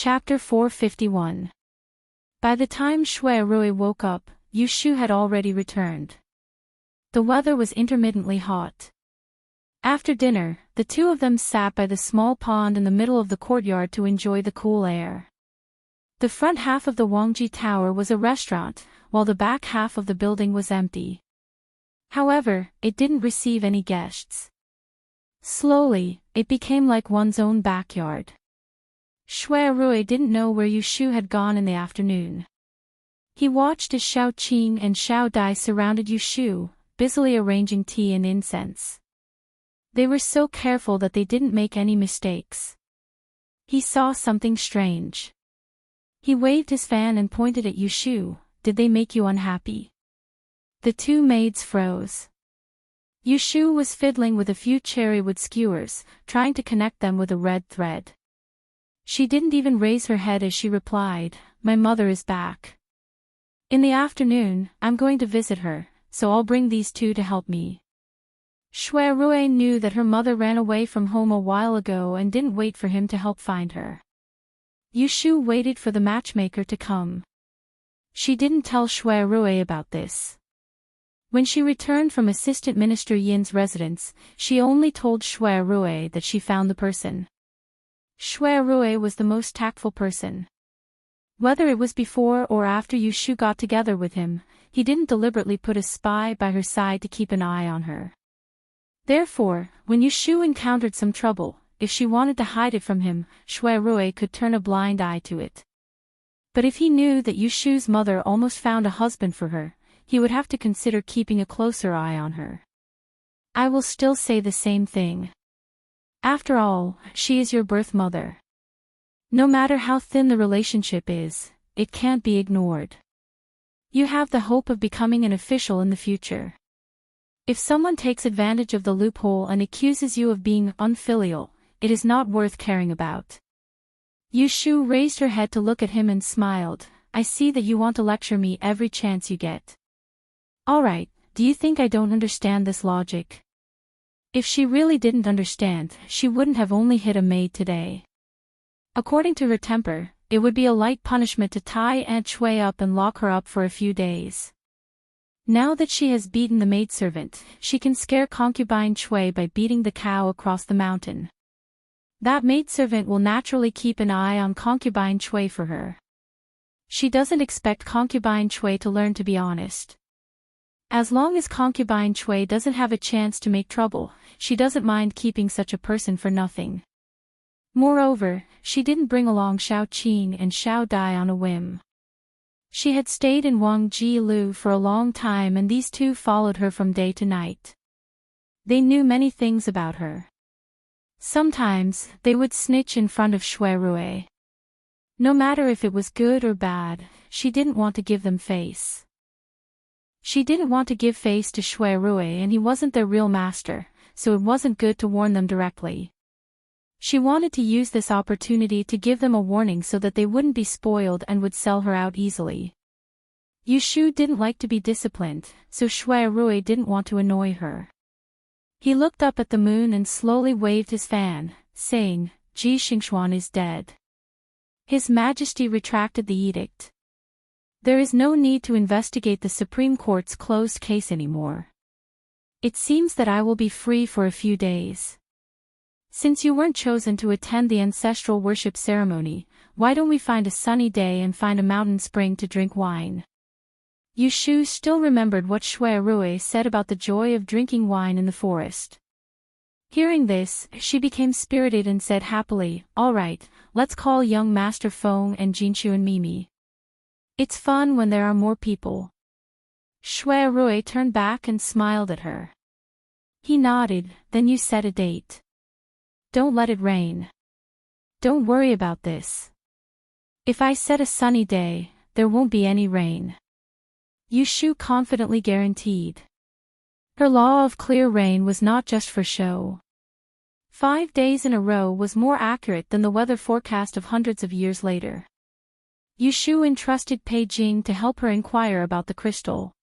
Chapter 451. By the time Shui Rui woke up, Yushu had already returned. The weather was intermittently hot. After dinner, the two of them sat by the small pond in the middle of the courtyard to enjoy the cool air. The front half of the Wangji Tower was a restaurant, while the back half of the building was empty. However, it didn't receive any guests. Slowly, it became like one's own backyard. Shui Rui didn't know where Yushu had gone in the afternoon. He watched as Xiao Qing and Xiao Dai surrounded Yushu, busily arranging tea and incense. They were so careful that they didn't make any mistakes. He saw something strange. He waved his fan and pointed at Yushu. Did they make you unhappy? The two maids froze. Yushu was fiddling with a few cherrywood skewers, trying to connect them with a red thread. She didn't even raise her head as she replied, "My mother is back. In the afternoon, I'm going to visit her, so I'll bring these two to help me." Shui Rui knew that her mother ran away from home a while ago and didn't wait for him to help find her. Yushu waited for the matchmaker to come. She didn't tell Shui Rui about this. When she returned from Assistant Minister Yin's residence, she only told Shui Rui that she found the person. Shui Rui was the most tactful person. Whether it was before or after Yushu got together with him, he didn't deliberately put a spy by her side to keep an eye on her. Therefore, when Yushu encountered some trouble, if she wanted to hide it from him, Shui Rui could turn a blind eye to it. But if he knew that Yushu's mother almost found a husband for her, he would have to consider keeping a closer eye on her. I will still say the same thing. After all, she is your birth mother. No matter how thin the relationship is, it can't be ignored. You have the hope of becoming an official in the future. If someone takes advantage of the loophole and accuses you of being unfilial, it is not worth caring about. Yushu raised her head to look at him and smiled. I see that you want to lecture me every chance you get. Alright, do you think I don't understand this logic? If she really didn't understand, she wouldn't have only hit a maid today. According to her temper, it would be a light punishment to tie Aunt Shui up and lock her up for a few days. Now that she has beaten the maidservant, she can scare concubine Shui by beating the cow across the mountain. That maidservant will naturally keep an eye on concubine Shui for her. She doesn't expect concubine Shui to learn to be honest. As long as concubine Shui doesn't have a chance to make trouble, she doesn't mind keeping such a person for nothing. Moreover, she didn't bring along Xiao Qing and Xiao Dai on a whim. She had stayed in Wangji Lu for a long time and these two followed her from day to night. They knew many things about her. Sometimes, they would snitch in front of Shui Rui. No matter if it was good or bad, she didn't want to give them face. She didn't want to give face to Shui Rui and he wasn't their real master, so it wasn't good to warn them directly. She wanted to use this opportunity to give them a warning so that they wouldn't be spoiled and would sell her out easily. Yushu didn't like to be disciplined, so Shui Rui didn't want to annoy her. He looked up at the moon and slowly waved his fan, saying, Ji Xingxuan is dead. His Majesty retracted the edict. There is no need to investigate the Supreme Court's closed case anymore. It seems that I will be free for a few days. Since you weren't chosen to attend the ancestral worship ceremony, why don't we find a sunny day and find a mountain spring to drink wine? Yushu still remembered what Shui Rui said about the joy of drinking wine in the forest. Hearing this, she became spirited and said happily, all right, let's call young Master Feng and Jinshu and Mimi. It's fun when there are more people. Shui Rui turned back and smiled at her. He nodded, then you set a date. Don't let it rain. Don't worry about this. If I set a sunny day, there won't be any rain. Yushu confidently guaranteed. Her law of clear rain was not just for show. 5 days in a row was more accurate than the weather forecast of hundreds of years later. Yushu entrusted Pei Jing to help her inquire about the crystal.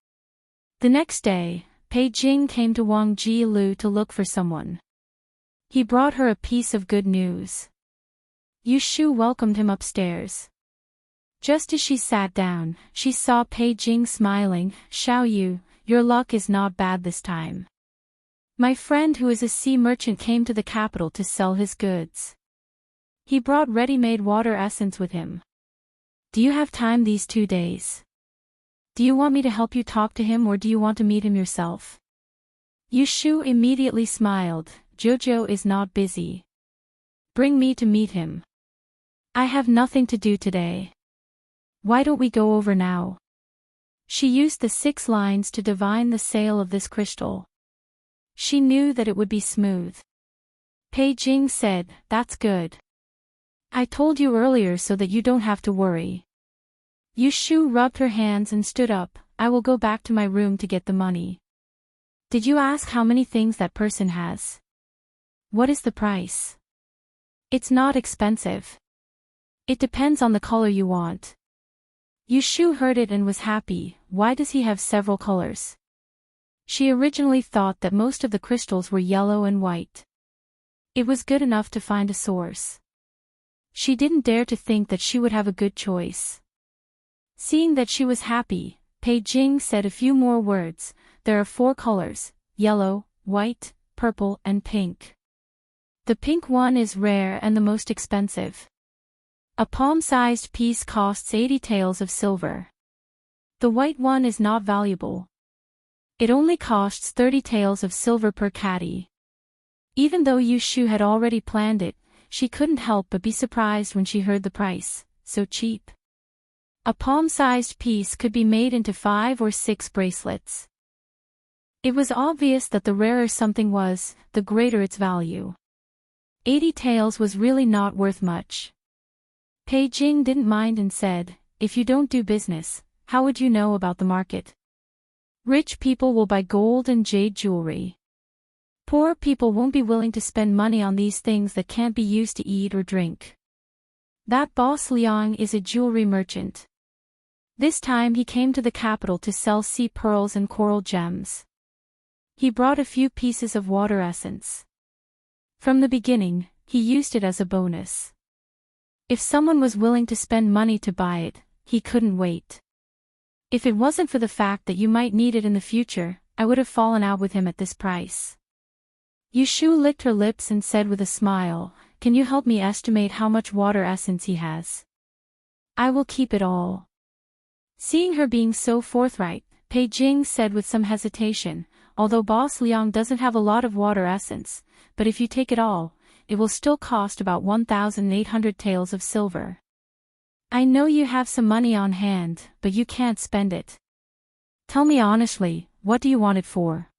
The next day, Pei Jing came to Wangji Lu to look for someone. He brought her a piece of good news. Yushu welcomed him upstairs. Just as she sat down, she saw Pei Jing smiling. "Xiao Yu, your luck is not bad this time. My friend who is a sea merchant came to the capital to sell his goods. He brought ready-made water essence with him. Do you have time these 2 days? Do you want me to help you talk to him or do you want to meet him yourself?" Yushu immediately smiled. "Jojo is not busy. Bring me to meet him. I have nothing to do today. Why don't we go over now?" She used the 6 lines to divine the sale of this crystal. She knew that it would be smooth. Pei Jing said, "That's good. I told you earlier so that you don't have to worry." Yushu rubbed her hands and stood up. "I will go back to my room to get the money." "Did you ask how many things that person has? What is the price?" "It's not expensive. It depends on the color you want." Yushu heard it and was happy. Why does he have several colors? She originally thought that most of the crystals were yellow and white. It was good enough to find a source. She didn't dare to think that she would have a good choice. Seeing that she was happy, Pei Jing said a few more words. "There are 4 colors, yellow, white, purple and pink. The pink one is rare and the most expensive. A palm-sized piece costs 80 taels of silver. The white one is not valuable. It only costs 30 taels of silver per caddy." Even though Yushu had already planned it, she couldn't help but be surprised when she heard the price. So cheap. A palm-sized piece could be made into 5 or 6 bracelets. It was obvious that the rarer something was, the greater its value. 80 taels was really not worth much. Pei Jing didn't mind and said, "If you don't do business, how would you know about the market? Rich people will buy gold and jade jewelry. Poor people won't be willing to spend money on these things that can't be used to eat or drink." That boss Liang is a jewelry merchant. This time he came to the capital to sell sea pearls and coral gems. He brought a few pieces of water essence. From the beginning, he used it as a bonus. If someone was willing to spend money to buy it, he couldn't wait. "If it wasn't for the fact that you might need it in the future, I would have fallen out with him at this price." Yushu licked her lips and said with a smile, "Can you help me estimate how much water essence he has? I will keep it all." Seeing her being so forthright, Pei Jing said with some hesitation, "Although Boss Liang doesn't have a lot of water essence, but if you take it all, it will still cost about 1,800 taels of silver. I know you have some money on hand, but you can't spend it. Tell me honestly, what do you want it for?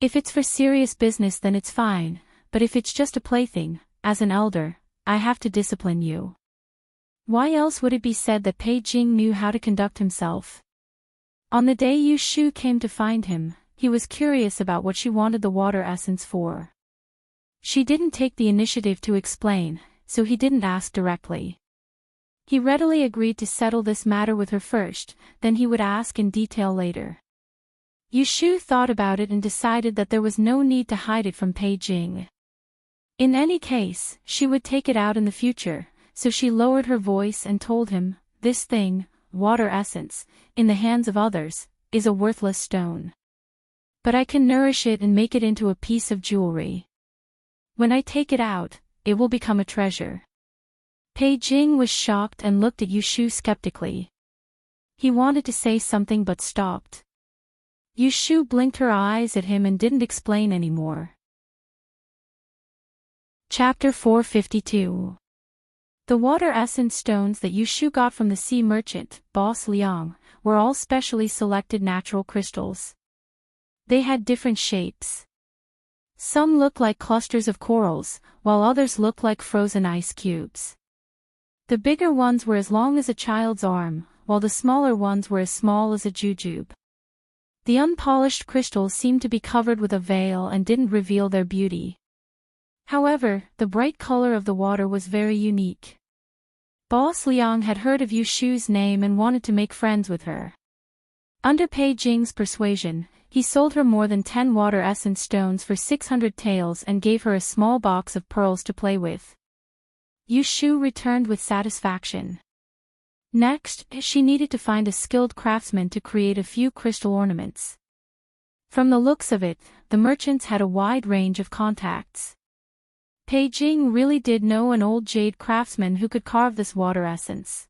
If it's for serious business then it's fine, but if it's just a plaything, as an elder, I have to discipline you." Why else would it be said that Pei Jing knew how to conduct himself? On the day Yushu came to find him, he was curious about what she wanted the water essence for. She didn't take the initiative to explain, so he didn't ask directly. He readily agreed to settle this matter with her first, then he would ask in detail later. Yushu thought about it and decided that there was no need to hide it from Pei Jing. In any case, she would take it out in the future, so she lowered her voice and told him, "This thing, water essence, in the hands of others, is a worthless stone. But I can nourish it and make it into a piece of jewelry. When I take it out, it will become a treasure." Pei Jing was shocked and looked at Yushu skeptically. He wanted to say something but stopped. Yushu blinked her eyes at him and didn't explain anymore. Chapter 452. The water essence stones that Yushu got from the sea merchant, Boss Liang, were all specially selected natural crystals. They had different shapes. Some looked like clusters of corals, while others looked like frozen ice cubes. The bigger ones were as long as a child's arm, while the smaller ones were as small as a jujube. The unpolished crystals seemed to be covered with a veil and didn't reveal their beauty. However, the bright color of the water was very unique. Boss Liang had heard of Yushu's name and wanted to make friends with her. Under Pei Jing's persuasion, he sold her more than 10 water essence stones for 600 taels and gave her a small box of pearls to play with. Yushu returned with satisfaction. Next, she needed to find a skilled craftsman to create a few crystal ornaments. From the looks of it, the merchants had a wide range of contacts. Pei Jing really did know an old jade craftsman who could carve this water essence.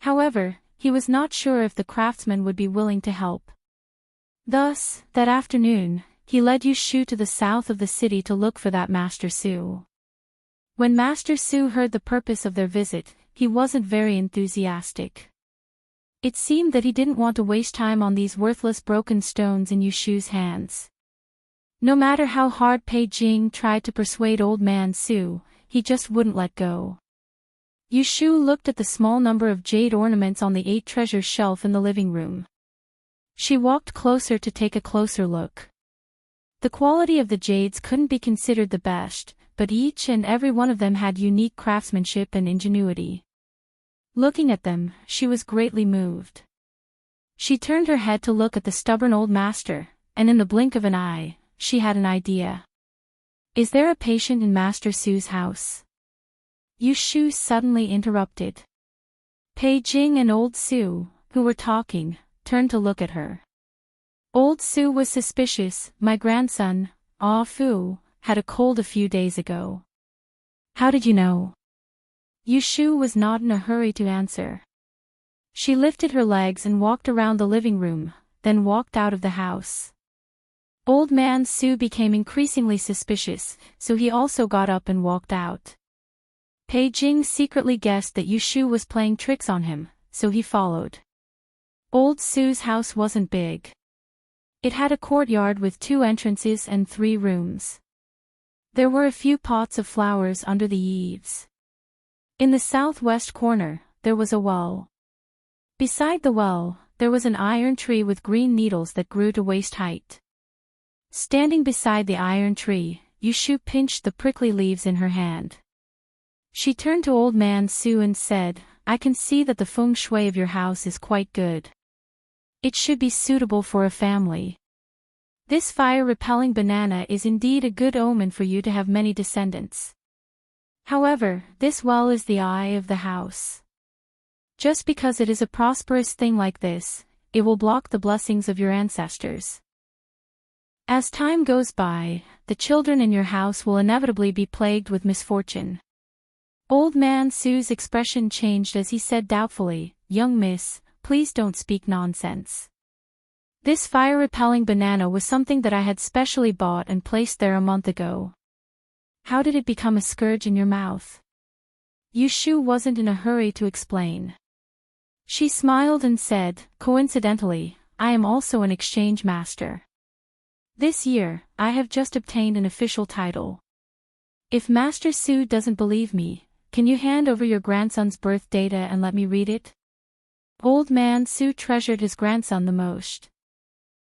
However, he was not sure if the craftsman would be willing to help. Thus, that afternoon, he led Yushu to the south of the city to look for that Master Su. When Master Su heard the purpose of their visit, he wasn't very enthusiastic. It seemed that he didn't want to waste time on these worthless broken stones in Yushu's hands. No matter how hard Pei Jing tried to persuade Old Man Su, he just wouldn't let go. Yushu looked at the small number of jade ornaments on the 8 treasure shelf in the living room. She walked closer to take a closer look. The quality of the jades couldn't be considered the best, but each and every one of them had unique craftsmanship and ingenuity. Looking at them, she was greatly moved. She turned her head to look at the stubborn old master, and in the blink of an eye, she had an idea. "Is there a patient in Master Su's house?" Yushu suddenly interrupted. Pei Jing and Old Su, who were talking, turned to look at her. Old Su was suspicious. "My grandson, Ah Fu, had a cold a few days ago." "How did you know?" Yushu was not in a hurry to answer. She lifted her legs and walked around the living room, then walked out of the house. Old Man Su became increasingly suspicious, so he also got up and walked out. Pei Jing secretly guessed that Yushu was playing tricks on him, so he followed. Old Su's house wasn't big. It had a courtyard with 2 entrances and 3 rooms. There were a few pots of flowers under the eaves. In the southwest corner, there was a well. Beside the well, there was an iron tree with green needles that grew to waist height. Standing beside the iron tree, Yushu pinched the prickly leaves in her hand. She turned to Old Man Su and said, "I can see that the feng shui of your house is quite good. It should be suitable for a family. This fire-repelling banana is indeed a good omen for you to have many descendants. However, this well is the eye of the house. Just because it is a prosperous thing like this, it will block the blessings of your ancestors. As time goes by, the children in your house will inevitably be plagued with misfortune." Old Man Su's expression changed as he said doubtfully, "Young miss, please don't speak nonsense. This fire-repelling banana was something that I had specially bought and placed there a month ago. How did it become a scourge in your mouth?" Yushu wasn't in a hurry to explain. She smiled and said, "Coincidentally, I am also an exchange master. This year, I have just obtained an official title. If Master Su doesn't believe me, can you hand over your grandson's birth data and let me read it?" Old Man Su treasured his grandson the most.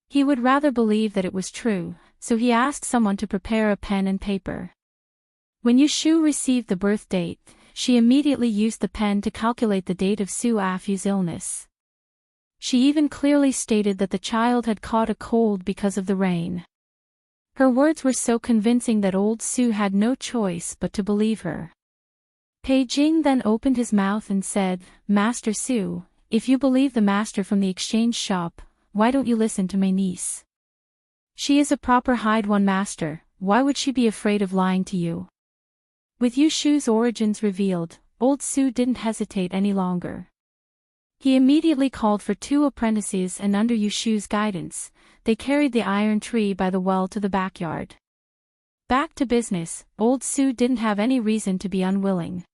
He would rather believe that it was true, so he asked someone to prepare a pen and paper. When Yushu received the birth date, she immediately used the pen to calculate the date of Su Afu's illness. She even clearly stated that the child had caught a cold because of the rain. Her words were so convincing that Old Su had no choice but to believe her. Pei Jing then opened his mouth and said, "Master Su, if you believe the master from the exchange shop, why don't you listen to my niece? She is a proper Hide-One master, why would she be afraid of lying to you?" With Yushu's origins revealed, Old Su didn't hesitate any longer. He immediately called for 2 apprentices and under Yushu's guidance, they carried the iron tree by the well to the backyard. Back to business, Old Su didn't have any reason to be unwilling.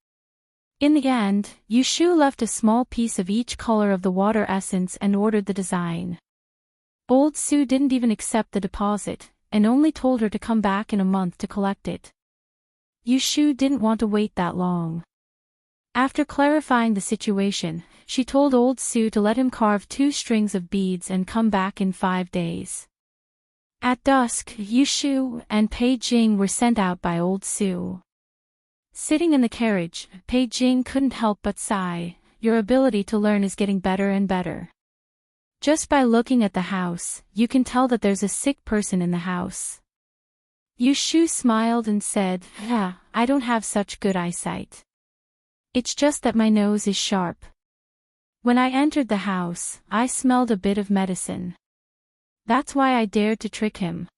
In the end, Yushu left a small piece of each color of the water essence and ordered the design. Old Su didn't even accept the deposit, and only told her to come back in a month to collect it. Yushu didn't want to wait that long. After clarifying the situation, she told Old Su to let him carve 2 strings of beads and come back in 5 days. At dusk, Yushu and Pei Jing were sent out by Old Su. Sitting in the carriage, Pei Jing couldn't help but sigh, "Your ability to learn is getting better and better. Just by looking at the house, you can tell that there's a sick person in the house." Yushu smiled and said, "I don't have such good eyesight. It's just that my nose is sharp. When I entered the house, I smelled a bit of medicine. That's why I dared to trick him.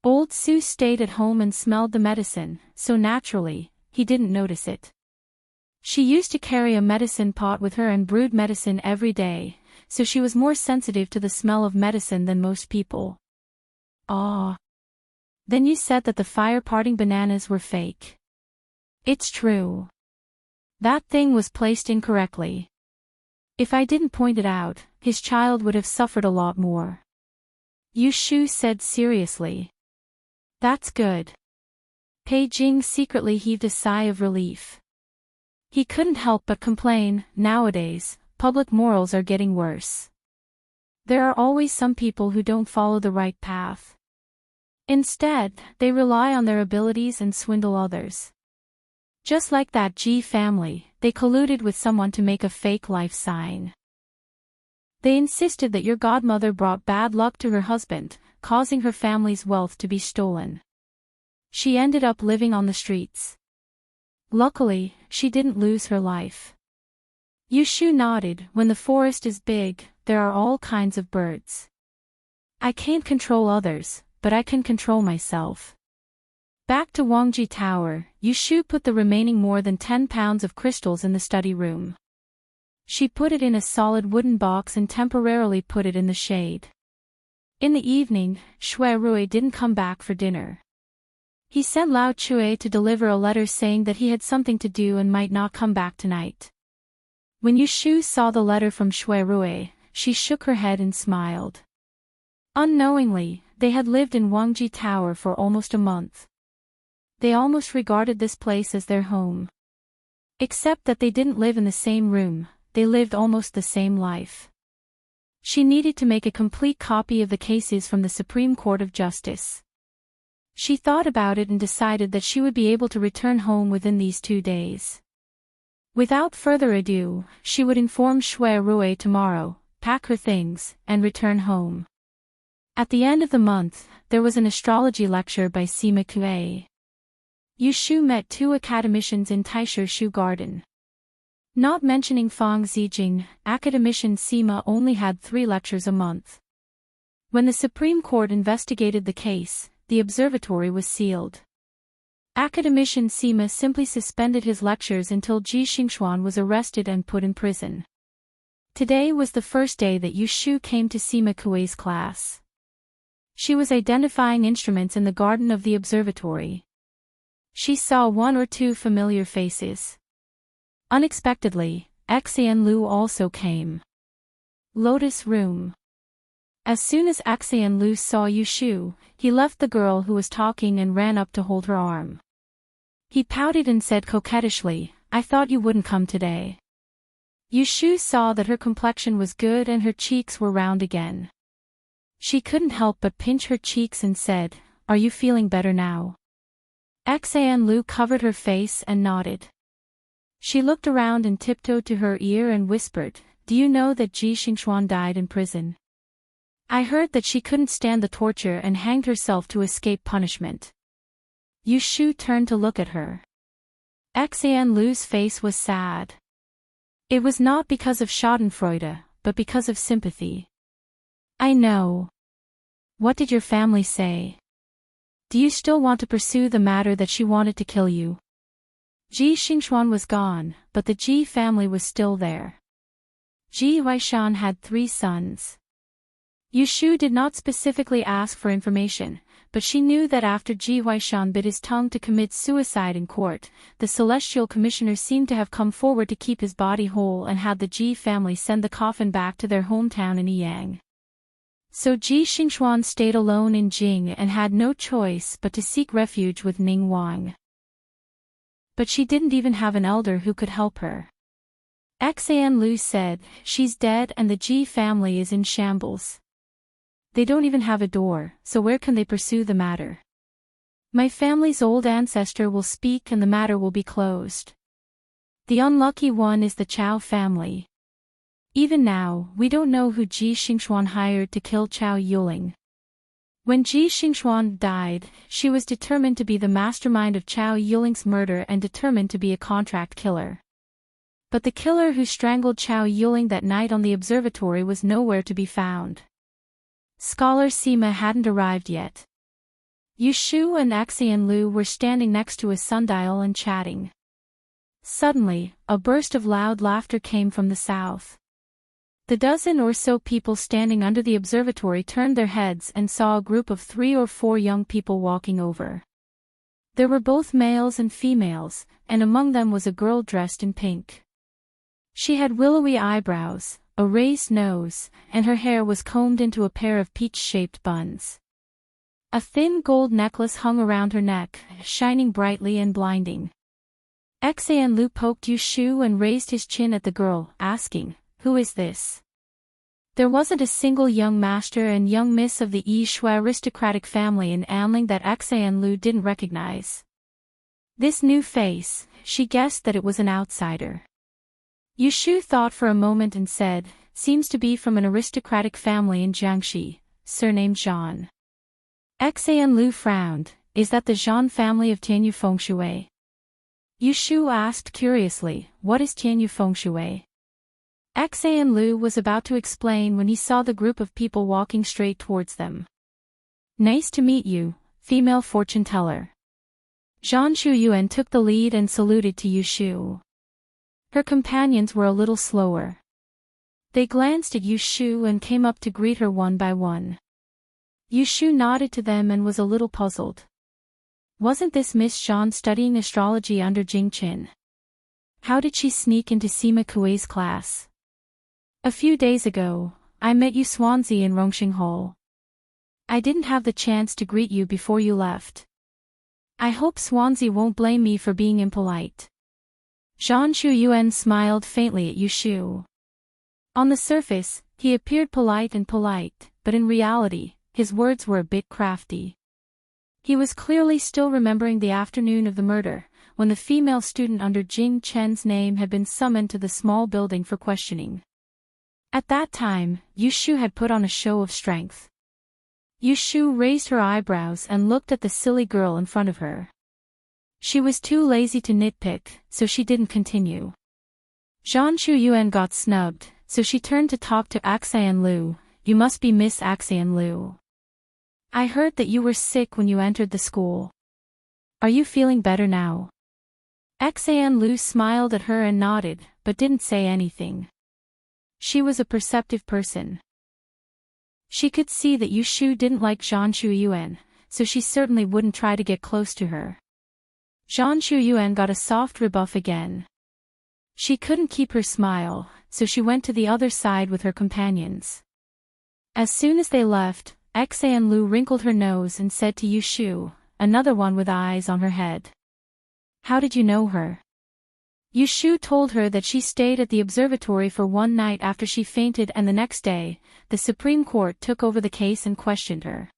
Old Sue stayed at home and smelled the medicine, so naturally, he didn't notice it. She used to carry a medicine pot with her and brewed medicine every day, so she was more sensitive to the smell of medicine than most people. Ah. Then you said that the fire-parting bananas were fake. It's true. That thing was placed incorrectly. If I didn't point it out, his child would have suffered a lot more. Yushu said seriously. That's good. Pei Jing secretly heaved a sigh of relief. He couldn't help but complain, nowadays, public morals are getting worse. There are always some people who don't follow the right path. Instead, they rely on their abilities and swindle others. Just like that G family, they colluded with someone to make a fake life sign. They insisted that your godmother brought bad luck to her husband, causing her family's wealth to be stolen. She ended up living on the streets. Luckily, she didn't lose her life. Yushu nodded. When the forest is big, there are all kinds of birds. I can't control others, but I can control myself. Back to Wangji Tower, Yushu put the remaining more than 10 pounds of crystals in the study room. She put it in a solid wooden box and temporarily put it in the shade. In the evening, Shui Rui didn't come back for dinner. He sent Lao Chue to deliver a letter saying that he had something to do and might not come back tonight. When Yushu saw the letter from Shui Rui, she shook her head and smiled. Unknowingly, they had lived in Wangji Tower for almost a month. They almost regarded this place as their home. Except that they didn't live in the same room, they lived almost the same life. She needed to make a complete copy of the cases from the Supreme Court of Justice. She thought about it and decided that she would be able to return home within these 2 days. Without further ado, she would inform Shui Rui tomorrow, pack her things, and return home. At the end of the month, there was an astrology lecture by Sima Kue. Yushu met 2 academicians in Taisha Shu Garden. Not mentioning Fang Zijing, academician Sima only had 3 lectures a month. When the Supreme Court investigated the case, the observatory was sealed. Academician Sima simply suspended his lectures until Ji Xingxuan was arrested and put in prison. Today was the first day that Yushu came to Sima Kue's class. She was identifying instruments in the garden of the observatory. She saw 1 or 2 familiar faces. Unexpectedly, Xian Lu also came. Lotus Room. As soon as Xian Lu saw Yushu, he left the girl who was talking and ran up to hold her arm. He pouted and said coquettishly, "I thought you wouldn't come today." Yushu saw that her complexion was good and her cheeks were round again. She couldn't help but pinch her cheeks and said, "Are you feeling better now?" Xian Lu covered her face and nodded. She looked around and tiptoed to her ear and whispered, "Do you know that Ji Xingxuan died in prison? I heard that she couldn't stand the torture and hanged herself to escape punishment." Yushu turned to look at her. Xian Lu's face was sad. It was not because of schadenfreude, but because of sympathy. "I know. What did your family say? Do you still want to pursue the matter that she wanted to kill you?" Ji Xingxuan was gone, but the Ji family was still there. Ji Huaishan had 3 sons. Yushu did not specifically ask for information, but she knew that after Ji Huaishan bit his tongue to commit suicide in court, the Celestial Commissioner seemed to have come forward to keep his body whole and had the Ji family send the coffin back to their hometown in Yang. So Ji Xingxuan stayed alone in Jing and had no choice but to seek refuge with Ning Wang. But she didn't even have an elder who could help her. Xian Lu said, "She's dead and the Ji family is in shambles. They don't even have a door, so where can they pursue the matter? My family's old ancestor will speak and the matter will be closed. The unlucky one is the Chao family. Even now, we don't know who Ji Xingxuan hired to kill Chao Yuling. When Ji Xingxuan died, she was determined to be the mastermind of Chao Yuling's murder and determined to be a contract killer. But the killer who strangled Chao Yuling that night on the observatory was nowhere to be found. Scholar Sima hadn't arrived yet. Yushu and Axian Lu were standing next to a sundial and chatting. Suddenly, a burst of loud laughter came from the south. The dozen or so people standing under the observatory turned their heads and saw a group of 3 or 4 young people walking over. There were both males and females, and among them was a girl dressed in pink. She had willowy eyebrows, a raised nose, and her hair was combed into a pair of peach-shaped buns. A thin gold necklace hung around her neck, shining brightly and blinding. Xian Lu poked Yushu and raised his chin at the girl, asking, "Who is this?" There wasn't a single young master and young miss of the Yishui aristocratic family in Anling that Xian Lu didn't recognize. This new face, she guessed that it was an outsider. Yushu thought for a moment and said, "Seems to be from an aristocratic family in Jiangxi, surnamed Zhan." Xian Lu frowned. "Is that the Zhan family of Tianyu Fengshui?" Yushu asked curiously, "What is Tianyu Fengshui?" Xian Lu was about to explain when he saw the group of people walking straight towards them. "Nice to meet you, female fortune teller." Zhan Shuyuan took the lead and saluted to Yushu. Her companions were a little slower. They glanced at Yushu and came up to greet her one by one. Yushu nodded to them and was a little puzzled. Wasn't this Miss Zhan studying astrology under Jing Qin? How did she sneak into Sima Kuei's class? "A few days ago, I met you Swansea in Rongxing Hall. I didn't have the chance to greet you before you left. I hope Swansea won't blame me for being impolite." Zhan Shuyuan smiled faintly at Yushu. On the surface, he appeared polite, but in reality, his words were a bit crafty. He was clearly still remembering the afternoon of the murder, when the female student under Jing Chen's name had been summoned to the small building for questioning. At that time, Yushu had put on a show of strength. Yushu raised her eyebrows and looked at the silly girl in front of her. She was too lazy to nitpick, so she didn't continue. Zhan Shuyuan got snubbed, so she turned to talk to Xian Lu. "You must be Miss Xian Lu. I heard that you were sick when you entered the school. Are you feeling better now?" Xian Lu smiled at her and nodded, but didn't say anything. She was a perceptive person. She could see that Yushu didn't like Zhan Shuyuan, so she certainly wouldn't try to get close to her. Zhan Shuyuan got a soft rebuff again. She couldn't keep her smile, so she went to the other side with her companions. As soon as they left, Xian Lu wrinkled her nose and said to Yushu, another one with eyes on her head, "How did you know her?" Yushu told her that she stayed at the observatory for one night after she fainted, and the next day, the Supreme Court took over the case and questioned her.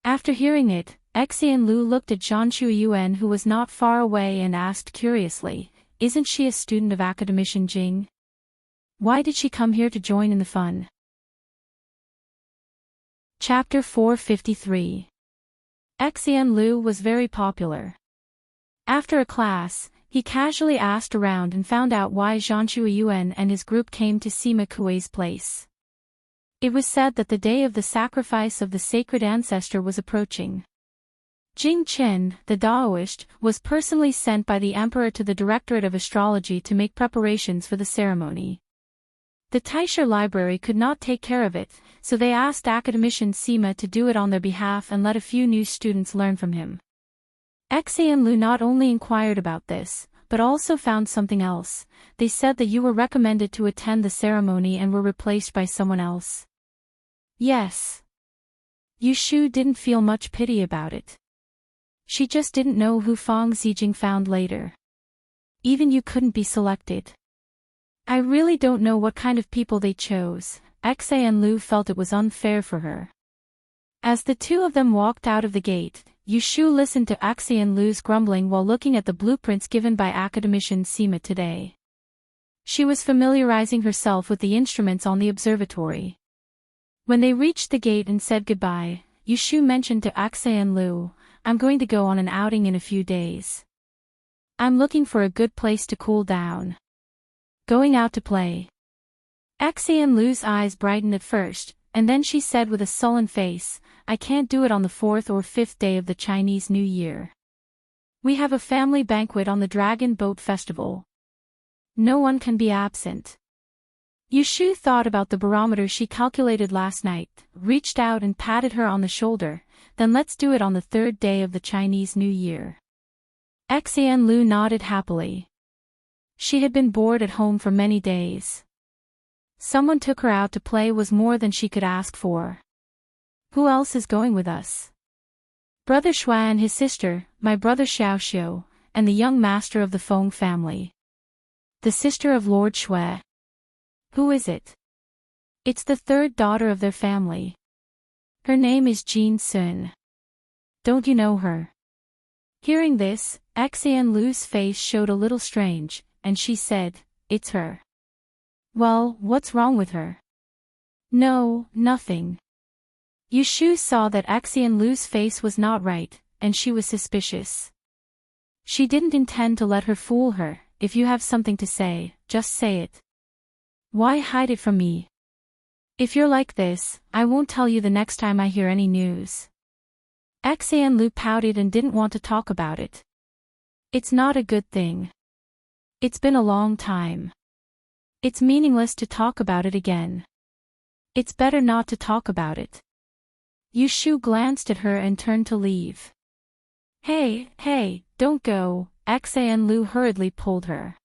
After hearing it, Xian Lu looked at Zhan Shuyuan, who was not far away, and asked curiously, "Isn't she a student of Academician Jing? Why did she come here to join in the fun?" Chapter 453. Xian Lu was very popular. After a class, he casually asked around and found out why Zhan Shuyuan and his group came to Sima Kuei's place. It was said that the day of the sacrifice of the sacred ancestor was approaching. Jing Chen, the Daoist, was personally sent by the emperor to the Directorate of Astrology to make preparations for the ceremony. The Taisha Library could not take care of it, so they asked Academician Sima to do it on their behalf and let a few new students learn from him. Xian Lu not only inquired about this, but also found something else. They said that you were recommended to attend the ceremony and were replaced by someone else. Yes. Yushu didn't feel much pity about it. She just didn't know who Fang Zijing found later. Even you couldn't be selected. I really don't know what kind of people they chose. Xian Lu felt it was unfair for her. As the two of them walked out of the gate, Yushu listened to Xian Lu's grumbling while looking at the blueprints given by Academician Sima today. She was familiarizing herself with the instruments on the observatory. When they reached the gate and said goodbye, Yushu mentioned to Xian Lu, "I'm going to go on an outing in a few days. I'm looking for a good place to cool down. Going out to play. Xian Lu's eyes brightened at first, and then she said with a sullen face, I can't do it on the 4th or 5th day of the Chinese New Year. We have a family banquet on the Dragon Boat Festival. No one can be absent. Yushu thought about the barometer she calculated last night, reached out and patted her on the shoulder, then let's do it on the 3rd day of the Chinese New Year. Xian Lu nodded happily. She had been bored at home for many days. Someone took her out to play was more than she could ask for. Who else is going with us? Brother Xue and his sister, my brother Xiao Xiu, and the young master of the Feng family. The sister of Lord Xue. Who is it? It's the 3rd daughter of their family. Her name is Jin Sun. Don't you know her? Hearing this, Xian Lu's face showed a little strange, and she said, It's her. Well, what's wrong with her? No, nothing. Yushu saw that Xian Lu's face was not right, and she was suspicious. She didn't intend to let her fool her. If you have something to say, just say it. Why hide it from me? If you're like this, I won't tell you the next time I hear any news. Xian Lu pouted and didn't want to talk about it. It's not a good thing. It's been a long time. It's meaningless to talk about it again. It's better not to talk about it. Yushu glanced at her and turned to leave. Hey, don't go, Xian Lu hurriedly pulled her.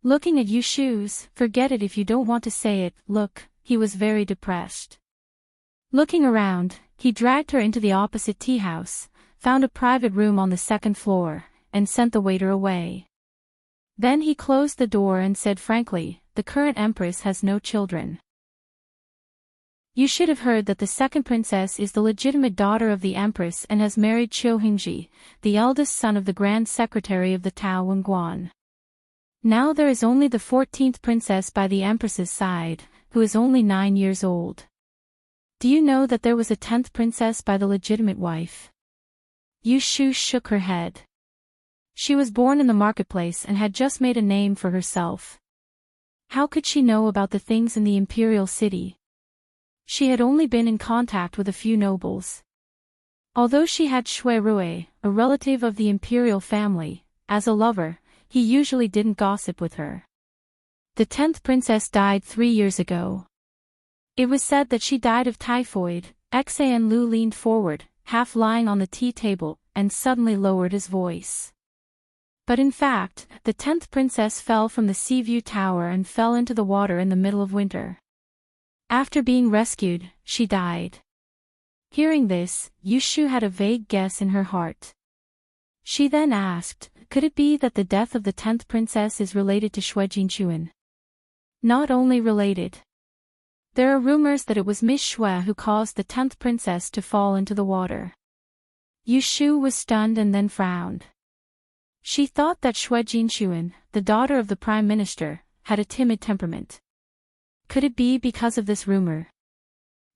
Looking at Yushu's, forget it if you don't want to say it, look, he was very depressed. Looking around, he dragged her into the opposite tea house, found a private room on the 2nd floor, and sent the waiter away. Then he closed the door and said frankly, the current empress has no children. You should have heard that the 2nd princess is the legitimate daughter of the empress and has married Qiu Hingji, the eldest son of the grand secretary of the Tao Wenguan. Now there is only the 14th princess by the empress's side, who is only 9 years old. Do you know that there was a 10th princess by the legitimate wife? Yushu shook her head. She was born in the marketplace and had just made a name for herself. How could she know about the things in the imperial city? She had only been in contact with a few nobles. Although she had Xue Rui, a relative of the imperial family, as a lover, he usually didn't gossip with her. The 10th princess died 3 years ago. It was said that she died of typhoid. Xian Lu leaned forward, half lying on the tea table, and suddenly lowered his voice. But in fact, the 10th princess fell from the Seaview Tower and fell into the water in the middle of winter. After being rescued, she died. Hearing this, Yushu had a vague guess in her heart. She then asked, could it be that the death of the 10th princess is related to Xue Jinchuan? Not only related. There are rumors that it was Miss Xue who caused the 10th princess to fall into the water. Yushu was stunned and then frowned. She thought that Xue Jinchuan, the daughter of the prime minister, had a timid temperament. Could it be because of this rumor?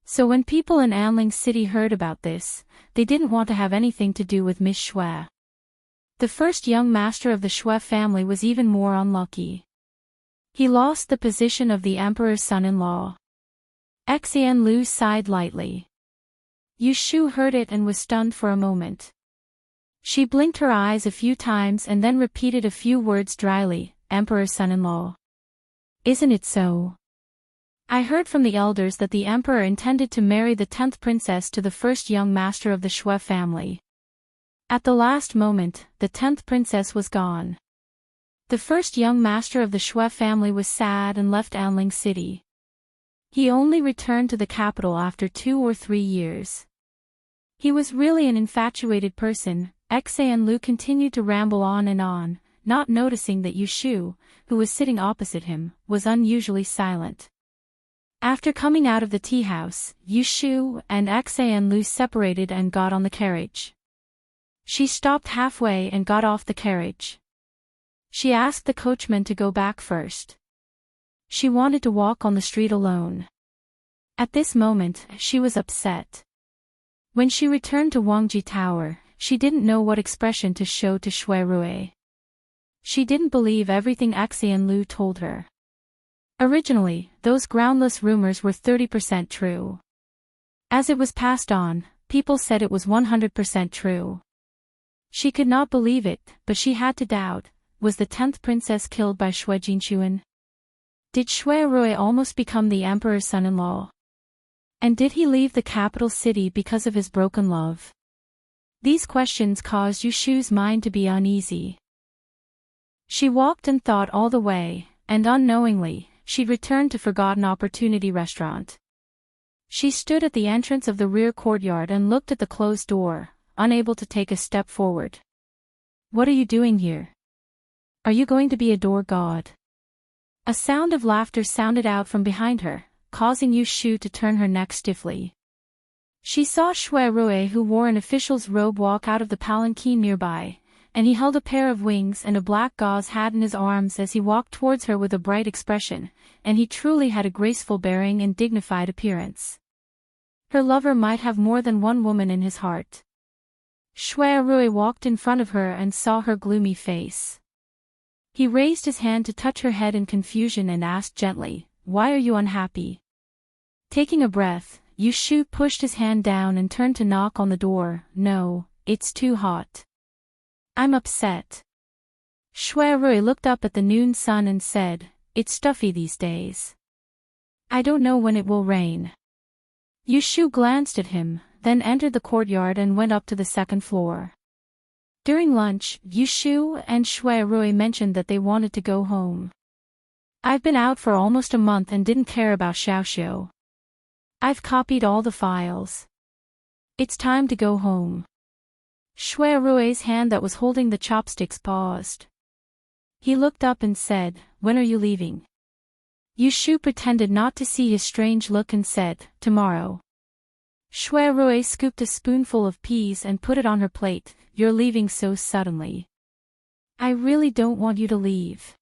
So when people in Anling City heard about this, they didn't want to have anything to do with Miss Xue. The first young master of the Xue family was even more unlucky. He lost the position of the emperor's son-in-law. Xian Lu sighed lightly. Yushu heard it and was stunned for a moment. She blinked her eyes a few times and then repeated a few words dryly, Emperor's son-in-law. Isn't it so? I heard from the elders that the emperor intended to marry the 10th princess to the first young master of the Xue family. At the last moment, the 10th princess was gone. The first young master of the Xue family was sad and left Anling City. He only returned to the capital after 2 or 3 years. He was really an infatuated person. Xian Lu continued to ramble on, not noticing that Yushu, who was sitting opposite him, was unusually silent. After coming out of the tea house, Yushu and Xian Lu separated and got on the carriage. She stopped halfway and got off the carriage. She asked the coachman to go back first. She wanted to walk on the street alone. At this moment, she was upset. When she returned to Wangji Tower, she didn't know what expression to show to Xue Rui. She didn't believe everything Xian Lu told her. Originally, those groundless rumors were 30% true. As it was passed on, people said it was 100% true. She could not believe it, but she had to doubt. Was the 10th princess killed by Shui Jinchuan? Did Shui Rui almost become the emperor's son-in-law? And did he leave the capital city because of his broken love? These questions caused Yushu's mind to be uneasy. She walked and thought all the way, and unknowingly, she'd returned to Forgotten Opportunity Restaurant. She stood at the entrance of the rear courtyard and looked at the closed door, unable to take a step forward. What are you doing here? Are you going to be a door god? A sound of laughter sounded out from behind her, causing Yushu to turn her neck stiffly. She saw Shui Rui, who wore an official's robe, walk out of the palanquin nearby, and he held a pair of wings and a black gauze hat in his arms as he walked towards her with a bright expression, and he truly had a graceful bearing and dignified appearance. Her lover might have more than one woman in his heart. Shui Rui walked in front of her and saw her gloomy face. He raised his hand to touch her head in confusion and asked gently, "Why are you unhappy?" Taking a breath, Yushu pushed his hand down and turned to knock on the door. "No, it's too hot. I'm upset." Shui Rui looked up at the noon sun and said, "It's stuffy these days. I don't know when it will rain." Yushu glanced at him, then entered the courtyard and went up to the second floor. During lunch, Yushu and Shui Rui mentioned that they wanted to go home. "I've been out for almost a month and didn't care about Xiaoxiu. I've copied all the files. It's time to go home." Shui Rui's hand that was holding the chopsticks paused. He looked up and said, "When are you leaving?" Yushu pretended not to see his strange look and said, "Tomorrow." Shui Rui scooped a spoonful of peas and put it on her plate. "You're leaving so suddenly. I really don't want you to leave."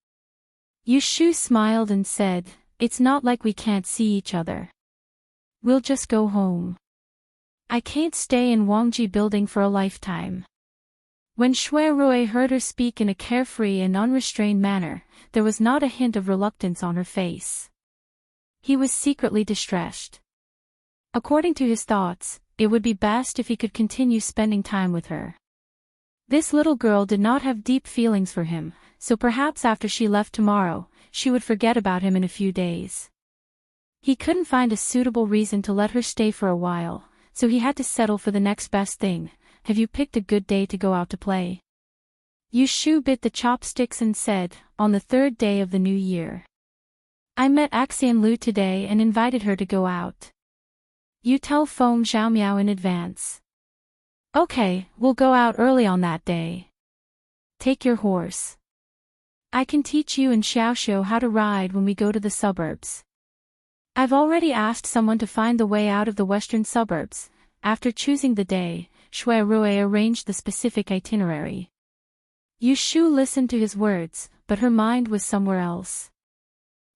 Yushu smiled and said, "It's not like we can't see each other. We'll just go home. I can't stay in Wangji building for a lifetime." When Shui Rui heard her speak in a carefree and unrestrained manner, there was not a hint of reluctance on her face. He was secretly distressed. According to his thoughts, it would be best if he could continue spending time with her. This little girl did not have deep feelings for him, so perhaps after she left tomorrow, she would forget about him in a few days. He couldn't find a suitable reason to let her stay for a while, so he had to settle for the next best thing. "Have you picked a good day to go out to play?" Yushu bit the chopsticks and said, "On the 3rd day of the new year. I met Axian Lu today and invited her to go out. You tell Feng Xiaomiao in advance." "Okay, we'll go out early on that day. Take your horse. I can teach you and Xiaoxiu how to ride when we go to the suburbs. I've already asked someone to find the way out of the western suburbs." After choosing the day, Shui Rui arranged the specific itinerary. Yushu listened to his words, but her mind was somewhere else.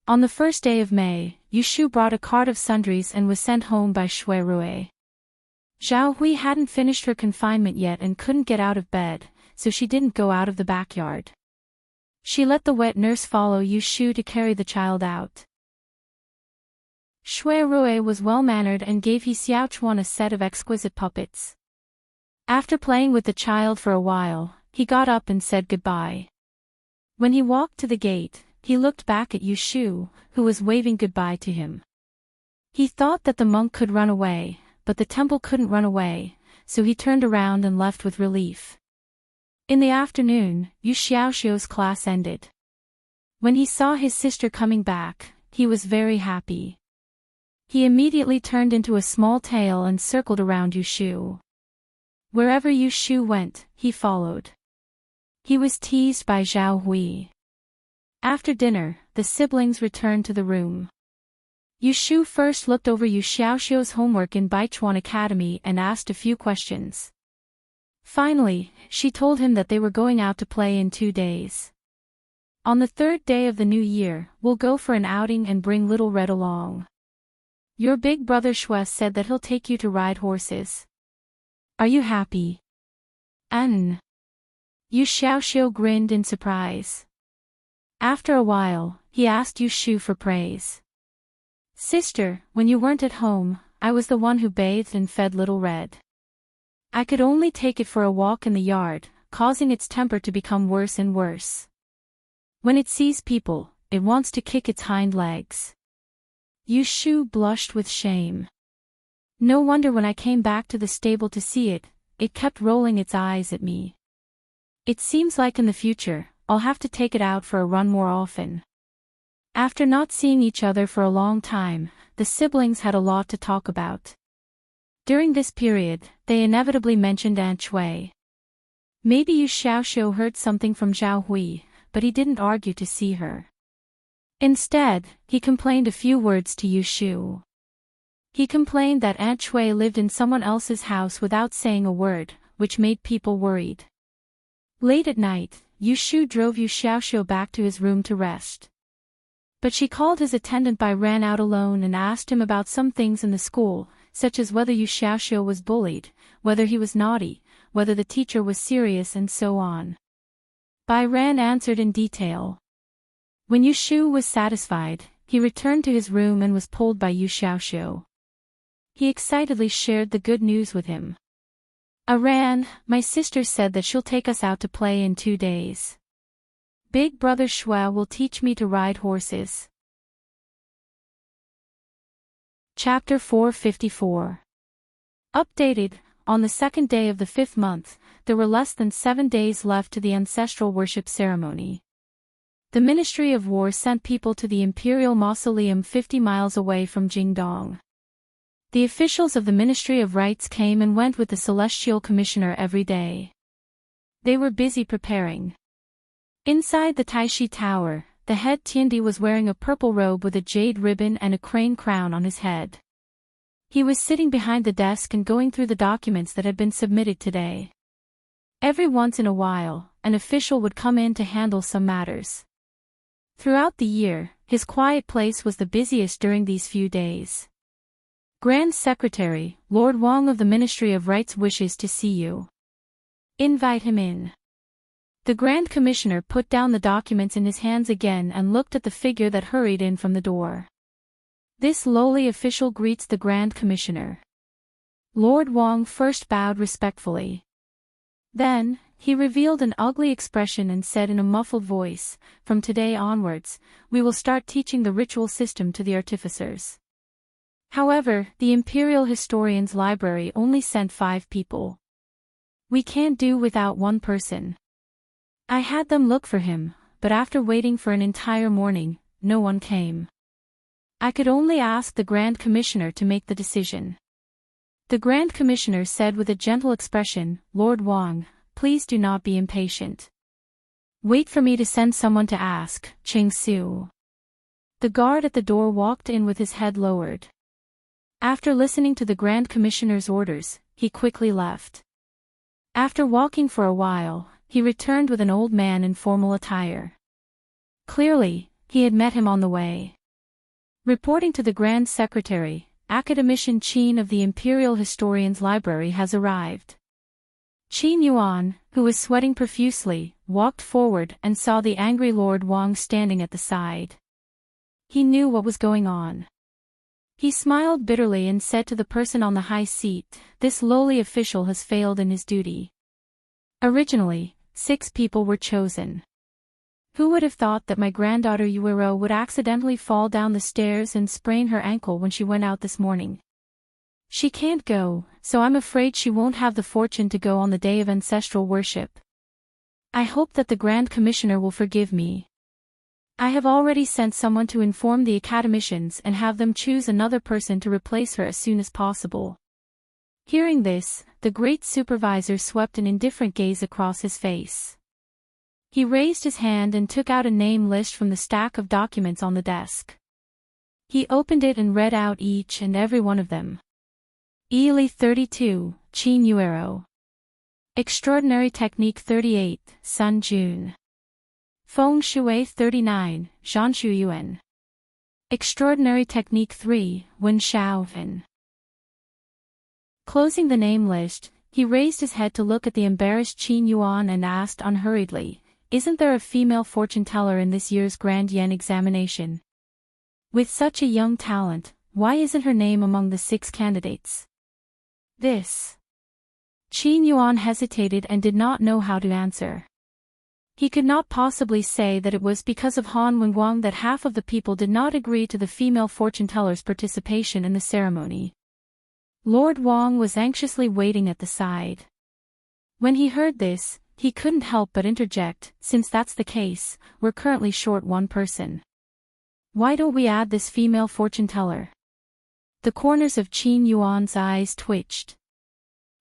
On the 1st day of May, Yushu brought a cart of sundries and was sent home by Shui Rui. Zhao Hui hadn't finished her confinement yet and couldn't get out of bed, so she didn't go out of the backyard. She let the wet nurse follow Yushu to carry the child out. Shui Rui was well-mannered and gave He Xiaochuan a set of exquisite puppets. After playing with the child for a while, he got up and said goodbye. When he walked to the gate, he looked back at Yushu, who was waving goodbye to him. He thought that the monk could run away, but the temple couldn't run away, so he turned around and left with relief. In the afternoon, Yu Xiaoxiu's class ended. When he saw his sister coming back, he was very happy. He immediately turned into a small tail and circled around Yushu. Wherever Yushu went, he followed. He was teased by Zhao Hui. After dinner, the siblings returned to the room. Yushu first looked over Yu Xiaoxiu's homework in Baichuan Academy and asked a few questions. Finally, she told him that they were going out to play in 2 days. "On the 3rd day of the new year, we'll go for an outing and bring little Red along. Your big brother Shui said that he'll take you to ride horses. Are you happy?" Yu Xiaoxiu grinned in surprise. After a while, he asked Yu Shu for praise. Sister, when you weren't at home, I was the one who bathed and fed Little Red. I could only take it for a walk in the yard, causing its temper to become worse and worse. When it sees people, it wants to kick its hind legs. Yu Shu blushed with shame. No wonder when I came back to the stable to see it, it kept rolling its eyes at me. It seems like in the future, I'll have to take it out for a run more often. After not seeing each other for a long time, the siblings had a lot to talk about. During this period, they inevitably mentioned Aunt Shui. Maybe Yu Xiaoxiu heard something from Zhao Hui, but he didn't argue to see her. Instead, he complained a few words to Yu Shu. He complained that Aunt Shui lived in someone else's house without saying a word, which made people worried. Late at night, Yu Shu drove Yu Xiaoxiu back to his room to rest. But she called his attendant by ran out alone and asked him about some things in the school, such as whether Yu Xiaoxiu was bullied, whether he was naughty, whether the teacher was serious and so on. Bai Ran answered in detail. When Yu Shu was satisfied, he returned to his room and was pulled by Yu Xiaoxiu. He excitedly shared the good news with him. Aran, my sister said that she'll take us out to play in 2 days. Big brother Shui will teach me to ride horses. Chapter 454. Updated, on the 2nd day of the 5th month, there were less than 7 days left to the ancestral worship ceremony. The Ministry of War sent people to the Imperial Mausoleum 50 miles away from Jingdong. The officials of the Ministry of Rites came and went with the Celestial Commissioner every day. They were busy preparing. Inside the Taishi Tower, the head Tiandi was wearing a purple robe with a jade ribbon and a crane crown on his head. He was sitting behind the desk and going through the documents that had been submitted today. Every once in a while, an official would come in to handle some matters. Throughout the year, his quiet place was the busiest during these few days. Grand Secretary, Lord Wang of the Ministry of Rites wishes to see you. Invite him in. The Grand Commissioner put down the documents in his hands again and looked at the figure that hurried in from the door. This lowly official greets the Grand Commissioner. Lord Wang first bowed respectfully. Then, he revealed an ugly expression and said in a muffled voice, "From today onwards, we will start teaching the ritual system to the artificers." However, the Imperial Historians' Library only sent 5 people. We can't do without one person. I had them look for him, but after waiting for an entire morning, no one came. I could only ask the Grand Commissioner to make the decision. The Grand Commissioner said with a gentle expression, "Lord Wang, please do not be impatient. Wait for me to send someone to ask, Ching Su." The guard at the door walked in with his head lowered. After listening to the Grand Commissioner's orders, he quickly left. After walking for a while, he returned with an old man in formal attire. Clearly, he had met him on the way. Reporting to the Grand Secretary, Academician Qin of the Imperial Historians' Library has arrived. Qin Yuan, who was sweating profusely, walked forward and saw the angry Lord Wang standing at the side. He knew what was going on. He smiled bitterly and said to the person on the high seat, "This lowly official has failed in his duty." Originally, 6 people were chosen. Who would have thought that my granddaughter Yuero would accidentally fall down the stairs and sprain her ankle when she went out this morning? She can't go, so I'm afraid she won't have the fortune to go on the day of ancestral worship. I hope that the Grand Commissioner will forgive me. I have already sent someone to inform the academicians and have them choose another person to replace her as soon as possible. Hearing this, the great supervisor swept an indifferent gaze across his face. He raised his hand and took out a name list from the stack of documents on the desk. He opened it and read out each and every one of them. Ely 32, Qin Yuero. Extraordinary Technique 38, Sun Jun. Feng Shui 39, Zhanshu Yuan. Extraordinary Technique 3, Wen Xiaofen. Closing the name list, he raised his head to look at the embarrassed Qin Yuan and asked unhurriedly, isn't there a female fortune teller in this year's Grand Yen examination? With such a young talent, why isn't her name among the 6 candidates? This. Qin Yuan hesitated and did not know how to answer. He could not possibly say that it was because of Han Wenguang that half of the people did not agree to the female fortune teller's participation in the ceremony. Lord Wang was anxiously waiting at the side. When he heard this, he couldn't help but interject, since that's the case, we're currently short one person. Why don't we add this female fortune teller? The corners of Qin Yuan's eyes twitched.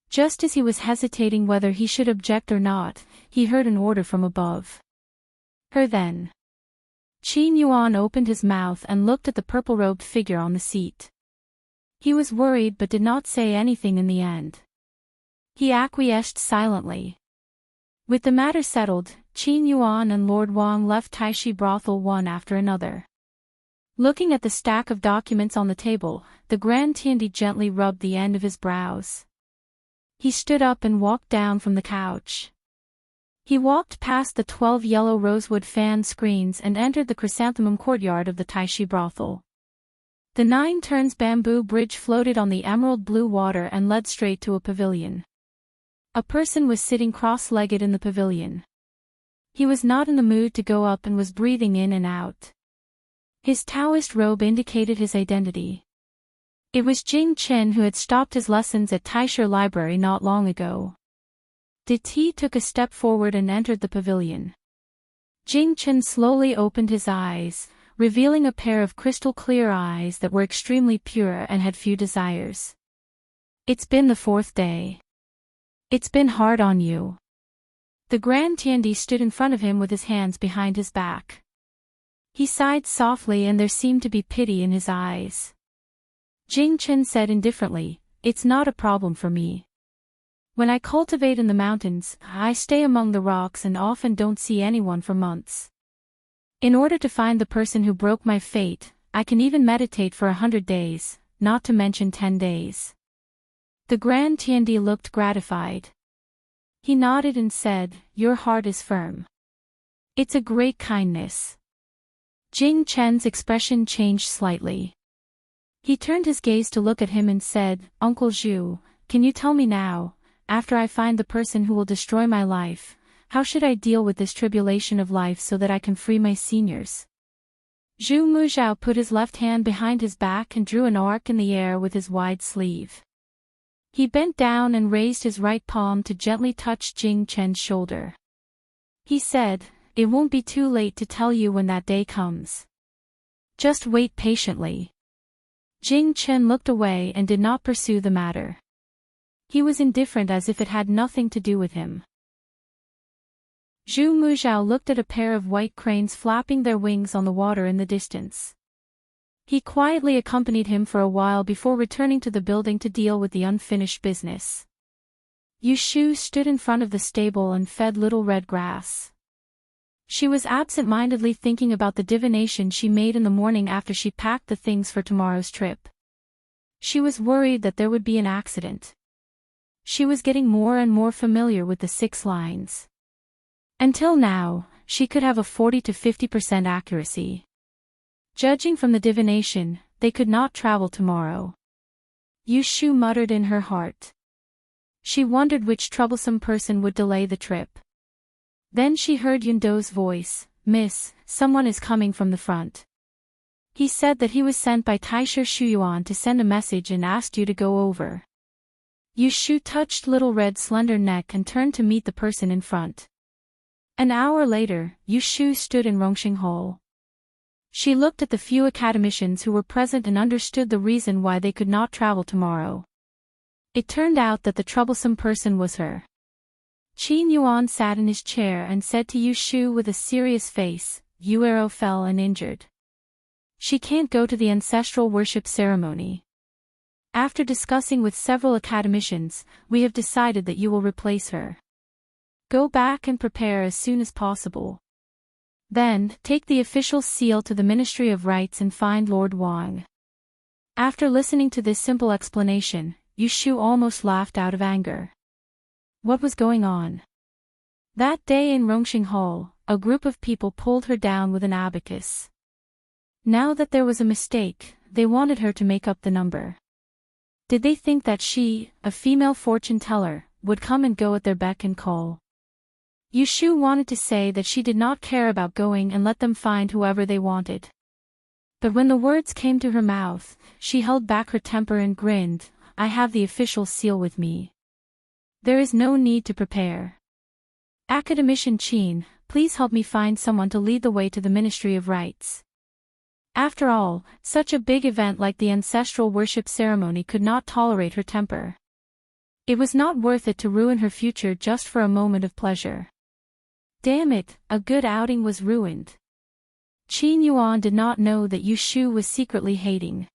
Just as he was hesitating whether he should object or not, he heard an order from above. Her then. Qin Yuan opened his mouth and looked at the purple-robed figure on the seat. He was worried but did not say anything in the end. He acquiesced silently. With the matter settled, Qin Yuan and Lord Wang left Taishi brothel one after another. Looking at the stack of documents on the table, the Grand Tiandi gently rubbed the end of his brows. He stood up and walked down from the couch. He walked past the 12 yellow rosewood fan screens and entered the chrysanthemum courtyard of the Taishi brothel. The 9 turns bamboo bridge floated on the emerald blue water and led straight to a pavilion. A person was sitting cross-legged in the pavilion. He was not in the mood to go up and was breathing in and out. His Taoist robe indicated his identity. It was Jing Chen, who had stopped his lessons at LoveLore Library not long ago. Ti took a step forward and entered the pavilion. Jing Chen slowly opened his eyes, revealing a pair of crystal-clear eyes that were extremely pure and had few desires. It's been the 4th day. It's been hard on you. The Grand Tiandi stood in front of him with his hands behind his back. He sighed softly and there seemed to be pity in his eyes. Jing Chen said indifferently, "It's not a problem for me. When I cultivate in the mountains, I stay among the rocks and often don't see anyone for months. In order to find the person who broke my fate, I can even meditate for 100 days, not to mention 10 days. The Grand Tiandi looked gratified. He nodded and said, "Your heart is firm. It's a great kindness." Jing Chen's expression changed slightly. He turned his gaze to look at him and said, "Uncle Zhu, can you tell me now, after I find the person who will destroy my life, how should I deal with this tribulation of life so that I can free my seniors?" Zhu Muzhao put his left hand behind his back and drew an arc in the air with his wide sleeve. He bent down and raised his right palm to gently touch Jing Chen's shoulder. He said, "It won't be too late to tell you when that day comes. Just wait patiently." Jing Chen looked away and did not pursue the matter. He was indifferent as if it had nothing to do with him. Zhu Muzhao looked at a pair of white cranes flapping their wings on the water in the distance. He quietly accompanied him for a while before returning to the building to deal with the unfinished business. Yu Shu stood in front of the stable and fed Little Red grass. She was absent-mindedly thinking about the divination she made in the morning after she packed the things for tomorrow's trip. She was worried that there would be an accident. She was getting more and more familiar with the 6 lines. Until now, she could have a 40 to 50% accuracy. Judging from the divination, they could not travel tomorrow. Yu Shu muttered in her heart. She wondered which troublesome person would delay the trip. Then she heard Yundo's voice, "Miss, someone is coming from the front. He said that he was sent by Taisher Shuyuan to send a message and asked you to go over." Yu Shu touched Little Red's slender neck and turned to meet the person in front. An hour later, Yu Shu stood in Rongxing Hall. She looked at the few academicians who were present and understood the reason why they could not travel tomorrow. It turned out that the troublesome person was her. Qin Yuan sat in his chair and said to Yu Shu with a serious face, "Yuero fell and injured. She can't go to the ancestral worship ceremony. After discussing with several academicians, we have decided that you will replace her. Go back and prepare as soon as possible. Then, take the official seal to the Ministry of Rites and find Lord Wang." After listening to this simple explanation, Yu Shu almost laughed out of anger. What was going on? That day in Rongxing Hall, a group of people pulled her down with an abacus. Now that there was a mistake, they wanted her to make up the number. Did they think that she, a female fortune teller, would come and go at their beck and call? Yushu wanted to say that she did not care about going and let them find whoever they wanted. But when the words came to her mouth, she held back her temper and grinned, "I have the official seal with me. There is no need to prepare. Academician Chin, please help me find someone to lead the way to the Ministry of Rites." After all, such a big event like the ancestral worship ceremony could not tolerate her temper. It was not worth it to ruin her future just for a moment of pleasure. Damn it, a good outing was ruined. Qin Yuan did not know that Yushu was secretly hating.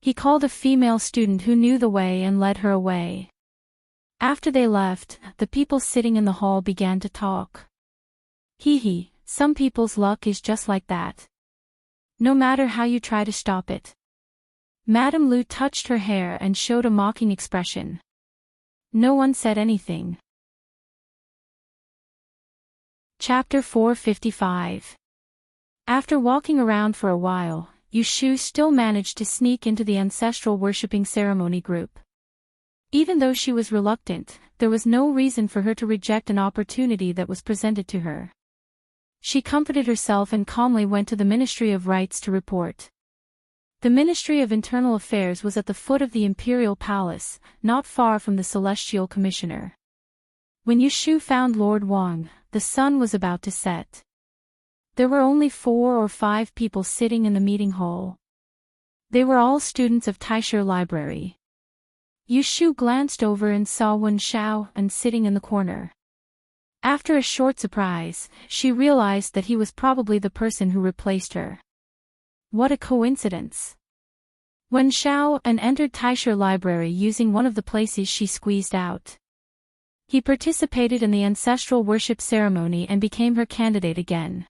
He called a female student who knew the way and led her away. After they left, the people sitting in the hall began to talk. Hee, some people's luck is just like that. No matter how you try to stop it. Madame Lu touched her hair and showed a mocking expression. No one said anything. Chapter 455. After walking around for a while, Yushu still managed to sneak into the ancestral worshipping ceremony group. Even though she was reluctant, there was no reason for her to reject an opportunity that was presented to her. She comforted herself and calmly went to the Ministry of Rites to report. The Ministry of Internal Affairs was at the foot of the Imperial Palace, not far from the Celestial Commissioner. When Yushu found Lord Wang, the sun was about to set. There were only 4 or 5 people sitting in the meeting hall. They were all students of LoveLore Library. Yushu glanced over and saw Wen Xiaoan sitting in the corner. After a short surprise, she realized that he was probably the person who replaced her. What a coincidence. Wen Xiaoan entered LoveLore Library using one of the places she squeezed out. He participated in the ancestral worship ceremony and became her candidate again.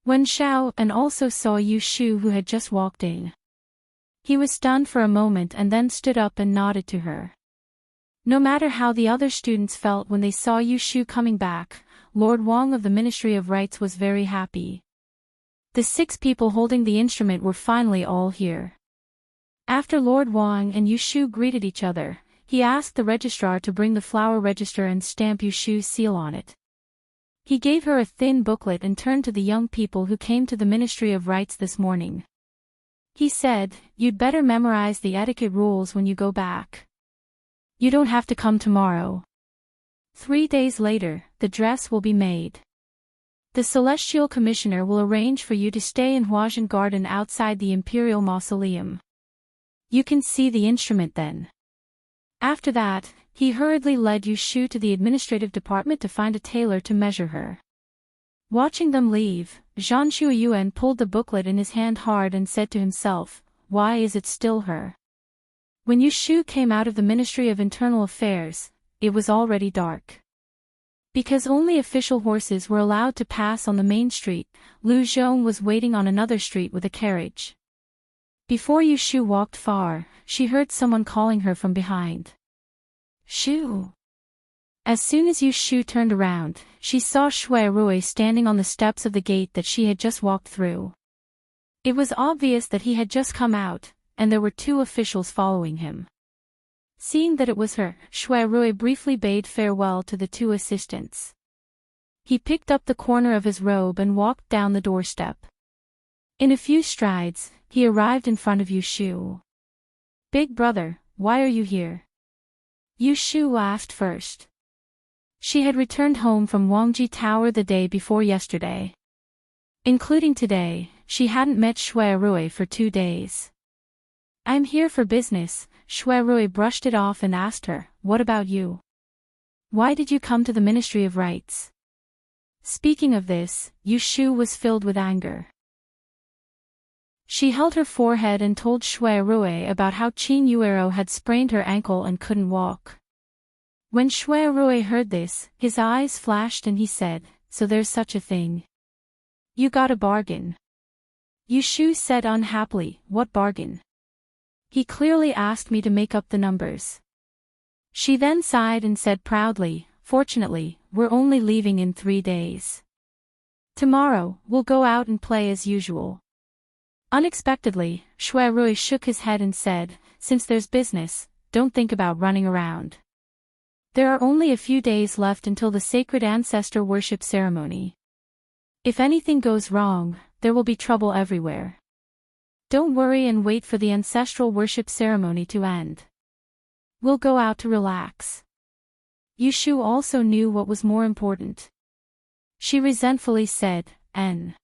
Wen Xiaoan also saw Yushu, who had just walked in. He was stunned for a moment and then stood up and nodded to her. No matter how the other students felt when they saw Yushu coming back, Lord Wang of the Ministry of Rites was very happy. The 6 people holding the instrument were finally all here. After Lord Wang and Yushu greeted each other, he asked the registrar to bring the flower register and stamp Yushu's seal on it. He gave her a thin booklet and turned to the young people who came to the Ministry of Rites this morning. He said, "You'd better memorize the etiquette rules when you go back. You don't have to come tomorrow. 3 days later, the dress will be made. The Celestial Commissioner will arrange for you to stay in Huajian Garden outside the Imperial Mausoleum. You can see the instrument then." After that, he hurriedly led Yushu to the administrative department to find a tailor to measure her. Watching them leave, Zhan Shuiyuan pulled the booklet in his hand hard and said to himself, "Why is it still her?" When Yushu came out of the Ministry of Internal Affairs, it was already dark. Because only official horses were allowed to pass on the main street, Lu Zhong was waiting on another street with a carriage. Before Yushu walked far, she heard someone calling her from behind. "Shu." As soon as Yushu turned around, she saw Shui Rui standing on the steps of the gate that she had just walked through. It was obvious that he had just come out, and there were 2 officials following him. Seeing that it was her, Shui Rui briefly bade farewell to the 2 assistants. He picked up the corner of his robe and walked down the doorstep. In a few strides, he arrived in front of Yushu. "Big brother, why are you here?" Yushu asked first. She had returned home from Wangji Tower the day before yesterday. Including today, she hadn't met Shui Rui for 2 days. "I'm here for business," Shui Rui brushed it off and asked her, "What about you? Why did you come to the Ministry of Rites?" Speaking of this, Yushu was filled with anger. She held her forehead and told Shui Rui about how Qin Yuero had sprained her ankle and couldn't walk. When Shui Rui heard this, his eyes flashed and he said, "So there's such a thing. You got a bargain." Yushu said unhappily, "What bargain?" "He clearly asked me to make up the numbers." She then sighed and said proudly, "Fortunately, we're only leaving in 3 days. Tomorrow, we'll go out and play as usual. Unexpectedly, Shui Rui shook his head and said, since there's business, don't think about running around. There are only a few days left until the sacred ancestor worship ceremony. If anything goes wrong, there will be trouble everywhere. Don't worry and wait for the ancestral worship ceremony to end. We'll go out to relax. Yushu also knew what was more important. She resentfully said, N.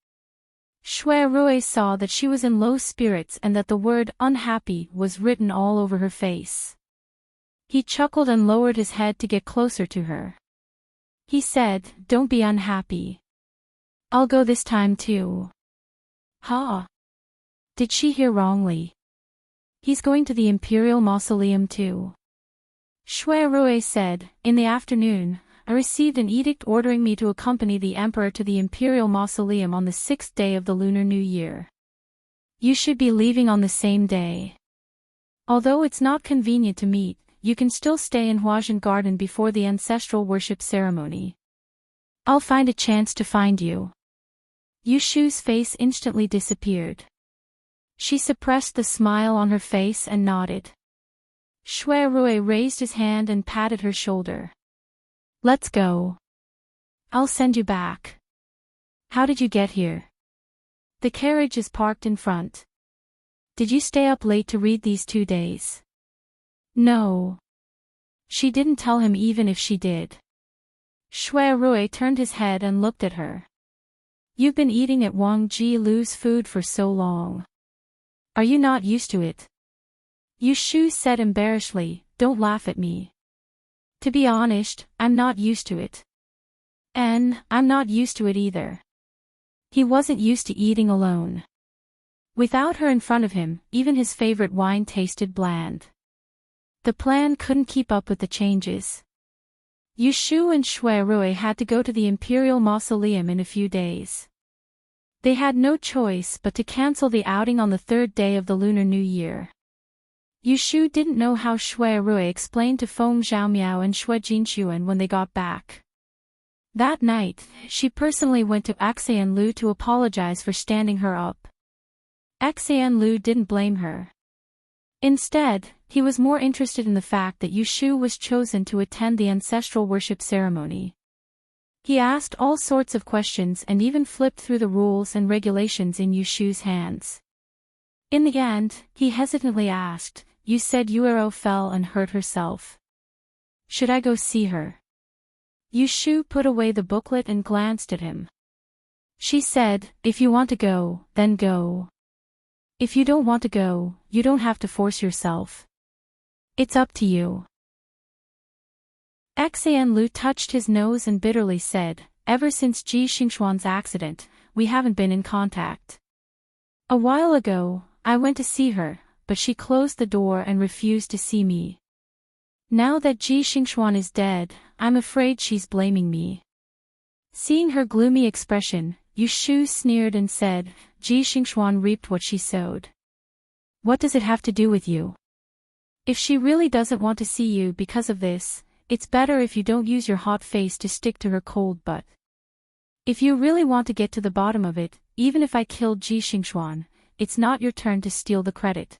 Shui Rui saw that she was in low spirits and that the word unhappy was written all over her face. He chuckled and lowered his head to get closer to her. He said, don't be unhappy. I'll go this time too. Ha! Did she hear wrongly? He's going to the Imperial Mausoleum too. Shui Rui said, in the afternoon, I received an edict ordering me to accompany the Emperor to the Imperial Mausoleum on the 6th day of the Lunar New Year. You should be leaving on the same day. Although it's not convenient to meet, you can still stay in Huajian Garden before the ancestral worship ceremony. I'll find a chance to find you. Yushu's face instantly disappeared. She suppressed the smile on her face and nodded. Shui Rui raised his hand and patted her shoulder. Let's go. I'll send you back. How did you get here? The carriage is parked in front. Did you stay up late to read these 2 days? No. She didn't tell him even if she did. Shui Rui turned his head and looked at her. You've been eating at Wang Ji Lu's food for so long. Are you not used to it? Yushu said embarrassedly, don't laugh at me. To be honest, I'm not used to it. And I'm not used to it either. He wasn't used to eating alone. Without her in front of him, even his favorite wine tasted bland. The plan couldn't keep up with the changes. Yushu and Shui Rui had to go to the Imperial Mausoleum in a few days. They had no choice but to cancel the outing on the 3rd day of the Lunar New Year. Yushu didn't know how Shui Rui explained to Feng Zhaomiao and Shui Jinchuan when they got back. That night, she personally went to Axian Lu to apologize for standing her up. Axian Lu didn't blame her. Instead, he was more interested in the fact that Yushu was chosen to attend the ancestral worship ceremony. He asked all sorts of questions and even flipped through the rules and regulations in Yushu's hands. In the end, he hesitantly asked, you said Yuero fell and hurt herself. Should I go see her? Yushu put away the booklet and glanced at him. She said, if you want to go, then go. If you don't want to go, you don't have to force yourself. It's up to you. Axian Lu touched his nose and bitterly said, ever since Ji Xingxuan's accident, we haven't been in contact. A while ago, I went to see her, but she closed the door and refused to see me. Now that Ji Xingxuan is dead, I'm afraid she's blaming me. Seeing her gloomy expression, Yushu sneered and said, Ji Xingxuan reaped what she sowed. What does it have to do with you? If she really doesn't want to see you because of this, it's better if you don't use your hot face to stick to her cold butt. If you really want to get to the bottom of it, even if I killed Ji Xingxuan, it's not your turn to steal the credit.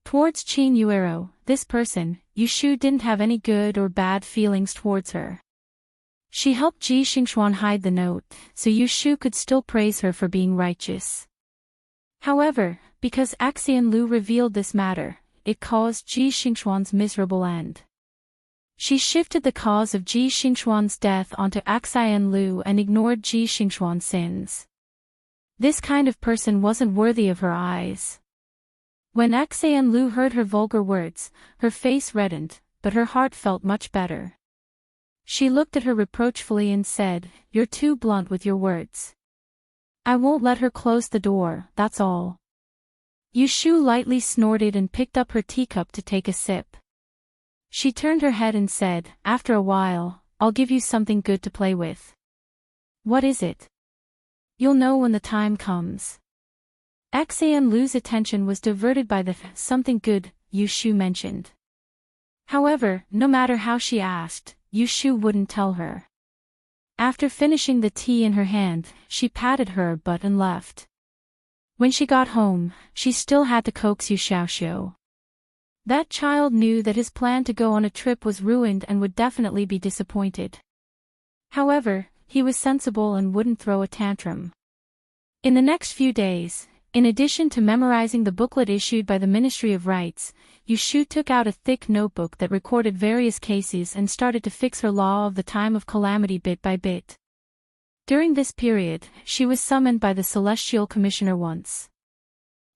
Towards Qin Yuero, this person, Yushu didn't have any good or bad feelings towards her. She helped Ji Xingxuan hide the note, so Yushu could still praise her for being righteous. However, because Axian Lu revealed this matter, it caused Ji Xingxuan's miserable end. She shifted the cause of Ji Xingxuan's death onto Axian Lu and ignored Ji Xingxuan's sins. This kind of person wasn't worthy of her eyes. When Axian Lu heard her vulgar words, her face reddened, but her heart felt much better. She looked at her reproachfully and said, you're too blunt with your words. I won't let her close the door, that's all. Yushu lightly snorted and picked up her teacup to take a sip. She turned her head and said, after a while, I'll give you something good to play with. What is it? You'll know when the time comes. Axian Lu's attention was diverted by the something good Yushu mentioned. However, no matter how she asked, Yushu wouldn't tell her. After finishing the tea in her hand, she patted her butt and left. When she got home, she still had to coax Yu Xiaoxiu. That child knew that his plan to go on a trip was ruined and would definitely be disappointed. However, he was sensible and wouldn't throw a tantrum. In the next few days, in addition to memorizing the booklet issued by the Ministry of Rights, Yu Shu took out a thick notebook that recorded various cases and started to fix her law of the time of calamity bit by bit. During this period, she was summoned by the Celestial Commissioner once.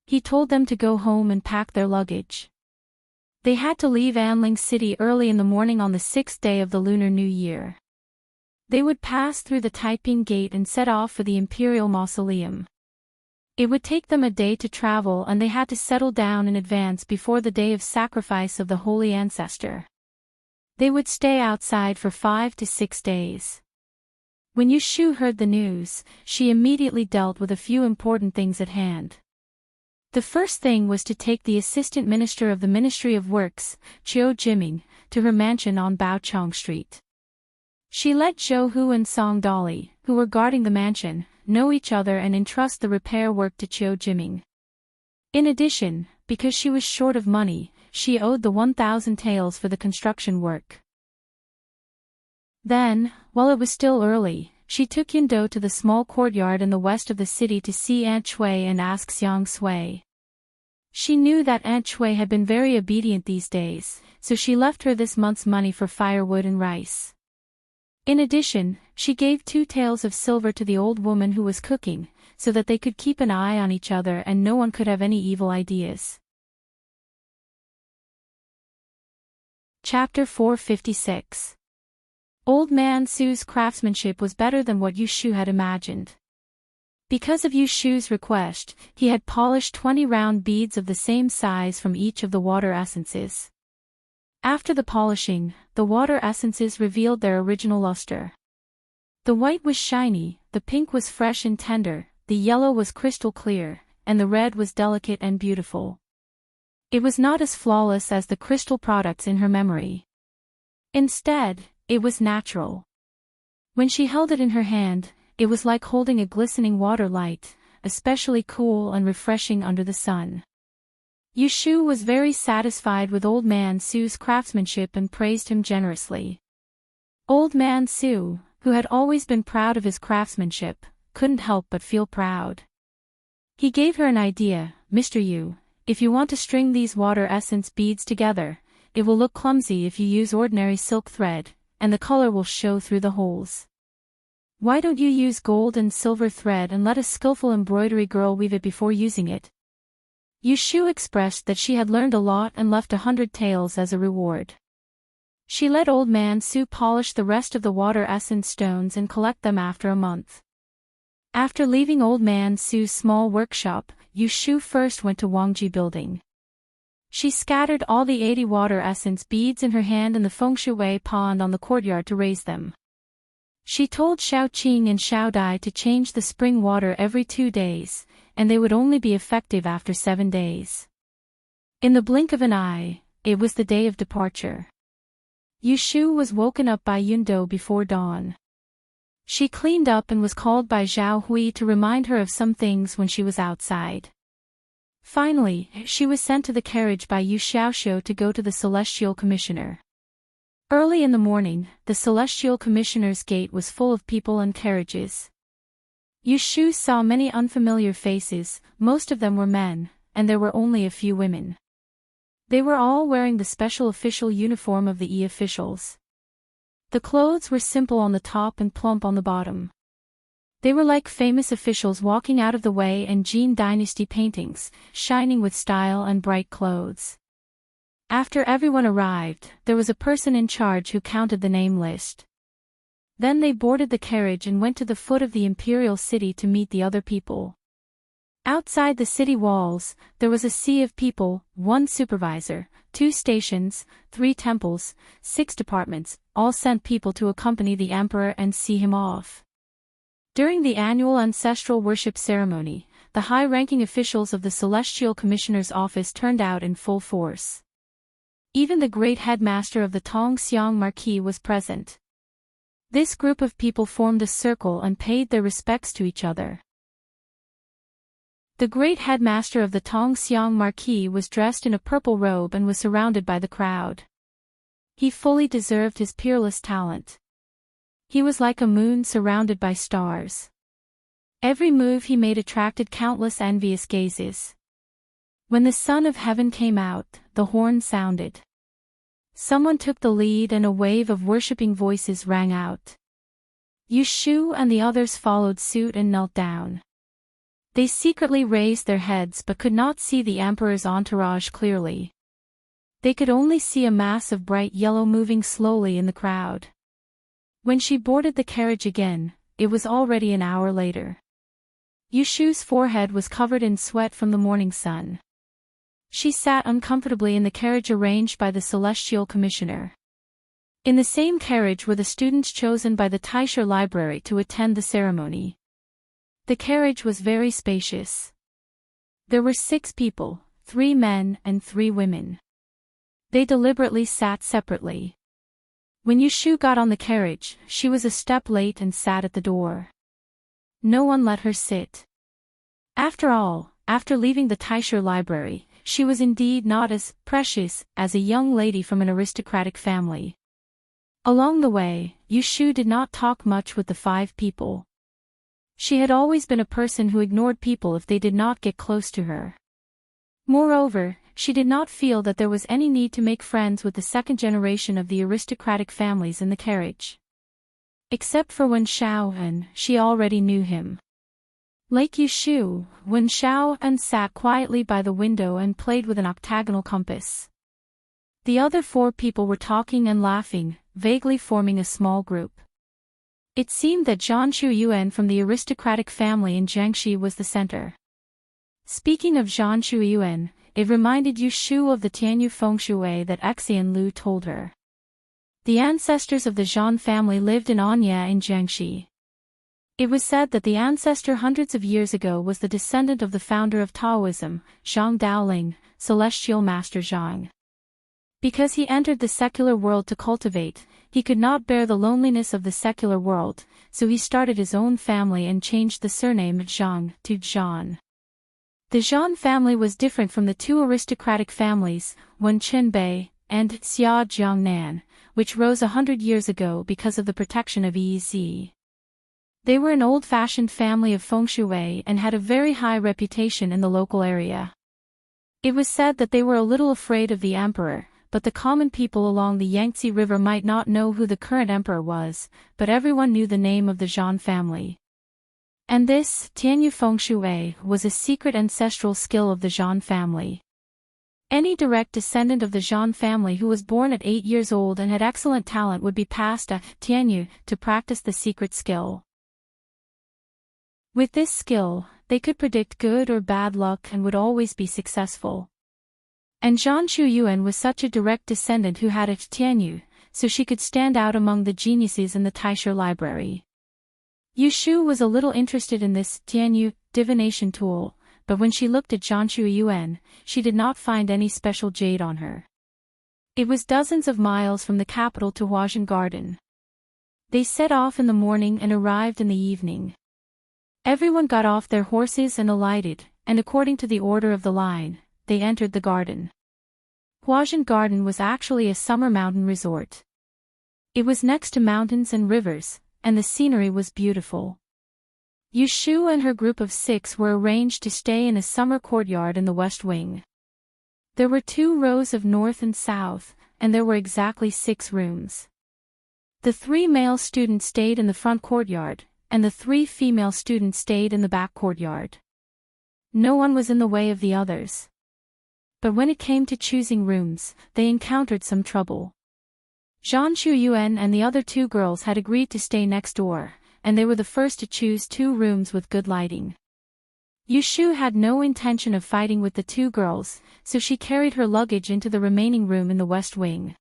He told them to go home and pack their luggage. They had to leave Anling City early in the morning on the 6th day of the Lunar New Year. They would pass through the Taiping Gate and set off for the Imperial Mausoleum. It would take them a day to travel and they had to settle down in advance before the day of sacrifice of the Holy Ancestor. They would stay outside for 5 to 6 days. When Yu Shu heard the news, she immediately dealt with a few important things at hand. The first thing was to take the Assistant Minister of the Ministry of Works, Chiu Jiming, to her mansion on Baochong Street. She let Zhou Hu and Song Dolly, who were guarding the mansion, know each other and entrust the repair work to Chiu Jiming. In addition, because she was short of money, she owed the 1,000 taels for the construction work. Then, while it was still early, she took Yindou to the small courtyard in the west of the city to see Aunt Shui and ask Xiang Sui. She knew that Aunt Shui had been very obedient these days, so she left her this month's money for firewood and rice. In addition, she gave 2 taels of silver to the old woman who was cooking, so that they could keep an eye on each other and no one could have any evil ideas. Chapter 456. Old Man Su's craftsmanship was better than what Yu Shu had imagined. Because of Yu Shu's request, he had polished 20 round beads of the same size from each of the water essences. After the polishing, the water essences revealed their original luster. The white was shiny, the pink was fresh and tender, the yellow was crystal clear, and the red was delicate and beautiful. It was not as flawless as the crystal products in her memory. Instead, it was natural. When she held it in her hand, it was like holding a glistening water light, especially cool and refreshing under the sun. Yu Shu was very satisfied with Old Man Su's craftsmanship and praised him generously. Old Man Su, who had always been proud of his craftsmanship, couldn't help but feel proud. He gave her an idea. Mr. Yu, if you want to string these water essence beads together, it will look clumsy if you use ordinary silk thread, and the color will show through the holes. Why don't you use gold and silver thread and let a skillful embroidery girl weave it before using it? Yu Shu expressed that she had learned a lot and left 100 taels as a reward. She let Old Man Su polish the rest of the water essence stones and collect them after a month. After leaving Old Man Su's small workshop, Yu Shu first went to Wangji Building. She scattered all the 80 water essence beads in her hand in the fengshui pond on the courtyard to raise them. She told Xiao Qing and Xiao Dai to change the spring water every 2 days, and they would only be effective after 7 days. In the blink of an eye, it was the day of departure. Yu Shu was woken up by Yindou before dawn. She cleaned up and was called by Zhao Hui to remind her of some things when she was outside. Finally, she was sent to the carriage by Yu Xiaoxiu to go to the Celestial Commissioner. Early in the morning, the Celestial Commissioner's gate was full of people and carriages. Yu Shu saw many unfamiliar faces, most of them were men, and there were only a few women. They were all wearing the special official uniform of the officials. The clothes were simple on the top and plump on the bottom. They were like famous officials walking out of the way and Jin Dynasty paintings, shining with style and bright clothes. After everyone arrived, there was a person in charge who counted the name list. Then they boarded the carriage and went to the foot of the imperial city to meet the other people. Outside the city walls, there was a sea of people, 1 supervisor, 2 stations, 3 temples, 6 departments, all sent people to accompany the emperor and see him off. During the annual ancestral worship ceremony, the high-ranking officials of the Celestial Commissioner's office turned out in full force. Even the great headmaster of the Tongxiang Marquis was present. This group of people formed a circle and paid their respects to each other. The great headmaster of the Tongxiang Marquis was dressed in a purple robe and was surrounded by the crowd. He fully deserved his peerless talent. He was like a moon surrounded by stars. Every move he made attracted countless envious gazes. When the Son of Heaven came out, the horn sounded. Someone took the lead and a wave of worshipping voices rang out. Yushu and the others followed suit and knelt down. They secretly raised their heads but could not see the Emperor's entourage clearly. They could only see a mass of bright yellow moving slowly in the crowd. When she boarded the carriage again, it was already an hour later. Yushu's forehead was covered in sweat from the morning sun. She sat uncomfortably in the carriage arranged by the Celestial Commissioner. In the same carriage were the students chosen by the Taisha Library to attend the ceremony. The carriage was very spacious. There were 6 people, 3 men and 3 women. They deliberately sat separately. When Yushu got on the carriage, she was a step late and sat at the door. No one let her sit. After all, after leaving the Taisha Library, she was indeed not as precious as a young lady from an aristocratic family. Along the way, Yushu did not talk much with the 5 people. She had always been a person who ignored people if they did not get close to her. Moreover, she did not feel that there was any need to make friends with the second generation of the aristocratic families in the carriage. Except for Wen Xiaoan, she already knew him. Like Yushu, Wen Xiaoan sat quietly by the window and played with an octagonal compass. The other 4 people were talking and laughing, vaguely forming a small group. It seemed that Zhang Shuyuan from the aristocratic family in Jiangxi was the center. Speaking of Zhang Shuyuan, it reminded Yushu of the Tianyu fengshui that Xian Lu told her. The ancestors of the Zhang family lived in Anya in Jiangxi. It was said that the ancestor hundreds of years ago was the descendant of the founder of Taoism, Zhang Daoling, Celestial Master Zhang. Because he entered the secular world to cultivate, he could not bear the loneliness of the secular world, so he started his own family and changed the surname Zhang to Zhan. The Zhan family was different from the 2 aristocratic families, Wen Chenbei and Xia Jiangnan, which rose 100 years ago because of the protection of Yi. They were an old-fashioned family of fengshui and had a very high reputation in the local area. It was said that they were a little afraid of the emperor, but the common people along the Yangtze River might not know who the current emperor was, but everyone knew the name of the Zhan family. And this, Tianyu fengshui, was a secret ancestral skill of the Zhan family. Any direct descendant of the Zhan family who was born at 8 years old and had excellent talent would be passed a Tianyu to practice the secret skill. With this skill, they could predict good or bad luck and would always be successful. And Zhang Shuyuan was such a direct descendant who had a Tianyu, so she could stand out among the geniuses in the Taisha Library. Yushu was a little interested in this Tianyu divination tool, but when she looked at Zhang Shuyuan, she did not find any special jade on her. It was dozens of miles from the capital to Huazhen Garden. They set off in the morning and arrived in the evening. Everyone got off their horses and alighted, and according to the order of the line, they entered the garden. Huazhen Garden was actually a summer mountain resort. It was next to mountains and rivers, and the scenery was beautiful. Yushu and her group of 6 were arranged to stay in a summer courtyard in the west wing. There were 2 rows of north and south, and there were exactly 6 rooms. The 3 male students stayed in the front courtyard, and the 3 female students stayed in the back courtyard. No one was in the way of the others. But when it came to choosing rooms, they encountered some trouble. Zhang Shuyuan and the other 2 girls had agreed to stay next door, and they were the first to choose 2 rooms with good lighting. Yushu had no intention of fighting with the 2 girls, so she carried her luggage into the remaining room in the west wing.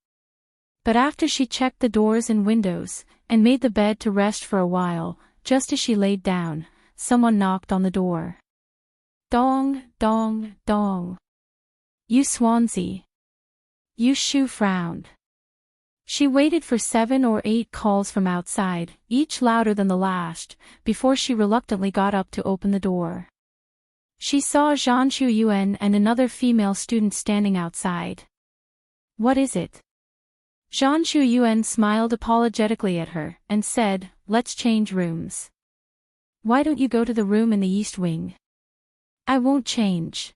But after she checked the doors and windows, and made the bed to rest for a while, just as she laid down, someone knocked on the door. Dong, dong, dong. You Swansea. Yushu frowned. She waited for 7 or 8 calls from outside, each louder than the last, before she reluctantly got up to open the door. She saw Zhang Shuyan and another female student standing outside. "What is it?" Zhang Shuyan smiled apologetically at her and said, "Let's change rooms." "Why don't you go to the room in the east wing?" "I won't change."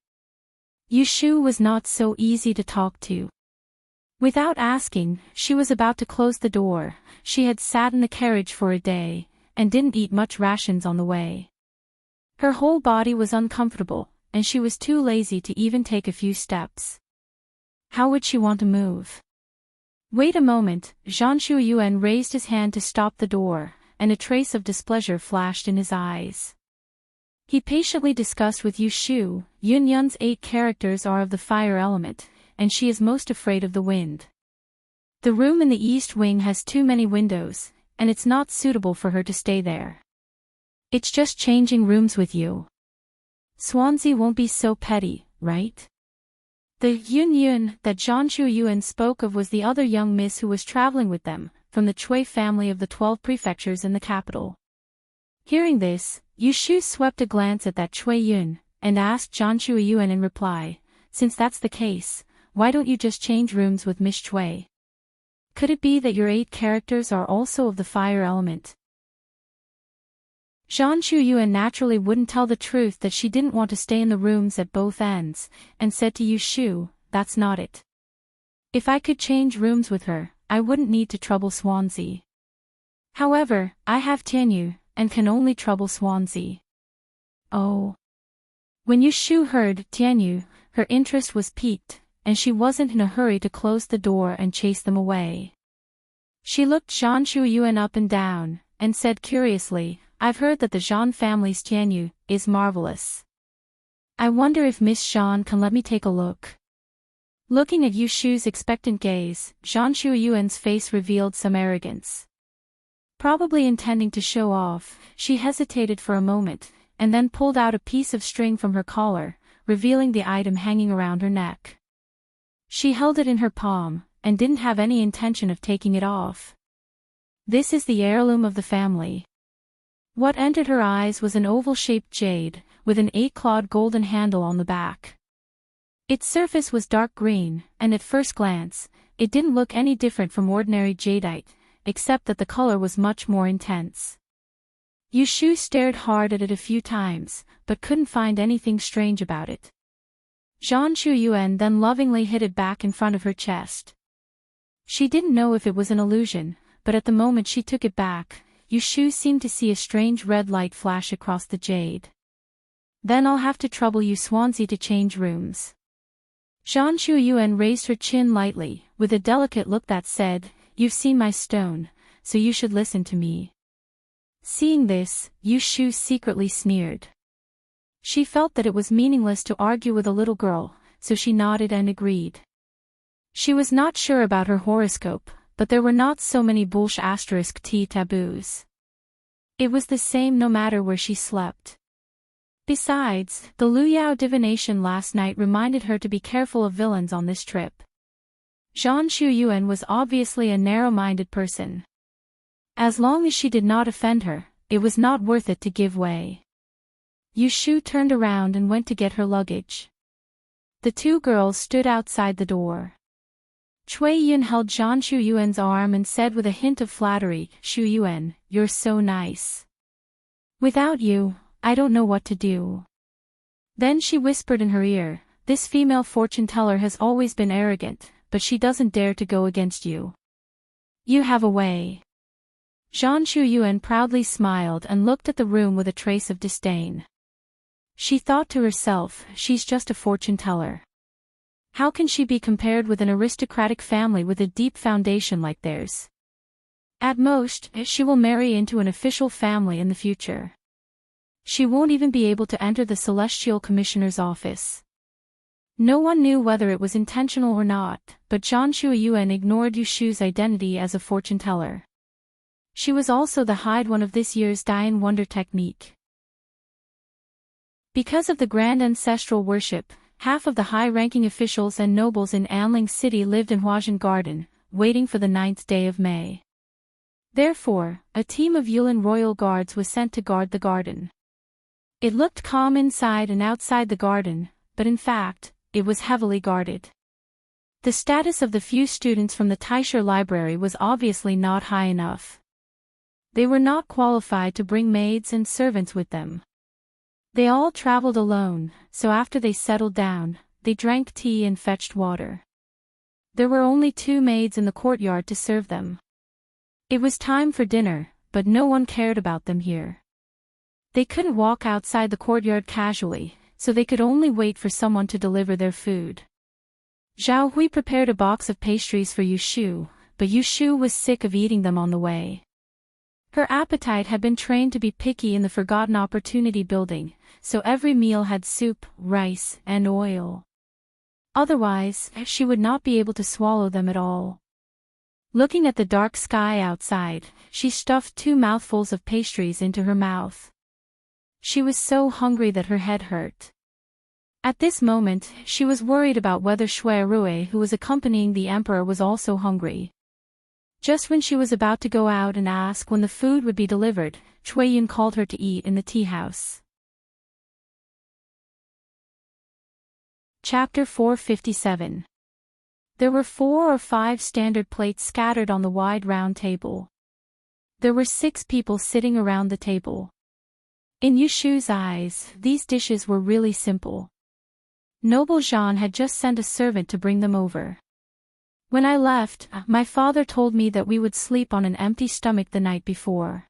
Yushu was not so easy to talk to. Without asking, she was about to close the door. She had sat in the carriage for a day, and didn't eat much rations on the way. Her whole body was uncomfortable, and she was too lazy to even take a few steps. How would she want to move? "Wait a moment," Zhang Shuyan raised his hand to stop the door, and a trace of displeasure flashed in his eyes. He patiently discussed with Yushu, Yunyun's 8 characters are of the fire element, and she is most afraid of the wind. The room in the east wing has too many windows, and it's not suitable for her to stay there. It's just changing rooms with you. Swansea won't be so petty, right? The Yunyun that Zhang Shuyan spoke of was the other young miss who was traveling with them, from the Chui family of the 12 prefectures in the capital. Hearing this, Yushu swept a glance at that Chui Yun, and asked Zhang Shuyan in reply, "Since that's the case, why don't you just change rooms with Miss Chui? Could it be that your 8 characters are also of the fire element?" Zhang Shuyan naturally wouldn't tell the truth that she didn't want to stay in the rooms at both ends, and said to Yushu, "That's not it. If I could change rooms with her, I wouldn't need to trouble Swansea. However, I have Tianyu, and can only trouble Swansea." Oh. When Yushu heard Tianyu, her interest was piqued, and she wasn't in a hurry to close the door and chase them away. She looked Zhang Shuyan up and down, and said curiously, "I've heard that the Zhang family's Tianyu is marvelous. I wonder if Miss Zhang can let me take a look." Looking at Yushu's expectant gaze, Zhang Shuyan's face revealed some arrogance. Probably intending to show off, she hesitated for a moment, and then pulled out a piece of string from her collar, revealing the item hanging around her neck. She held it in her palm, and didn't have any intention of taking it off. "This is the heirloom of the family." What entered her eyes was an oval-shaped jade, with an 8-clawed golden handle on the back. Its surface was dark green, and at first glance, it didn't look any different from ordinary jadeite, except that the color was much more intense. Yushu stared hard at it a few times, but couldn't find anything strange about it. Zhang Shuyan then lovingly hid it back in front of her chest. She didn't know if it was an illusion, but at the moment she took it back, Yushu seemed to see a strange red light flash across the jade. "Then I'll have to trouble you Swansea to change rooms." Zhang Shuyan raised her chin lightly, with a delicate look that said, "You've seen my stone, so you should listen to me." Seeing this, Yushu secretly sneered. She felt that it was meaningless to argue with a little girl, so she nodded and agreed. She was not sure about her horoscope, but there were not so many *T taboos. It was the same no matter where she slept. Besides, the Luyao divination last night reminded her to be careful of villains on this trip. Zhang Shuyan was obviously a narrow-minded person. As long as she did not offend her, it was not worth it to give way. Yushu turned around and went to get her luggage. The 2 girls stood outside the door. Chui Yun held Zhang Shuyan's arm and said with a hint of flattery, "Shuyan, you're so nice. Without you, I don't know what to do." Then she whispered in her ear, "This female fortune-teller has always been arrogant, but she doesn't dare to go against you. You have a way." Zhang Shuyan proudly smiled and looked at the room with a trace of disdain. She thought to herself, she's just a fortune-teller. How can she be compared with an aristocratic family with a deep foundation like theirs? At most, she will marry into an official family in the future. She won't even be able to enter the Celestial Commissioner's office. No one knew whether it was intentional or not, but Zhang Shuyan ignored Yushu's identity as a fortune-teller. She was also the hide one of this year's Dian Wonder technique. Because of the grand ancestral worship, half of the high-ranking officials and nobles in Anling City lived in Huajian Garden, waiting for the 9th day of May. Therefore, a team of Yulin royal guards was sent to guard the garden. It looked calm inside and outside the garden, but in fact, it was heavily guarded. The status of the few students from the LoveLore Library was obviously not high enough. They were not qualified to bring maids and servants with them. They all traveled alone, so after they settled down, they drank tea and fetched water. There were only 2 maids in the courtyard to serve them. It was time for dinner, but no one cared about them here. They couldn't walk outside the courtyard casually, so they could only wait for someone to deliver their food. Zhao Hui prepared a box of pastries for Yushu, but Yushu was sick of eating them on the way. Her appetite had been trained to be picky in the Forgotten Opportunity building, so every meal had soup, rice, and oil. Otherwise, she would not be able to swallow them at all. Looking at the dark sky outside, she stuffed 2 mouthfuls of pastries into her mouth. She was so hungry that her head hurt. At this moment, she was worried about whether Shui Rui, who was accompanying the emperor, was also hungry. Just when she was about to go out and ask when the food would be delivered, Cui Yun called her to eat in the tea house. Chapter 457. There were 4 or 5 standard plates scattered on the wide round table. There were 6 people sitting around the table. In Yushu's eyes, these dishes were really simple. Noble Jean had just sent a servant to bring them over. When I left, my father told me that we would sleep on an empty stomach the night before.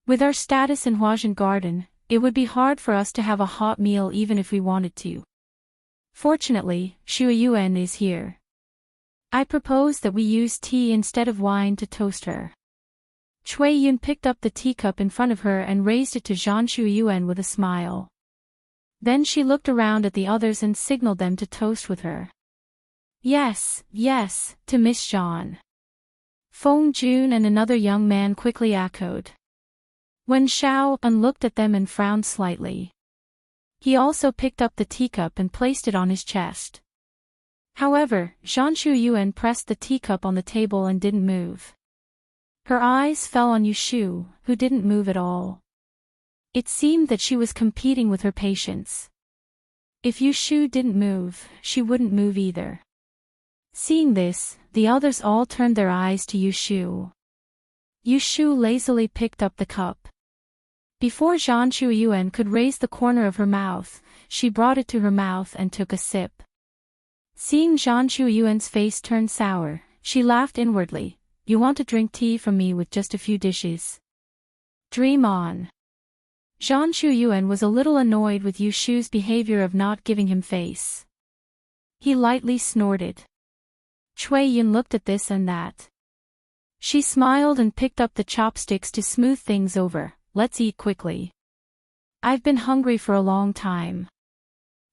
With our status in Huajian Garden, it would be hard for us to have a hot meal even if we wanted to. Fortunately, Xue Yuan is here. I propose that we use tea instead of wine to toast her. Cui Yun picked up the teacup in front of her and raised it to Zhang Xue Yuan with a smile. Then she looked around at the others and signaled them to toast with her. Yes, yes, to Miss Zhang. Feng Jun and another young man quickly echoed. Wen Xiaoan looked at them and frowned slightly. He also picked up the teacup and placed it on his chest. However, Zhang Xue Yuan pressed the teacup on the table and didn't move. Her eyes fell on Yushu, who didn't move at all. It seemed that she was competing with her patience. If Yushu didn't move, she wouldn't move either. Seeing this, the others all turned their eyes to Yushu. Yushu lazily picked up the cup. Before Zhang Xue Yuan could raise the corner of her mouth, she brought it to her mouth and took a sip. Seeing Zhang Xue Yuan's face turn sour, she laughed inwardly. You want to drink tea from me with just a few dishes? Dream on. Zhang Xue Yuan was a little annoyed with Yushu's behavior of not giving him face. He lightly snorted. Cui Yun looked at this and that. She smiled and picked up the chopsticks to smooth things over. Let's eat quickly. I've been hungry for a long time.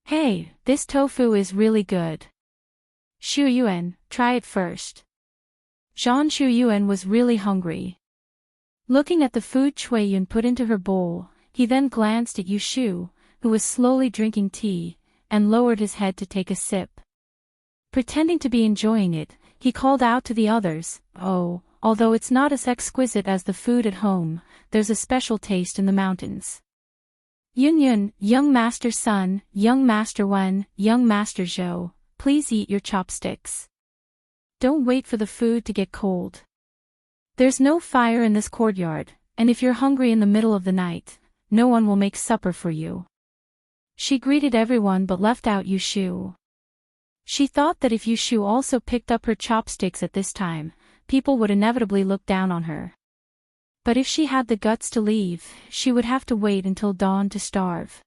Hey, this tofu is really good. Xue Yuan, try it first. Zhang Xue Yuan was really hungry. Looking at the food Cui Yun put into her bowl, he then glanced at Yushu, who was slowly drinking tea, and lowered his head to take a sip. Pretending to be enjoying it, he called out to the others, "Oh, although it's not as exquisite as the food at home, there's a special taste in the mountains. Yun Yun, young Master Sun, young Master Wen, young Master Zhou, please eat your chopsticks. Don't wait for the food to get cold. There's no fire in this courtyard, and if you're hungry in the middle of the night, no one will make supper for you." She greeted everyone but left out Yushu. She thought that if Yushu also picked up her chopsticks at this time, people would inevitably look down on her. But if she had the guts to leave, she would have to wait until dawn to starve.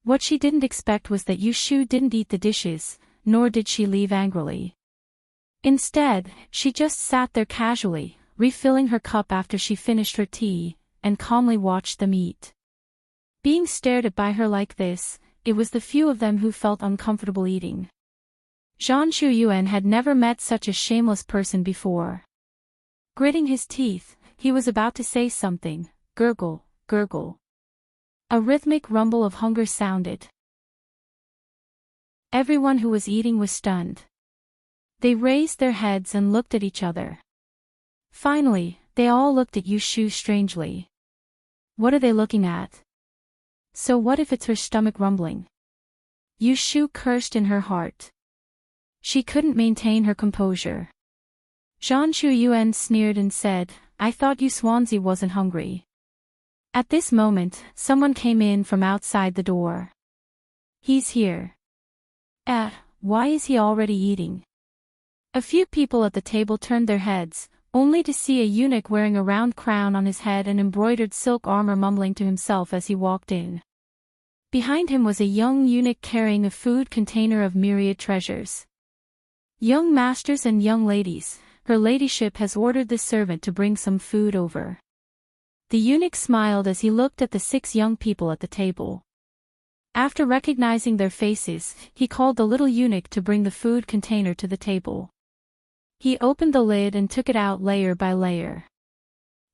What she didn't expect was that Yushu didn't eat the dishes, nor did she leave angrily. Instead, she just sat there casually, refilling her cup after she finished her tea, and calmly watched them eat. Being stared at by her like this, it was the few of them who felt uncomfortable eating. Zhang Xue Yuan had never met such a shameless person before. Gritting his teeth, he was about to say something. Gurgle, gurgle. A rhythmic rumble of hunger sounded. Everyone who was eating was stunned. They raised their heads and looked at each other. Finally, they all looked at Yushu strangely. What are they looking at? So what if it's her stomach rumbling? Yushu cursed in her heart. She couldn't maintain her composure. Zhan Shuiyuan sneered and said, I thought you Swansea wasn't hungry. At this moment, someone came in from outside the door. He's here. Why is he already eating? A few people at the table turned their heads, only to see a eunuch wearing a round crown on his head and embroidered silk armor mumbling to himself as he walked in. Behind him was a young eunuch carrying a food container of myriad treasures. Young masters and young ladies, her ladyship has ordered this servant to bring some food over. The eunuch smiled as he looked at the 6 young people at the table. After recognizing their faces, he called the little eunuch to bring the food container to the table. He opened the lid and took it out layer by layer.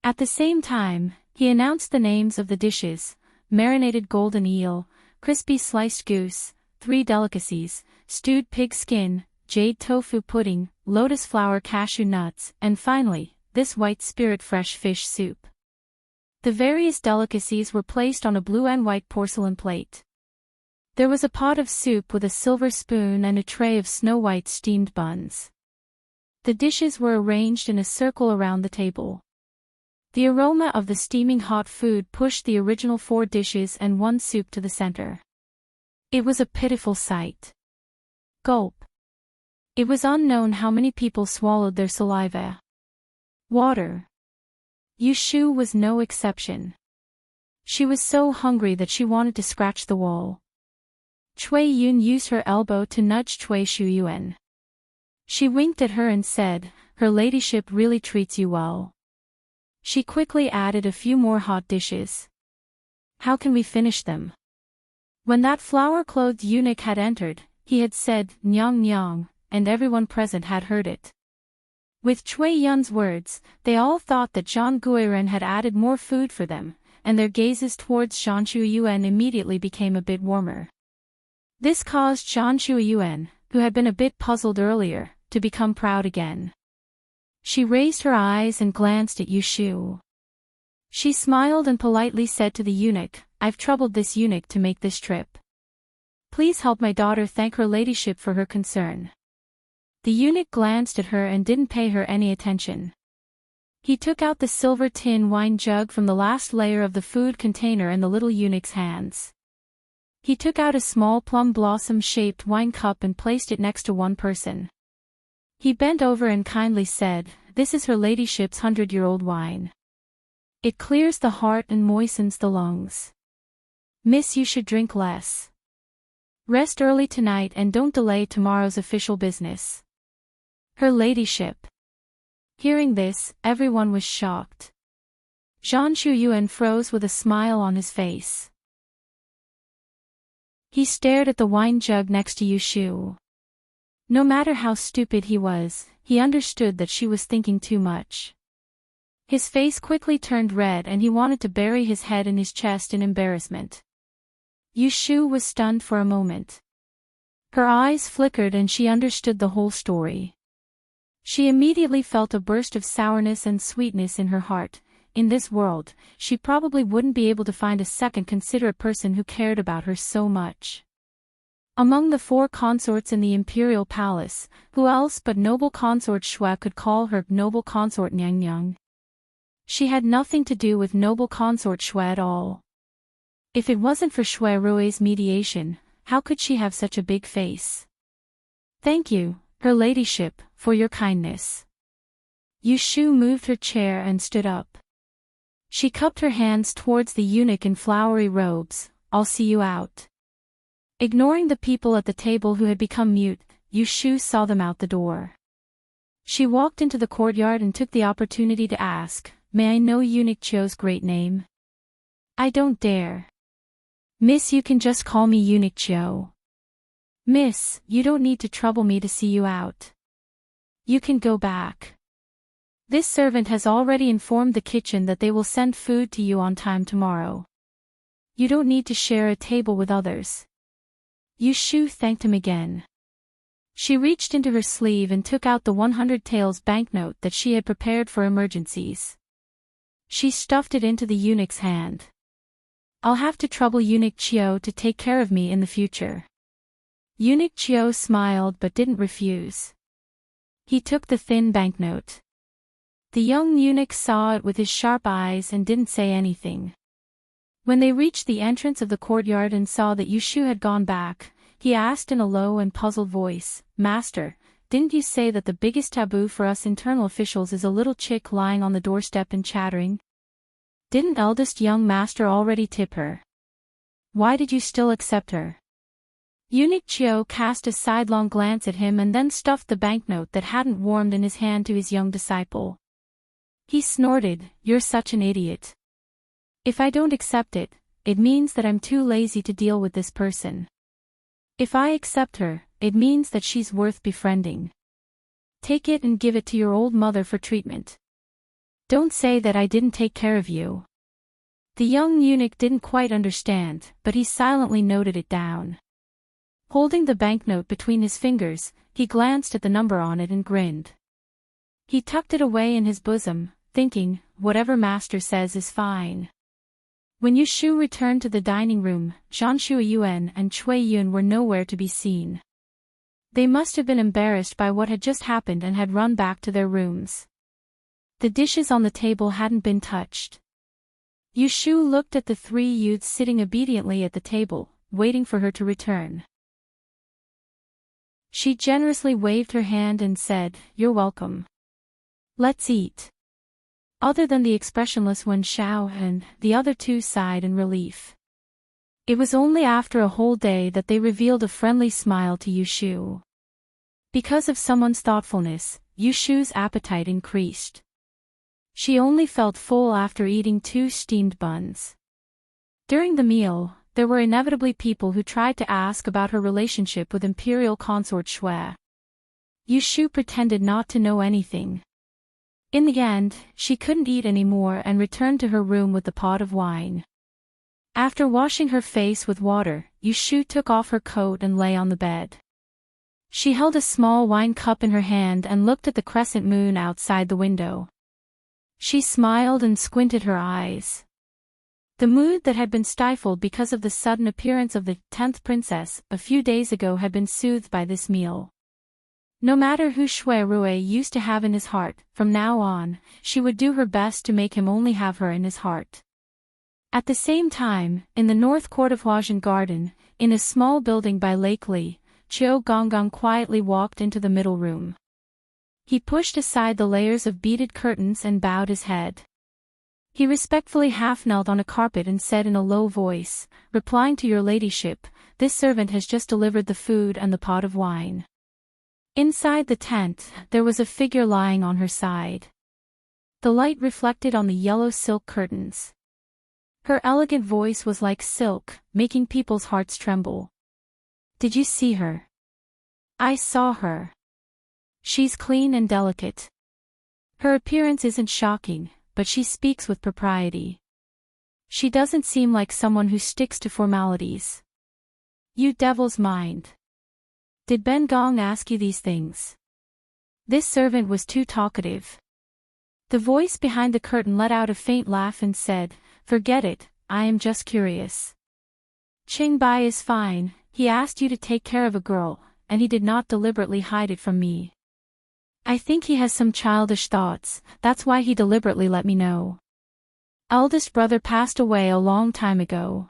At the same time, he announced the names of the dishes: marinated golden eel, crispy sliced goose, 3 delicacies, stewed pig skin, jade tofu pudding, lotus flower cashew nuts, and finally, this white spirit fresh fish soup. The various delicacies were placed on a blue and white porcelain plate. There was a pot of soup with a silver spoon and a tray of snow-white steamed buns. The dishes were arranged in a circle around the table. The aroma of the steaming hot food pushed the original 4 dishes and 1 soup to the center. It was a pitiful sight. Gulp. It was unknown how many people swallowed their saliva. Water. Yushu was no exception. She was so hungry that she wanted to scratch the wall. Cui Yun used her elbow to nudge Cui Shuyuan. She winked at her and said, Her ladyship really treats you well. She quickly added a few more hot dishes. How can we finish them? When that flower-clothed eunuch had entered, he had said, Nyang Nyang, and everyone present had heard it. With Cui Yun's words, they all thought that Zhang Guiren had added more food for them, and their gazes towards Zhan Shuiyuan immediately became a bit warmer. This caused Zhan Shuiyuan, who had been a bit puzzled earlier, to become proud again. She raised her eyes and glanced at Yushu. She smiled and politely said to the eunuch, I've troubled this eunuch to make this trip. Please help my daughter thank her ladyship for her concern. The eunuch glanced at her and didn't pay her any attention. He took out the silver tin wine jug from the last layer of the food container in the little eunuch's hands. He took out a small plum blossom-shaped wine cup and placed it next to one person. He bent over and kindly said, This is her ladyship's 100-year-old wine. It clears the heart and moistens the lungs. Miss, you should drink less. Rest early tonight and don't delay tomorrow's official business. Her ladyship. Hearing this, everyone was shocked. Zhan Shuiyuan froze with a smile on his face. He stared at the wine jug next to Yushu. No matter how stupid he was, he understood that she was thinking too much. His face quickly turned red and he wanted to bury his head in his chest in embarrassment. Yushu was stunned for a moment. Her eyes flickered and she understood the whole story. She immediately felt a burst of sourness and sweetness in her heart. In this world, she probably wouldn't be able to find a second considerate person who cared about her so much. Among the 4 consorts in the imperial palace, who else but noble consort Xue could call her noble consort Nyang Nyang? She had nothing to do with noble consort Xue at all. If it wasn't for Xue Rui's mediation, how could she have such a big face? Thank you, her ladyship, for your kindness. Yushu moved her chair and stood up. She cupped her hands towards the eunuch in flowery robes. I'll see you out. Ignoring the people at the table who had become mute, Yushu saw them out the door. She walked into the courtyard and took the opportunity to ask, May I know eunuch Chio's great name? I don't dare. Miss, you can just call me eunuch Chio. Miss, you don't need to trouble me to see you out. You can go back. This servant has already informed the kitchen that they will send food to you on time tomorrow. You don't need to share a table with others. Yushu thanked him again. She reached into her sleeve and took out the 100 taels banknote that she had prepared for emergencies. She stuffed it into the eunuch's hand. I'll have to trouble Eunuch Chio to take care of me in the future. Eunuch Chio smiled but didn't refuse. He took the thin banknote. The young eunuch saw it with his sharp eyes and didn't say anything. When they reached the entrance of the courtyard and saw that Yushu had gone back, he asked in a low and puzzled voice, Master, didn't you say that the biggest taboo for us internal officials is a little chick lying on the doorstep and chattering? Didn't eldest young master already tip her? Why did you still accept her? Eunuch Chio cast a sidelong glance at him and then stuffed the banknote that hadn't warmed in his hand to his young disciple. He snorted, You're such an idiot. If I don't accept it, it means that I'm too lazy to deal with this person. If I accept her, it means that she's worth befriending. Take it and give it to your old mother for treatment. Don't say that I didn't take care of you. The young eunuch didn't quite understand, but he silently noted it down. Holding the banknote between his fingers, he glanced at the number on it and grinned. He tucked it away in his bosom, thinking, whatever master says is fine. When Yushu returned to the dining room, Zhan Shuiyuan and Cui Yun were nowhere to be seen. They must have been embarrassed by what had just happened and had run back to their rooms. The dishes on the table hadn't been touched. Yushu looked at the three youths sitting obediently at the table, waiting for her to return. She generously waved her hand and said, You're welcome. Let's eat. Other than the expressionless Wen Xiao and the other two sighed in relief. It was only after a whole day that they revealed a friendly smile to Yushu. Because of someone's thoughtfulness, Yushu's appetite increased. She only felt full after eating 2 steamed buns. During the meal, there were inevitably people who tried to ask about her relationship with Imperial Consort Shui. Yushu pretended not to know anything. In the end, she couldn't eat anymore and returned to her room with the pot of wine. After washing her face with water, Yushu took off her coat and lay on the bed. She held a small wine cup in her hand and looked at the crescent moon outside the window. She smiled and squinted her eyes. The mood that had been stifled because of the sudden appearance of the 10th princess a few days ago had been soothed by this meal. No matter who Shui Rui used to have in his heart, from now on, she would do her best to make him only have her in his heart. At the same time, in the north court of Huajian Garden, in a small building by Lake Li, Qiu Gonggong quietly walked into the middle room. He pushed aside the layers of beaded curtains and bowed his head. He respectfully half-knelt on a carpet and said in a low voice, Replying to your ladyship, this servant has just delivered the food and the pot of wine. Inside the tent, there was a figure lying on her side. The light reflected on the yellow silk curtains. Her elegant voice was like silk, making people's hearts tremble. Did you see her? I saw her. She's clean and delicate. Her appearance isn't shocking, but she speaks with propriety. She doesn't seem like someone who sticks to formalities. You devil's mind. Did Ben Gong ask you these things? This servant was too talkative. The voice behind the curtain let out a faint laugh and said, Forget it, I am just curious. Qing Bai is fine, he asked you to take care of a girl, and he did not deliberately hide it from me. I think he has some childish thoughts, that's why he deliberately let me know. Eldest brother passed away a long time ago.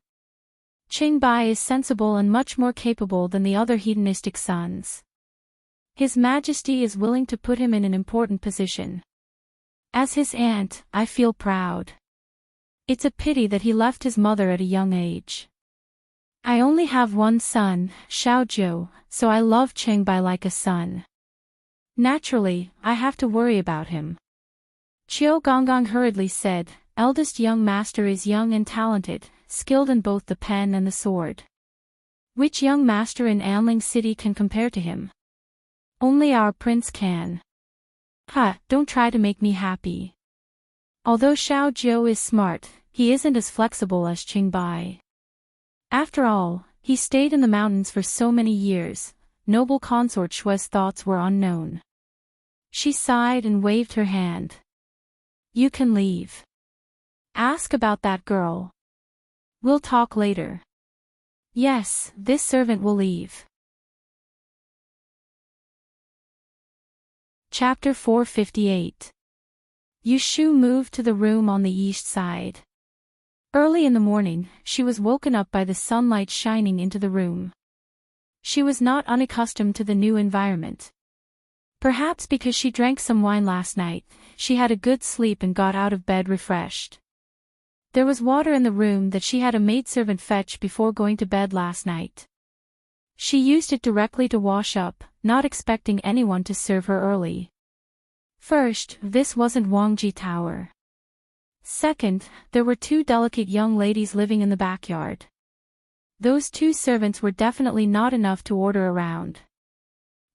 Qing Bai is sensible and much more capable than the other hedonistic sons. His Majesty is willing to put him in an important position. As his aunt, I feel proud. It's a pity that he left his mother at a young age. I only have one son, Xiaojiu, so I love Qing Bai like a son. Naturally, I have to worry about him. Qiu Gonggong hurriedly said, Eldest young master is young and talented, skilled in both the pen and the sword. Which young master in Anling City can compare to him? Only our prince can. Don't try to make me happy. Although Xiao Jiu is smart, he isn't as flexible as Qing Bai. After all, he stayed in the mountains for so many years, noble consort Shue's thoughts were unknown. She sighed and waved her hand. You can leave. Ask about that girl. We'll talk later. Yes, this servant will leave. Chapter 458. Yushu moved to the room on the east side. Early in the morning, she was woken up by the sunlight shining into the room. She was not unaccustomed to the new environment. Perhaps because she drank some wine last night, she had a good sleep and got out of bed refreshed. There was water in the room that she had a maidservant fetch before going to bed last night. She used it directly to wash up, not expecting anyone to serve her early. First, this wasn't Wangji Tower. Second, there were two delicate young ladies living in the backyard. Those two servants were definitely not enough to order around.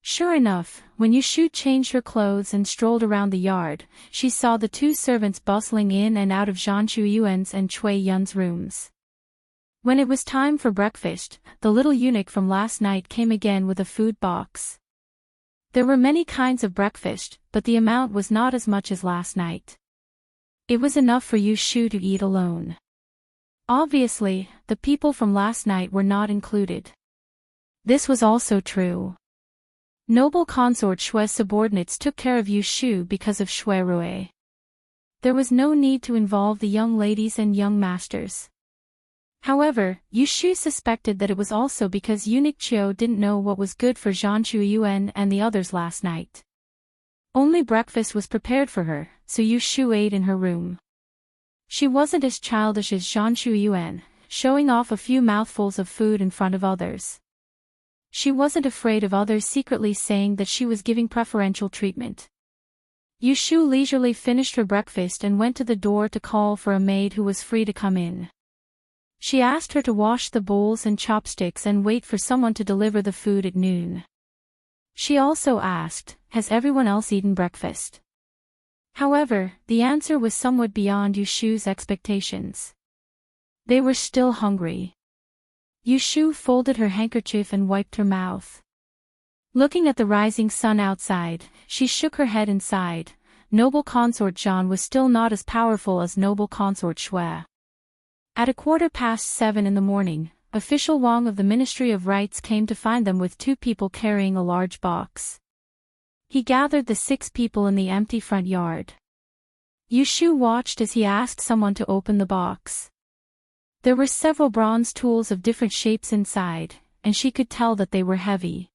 Sure enough, when Yushu changed her clothes and strolled around the yard, she saw the two servants bustling in and out of Zhan Chuyuan's and Cui Yun's rooms. When it was time for breakfast, the little eunuch from last night came again with a food box. There were many kinds of breakfast, but the amount was not as much as last night. It was enough for Yushu to eat alone. Obviously, the people from last night were not included. This was also true. Noble consort Shue's subordinates took care of Yushu because of Shui Rui. There was no need to involve the young ladies and young masters. However, Yushu suspected that it was also because eunuch Chiu didn't know what was good for Zhan Chuyuan and the others last night. Only breakfast was prepared for her, so Yushu ate in her room. She wasn't as childish as Zhan Chuyuan, showing off a few mouthfuls of food in front of others. She wasn't afraid of others secretly saying that she was giving preferential treatment. Yushu leisurely finished her breakfast and went to the door to call for a maid who was free to come in. She asked her to wash the bowls and chopsticks and wait for someone to deliver the food at noon. She also asked, "Has everyone else eaten breakfast?" However, the answer was somewhat beyond Yushu's expectations. They were still hungry. Yushu folded her handkerchief and wiped her mouth. Looking at the rising sun outside, she shook her head and sighed. Noble consort Zhan was still not as powerful as noble consort Shui. At 7:15 in the morning, official Wang of the Ministry of Rites came to find them with two people carrying a large box. He gathered the 6 people in the empty front yard. Yushu watched as he asked someone to open the box. There were several bronze tools of different shapes inside, and she could tell that they were heavy.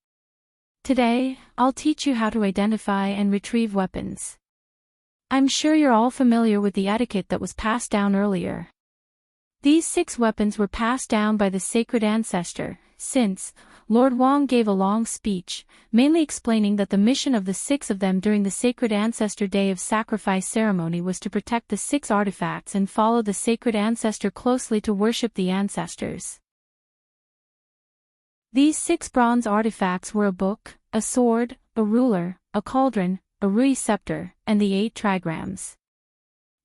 Today, I'll teach you how to identify and retrieve weapons. I'm sure you're all familiar with the etiquette that was passed down earlier. These 6 weapons were passed down by the sacred ancestor, since Lord Wang gave a long speech, mainly explaining that the mission of the 6 of them during the sacred ancestor day of sacrifice ceremony was to protect the 6 artifacts and follow the sacred ancestor closely to worship the ancestors. These 6 bronze artifacts were a book, a sword, a ruler, a cauldron, a rui scepter, and the 8 trigrams.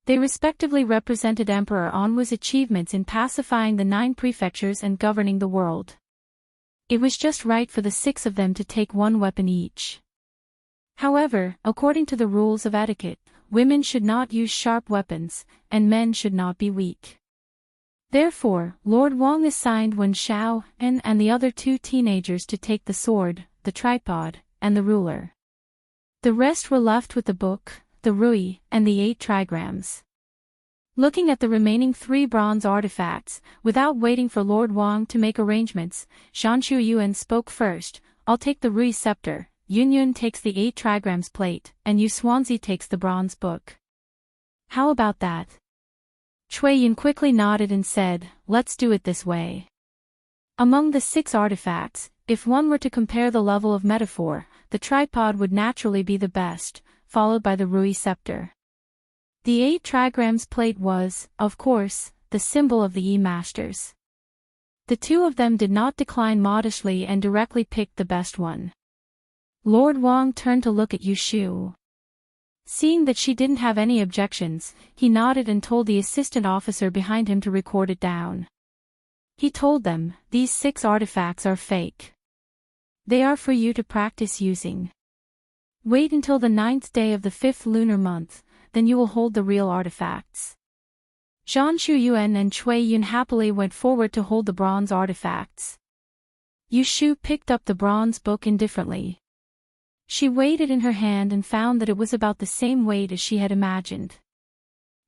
They respectively represented Emperor Anwu's achievements in pacifying the 9 prefectures and governing the world. It was just right for the 6 of them to take 1 weapon each. However, according to the rules of etiquette, women should not use sharp weapons, and men should not be weak. Therefore, Lord Wang assigned Wen Xiao and the other 2 teenagers to take the sword, the tripod, and the ruler. The rest were left with the book, the rui, and the 8 trigrams. Looking at the remaining 3 bronze artifacts, without waiting for Lord Wang to make arrangements, Zhan Chuyuan spoke first. "I'll take the rui scepter, Yunyun takes the 8 trigrams plate, and Yu Xuanzi takes the bronze book. How about that?" Cui Yun quickly nodded and said, "Let's do it this way." Among the 6 artifacts, if one were to compare the level of metaphor, the tripod would naturally be the best, followed by the rui scepter. The 8 trigrams plate was, of course, the symbol of the E-Masters. The 2 of them did not decline modestly and directly picked the best one. Lord Wang turned to look at Yushu. Seeing that she didn't have any objections, he nodded and told the assistant officer behind him to record it down. He told them, "These 6 artifacts are fake. They are for you to practice using. Wait until the 9th day of the 5th lunar month, then you will hold the real artifacts. Zhang Shuyuan and Cui Yun happily went forward to hold the bronze artifacts. Yu Shu picked up the bronze book indifferently. She weighed it in her hand and found that it was about the same weight as she had imagined.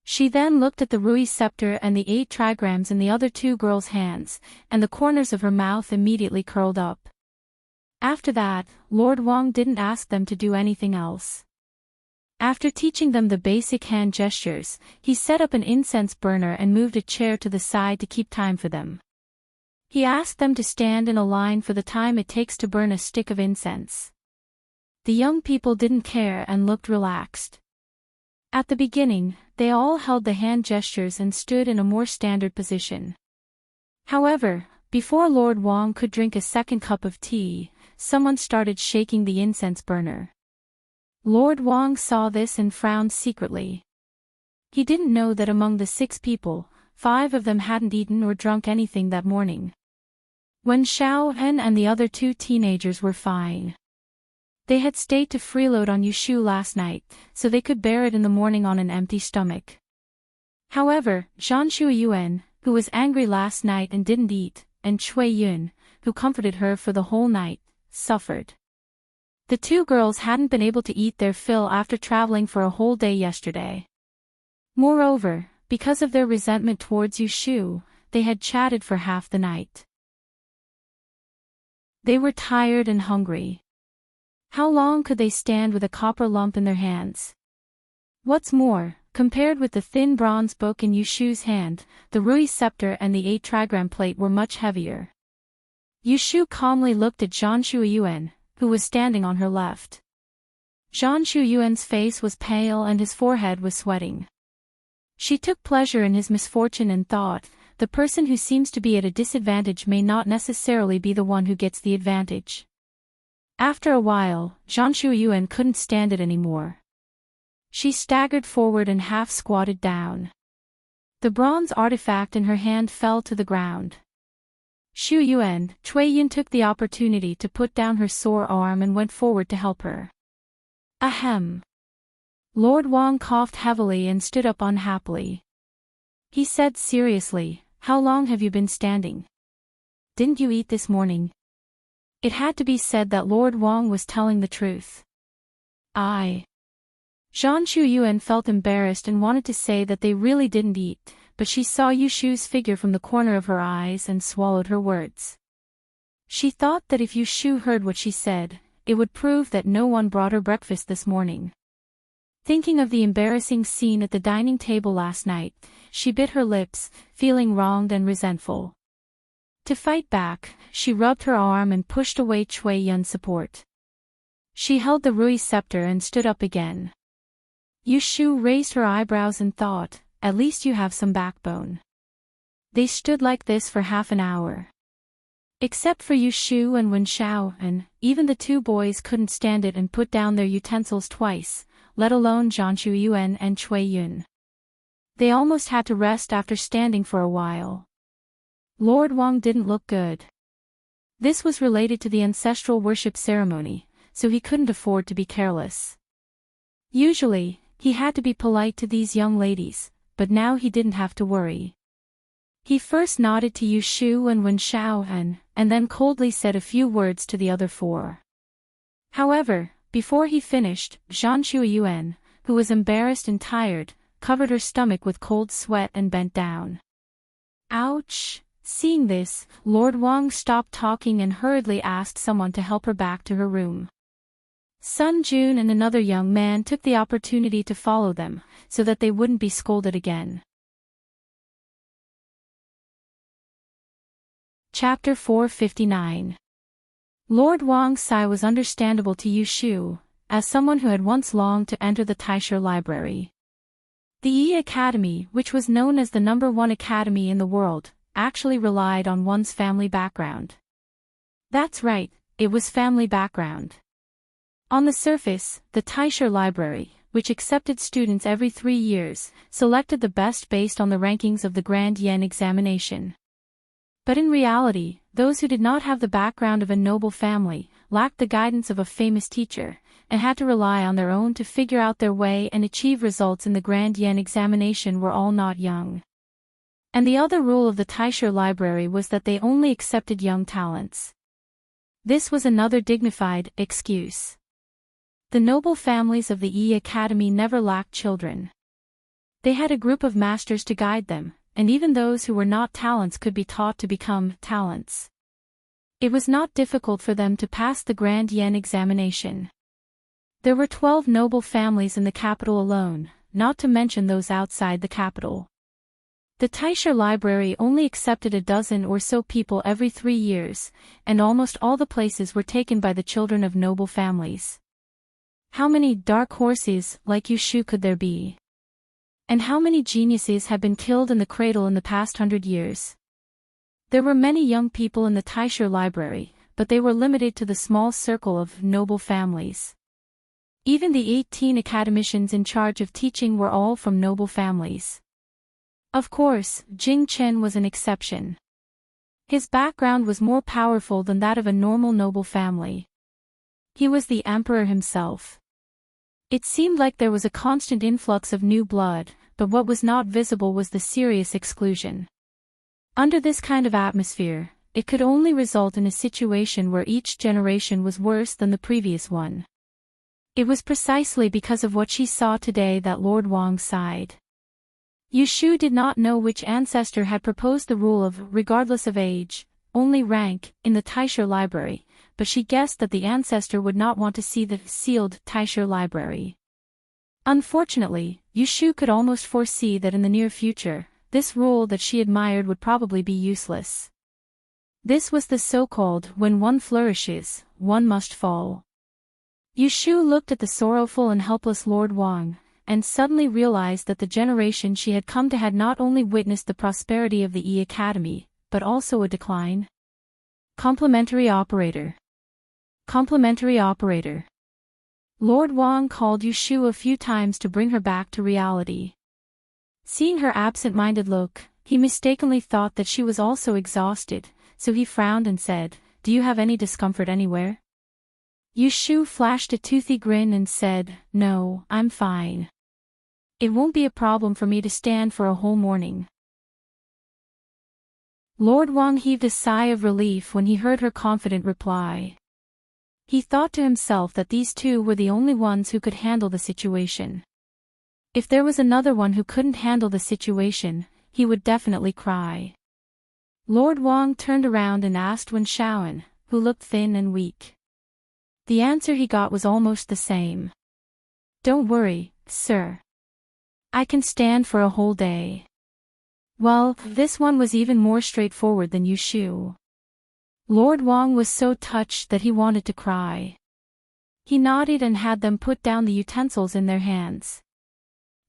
She then looked at the Rui scepter and the 8 trigrams in the other 2 girls' hands, and the corners of her mouth immediately curled up. After that, Lord Wang didn't ask them to do anything else. After teaching them the basic hand gestures, he set up an incense burner and moved a chair to the side to keep time for them. He asked them to stand in a line for the time it takes to burn a stick of incense. The young people didn't care and looked relaxed. At the beginning, they all held the hand gestures and stood in a more standard position. However, before Lord Wang could drink a second cup of tea, someone started shaking the incense burner. Lord Wang saw this and frowned secretly. He didn't know that among the 6 people, 5 of them hadn't eaten or drunk anything that morning. Wen Xiaohen and the other 2 teenagers were fine. They had stayed to freeload on Yushu last night, so they could bear it in the morning on an empty stomach. However, Zhang Shuyuan, who was angry last night and didn't eat, and Cui Yun, who comforted her for the whole night, suffered. The 2 girls hadn't been able to eat their fill after traveling for a whole day yesterday. Moreover, because of their resentment towards Yushu, they had chatted for half the night. They were tired and hungry. How long could they stand with a copper lump in their hands? What's more, compared with the thin bronze book in Yushu's hand, the Rui scepter and the 8 trigram plate were much heavier. Yushu calmly looked at Zhang Shuyuan, who was standing on her left. Zhang Shuyuan's face was pale and his forehead was sweating. She took pleasure in his misfortune and thought, the person who seems to be at a disadvantage may not necessarily be the one who gets the advantage. After a while, Zhang Shuyuan couldn't stand it anymore. She staggered forward and half squatted down. The bronze artifact in her hand fell to the ground. Shuyuan, Cui Yun took the opportunity to put down her sore arm and went forward to help her. Ahem. Lord Wang coughed heavily and stood up unhappily. He said seriously, "How long have you been standing? Didn't you eat this morning?" It had to be said that Lord Wang was telling the truth. Zhang Shuyuan felt embarrassed and wanted to say that they really didn't eat, but she saw Yushu's figure from the corner of her eyes and swallowed her words. She thought that if Yushu heard what she said, it would prove that no one brought her breakfast this morning. Thinking of the embarrassing scene at the dining table last night, she bit her lips, feeling wronged and resentful. To fight back, she rubbed her arm and pushed away Cui Yun's support. She held the Rui scepter and stood up again. Yushu raised her eyebrows and thought, "At least you have some backbone." They stood like this for half an hour. Except for Yushu and Wen Xiao, and even the 2 boys couldn't stand it and put down their utensils twice, let alone Zhang Shuyuan and Cui Yun. They almost had to rest after standing for a while. Lord Wang didn't look good. This was related to the ancestral worship ceremony, so he couldn't afford to be careless. Usually, he had to be polite to these young ladies, but now he didn't have to worry. He first nodded to Yushu and Wen Xiao and then coldly said a few words to the other 4. However, before he finished, Zhang Shuyuan, who was embarrassed and tired, covered her stomach with cold sweat and bent down. Ouch! Seeing this, Lord Wang stopped talking and hurriedly asked someone to help her back to her room. Sun Jun and another young man took the opportunity to follow them, so that they wouldn't be scolded again. Chapter 459. Lord Wang's sigh was understandable to Yushu, as someone who had once longed to enter the Taisha Library. The Yi Academy, which was known as the #1 academy in the world, actually relied on one's family background. That's right, it was family background. On the surface, the Taisha Library, which accepted students every 3 years, selected the best based on the rankings of the Grand Yen examination. But in reality, those who did not have the background of a noble family, lacked the guidance of a famous teacher, and had to rely on their own to figure out their way and achieve results in the Grand Yen examination were all not young. And the other rule of the Taisho Library was that they only accepted young talents. This was another dignified excuse. The noble families of the E Academy never lacked children. They had a group of masters to guide them, and even those who were not talents could be taught to become talents. It was not difficult for them to pass the Grand Yen examination. There were 12 noble families in the capital alone, not to mention those outside the capital. The Taisho Library only accepted a dozen or so people every 3 years, and almost all the places were taken by the children of noble families. How many dark horses like Yushu could there be? And how many geniuses have been killed in the cradle in the past 100 years? There were many young people in the Taisho Library, but they were limited to the small circle of noble families. Even the 18 academicians in charge of teaching were all from noble families. Of course, Jing Chen was an exception. His background was more powerful than that of a normal noble family. He was the emperor himself. It seemed like there was a constant influx of new blood, but what was not visible was the serious exclusion. Under this kind of atmosphere, it could only result in a situation where each generation was worse than the previous one. It was precisely because of what she saw today that Lord Wang sighed. Yushu did not know which ancestor had proposed the rule of regardless of age, only rank, in the Taisho Library, but she guessed that the ancestor would not want to see the sealed Taisho Library. Unfortunately, Yushu could almost foresee that in the near future, this rule that she admired would probably be useless. This was the so-called when one flourishes, one must fall. Yushu looked at the sorrowful and helpless Lord Wang, and suddenly realized that the generation she had come to had not only witnessed the prosperity of the E Academy, but also a decline. Complementary operator. Complementary operator. Lord Wang called Yushu a few times to bring her back to reality. Seeing her absent-minded look, he mistakenly thought that she was also exhausted, so he frowned and said, "Do you have any discomfort anywhere?" Yushu flashed a toothy grin and said, "No, I'm fine. It won't be a problem for me to stand for a whole morning." Lord Wang heaved a sigh of relief when he heard her confident reply. He thought to himself that these two were the only ones who could handle the situation. If there was another one who couldn't handle the situation, he would definitely cry. Lord Wang turned around and asked Wen Shaoan, who looked thin and weak. The answer he got was almost the same. "Don't worry, sir. I can stand for a whole day." Well, this one was even more straightforward than Yushu. Lord Wang was so touched that he wanted to cry. He nodded and had them put down the utensils in their hands.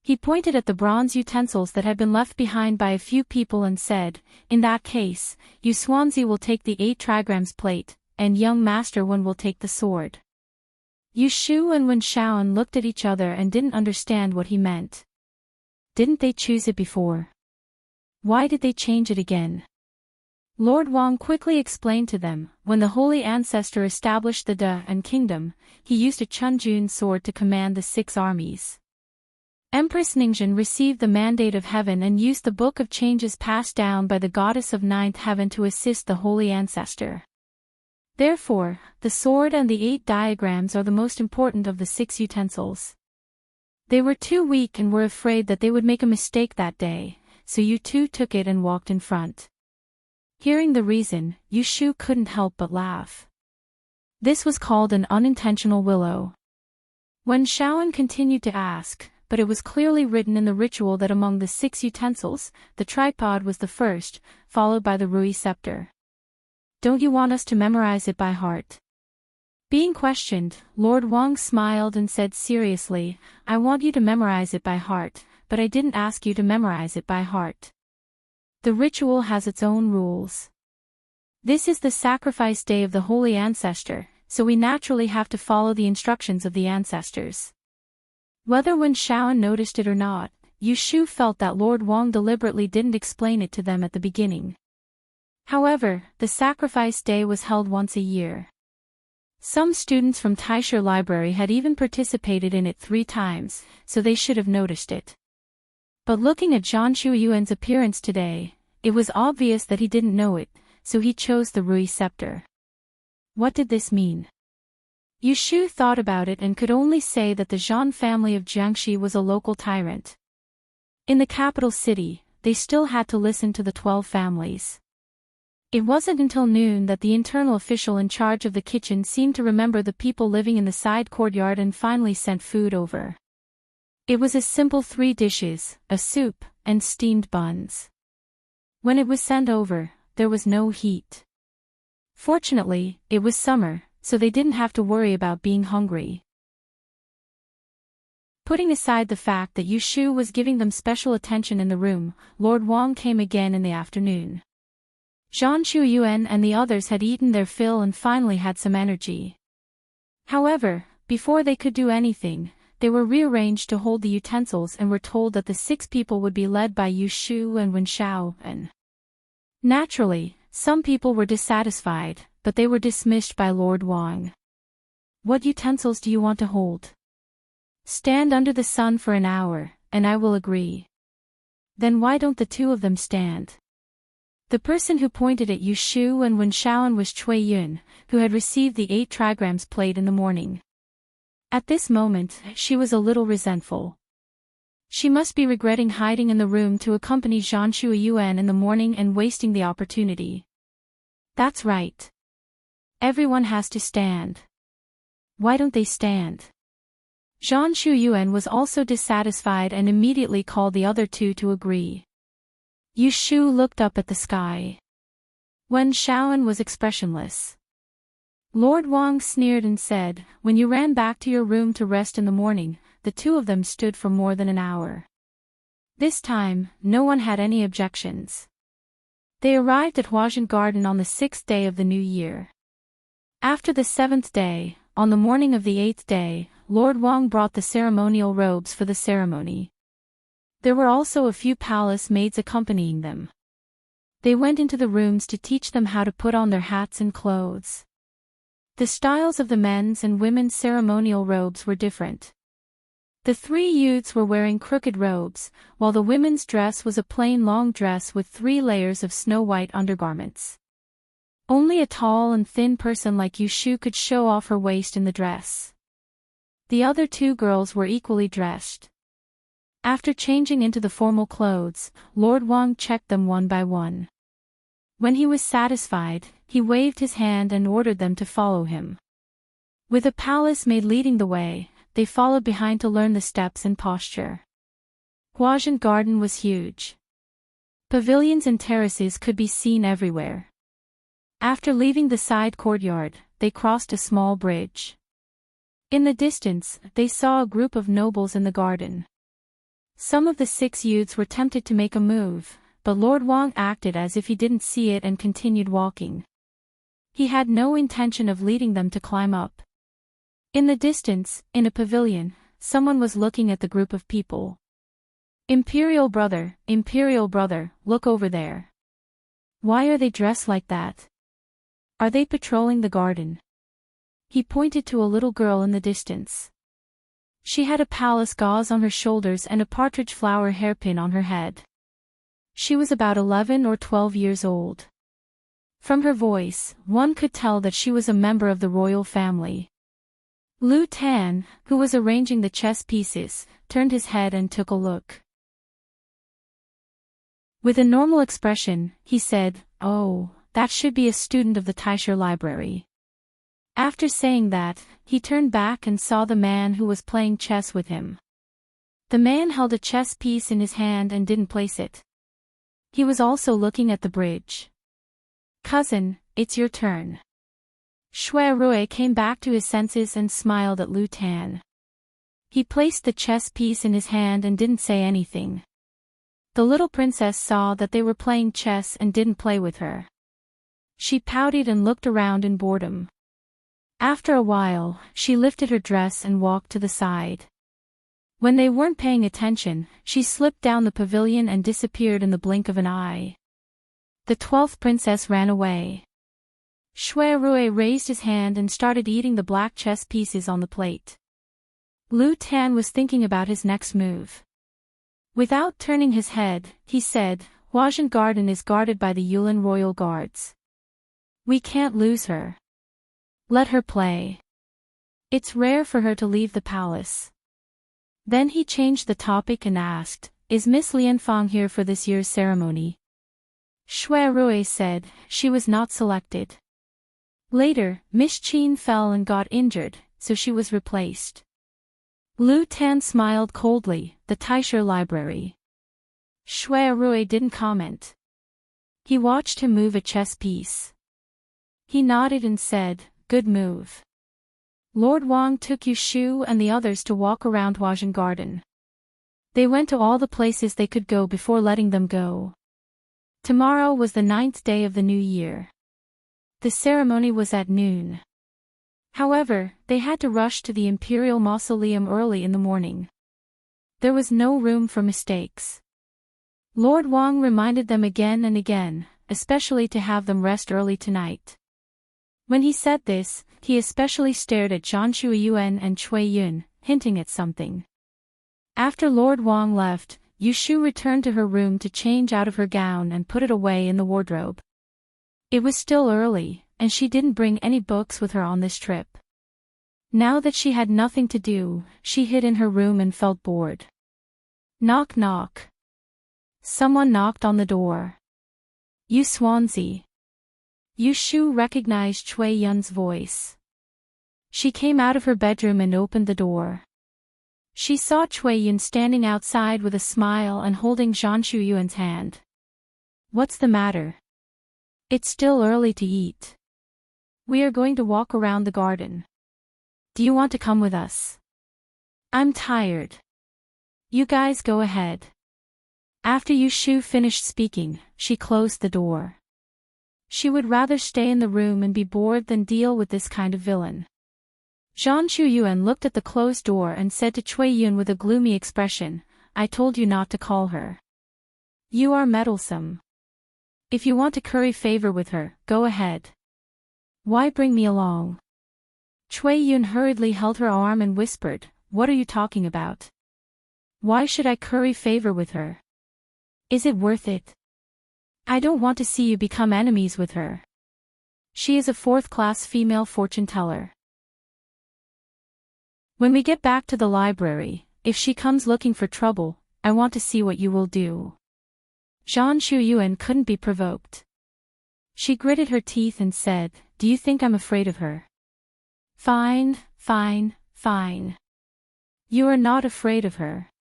He pointed at the bronze utensils that had been left behind by a few people and said, "In that case, Yu Xuanzi will take the 8 trigrams plate, and young Master Wen will take the sword." Yushu and Wen Shaoan looked at each other and didn't understand what he meant. Didn't they choose it before? Why did they change it again? Lord Wang quickly explained to them, when the Holy Ancestor established the De and Kingdom, he used a Chunjun sword to command the 6 armies. Empress Ningzhen received the mandate of heaven and used the Book of Changes passed down by the goddess of 9th heaven to assist the Holy Ancestor. Therefore, the sword and the 8 diagrams are the most important of the 6 utensils. They were too weak and were afraid that they would make a mistake that day, so Yu-Tu took it and walked in front. Hearing the reason, Yushu couldn't help but laugh. This was called an unintentional willow. When Shaoan continued to ask, but it was clearly written in the ritual that among the 6 utensils, the tripod was the first, followed by the Rui scepter. "Don't you want us to memorize it by heart?" Being questioned, Lord Wang smiled and said seriously, "I want you to memorize it by heart, but I didn't ask you to memorize it by heart. The ritual has its own rules. This is the sacrifice day of the Holy Ancestor, so we naturally have to follow the instructions of the ancestors." Whether Wen Shaoan noticed it or not, Yushu felt that Lord Wang deliberately didn't explain it to them at the beginning. However, the sacrifice day was held once a year. Some students from LoveLore Library had even participated in it 3 times, so they should have noticed it. But looking at Zhang Shuiyuan's appearance today, it was obvious that he didn't know it, so he chose the Rui scepter. What did this mean? Yu Shu thought about it and could only say that the Zhang family of Jiangxi was a local tyrant. In the capital city, they still had to listen to the 12 families. It wasn't until noon that the internal official in charge of the kitchen seemed to remember the people living in the side courtyard and finally sent food over. It was a simple 3 dishes, a soup, and steamed buns. When it was sent over, there was no heat. Fortunately, it was summer, so they didn't have to worry about being hungry. Putting aside the fact that Yu Shu was giving them special attention in the room, Lord Wang came again in the afternoon. Zhang Shuiyuan and the others had eaten their fill and finally had some energy. However, before they could do anything, they were rearranged to hold the utensils and were told that the 6 people would be led by Yu Shu and Wen Xiao and. Naturally, some people were dissatisfied, but they were dismissed by Lord Wang. What utensils do you want to hold? Stand under the sun for an hour, and I will agree. Then why don't the 2 of them stand? The person who pointed at Yu Shu and Wen Xiaoan was Cui Yun, who had received the 8 trigrams plate in the morning. At this moment, she was a little resentful. She must be regretting hiding in the room to accompany Zhang Shuiyuan in the morning and wasting the opportunity. That's right. Everyone has to stand. Why don't they stand? Zhang Shuiyuan was also dissatisfied and immediately called the other 2 to agree. Yu Shu looked up at the sky. Wen Xiaoan was expressionless. Lord Wang sneered and said, "When you ran back to your room to rest in the morning, the 2 of them stood for more than an hour." This time, no one had any objections. They arrived at Huazhen Garden on the 6th day of the new year. After the 7th day, on the morning of the 8th day, Lord Wang brought the ceremonial robes for the ceremony. There were also a few palace maids accompanying them. They went into the rooms to teach them how to put on their hats and clothes. The styles of the men's and women's ceremonial robes were different. The 3 youths were wearing crooked robes, while the women's dress was a plain long dress with 3 layers of snow-white undergarments. Only a tall and thin person like Yu Shu could show off her waist in the dress. The other 2 girls were equally dressed. After changing into the formal clothes, Lord Wang checked them one by one. When he was satisfied, he waved his hand and ordered them to follow him. With a palace maid leading the way, they followed behind to learn the steps and posture. Huazhen Garden was huge. Pavilions and terraces could be seen everywhere. After leaving the side courtyard, they crossed a small bridge. In the distance, they saw a group of nobles in the garden. Some of the 6 youths were tempted to make a move, but Lord Wang acted as if he didn't see it and continued walking. He had no intention of leading them to climb up. In the distance, in a pavilion, someone was looking at the group of people. Imperial brother, look over there. Why are they dressed like that? Are they patrolling the garden? He pointed to a little girl in the distance. She had a palace gauze on her shoulders and a partridge flower hairpin on her head. She was about 11 or 12 years old. From her voice, one could tell that she was a member of the royal family. Lu Tan, who was arranging the chess pieces, turned his head and took a look. With a normal expression, he said, "Oh, that should be a student of the LoveLore Library." After saying that, he turned back and saw the man who was playing chess with him. The man held a chess piece in his hand and didn't place it. He was also looking at the bridge. "Cousin, it's your turn." Shui Rui came back to his senses and smiled at Lu Tan. He placed the chess piece in his hand and didn't say anything. The little princess saw that they were playing chess and didn't play with her. She pouted and looked around in boredom. After a while, she lifted her dress and walked to the side. When they weren't paying attention, she slipped down the pavilion and disappeared in the blink of an eye. The 12th princess ran away. Shui Rui raised his hand and started eating the black chess pieces on the plate. Lu Tan was thinking about his next move. Without turning his head, he said, Huajian Garden is guarded by the Yulin royal guards. We can't lose her. Let her play. It's rare for her to leave the palace. Then he changed the topic and asked, Is Miss Lianfang here for this year's ceremony? Shui Rui said, she was not selected. Later, Miss Qin fell and got injured, so she was replaced. Lu Tan smiled coldly, the Taisher library. Shui Rui didn't comment. He watched him move a chess piece. He nodded and said, Good move. Lord Wang took Yu Shu and the others to walk around Huajian Garden. They went to all the places they could go before letting them go. Tomorrow was the 9th day of the new year. The ceremony was at noon. However, they had to rush to the imperial mausoleum early in the morning. There was no room for mistakes. Lord Wang reminded them again and again, especially to have them rest early tonight. When he said this, he especially stared at Zhang Shuiyuan and Cui Yun, hinting at something. After Lord Wang left, Yu Shu returned to her room to change out of her gown and put it away in the wardrobe. It was still early, and she didn't bring any books with her on this trip. Now that she had nothing to do, she hid in her room and felt bored. Knock knock. Someone knocked on the door. You Swansea. Yu Shu recognized Cui Yun's voice. She came out of her bedroom and opened the door. She saw Cui Yun standing outside with a smile and holding Zhang Shuyuan's hand. What's the matter? It's still early to eat. We are going to walk around the garden. Do you want to come with us? I'm tired. You guys go ahead. After Yu Shu finished speaking, she closed the door. She would rather stay in the room and be bored than deal with this kind of villain. Zhang Shuyuan looked at the closed door and said to Cui Yun with a gloomy expression, I told you not to call her. You are meddlesome. If you want to curry favor with her, go ahead. Why bring me along? Cui Yun hurriedly held her arm and whispered, What are you talking about? Why should I curry favor with her? Is it worth it? I don't want to see you become enemies with her. She is a 4th-class female fortune teller. When we get back to the library, if she comes looking for trouble, I want to see what you will do. Zhang Shuyuan couldn't be provoked. She gritted her teeth and said, Do you think I'm afraid of her? Fine, fine, fine. You are not afraid of her.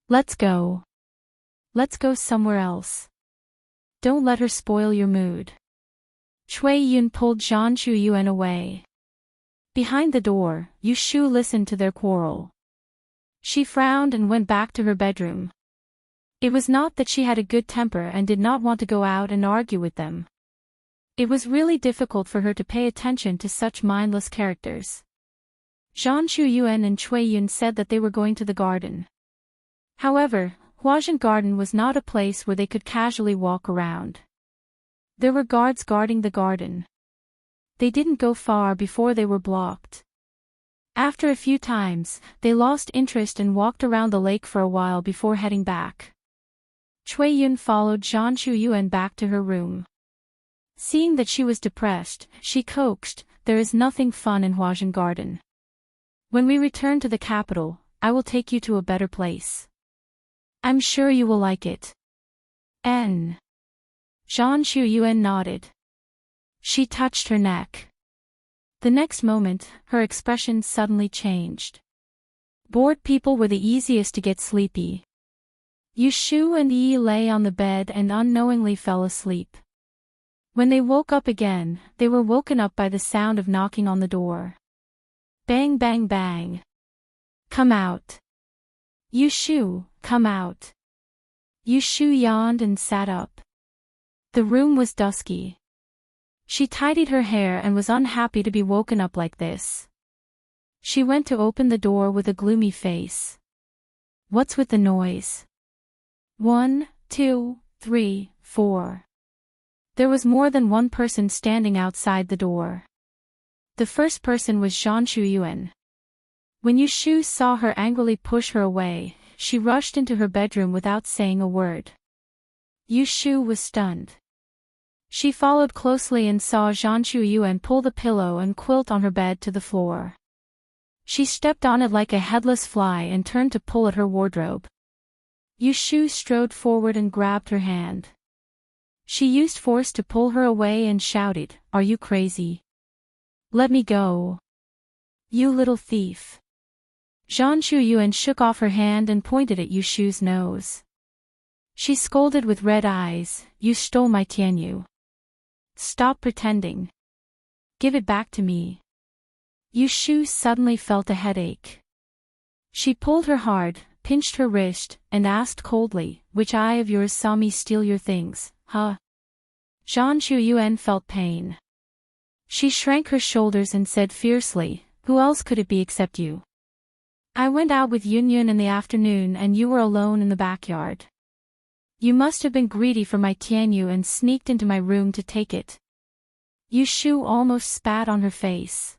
Let's go. Let's go somewhere else. Don't let her spoil your mood. Cui Yun pulled Zhang Shuyuan away. Behind the door, Yu Shu listened to their quarrel. She frowned and went back to her bedroom. It was not that she had a good temper and did not want to go out and argue with them. It was really difficult for her to pay attention to such mindless characters. Zhang Shuyuan and Cui Yun said that they were going to the garden. However, Huajian Garden was not a place where they could casually walk around. There were guards guarding the garden. They didn't go far before they were blocked. After a few times, they lost interest and walked around the lake for a while before heading back. Cui Yun followed Zhang Shuyuan back to her room. Seeing that she was depressed, she coaxed, There is nothing fun in Huajian Garden. When we return to the capital, I will take you to a better place. I'm sure you will like it. Zhang Shuyuan nodded. She touched her neck. The next moment, her expression suddenly changed. Bored people were the easiest to get sleepy. Yu Shu and Yi lay on the bed and unknowingly fell asleep. When they woke up again, they were woken up by the sound of knocking on the door. Bang bang bang. Come out. Yu Shu, come out. Yu Shu yawned and sat up. The room was dusky. She tidied her hair and was unhappy to be woken up like this. She went to open the door with a gloomy face. What's with the noise? 1, 2, 3, 4. There was more than one person standing outside the door. The first person was Zhan Shuyuan. When Yu Shu saw her angrily push her away, she rushed into her bedroom without saying a word. Yu Shu was stunned. She followed closely and saw Zhan Shuyuan pull the pillow and quilt on her bed to the floor. She stepped on it like a headless fly and turned to pull at her wardrobe. Yu Shu strode forward and grabbed her hand. She used force to pull her away and shouted, "Are you crazy? Let me go. You little thief." Zhan Shuyuan shook off her hand and pointed at Yu Shu's nose. She scolded with red eyes, "You stole my Tianyu. Stop pretending. Give it back to me." Yu Shu suddenly felt a headache. She pulled her hard, pinched her wrist, and asked coldly, "Which eye of yours saw me steal your things, huh?" Zhan Shuyuan felt pain. She shrank her shoulders and said fiercely, "Who else could it be except you? I went out with Yunyun in the afternoon and you were alone in the backyard. You must have been greedy for my Tianyu and sneaked into my room to take it." Yu Shu almost spat on her face.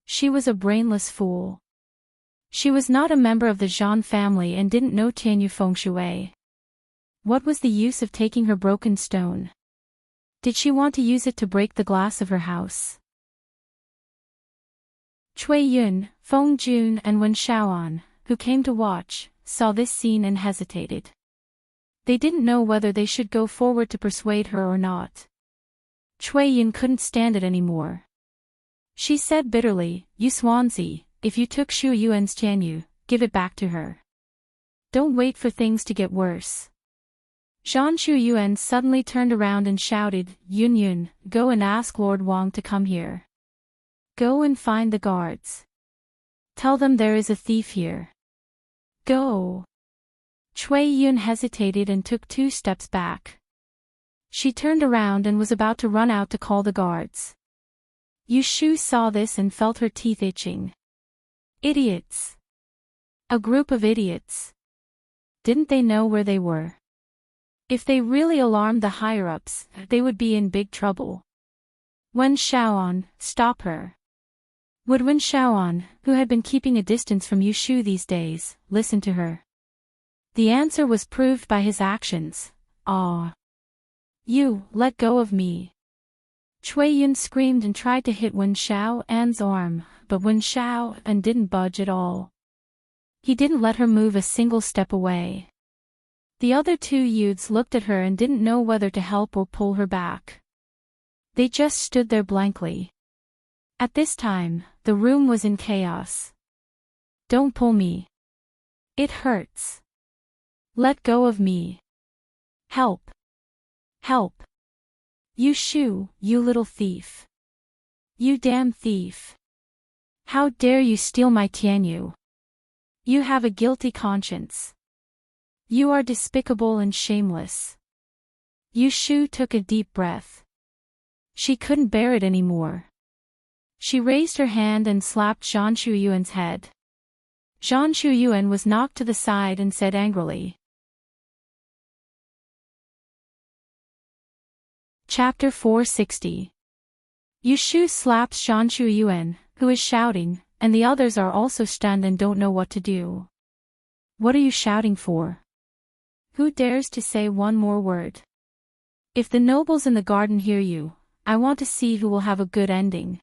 She was a brainless fool. She was not a member of the Zhan family and didn't know Tianyu feng shui. What was the use of taking her broken stone? Did she want to use it to break the glass of her house? Cui Yun, Feng Jun and Wen Shaoan, who came to watch, saw this scene and hesitated. They didn't know whether they should go forward to persuade her or not. Cui Yun couldn't stand it anymore. She said bitterly, "You Swansea, if you took Shu Yuan's Tianyu, give it back to her. Don't wait for things to get worse." Zhan Shuyuan suddenly turned around and shouted, "Yun Yun, go and ask Lord Wang to come here. Go and find the guards. Tell them there is a thief here. Go." Cui Yun hesitated and took 2 steps back. She turned around and was about to run out to call the guards. Yu Shu saw this and felt her teeth itching. Idiots. A group of idiots. Didn't they know where they were? If they really alarmed the higher-ups, they would be in big trouble. Wen Shaoan, stop her. Would Wen Shaoan, who had been keeping a distance from Yu Shu these days, listen to her? The answer was proved by his actions. "Ah. You, let go of me." Cui Yun screamed and tried to hit Wen Shaoan's arm, but Wen Shaoan didn't budge at all. He didn't let her move a single step away. The other 2 youths looked at her and didn't know whether to help or pull her back. They just stood there blankly. At this time, the room was in chaos. "Don't pull me. It hurts. Let go of me. Help. Help. Yu Shu, you little thief. You damn thief. How dare you steal my Tianyu? You have a guilty conscience. You are despicable and shameless." Yu Shu took a deep breath. She couldn't bear it anymore. She raised her hand and slapped Zhan Shuyuan's head. Zhan Shuyuan was knocked to the side and said angrily. Chapter 460. Yu Shu slaps Zhan Shuyuan, who is shouting, and the others are also stunned and don't know what to do. "What are you shouting for? Who dares to say one more word? If the nobles in the garden hear you, I want to see who will have a good ending."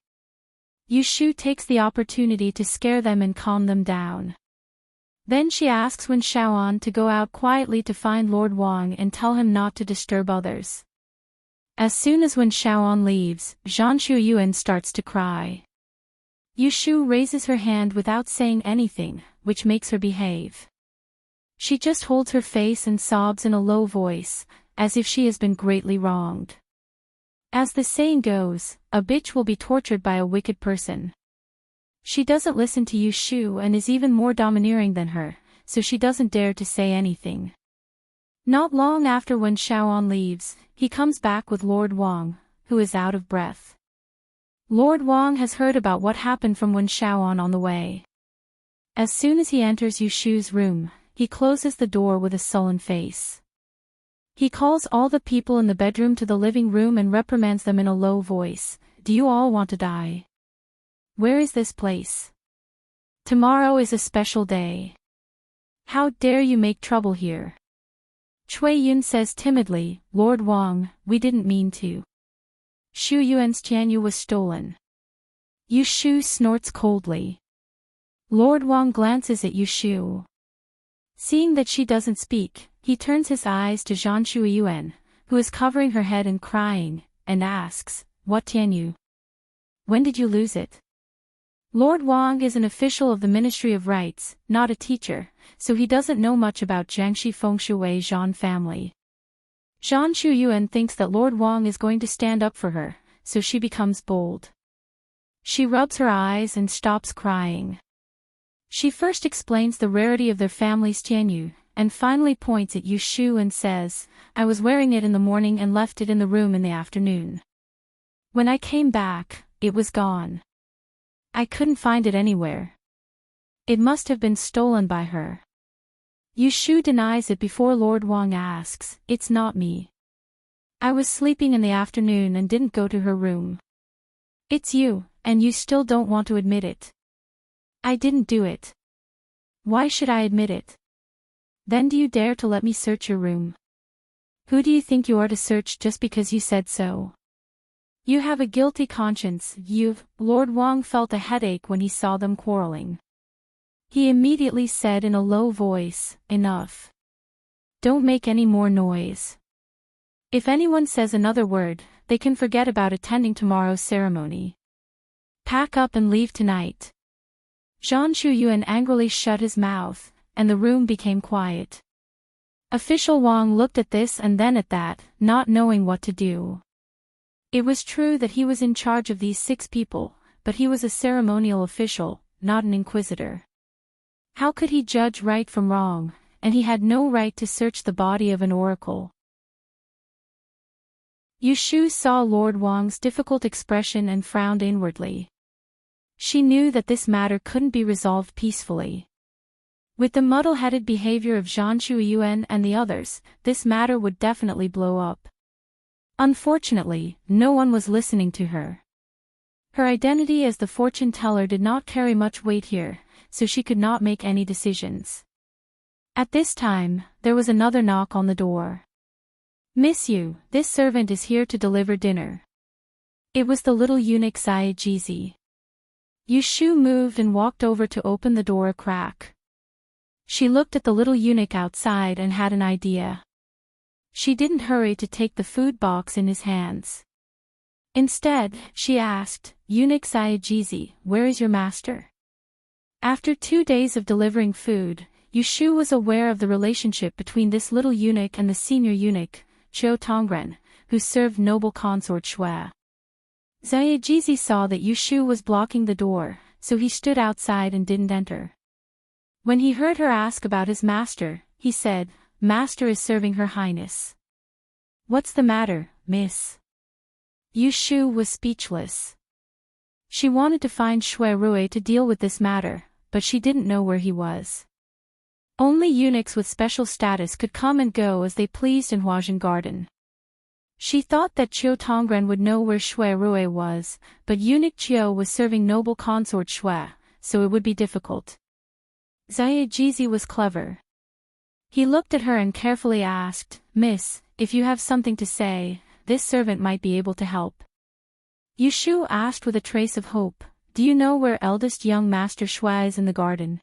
Yu Shu takes the opportunity to scare them and calm them down. Then she asks Wen Shaoan to go out quietly to find Lord Wang and tell him not to disturb others. As soon as Wen Shaoan leaves, Zhan Shuyuan starts to cry. Yu Shu raises her hand without saying anything, which makes her behave. She just holds her face and sobs in a low voice, as if she has been greatly wronged. As the saying goes, a bitch will be tortured by a wicked person. She doesn't listen to Yu Shu and is even more domineering than her, so she doesn't dare to say anything. Not long after Wen Shaoan leaves, he comes back with Lord Wang, who is out of breath. Lord Wang has heard about what happened from Wen Shaoan on the way. As soon as he enters Yu Shu's room, he closes the door with a sullen face. He calls all the people in the bedroom to the living room and reprimands them in a low voice. Do you all want to die? Where is this place? Tomorrow is a special day. How dare you make trouble here? Cui Yun says timidly, Lord Wang, we didn't mean to. Xu Yuan's Tianyu was stolen. Yu Shu snorts coldly. Lord Wang glances at Yu Shu. Seeing that she doesn't speak, he turns his eyes to Zhan Shui Yuan, who is covering her head and crying, and asks, What Tianyu? When did you lose it? Lord Wang is an official of the Ministry of Rites, not a teacher, so he doesn't know much about Jiangxi Fengshui Zhan family. Zhan Shu Yuan thinks that Lord Wang is going to stand up for her, so she becomes bold. She rubs her eyes and stops crying. She first explains the rarity of their family's Tianyu, and finally points at Yu Shu and says, I was wearing it in the morning and left it in the room in the afternoon. When I came back, it was gone. I couldn't find it anywhere. It must have been stolen by her. Yu Shu denies it before Lord Wang asks, It's not me. I was sleeping in the afternoon and didn't go to her room. It's you, and you still don't want to admit it. I didn't do it. Why should I admit it? Then do you dare to let me search your room? Who do you think you are to search just because you said so? You have a guilty conscience, Lord Wang felt a headache when he saw them quarreling. He immediately said in a low voice, Enough. Don't make any more noise. If anyone says another word, they can forget about attending tomorrow's ceremony. Pack up and leave tonight. Zhan Shu Yuan angrily shut his mouth, and the room became quiet. Official Wang looked at this and then at that, not knowing what to do. It was true that he was in charge of these 6 people, but he was a ceremonial official, not an inquisitor. How could he judge right from wrong, and he had no right to search the body of an oracle. Yu Shu saw Lord Wang's difficult expression and frowned inwardly. She knew that this matter couldn't be resolved peacefully. With the muddle-headed behavior of Zhan Shui Yuan and the others, this matter would definitely blow up. Unfortunately, no one was listening to her. Her identity as the fortune teller did not carry much weight here, so she could not make any decisions. At this time, there was another knock on the door. Miss Yu, this servant is here to deliver dinner. It was the little eunuch Jizi. Yu Shu moved and walked over to open the door a crack. She looked at the little eunuch outside and had an idea. She didn't hurry to take the food box in his hands. Instead, she asked, Eunuch Jizi, where is your master? After 2 days of delivering food, Yu Shu was aware of the relationship between this little eunuch and the senior eunuch, Qiu Tongren, who served noble consort Shui. Jizi saw that Yu Shu was blocking the door, so he stood outside and didn't enter. When he heard her ask about his master, he said, Master is serving Her Highness. What's the matter, miss? Yu Shu was speechless. She wanted to find Shui Rui to deal with this matter, but she didn't know where he was. Only eunuchs with special status could come and go as they pleased in Huajin Garden. She thought that Qiu Tongren would know where Shui Rui was, but eunuch Qiu was serving noble consort Shui, so it would be difficult. Jizi was clever. He looked at her and carefully asked, Miss, if you have something to say, this servant might be able to help. Yu Shu asked with a trace of hope, Do you know where eldest young Master Shui is in the garden?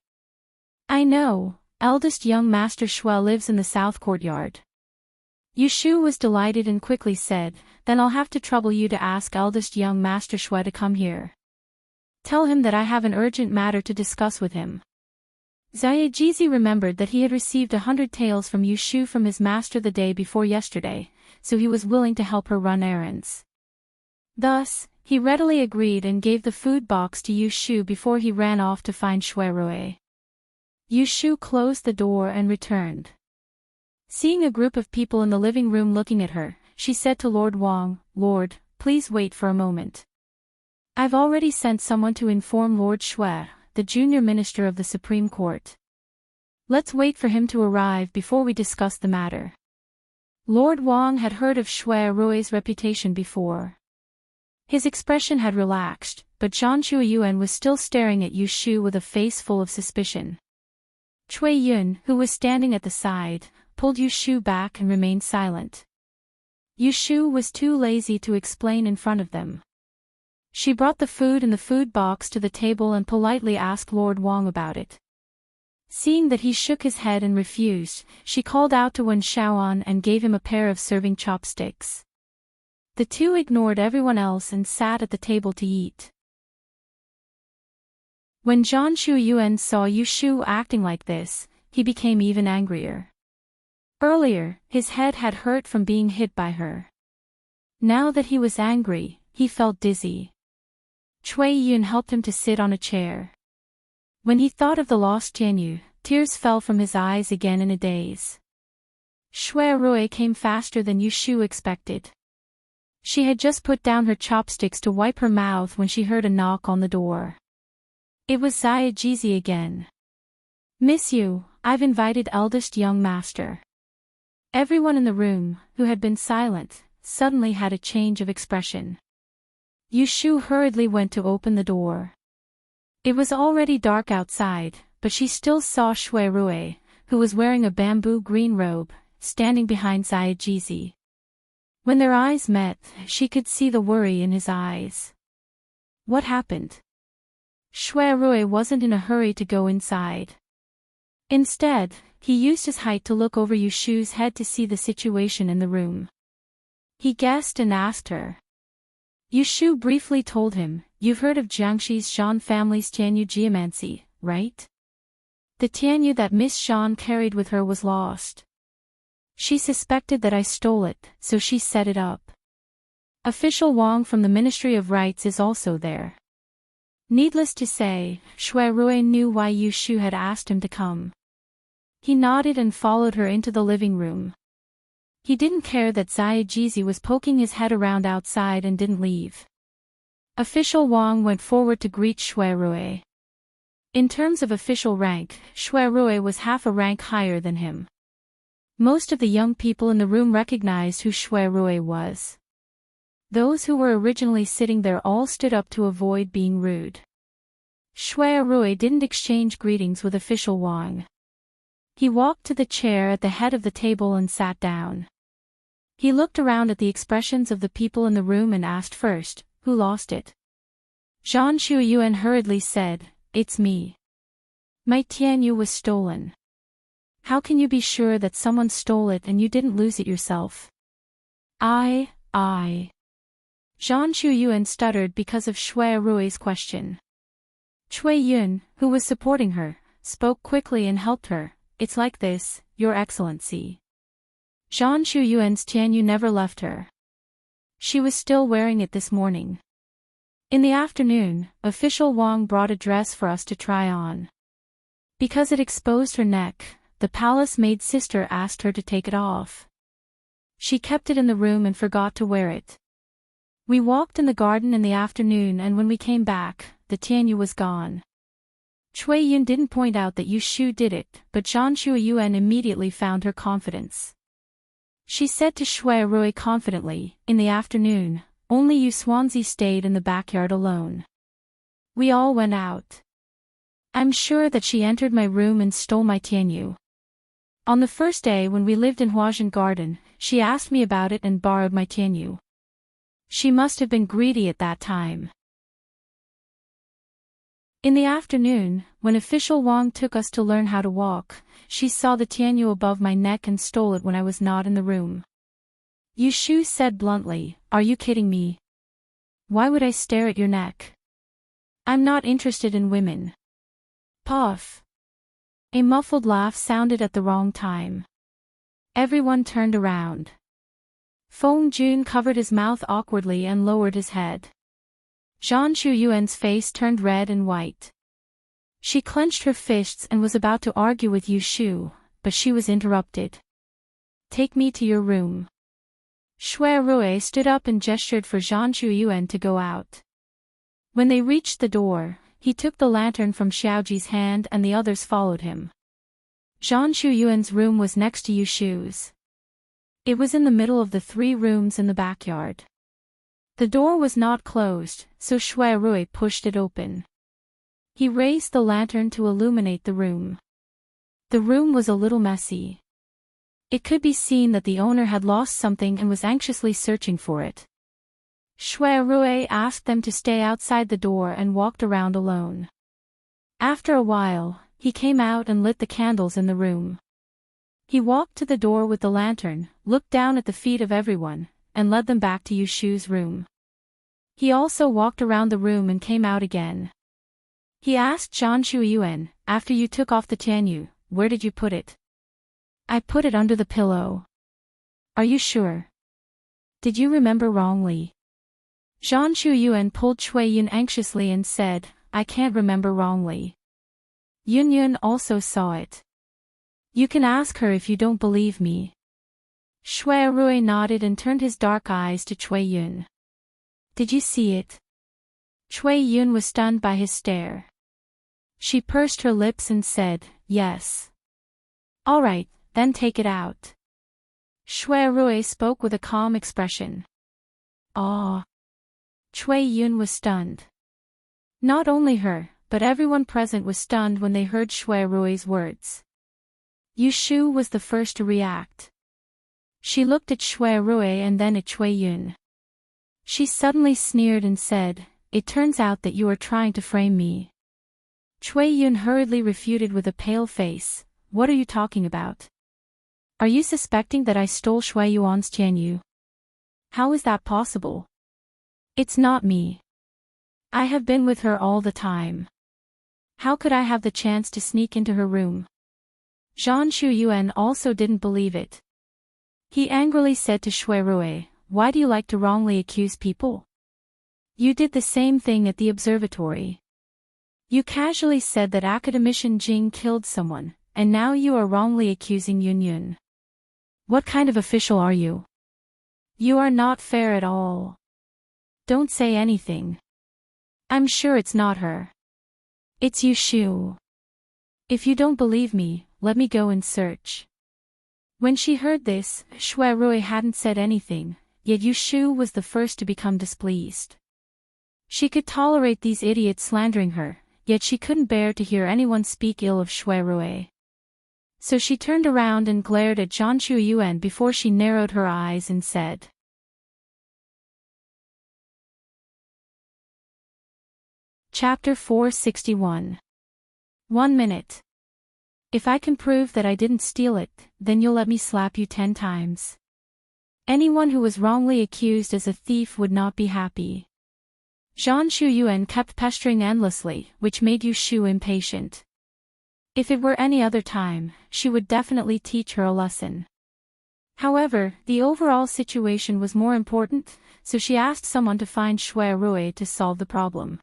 I know, eldest young Master Shui lives in the south courtyard. Yu Shu was delighted and quickly said, Then I'll have to trouble you to ask eldest young Master Shui to come here. Tell him that I have an urgent matter to discuss with him. Jizi remembered that he had received 100 taels from Yu Shu from his master the day before yesterday, so he was willing to help her run errands. Thus, he readily agreed and gave the food box to Yu Shu before he ran off to find Shui Rui. Yu Shu closed the door and returned. Seeing a group of people in the living room looking at her, she said to Lord Wang, Lord, please wait for a moment. I've already sent someone to inform Lord Shui, the junior minister of the Supreme Court. Let's wait for him to arrive before we discuss the matter. Lord Wang had heard of Shui Rui's reputation before. His expression had relaxed, but Zhang Shuiyuan was still staring at Yu Shu with a face full of suspicion. Cui Yun, who was standing at the side, pulled Yu Shu back and remained silent. Yu Shu was too lazy to explain in front of them. She brought the food in the food box to the table and politely asked Lord Wang about it. Seeing that he shook his head and refused, she called out to Wen Shaoan and gave him a pair of serving chopsticks. The two ignored everyone else and sat at the table to eat. When Zhang Shuiyuan saw Yu Shu acting like this, he became even angrier. Earlier, his head had hurt from being hit by her. Now that he was angry, he felt dizzy. Cui Yun helped him to sit on a chair. When he thought of the lost Tianyu, tears fell from his eyes again in a daze. Shui Rui came faster than Yu Shu expected. She had just put down her chopsticks to wipe her mouth when she heard a knock on the door. It was Xia Jizi again. "Miss Yu, I've invited eldest young master." Everyone in the room, who had been silent, suddenly had a change of expression. Yu Shu hurriedly went to open the door. It was already dark outside, but she still saw Shui Rui, who was wearing a bamboo green robe, standing behind Xia Jizi. When their eyes met, she could see the worry in his eyes. What happened? Shui Rui wasn't in a hurry to go inside. Instead, he used his height to look over Yu Shu's head to see the situation in the room. He guessed and asked her. Yu Shu briefly told him, "You've heard of Jiangxi's Shan family's Tianyu geomancy, right? The Tianyu that Miss Shan carried with her was lost. She suspected that I stole it, so she set it up. Official Wang from the Ministry of Rites is also there." Needless to say, Shui Rui knew why Yu Shu had asked him to come. He nodded and followed her into the living room. He didn't care that Xia Jizi was poking his head around outside and didn't leave. Official Wang went forward to greet Shui Rui. In terms of official rank, Shui Rui was half a rank higher than him. Most of the young people in the room recognized who Shui Rui was. Those who were originally sitting there all stood up to avoid being rude. Shui Rui didn't exchange greetings with official Wang. He walked to the chair at the head of the table and sat down. He looked around at the expressions of the people in the room and asked first, "Who lost it?" Zhang Shuiyuan hurriedly said, "It's me. My Tianyu was stolen." "How can you be sure that someone stole it and you didn't lose it yourself?" I. Zhang Shuiyuan stuttered because of Shui Rui's question. Cui Yun, who was supporting her, spoke quickly and helped her. "It's like this, Your Excellency. Zhang Shuiyuan's Tianyu never left her. She was still wearing it this morning. In the afternoon, official Wang brought a dress for us to try on. Because it exposed her neck, the palace maid sister asked her to take it off. She kept it in the room and forgot to wear it. We walked in the garden in the afternoon and when we came back, the Tianyu was gone." Cui Yun didn't point out that Yu Shu did it, but Zhang Shuiyuan immediately found her confidence. She said to Shui Rui confidently, "In the afternoon, only Yu Xuanzi stayed in the backyard alone. We all went out. I'm sure that she entered my room and stole my Tianyu. On the first day when we lived in Huazhen Garden, she asked me about it and borrowed my Tianyu. She must have been greedy at that time." In the afternoon, when official Wang took us to learn how to walk, she saw the Tianyu above my neck and stole it when I was not in the room. Yu Shu said bluntly, "Are you kidding me? Why would I stare at your neck? I'm not interested in women." Puff. A muffled laugh sounded at the wrong time. Everyone turned around. Feng Jun covered his mouth awkwardly and lowered his head. Zhang Shuiyuan's face turned red and white. She clenched her fists and was about to argue with Yu Shu, but she was interrupted. "Take me to your room." Shui Rui stood up and gestured for Zhang Shuiyuan to go out. When they reached the door, he took the lantern from Xiaoji's hand and the others followed him. Zhang Shuiyuan's room was next to Yu Shu's. It was in the middle of the 3 rooms in the backyard. The door was not closed, so Shui Rui pushed it open. He raised the lantern to illuminate the room. The room was a little messy. It could be seen that the owner had lost something and was anxiously searching for it. Shui Rui asked them to stay outside the door and walked around alone. After a while, he came out and lit the candles in the room. He walked to the door with the lantern, looked down at the feet of everyone, and led them back to Yushu's room. He also walked around the room and came out again. He asked Zhan Shuiyuan, "After you took off the Tianyu, where did you put it?" "I put it under the pillow." "Are you sure? Did you remember wrongly?" Zhan Shuiyuan pulled Cui Yun anxiously and said, "I can't remember wrongly." Yun Yun also saw it. "You can ask her if you don't believe me." Shui Rui nodded and turned his dark eyes to Cui Yun. "Did you see it?" Cui Yun was stunned by his stare. She pursed her lips and said, "Yes." "All right, then take it out." Shui Rui spoke with a calm expression. "Ah." Cui Yun was stunned. Not only her, but everyone present was stunned when they heard Shui Rui's words. Yushu was the first to react. She looked at Shui Rui and then at Cui Yun. She suddenly sneered and said, "It turns out that you are trying to frame me." Cui Yun hurriedly refuted with a pale face, "What are you talking about? Are you suspecting that I stole Shui Yuan's Tianyu? How is that possible? It's not me. I have been with her all the time. How could I have the chance to sneak into her room?" Zhan Shuiyuan also didn't believe it. He angrily said to Shui Rui, "Why do you like to wrongly accuse people? You did the same thing at the observatory. You casually said that academician Jing killed someone, and now you are wrongly accusing Yun Yun. What kind of official are you? You are not fair at all. Don't say anything. I'm sure it's not her. It's Yushu. If you don't believe me, let me go and search." When she heard this, Shui Rui hadn't said anything, yet Yushu was the first to become displeased. She could tolerate these idiots slandering her, yet she couldn't bear to hear anyone speak ill of Shui Rui. So she turned around and glared at Zhan Shuiyuan before she narrowed her eyes and said. Chapter 461. 1 minute. If I can prove that I didn't steal it, then you'll let me slap you 10 times. Anyone who was wrongly accused as a thief would not be happy. Zhan Shuiyuan kept pestering endlessly, which made Yushu impatient. If it were any other time, she would definitely teach her a lesson. However, the overall situation was more important, so she asked someone to find Shui Rui to solve the problem.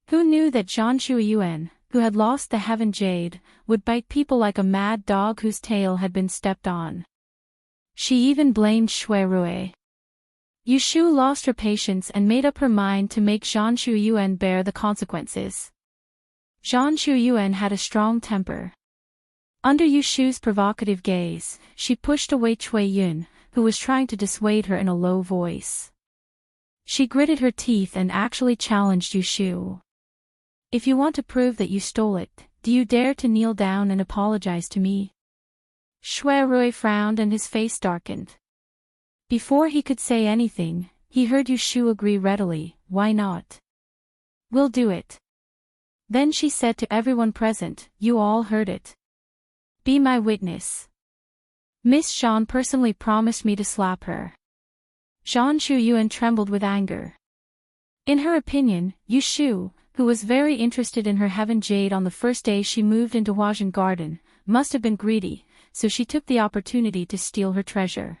Who knew that Zhan Shuiyuan, who had lost the Heaven Jade, would bite people like a mad dog whose tail had been stepped on? She even blamed Shui Rui. Yushu lost her patience and made up her mind to make Zhan Shuiyuan bear the consequences. Zhan Shuiyuan had a strong temper. Under Yushu's provocative gaze, she pushed away Cui Yun, who was trying to dissuade her in a low voice. She gritted her teeth and actually challenged Yushu. "If you want to prove that you stole it, do you dare to kneel down and apologize to me?" Shui Rui frowned and his face darkened. Before he could say anything, he heard Yushu agree readily, "Why not? We'll do it." Then she said to everyone present, "You all heard it. Be my witness. Miss Zhan personally promised me to slap her." Zhan Shuiyuan trembled with anger. In her opinion, Yushu, who was very interested in her Heaven Jade on the first day she moved into Huazhen Garden, must have been greedy, so she took the opportunity to steal her treasure.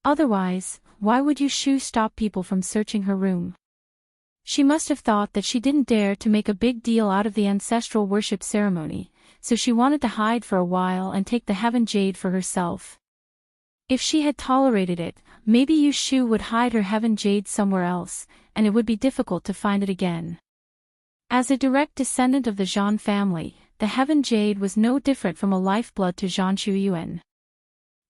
Otherwise, why would Yushu stop people from searching her room? She must have thought that she didn't dare to make a big deal out of the ancestral worship ceremony, so she wanted to hide for a while and take the Heaven Jade for herself. If she had tolerated it, maybe Yushu would hide her Heaven Jade somewhere else, and it would be difficult to find it again. As a direct descendant of the Zhan family, the Heaven Jade was no different from a lifeblood to Zhan Shuiyuan.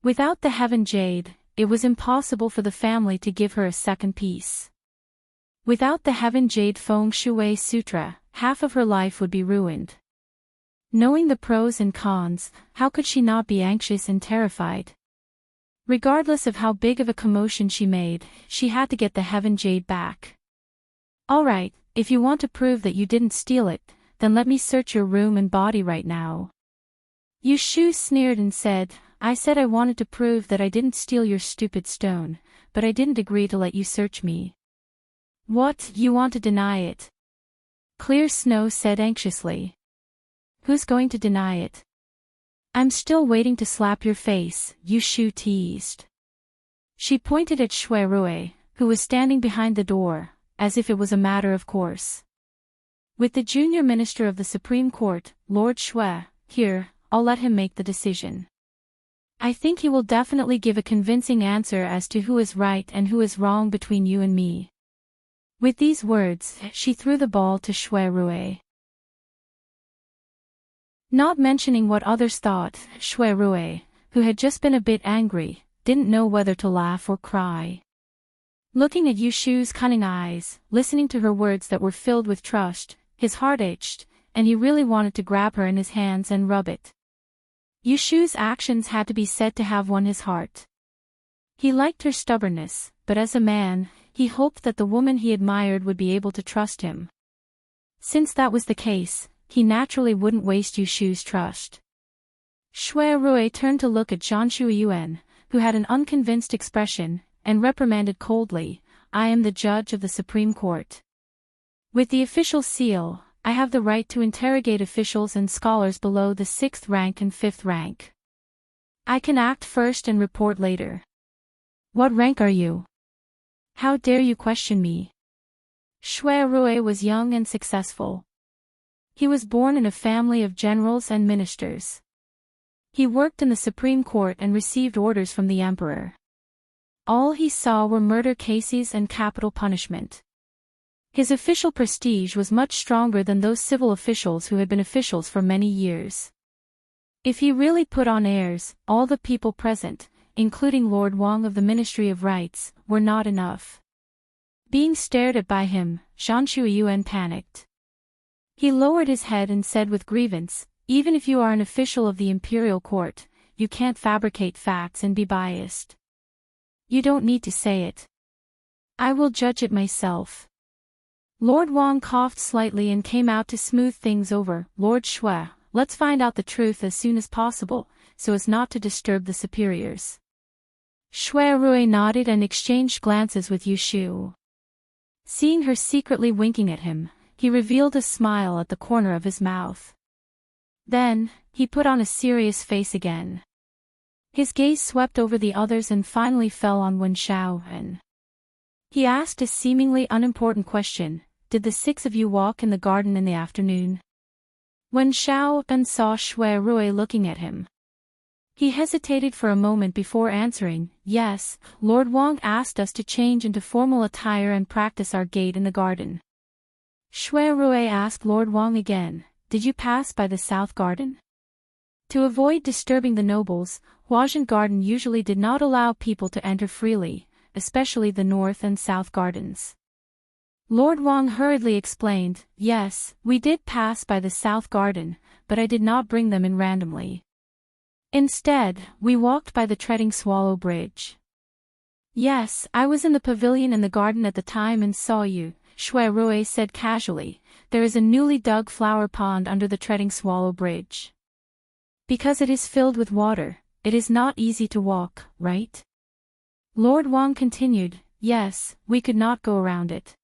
Without the heaven jade, it was impossible for the family to give her a second piece. Without the heaven jade feng shui sutra, half of her life would be ruined. Knowing the pros and cons, how could she not be anxious and terrified? Regardless of how big of a commotion she made, she had to get the heaven jade back. Alright, if you want to prove that you didn't steal it, then let me search your room and body right now. Yushu sneered and said, I said I wanted to prove that I didn't steal your stupid stone, but I didn't agree to let you search me. What, you want to deny it? Clear Snow said anxiously. Who's going to deny it? I'm still waiting to slap your face, Yushu teased. She pointed at Shui Rui, who was standing behind the door, as if it was a matter of course. With the junior minister of the Supreme Court, Lord Shui, here, I'll let him make the decision. I think he will definitely give a convincing answer as to who is right and who is wrong between you and me. With these words, she threw the ball to Shui Rui. Not mentioning what others thought, Shui Rui, who had just been a bit angry, didn't know whether to laugh or cry. Looking at Yushu's cunning eyes, listening to her words that were filled with trust, his heart ached, and he really wanted to grab her in his hands and rub it. Yushu's actions had to be said to have won his heart. He liked her stubbornness, but as a man, he hoped that the woman he admired would be able to trust him. Since that was the case, he naturally wouldn't waste Yushu's trust. Shui Rui turned to look at Zhang Shuiyuan, who had an unconvinced expression, and reprimanded coldly, I am the judge of the Supreme Court. With the official seal, I have the right to interrogate officials and scholars below the 6th rank and 5th rank. I can act first and report later. What rank are you? How dare you question me? Shui Rui was young and successful. He was born in a family of generals and ministers. He worked in the Supreme Court and received orders from the emperor. All he saw were murder cases and capital punishment. His official prestige was much stronger than those civil officials who had been officials for many years. If he really put on airs, all the people present, including Lord Wang of the Ministry of Rights, were not enough. Being stared at by him, Zhang Shuiyuan panicked. He lowered his head and said with grievance, even if you are an official of the imperial court, you can't fabricate facts and be biased. You don't need to say it. I will judge it myself. Lord Wang coughed slightly and came out to smooth things over. Lord Shui, let's find out the truth as soon as possible, so as not to disturb the superiors. Shui Rui nodded and exchanged glances with Yushu. Seeing her secretly winking at him, he revealed a smile at the corner of his mouth. Then, he put on a serious face again. His gaze swept over the others and finally fell on Wen Xiaoan. He asked a seemingly unimportant question, did the 6 of you walk in the garden in the afternoon? Wen Xiaoan saw Shui Rui looking at him. He hesitated for a moment before answering, yes, Lord Wang asked us to change into formal attire and practice our gait in the garden. Shui Rui asked Lord Wang again, did you pass by the south garden? To avoid disturbing the nobles, Huazhen Garden usually did not allow people to enter freely, especially the north and south gardens. Lord Wang hurriedly explained, yes, we did pass by the south garden, but I did not bring them in randomly. Instead, we walked by the Treading Swallow Bridge. Yes, I was in the pavilion in the garden at the time and saw you, Shui Rui said casually. There is a newly dug flower pond under the Treading Swallow Bridge. Because it is filled with water, it is not easy to walk, right? Lord Wang continued, yes, we could not go around it.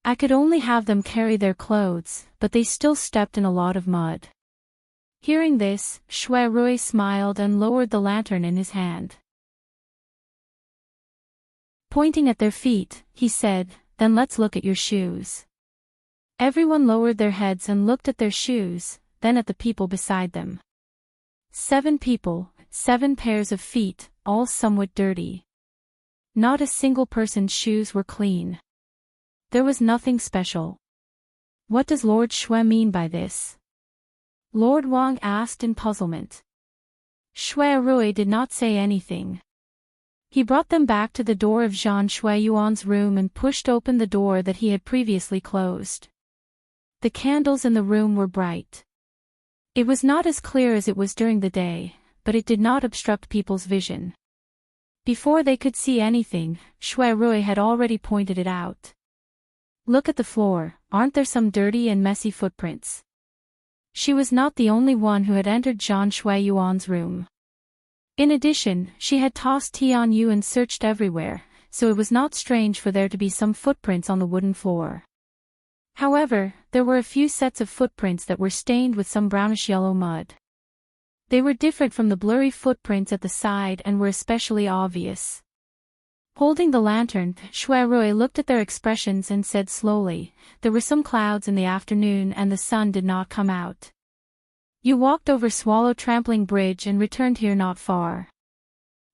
I could only have them carry their clothes, but they still stepped in a lot of mud. Hearing this, Shui Rui smiled and lowered the lantern in his hand. Pointing at their feet, he said, then let's look at your shoes. Everyone lowered their heads and looked at their shoes, then at the people beside them. 7 people, 7 pairs of feet, all somewhat dirty. Not a single person's shoes were clean. There was nothing special. What does Lord Shui mean by this? Lord Wang asked in puzzlement. Shui Rui did not say anything. He brought them back to the door of Zhang Shuiyuan's room and pushed open the door that he had previously closed. The candles in the room were bright. It was not as clear as it was during the day, but it did not obstruct people's vision. Before they could see anything, Shui Rui had already pointed it out. Look at the floor, aren't there some dirty and messy footprints? She was not the only one who had entered Zhang Shuiyuan's room. In addition, she had tossed Tianyu and searched everywhere, so it was not strange for there to be some footprints on the wooden floor. However, there were a few sets of footprints that were stained with some brownish-yellow mud. They were different from the blurry footprints at the side and were especially obvious. Holding the lantern, Shui Rui looked at their expressions and said slowly, "There were some clouds in the afternoon and the sun did not come out. You walked over Swallow Trampling Bridge and returned here not far.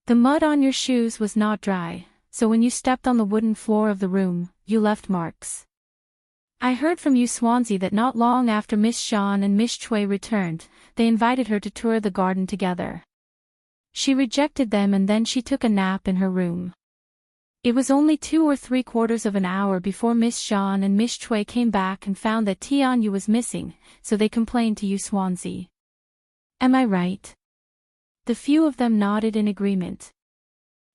The mud on your shoes was not dry, so when you stepped on the wooden floor of the room, you left marks. I heard from you Swansea that not long after Miss Shan and Miss Chui returned, they invited her to tour the garden together. She rejected them and then she took a nap in her room. It was only 2 or 3/4 of an hour before Miss Shan and Miss Chui came back and found that Tianyu was missing, so they complained to you Swansea. Am I right?" The few of them nodded in agreement.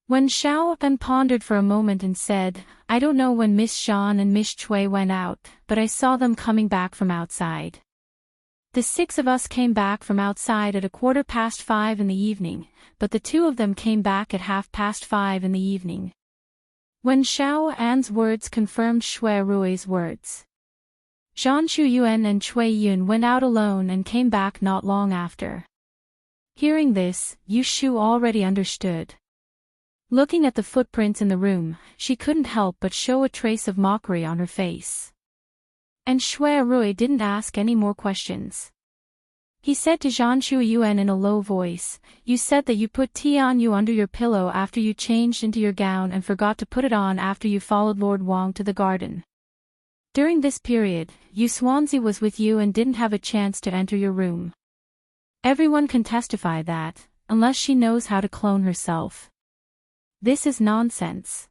When Xiao then pondered for a moment and said, "I don't know when Miss Shan and Miss Chui went out, but I saw them coming back from outside. The 6 of us came back from outside at 5:15 in the evening, but the 2 of them came back at 5:30 in the evening." When Xiao An's words confirmed Shui Rui's words. Zhang Shuiyuan and Cui Yun went out alone and came back not long after. Hearing this, Yu Shu already understood. Looking at the footprints in the room, she couldn't help but show a trace of mockery on her face. And Shui Rui didn't ask any more questions. He said to Zhang Shuiyuan in a low voice, "You said that you put Tianyu under your pillow after you changed into your gown and forgot to put it on after you followed Lord Wang to the garden. During this period, Yu Swansea was with you and didn't have a chance to enter your room. Everyone can testify that, unless she knows how to clone herself. This is nonsense.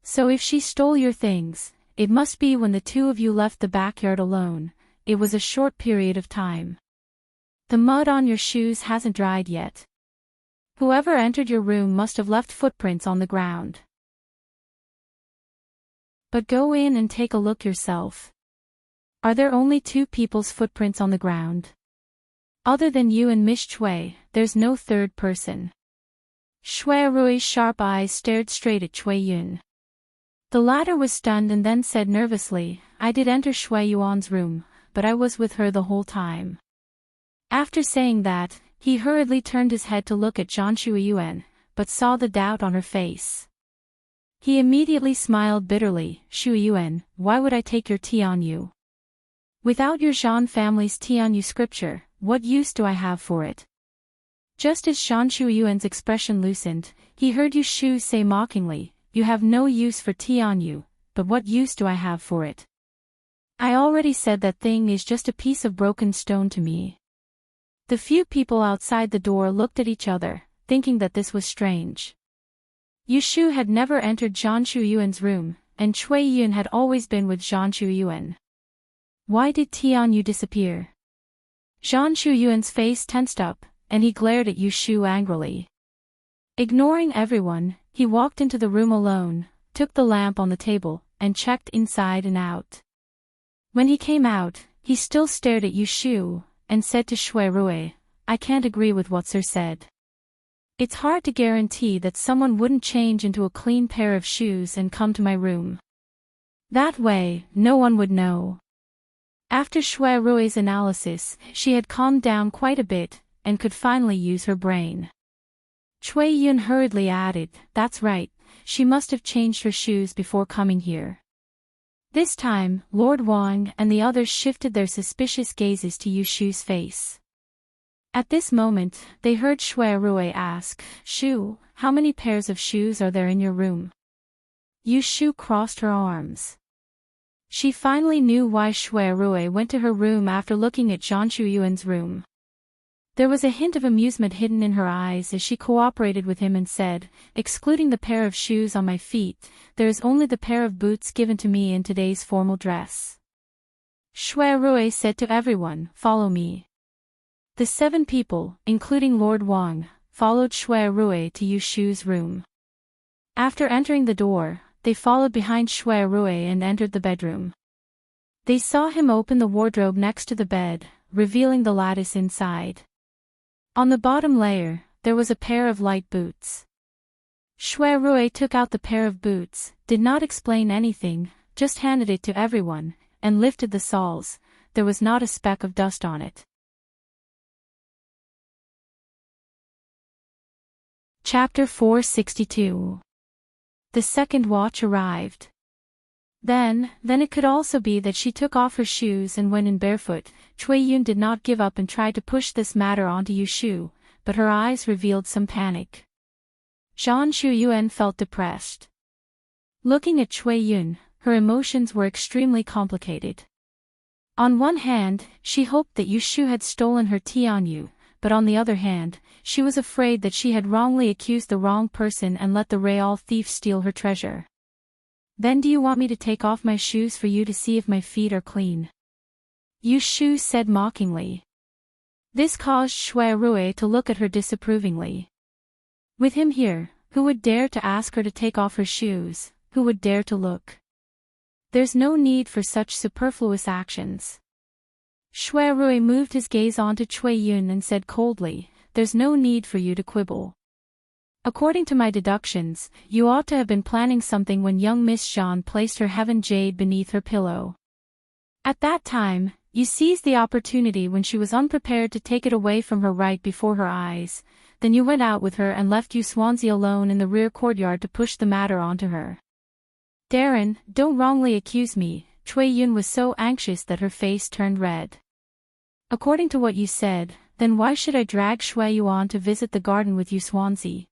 So if she stole your things, it must be when the 2 of you left the backyard alone. It was a short period of time. The mud on your shoes hasn't dried yet. Whoever entered your room must have left footprints on the ground. But go in and take a look yourself. Are there only 2 people's footprints on the ground? Other than you and Miss Chui, there's no third person." Shui Rui's sharp eyes stared straight at Cui Yun. The latter was stunned and then said nervously, "I did enter Shui Yuan's room, but I was with her the whole time." After saying that, he hurriedly turned his head to look at Zhang Shuiyuan, but saw the doubt on her face. He immediately smiled bitterly, "Shuiyuan, why would I take your Tianyu? Without your Zhan family's Tianyu scripture, what use do I have for it?" Just as Zhang Shuiyuan's expression loosened, he heard Yu Shu say mockingly, "You have no use for Tianyu, but what use do I have for it? I already said that thing is just a piece of broken stone to me." The few people outside the door looked at each other, thinking that this was strange. Yu Shu had never entered Zhang Shuiyuan's room, and Cui Yun had always been with Zhang Shuiyuan. Why did Tianyu disappear? Zhang Shuiyuan's face tensed up, and he glared at Yu Shu angrily. Ignoring everyone, he walked into the room alone, took the lamp on the table, and checked inside and out. When he came out, he still stared at Yu Shu, and said to Shui Rui, "I can't agree with what Sir said. It's hard to guarantee that someone wouldn't change into a clean pair of shoes and come to my room. That way, no one would know." After Shui Rui's analysis, she had calmed down quite a bit, and could finally use her brain. Cui Yun hurriedly added, "That's right, she must have changed her shoes before coming here." This time, Lord Wang and the others shifted their suspicious gazes to Yu Shu's face. At this moment, they heard Shui Rui ask, "Shu, how many pairs of shoes are there in your room?" Yu Shu crossed her arms. She finally knew why Shui Rui went to her room after looking at Zhang Shuiyuan's room. There was a hint of amusement hidden in her eyes as she cooperated with him and said, excluding the pair of shoes on my feet, there is only the pair of boots given to me in today's formal dress. Shui Rui said to everyone, follow me. The 7 people, including Lord Wang, followed Shui Rui to Yu Shu's room. After entering the door, they followed behind Shui Rui and entered the bedroom. They saw him open the wardrobe next to the bed, revealing the lattice inside. On the bottom layer, there was a pair of light boots. Shui Rui took out the pair of boots, did not explain anything, just handed it to everyone, and lifted the soles. There was not a speck of dust on it. Chapter 462. The second watch arrived. Then it could also be that she took off her shoes and went in barefoot. Cui Yun did not give up and tried to push this matter onto Yu Shu, but her eyes revealed some panic. Zhan Shuyuan felt depressed. Looking at Cui Yun, her emotions were extremely complicated. On one hand, she hoped that Yu Shu had stolen her Tianyu, but on the other hand, she was afraid that she had wrongly accused the wrong person and let the real thief steal her treasure. Then do you want me to take off my shoes for you to see if my feet are clean? Yu Shu said mockingly. This caused Shui Rui to look at her disapprovingly. With him here, who would dare to ask her to take off her shoes, who would dare to look? There's no need for such superfluous actions. Shui Rui moved his gaze onto Cui Yun and said coldly, there's no need for you to quibble. According to my deductions, you ought to have been planning something when young Miss Zhan placed her heaven jade beneath her pillow. At that time, you seized the opportunity when she was unprepared to take it away from her right before her eyes, then you went out with her and left Yu Swansea alone in the rear courtyard to push the matter onto her. Darren, don't wrongly accuse me. Cui Yun was so anxious that her face turned red. According to what you said, then why should I drag Shui Yuan to visit the garden with Yu Swansea?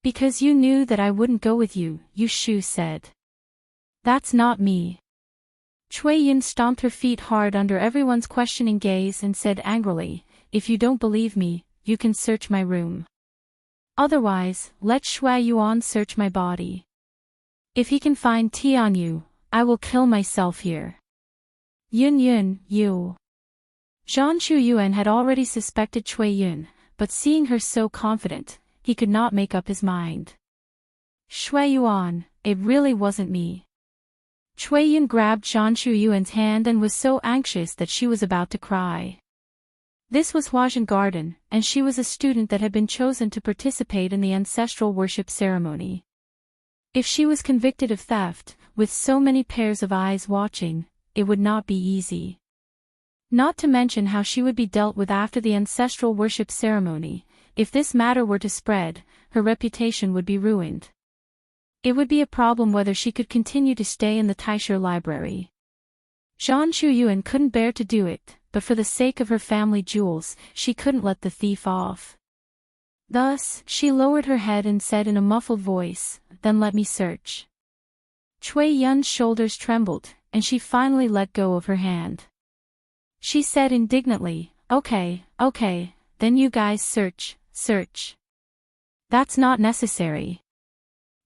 Because you knew that I wouldn't go with you, Yu Shu said. That's not me. Cui Yun stomped her feet hard under everyone's questioning gaze and said angrily, if you don't believe me, you can search my room. Otherwise, let Shui Yuan search my body. If he can find Tianyu, I will kill myself here. Yun, you. Zhan Shuyuan had already suspected Cui Yun, but seeing her so confident, he could not make up his mind. Shui Yuan, it really wasn't me. Cui Yun grabbed Zhan Shuyuan's hand and was so anxious that she was about to cry. This was Huazhen Garden, and she was a student that had been chosen to participate in the ancestral worship ceremony. If she was convicted of theft, with so many pairs of eyes watching, it would not be easy. Not to mention how she would be dealt with after the ancestral worship ceremony. If this matter were to spread, her reputation would be ruined. It would be a problem whether she could continue to stay in the LoveLore Library. Zhan Shuyuan couldn't bear to do it, but for the sake of her family jewels, she couldn't let the thief off. Thus, she lowered her head and said in a muffled voice, then let me search. Cui Yun's shoulders trembled, and she finally let go of her hand. She said indignantly, okay, then you guys search. That's not necessary.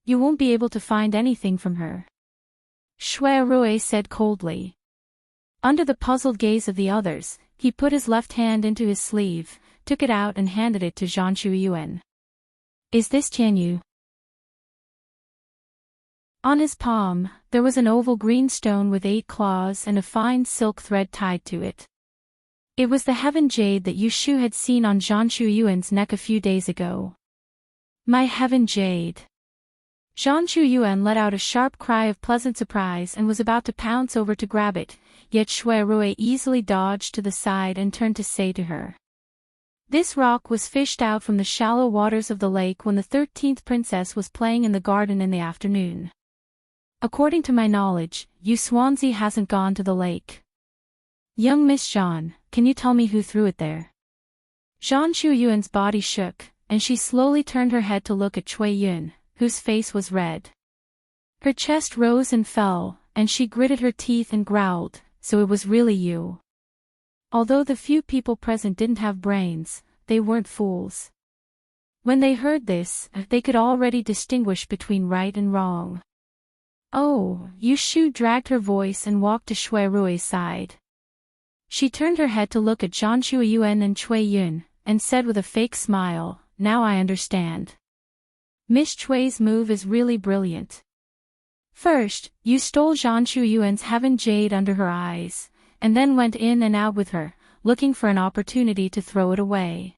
You won't be able to find anything from her. Shui Rui said coldly. Under the puzzled gaze of the others, he put his left hand into his sleeve, took it out and handed it to Zhan Shuyuan. Is this Tianyu? On his palm, there was an oval green stone with 8 claws and a fine silk thread tied to it. It was the heaven jade that Yu Shu had seen on Zhan Shuyuan's neck a few days ago. My heaven jade. Zhan Shuyuan let out a sharp cry of pleasant surprise and was about to pounce over to grab it, yet Shui Rui easily dodged to the side and turned to say to her. This rock was fished out from the shallow waters of the lake when the 13th princess was playing in the garden in the afternoon. According to my knowledge, Yu Swansea hasn't gone to the lake. Young Miss Zhan, can you tell me who threw it there? Zhan Shuyuan's body shook, and she slowly turned her head to look at Cui Yun, whose face was red. Her chest rose and fell, and she gritted her teeth and growled, so it was really you. Although the few people present didn't have brains, they weren't fools. When they heard this, they could already distinguish between right and wrong. Oh, Yushu dragged her voice and walked to Shui Rui's side. She turned her head to look at Zhan Shuiyuan and Cui Yun, and said with a fake smile, "Now I understand. Miss Chui's move is really brilliant. First, you stole Zhan Shuiyuan's heaven jade under her eyes, and then went in and out with her, looking for an opportunity to throw it away.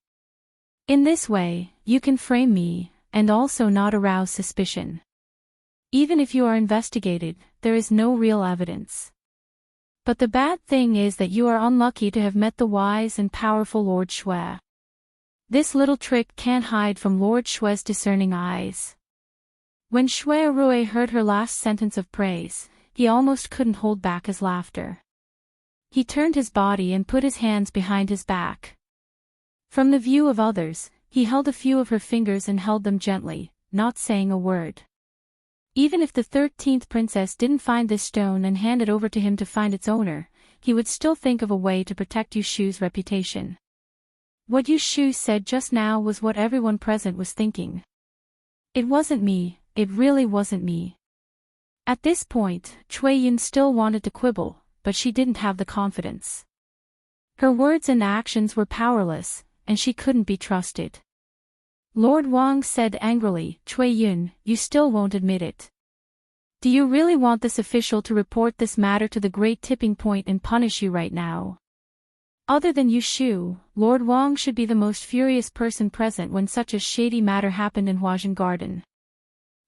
In this way, you can frame me, and also not arouse suspicion. Even if you are investigated, there is no real evidence. But the bad thing is that you are unlucky to have met the wise and powerful Lord Shui. This little trick can't hide from Lord Shui's discerning eyes." When Shui Rui heard her last sentence of praise, he almost couldn't hold back his laughter. He turned his body and put his hands behind his back. From the view of others, he held a few of her fingers and held them gently, not saying a word. Even if the 13th princess didn't find this stone and hand it over to him to find its owner, he would still think of a way to protect Yushu's reputation. What Yushu said just now was what everyone present was thinking. It wasn't me, it really wasn't me. At this point, Cui Yun still wanted to quibble, but she didn't have the confidence. Her words and actions were powerless, and she couldn't be trusted. Lord Wang said angrily, "Cui Yun, you still won't admit it. Do you really want this official to report this matter to the Great Tipping Point and punish you right now?" Other than Yushu, Lord Wang should be the most furious person present when such a shady matter happened in Huajian Garden.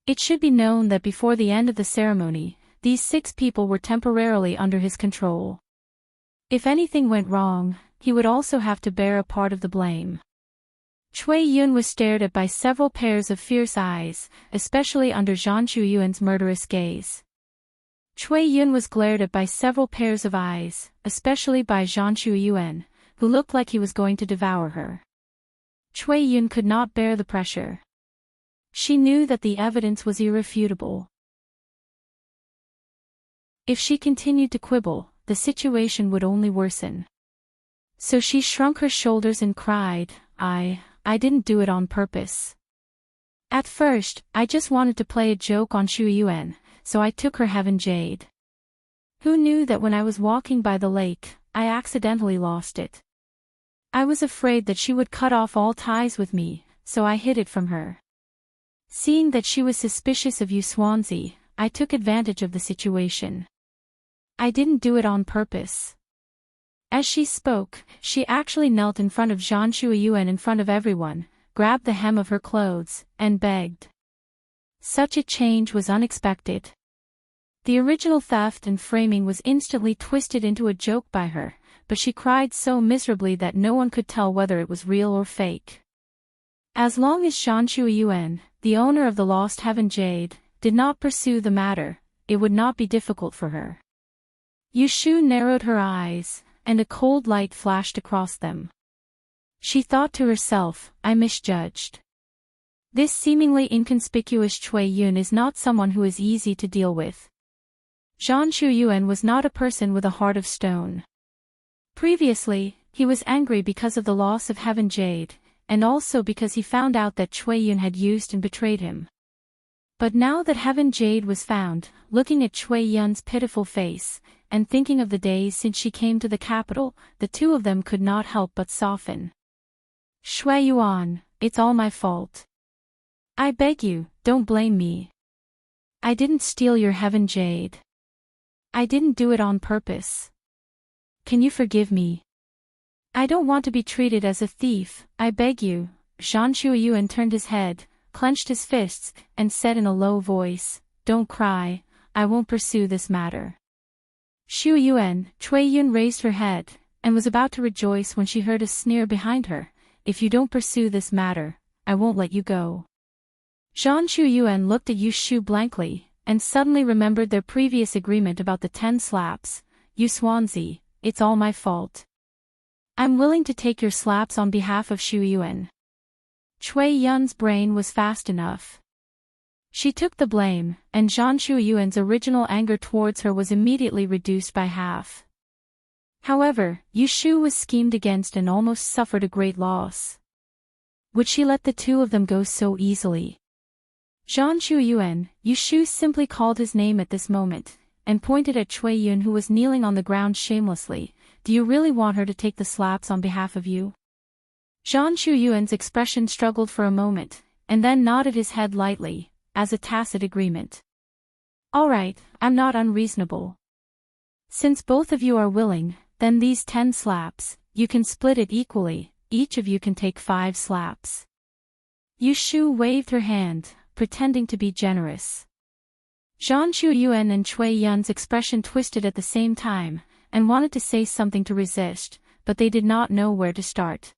It should be known that before the end of the ceremony, these 6 people were temporarily under his control. If anything went wrong, he would also have to bear a part of the blame. Cui Yun was stared at by several pairs of fierce eyes, especially under Zhan Shuiyuan's murderous gaze. Cui Yun was glared at by several pairs of eyes, especially by Zhan Shuiyuan, who looked like he was going to devour her. Cui Yun could not bear the pressure. She knew that the evidence was irrefutable. If she continued to quibble, the situation would only worsen. So she shrunk her shoulders and cried, I didn't do it on purpose. At first, I just wanted to play a joke on Shuiyuan, so I took her heaven jade. Who knew that when I was walking by the lake, I accidentally lost it. I was afraid that she would cut off all ties with me, so I hid it from her. Seeing that she was suspicious of Swansea, I took advantage of the situation. I didn't do it on purpose. As she spoke, she actually knelt in front of Zhan Shuiyuan in front of everyone, grabbed the hem of her clothes, and begged. Such a change was unexpected. The original theft and framing was instantly twisted into a joke by her, but she cried so miserably that no one could tell whether it was real or fake. As long as Zhan Shuiyuan, the owner of the lost heaven jade, did not pursue the matter, it would not be difficult for her. Yushu narrowed her eyes, and a cold light flashed across them. She thought to herself, I misjudged. This seemingly inconspicuous Cui Yun is not someone who is easy to deal with. Zhan Shuiyuan was not a person with a heart of stone. Previously, he was angry because of the loss of Heaven Jade, and also because he found out that Cui Yun had used and betrayed him. But now that Heaven Jade was found, looking at Cui Yun's pitiful face, and thinking of the days since she came to the capital, the two of them could not help but soften. Shui Yuan, it's all my fault. I beg you, don't blame me. I didn't steal your Heaven Jade. I didn't do it on purpose. Can you forgive me? I don't want to be treated as a thief, I beg you. Zhan Shuiyuan turned his head, clenched his fists, and said in a low voice, Don't cry, I won't pursue this matter. Shuiyuan, Cui Yun raised her head, and was about to rejoice when she heard a sneer behind her. If you don't pursue this matter, I won't let you go. Zhan Shuiyuan looked at Yushu blankly, and suddenly remembered their previous agreement about the 10 slaps. Swansea, it's all my fault. I'm willing to take your slaps on behalf of Shuiyuan. Cui Yun's brain was fast enough. She took the blame, and Zhan Shuiyuan's original anger towards her was immediately reduced by half. However, Yushu was schemed against and almost suffered a great loss. Would she let the two of them go so easily? Zhan Shuiyuan, Yushu simply called his name at this moment, and pointed at Cui Yun, who was kneeling on the ground shamelessly. Do you really want her to take the slaps on behalf of you? Zhan Shuiyuan's expression struggled for a moment, and then nodded his head lightly, as a tacit agreement. All right, I'm not unreasonable. Since both of you are willing, then these 10 slaps, you can split it equally, each of you can take 5 slaps. Yushu waved her hand, pretending to be generous. Zhan Shuiyuan and Cui Yun's expression twisted at the same time, and wanted to say something to resist, but they did not know where to start.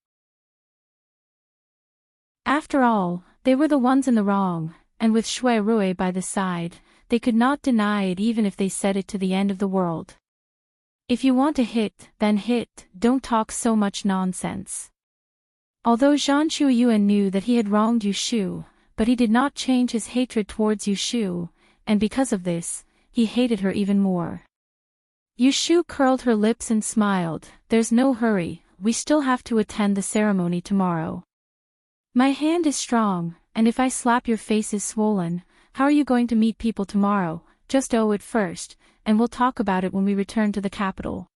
After all, they were the ones in the wrong, and with Shui Rui by the side, they could not deny it even if they said it to the end of the world. If you want to hit, then hit, don't talk so much nonsense. Although Zhan Shuiyuan knew that he had wronged Yushu, but he did not change his hatred towards Yushu, and because of this, he hated her even more. Yushu curled her lips and smiled. There's no hurry, we still have to attend the ceremony tomorrow. My hand is strong, and if I slap your face is swollen, how are you going to meet people tomorrow? Just owe it first, and we'll talk about it when we return to the capital.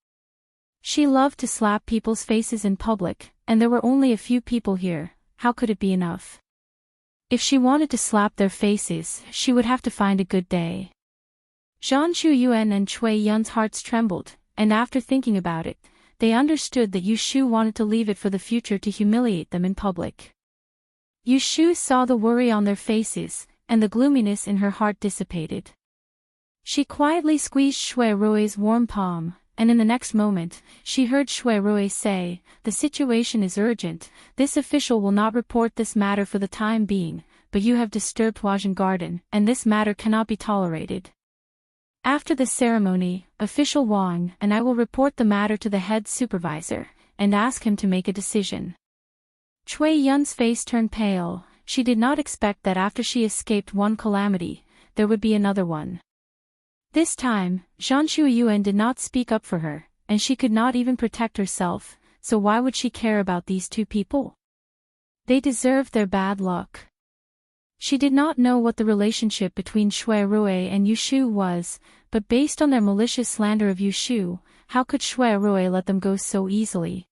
She loved to slap people's faces in public, and there were only a few people here. How could it be enough? If she wanted to slap their faces, she would have to find a good day. Zhan Shuiyuan and Cui Yun's hearts trembled, and after thinking about it, they understood that Yushu wanted to leave it for the future to humiliate them in public. Yushu saw the worry on their faces, and the gloominess in her heart dissipated. She quietly squeezed Shui Rui's warm palm, and in the next moment, she heard Shui Rui say, "The situation is urgent, this official will not report this matter for the time being, but you have disturbed Huajian Garden, and this matter cannot be tolerated. After the ceremony, official Wang and I will report the matter to the head supervisor, and ask him to make a decision." Cui Yun's face turned pale. She did not expect that after she escaped one calamity, there would be another one. This time, Zhan Shuiyuan did not speak up for her, and she could not even protect herself, so why would she care about these two people? They deserved their bad luck. She did not know what the relationship between Shui Rui and Yushu was, but based on their malicious slander of Yushu, how could Shui Rui let them go so easily?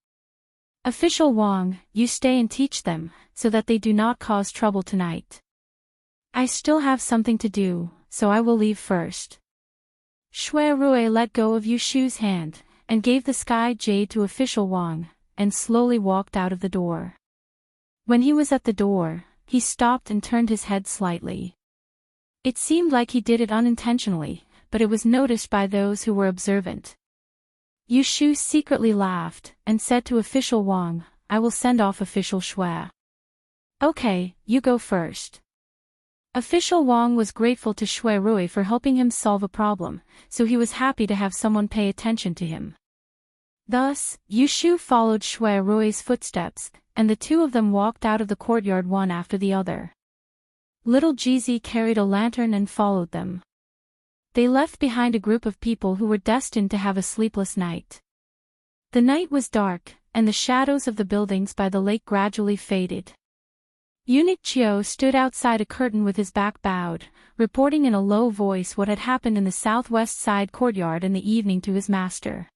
Official Wang, you stay and teach them, so that they do not cause trouble tonight. I still have something to do, so I will leave first. Shui Rui let go of Yushu's hand, and gave the sky jade to official Wang, and slowly walked out of the door. When he was at the door, he stopped and turned his head slightly. It seemed like he did it unintentionally, but it was noticed by those who were observant. Yushu secretly laughed, and said to official Wang, I will send off official Shui. Okay, you go first. Official Wang was grateful to Shui Rui for helping him solve a problem, so he was happy to have someone pay attention to him. Thus, Yushu followed Shui Rui's footsteps, and the two of them walked out of the courtyard one after the other. Little Jizi carried a lantern and followed them. They left behind a group of people who were destined to have a sleepless night. The night was dark, and the shadows of the buildings by the lake gradually faded. Eunuch Chiu stood outside a curtain with his back bowed, reporting in a low voice what had happened in the southwest side courtyard in the evening to his master.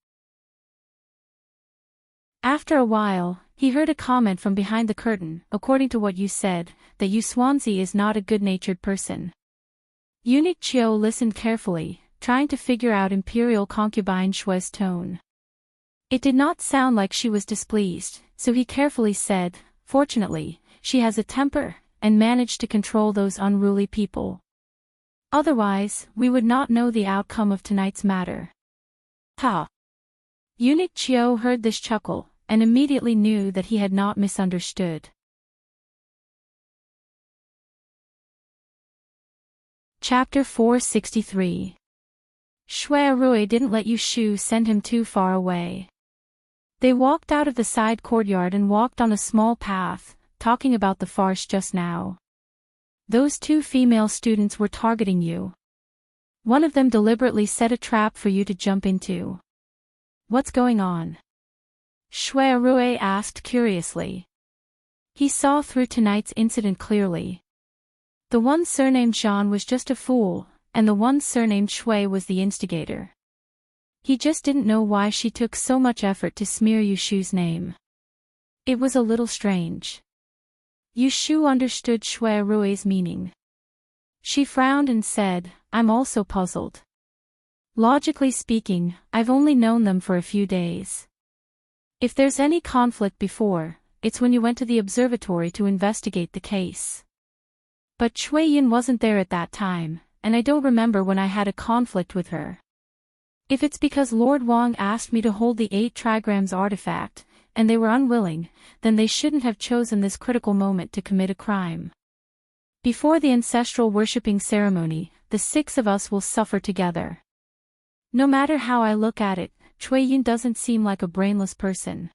After a while, he heard a comment from behind the curtain, according to what you said, that Yu Xuanzi is not a good-natured person. Eunuch Chiu listened carefully, trying to figure out Imperial concubine Shui's tone. It did not sound like she was displeased, so he carefully said, fortunately, she has a temper, and managed to control those unruly people. Otherwise, we would not know the outcome of tonight's matter. Ha! Eunuch Chiu heard this chuckle, and immediately knew that he had not misunderstood. Chapter 463. Shui Rui didn't let Yushu send him too far away. They walked out of the side courtyard and walked on a small path, talking about the farce just now. Those two female students were targeting you. One of them deliberately set a trap for you to jump into. What's going on? Shui Rui asked curiously. He saw through tonight's incident clearly. The one surnamed Jean was just a fool, and the one surnamed Shui was the instigator. He just didn't know why she took so much effort to smear Yushu's name. It was a little strange. Yushu understood Shui Rui's meaning. She frowned and said, I'm also puzzled. Logically speaking, I've only known them for a few days. If there's any conflict before, it's when you went to the observatory to investigate the case. But Shui Yin wasn't there at that time, and I don't remember when I had a conflict with her. If it's because Lord Wang asked me to hold the 8 trigrams artifact, and they were unwilling, then they shouldn't have chosen this critical moment to commit a crime. Before the ancestral worshipping ceremony, the 6 of us will suffer together. No matter how I look at it, Shui Yin doesn't seem like a brainless person.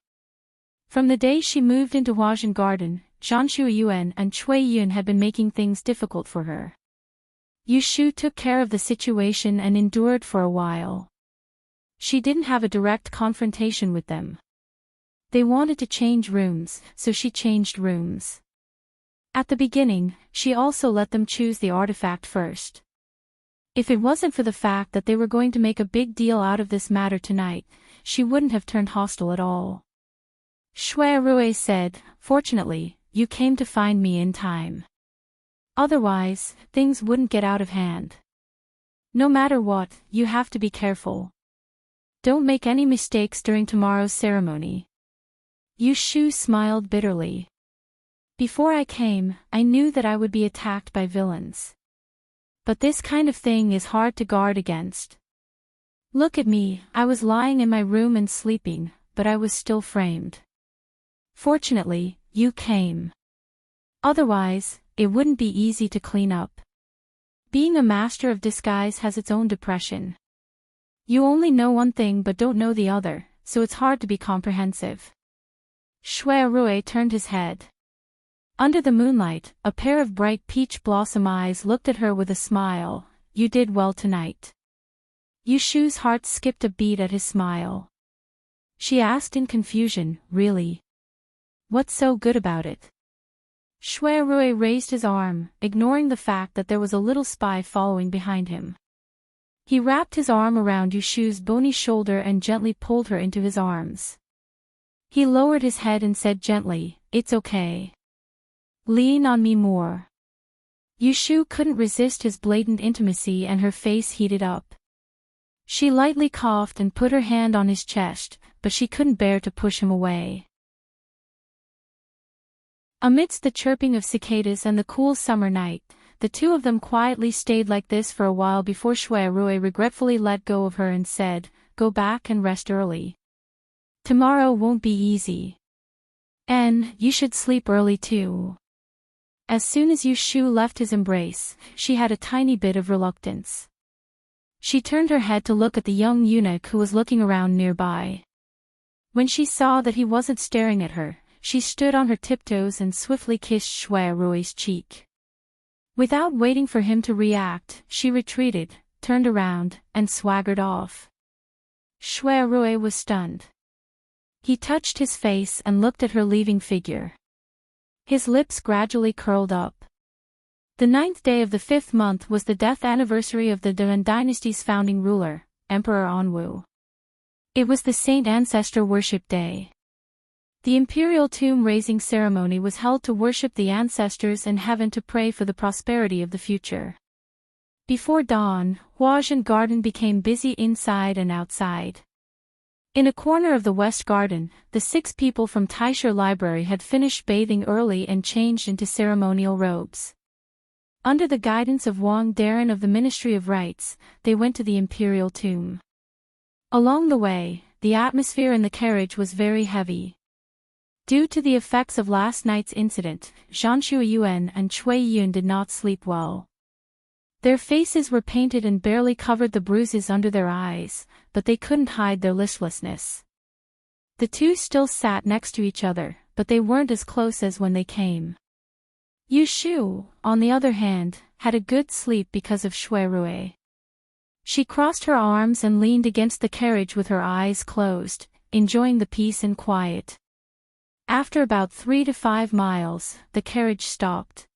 From the day she moved into Huajian Garden, Zhan Shuiyuan and Shui Yun had been making things difficult for her. Yushu took care of the situation and endured for a while. She didn't have a direct confrontation with them. They wanted to change rooms, so she changed rooms. At the beginning, she also let them choose the artifact first. If it wasn't for the fact that they were going to make a big deal out of this matter tonight, she wouldn't have turned hostile at all. Shui Rui said, Fortunately, you came to find me in time. Otherwise, things wouldn't get out of hand. No matter what, you have to be careful. Don't make any mistakes during tomorrow's ceremony. Yushu smiled bitterly. Before I came, I knew that I would be attacked by villains. But this kind of thing is hard to guard against. Look at me, I was lying in my room and sleeping, but I was still framed. Fortunately, you came. Otherwise, it wouldn't be easy to clean up. Being a master of disguise has its own depression. You only know one thing but don't know the other, so it's hard to be comprehensive. Shui Rui turned his head. Under the moonlight, a pair of bright peach blossom eyes looked at her with a smile. You did well tonight. Yushu's heart skipped a beat at his smile. She asked in confusion, Really? What's so good about it? Shui Rui raised his arm, ignoring the fact that there was a little spy following behind him. He wrapped his arm around Yushu's bony shoulder and gently pulled her into his arms. He lowered his head and said gently, It's okay. Lean on me more. Yushu couldn't resist his blatant intimacy and her face heated up. She lightly coughed and put her hand on his chest, but she couldn't bear to push him away. Amidst the chirping of cicadas and the cool summer night, the two of them quietly stayed like this for a while before Shui Rui regretfully let go of her and said, Go back and rest early. Tomorrow won't be easy. And you should sleep early too. As soon as Yushu left his embrace, she had a tiny bit of reluctance. She turned her head to look at the young eunuch who was looking around nearby. When she saw that he wasn't staring at her, she stood on her tiptoes and swiftly kissed Shui Rui's cheek. Without waiting for him to react, she retreated, turned around, and swaggered off. Shui Rui was stunned. He touched his face and looked at her leaving figure. His lips gradually curled up. The 9th day of the 5th month was the death anniversary of the Dan dynasty's founding ruler, Emperor Anwu. It was the Saint Ancestor Worship Day. The imperial tomb-raising ceremony was held to worship the ancestors in heaven to pray for the prosperity of the future. Before dawn, Huajian Garden became busy inside and outside. In a corner of the West Garden, the 6 people from LoveLore Library had finished bathing early and changed into ceremonial robes. Under the guidance of Wang Darren of the Ministry of Rites, they went to the imperial tomb. Along the way, the atmosphere in the carriage was very heavy. Due to the effects of last night's incident, Zhan Shuiyuan and Shui Yun did not sleep well. Their faces were painted and barely covered the bruises under their eyes, but they couldn't hide their listlessness. The two still sat next to each other, but they weren't as close as when they came. Yushu, on the other hand, had a good sleep because of Shui Rui. She crossed her arms and leaned against the carriage with her eyes closed, enjoying the peace and quiet. After about 3 to 5 miles, the carriage stopped.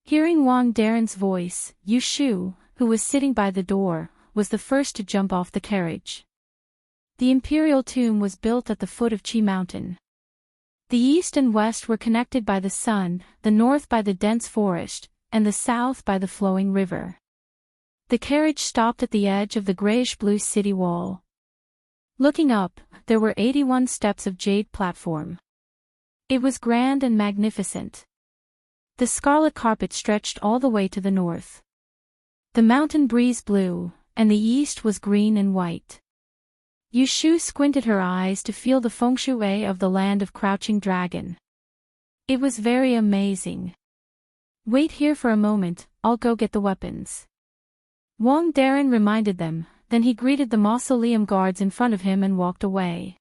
Hearing Wang Daren's voice, Yu Shu, who was sitting by the door, was the first to jump off the carriage. The imperial tomb was built at the foot of Qi Mountain. The east and west were connected by the sun, the north by the dense forest, and the south by the flowing river. The carriage stopped at the edge of the grayish-blue city wall. Looking up, there were 81 steps of jade platform. It was grand and magnificent. The scarlet carpet stretched all the way to the north. The mountain breeze blew, and the east was green and white. Yu Shu squinted her eyes to feel the feng shui of the land of Crouching Dragon. It was very amazing. Wait here for a moment, I'll go get the weapons. Wang Daren reminded them, then he greeted the mausoleum guards in front of him and walked away.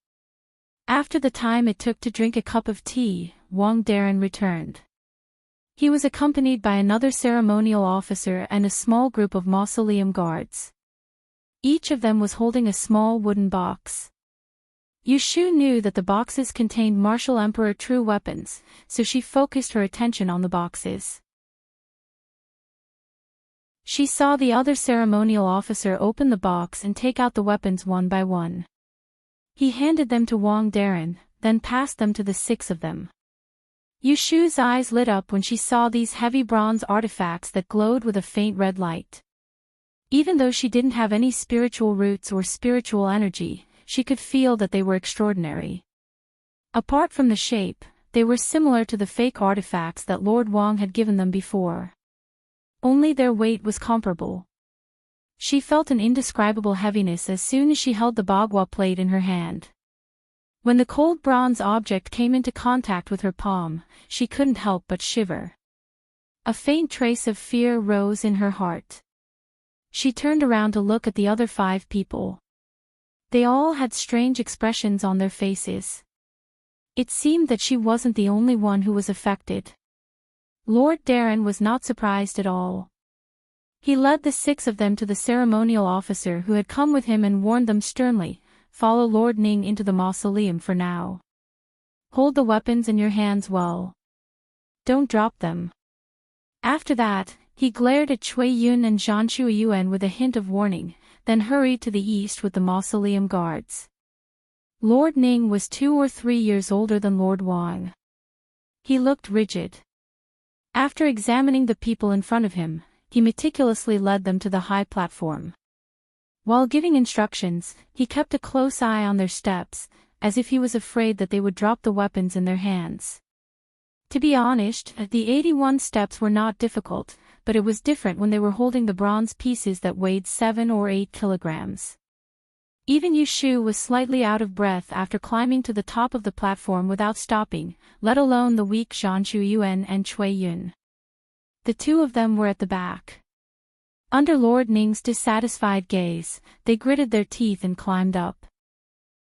After the time it took to drink a cup of tea, Wang Daren returned. He was accompanied by another ceremonial officer and a small group of mausoleum guards. Each of them was holding a small wooden box. Yu Shu knew that the boxes contained martial emperor true weapons, so she focused her attention on the boxes. She saw the other ceremonial officer open the box and take out the weapons one by one. He handed them to Wang Daren, then passed them to the 6 of them. Yu Shu's eyes lit up when she saw these heavy bronze artifacts that glowed with a faint red light. Even though she didn't have any spiritual roots or spiritual energy, she could feel that they were extraordinary. Apart from the shape, they were similar to the fake artifacts that Lord Wang had given them before. Only their weight was comparable. She felt an indescribable heaviness as soon as she held the bagua plate in her hand. When the cold bronze object came into contact with her palm, she couldn't help but shiver. A faint trace of fear rose in her heart. She turned around to look at the other 5 people. They all had strange expressions on their faces. It seemed that she wasn't the only one who was affected. Lord Daren was not surprised at all. He led the 6 of them to the ceremonial officer who had come with him and warned them sternly, "Follow Lord Ning into the mausoleum for now. Hold the weapons in your hands well. Don't drop them." After that, he glared at Cui Yun and Zhan Shuiyuan with a hint of warning, then hurried to the east with the mausoleum guards. Lord Ning was 2 or 3 years older than Lord Wang. He looked rigid. After examining the people in front of him, he meticulously led them to the high platform. While giving instructions, he kept a close eye on their steps, as if he was afraid that they would drop the weapons in their hands. To be honest, the 81 steps were not difficult, but it was different when they were holding the bronze pieces that weighed 7 or 8 kilograms. Even Yu Shu was slightly out of breath after climbing to the top of the platform without stopping, let alone the weak Zhan Shuiyuan and Cui Yun. The 2 of them were at the back. Under Lord Ning's dissatisfied gaze, they gritted their teeth and climbed up.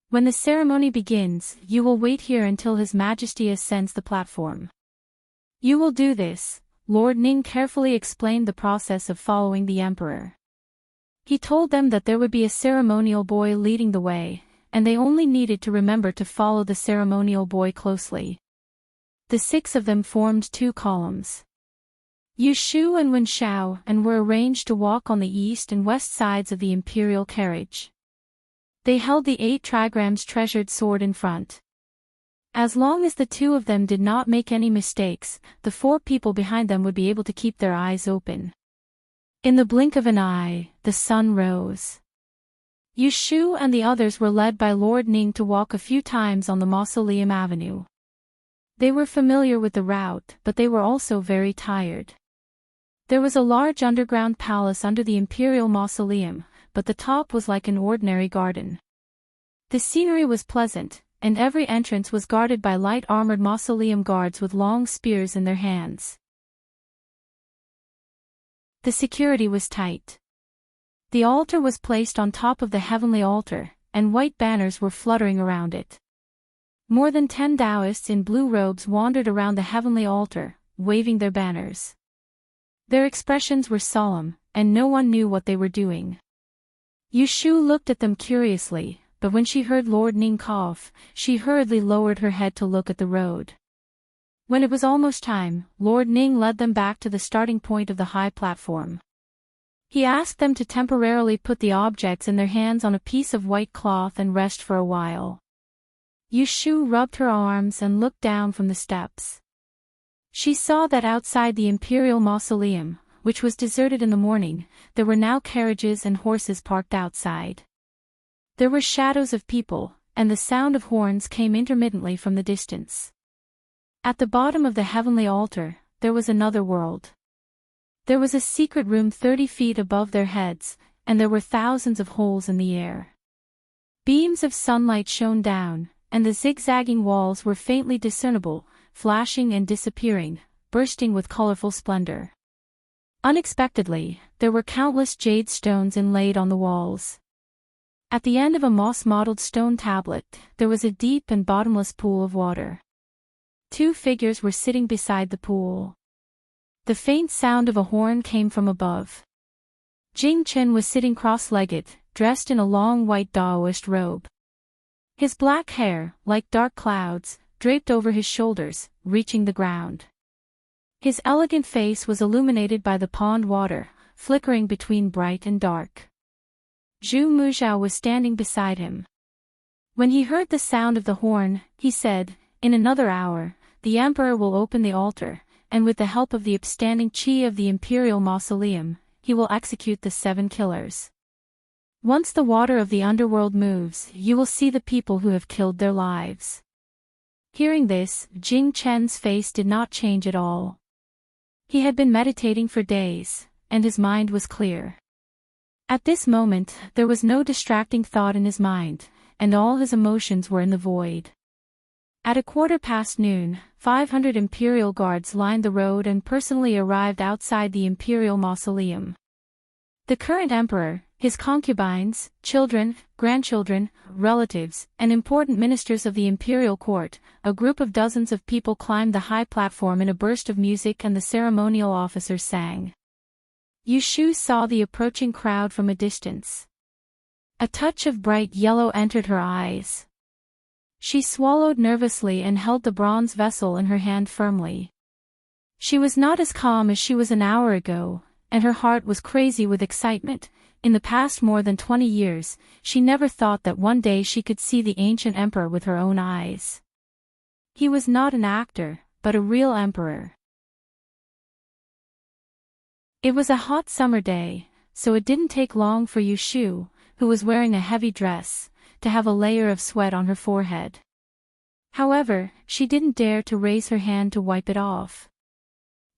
"When the ceremony begins, you will wait here until His Majesty ascends the platform. You will do this," Lord Ning carefully explained the process of following the emperor. He told them that there would be a ceremonial boy leading the way, and they only needed to remember to follow the ceremonial boy closely. The 6 of them formed 2 columns. Yu Shu and Wen Xiao and were arranged to walk on the east and west sides of the imperial carriage. They held the 8 trigrams treasured sword in front. As long as the 2 of them did not make any mistakes, the 4 people behind them would be able to keep their eyes open. In the blink of an eye, the sun rose. Yu Shu and the others were led by Lord Ning to walk a few times on the Mausoleum Avenue. They were familiar with the route, but they were also very tired. There was a large underground palace under the imperial mausoleum, but the top was like an ordinary garden. The scenery was pleasant, and every entrance was guarded by light-armored mausoleum guards with long spears in their hands. The security was tight. The altar was placed on top of the heavenly altar, and white banners were fluttering around it. More than 10 Taoists in blue robes wandered around the heavenly altar, waving their banners. Their expressions were solemn, and no one knew what they were doing. Yushu looked at them curiously, but when she heard Lord Ning cough, she hurriedly lowered her head to look at the road. When it was almost time, Lord Ning led them back to the starting point of the high platform. He asked them to temporarily put the objects in their hands on a piece of white cloth and rest for a while. Yushu rubbed her arms and looked down from the steps. She saw that outside the imperial mausoleum, which was deserted in the morning, there were now carriages and horses parked outside. There were shadows of people, and the sound of horns came intermittently from the distance. At the bottom of the heavenly altar, there was another world. There was a secret room 30 feet above their heads, and there were thousands of holes in the air. Beams of sunlight shone down, and the zigzagging walls were faintly discernible, flashing and disappearing, bursting with colorful splendor. Unexpectedly, there were countless jade stones inlaid on the walls. At the end of a moss-mottled stone tablet, there was a deep and bottomless pool of water. 2 figures were sitting beside the pool. The faint sound of a horn came from above. Jing Chen was sitting cross-legged, dressed in a long white Daoist robe. His black hair, like dark clouds, draped over his shoulders, reaching the ground. His elegant face was illuminated by the pond water, flickering between bright and dark. Zhu Muzhao was standing beside him. When he heard the sound of the horn, he said, "In another hour, the emperor will open the altar, and with the help of the upstanding qi of the imperial mausoleum, he will execute the 7 killers. Once the water of the underworld moves, you will see the people who have killed their lives." Hearing this, Jing Chen's face did not change at all. He had been meditating for days, and his mind was clear. At this moment, there was no distracting thought in his mind, and all his emotions were in the void. At noon, 500 imperial guards lined the road and personally arrived outside the imperial mausoleum. The current emperor, his concubines, children, grandchildren, relatives, and important ministers of the imperial court, a group of dozens of people climbed the high platform in a burst of music and the ceremonial officers sang. Yushu saw the approaching crowd from a distance. A touch of bright yellow entered her eyes. She swallowed nervously and held the bronze vessel in her hand firmly. She was not as calm as she was an hour ago, and her heart was crazy with excitement. In the past more than 20 years, she never thought that one day she could see the ancient emperor with her own eyes. He was not an actor, but a real emperor. It was a hot summer day, so it didn't take long for Yushu, who was wearing a heavy dress, to have a layer of sweat on her forehead. However, she didn't dare to raise her hand to wipe it off.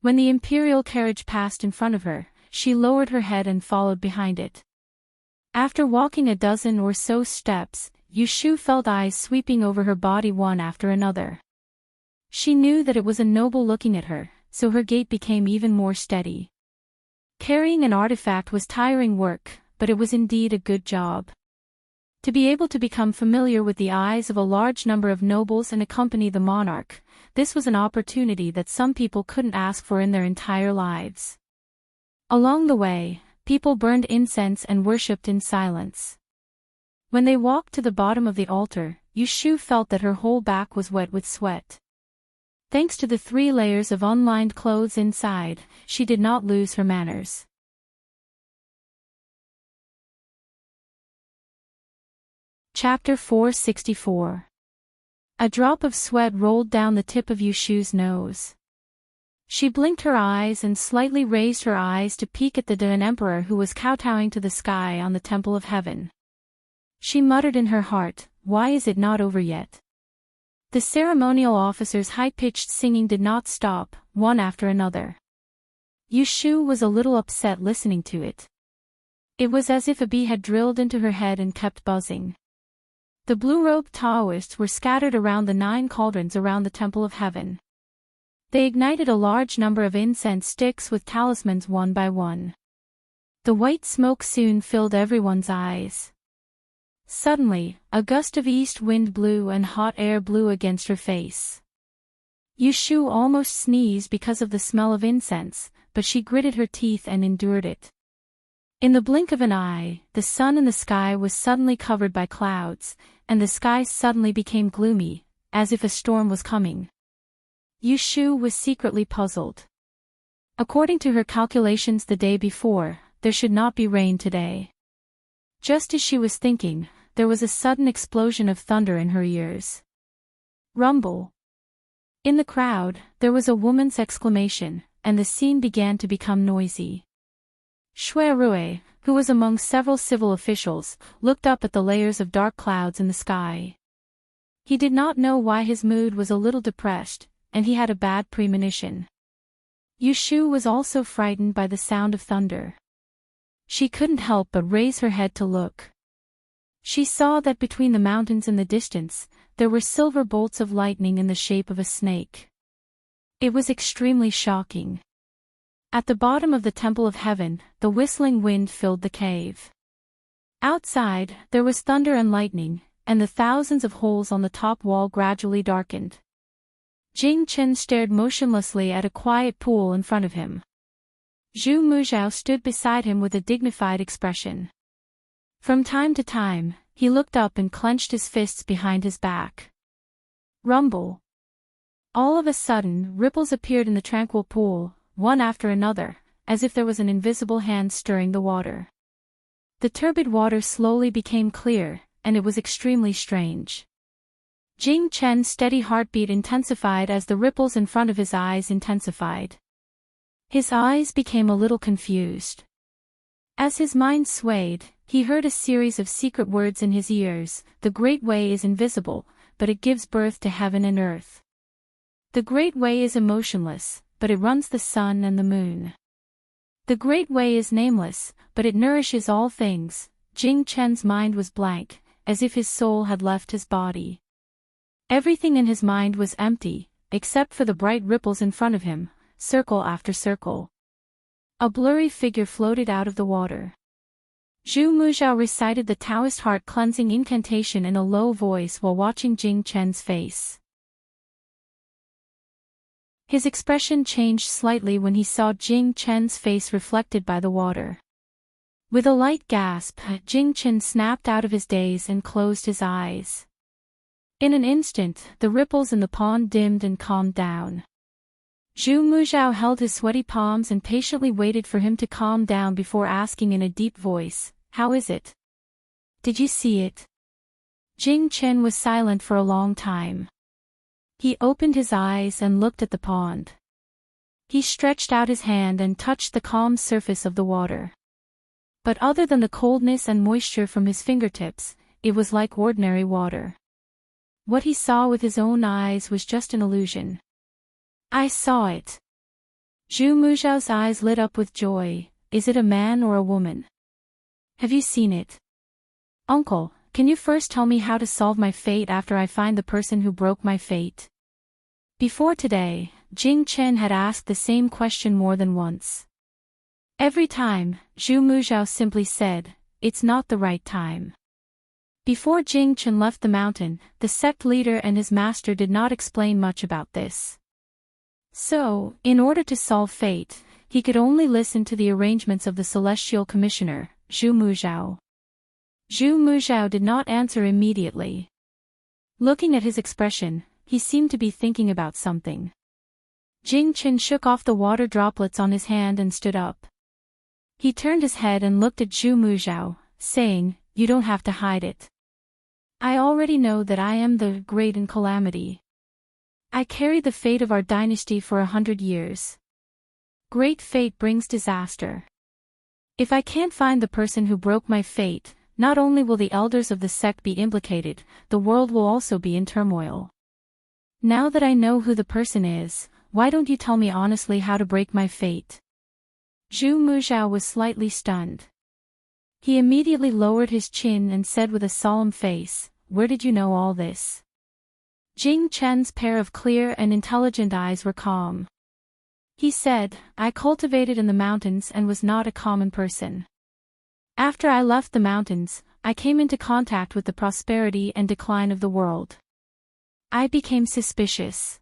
When the imperial carriage passed in front of her, she lowered her head and followed behind it. After walking a dozen or so steps, Yushu felt eyes sweeping over her body one after another. She knew that it was a noble looking at her, so her gait became even more steady. Carrying an artifact was tiring work, but it was indeed a good job. To be able to become familiar with the eyes of a large number of nobles and accompany the monarch, this was an opportunity that some people couldn't ask for in their entire lives. Along the way, people burned incense and worshipped in silence. When they walked to the bottom of the altar, Yushu felt that her whole back was wet with sweat. Thanks to the 3 layers of unlined clothes inside, she did not lose her manners. Chapter 464. A drop of sweat rolled down the tip of Yushu's nose. She blinked her eyes and slightly raised her eyes to peek at the Dan Emperor who was kowtowing to the sky on the Temple of Heaven. She muttered in her heart, "Why is it not over yet?" The ceremonial officers' high-pitched singing did not stop, one after another. Yushu was a little upset listening to it. It was as if a bee had drilled into her head and kept buzzing. The blue-robed Taoists were scattered around the 9 cauldrons around the Temple of Heaven. They ignited a large number of incense sticks with talismans one by one. The white smoke soon filled everyone's eyes. Suddenly, a gust of east wind blew and hot air blew against her face. Yushu almost sneezed because of the smell of incense, but she gritted her teeth and endured it. In the blink of an eye, the sun in the sky was suddenly covered by clouds, and the sky suddenly became gloomy, as if a storm was coming. Yushu was secretly puzzled. According to her calculations the day before, there should not be rain today. Just as she was thinking, there was a sudden explosion of thunder in her ears. Rumble. In the crowd, there was a woman's exclamation, and the scene began to become noisy. Shui Rui, who was among several civil officials, looked up at the layers of dark clouds in the sky. He did not know why his mood was a little depressed, and he had a bad premonition. Yushu was also frightened by the sound of thunder. She couldn't help but raise her head to look. She saw that between the mountains in the distance, there were silver bolts of lightning in the shape of a snake. It was extremely shocking. At the bottom of the Temple of Heaven, the whistling wind filled the cave. Outside, there was thunder and lightning, and the thousands of holes on the top wall gradually darkened. Jing Chen stared motionlessly at a quiet pool in front of him. Zhu Muzhao stood beside him with a dignified expression. From time to time, he looked up and clenched his fists behind his back. Rumble. All of a sudden, ripples appeared in the tranquil pool, one after another, as if there was an invisible hand stirring the water. The turbid water slowly became clear, and it was extremely strange. Jing Chen's steady heartbeat intensified as the ripples in front of his eyes intensified. His eyes became a little confused. As his mind swayed, he heard a series of secret words in his ears. The Great Way is invisible, but it gives birth to heaven and earth. The Great Way is emotionless, but it runs the sun and the moon. The Great Way is nameless, but it nourishes all things. Jing Chen's mind was blank, as if his soul had left his body. Everything in his mind was empty, except for the bright ripples in front of him, circle after circle. A blurry figure floated out of the water. Zhu Muzhao recited the Taoist heart-cleansing incantation in a low voice while watching Jing Chen's face. His expression changed slightly when he saw Jing Chen's face reflected by the water. With a light gasp, Jing Chen snapped out of his daze and closed his eyes. In an instant, the ripples in the pond dimmed and calmed down. Zhu Muzhao held his sweaty palms and patiently waited for him to calm down before asking in a deep voice, "How is it? Did you see it?" Jing Chen was silent for a long time. He opened his eyes and looked at the pond. He stretched out his hand and touched the calm surface of the water. But other than the coldness and moisture from his fingertips, it was like ordinary water. What he saw with his own eyes was just an illusion. "I saw it." Zhu Muzhao's eyes lit up with joy. "Is it a man or a woman? Have you seen it?" "Uncle, can you first tell me how to solve my fate after I find the person who broke my fate?" Before today, Jing Chen had asked the same question more than once. Every time, Zhu Muzhao simply said, "It's not the right time." Before Jing Chen left the mountain, the sect leader and his master did not explain much about this. So, in order to solve fate, he could only listen to the arrangements of the celestial commissioner, Zhu Muzhao. Zhu Muzhao did not answer immediately. Looking at his expression, he seemed to be thinking about something. Jing Chen shook off the water droplets on his hand and stood up. He turned his head and looked at Zhu Muzhao, saying, "You don't have to hide it. I already know that I am the great in calamity. I carry the fate of our dynasty for 100 years. Great fate brings disaster. If I can't find the person who broke my fate, not only will the elders of the sect be implicated, the world will also be in turmoil. Now that I know who the person is, why don't you tell me honestly how to break my fate?" Zhu Muzhao was slightly stunned. He immediately lowered his chin and said with a solemn face, "Where did you know all this?" Jing Chen's pair of clear and intelligent eyes were calm. He said, "I cultivated in the mountains and was not a common person. After I left the mountains, I came into contact with the prosperity and decline of the world. I became suspicious.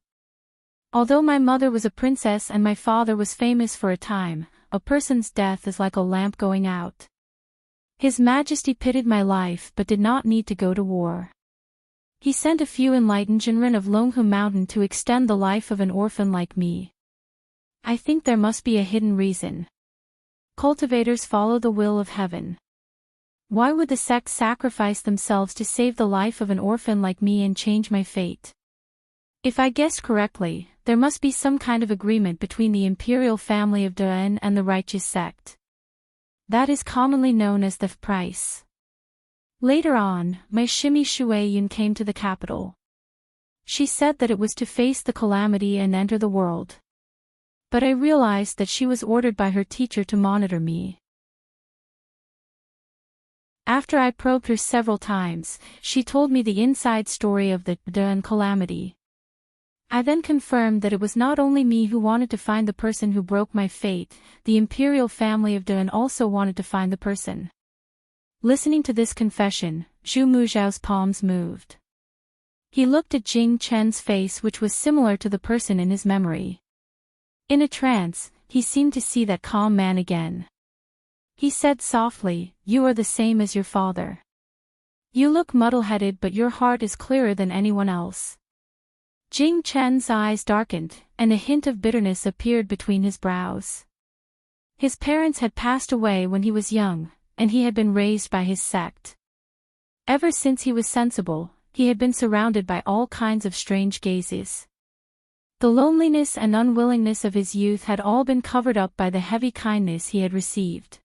Although my mother was a princess and my father was famous for a time, a person's death is like a lamp going out. His Majesty pitied my life but did not need to go to war. He sent a few enlightened Jinren of Longhu Mountain to extend the life of an orphan like me. I think there must be a hidden reason. Cultivators follow the will of heaven. Why would the sect sacrifice themselves to save the life of an orphan like me and change my fate? If I guessed correctly, there must be some kind of agreement between the imperial family of Duan and the righteous sect. That is commonly known as the price. Later on, my Shimi Shueyun came to the capital. She said that it was to face the calamity and enter the world. But I realized that she was ordered by her teacher to monitor me. After I probed her several times, she told me the inside story of the Duan calamity. I then confirmed that it was not only me who wanted to find the person who broke my fate, the imperial family of Duan also wanted to find the person. Listening to this confession, Zhu Muzhao's palms moved. He looked at Jing Chen's face, which was similar to the person in his memory. In a trance, he seemed to see that calm man again. He said softly, "You are the same as your father. You look muddle-headed, but your heart is clearer than anyone else." Jing Chen's eyes darkened, and a hint of bitterness appeared between his brows. His parents had passed away when he was young, and he had been raised by his sect. Ever since he was sensible, he had been surrounded by all kinds of strange gazes. The loneliness and unwillingness of his youth had all been covered up by the heavy kindness he had received.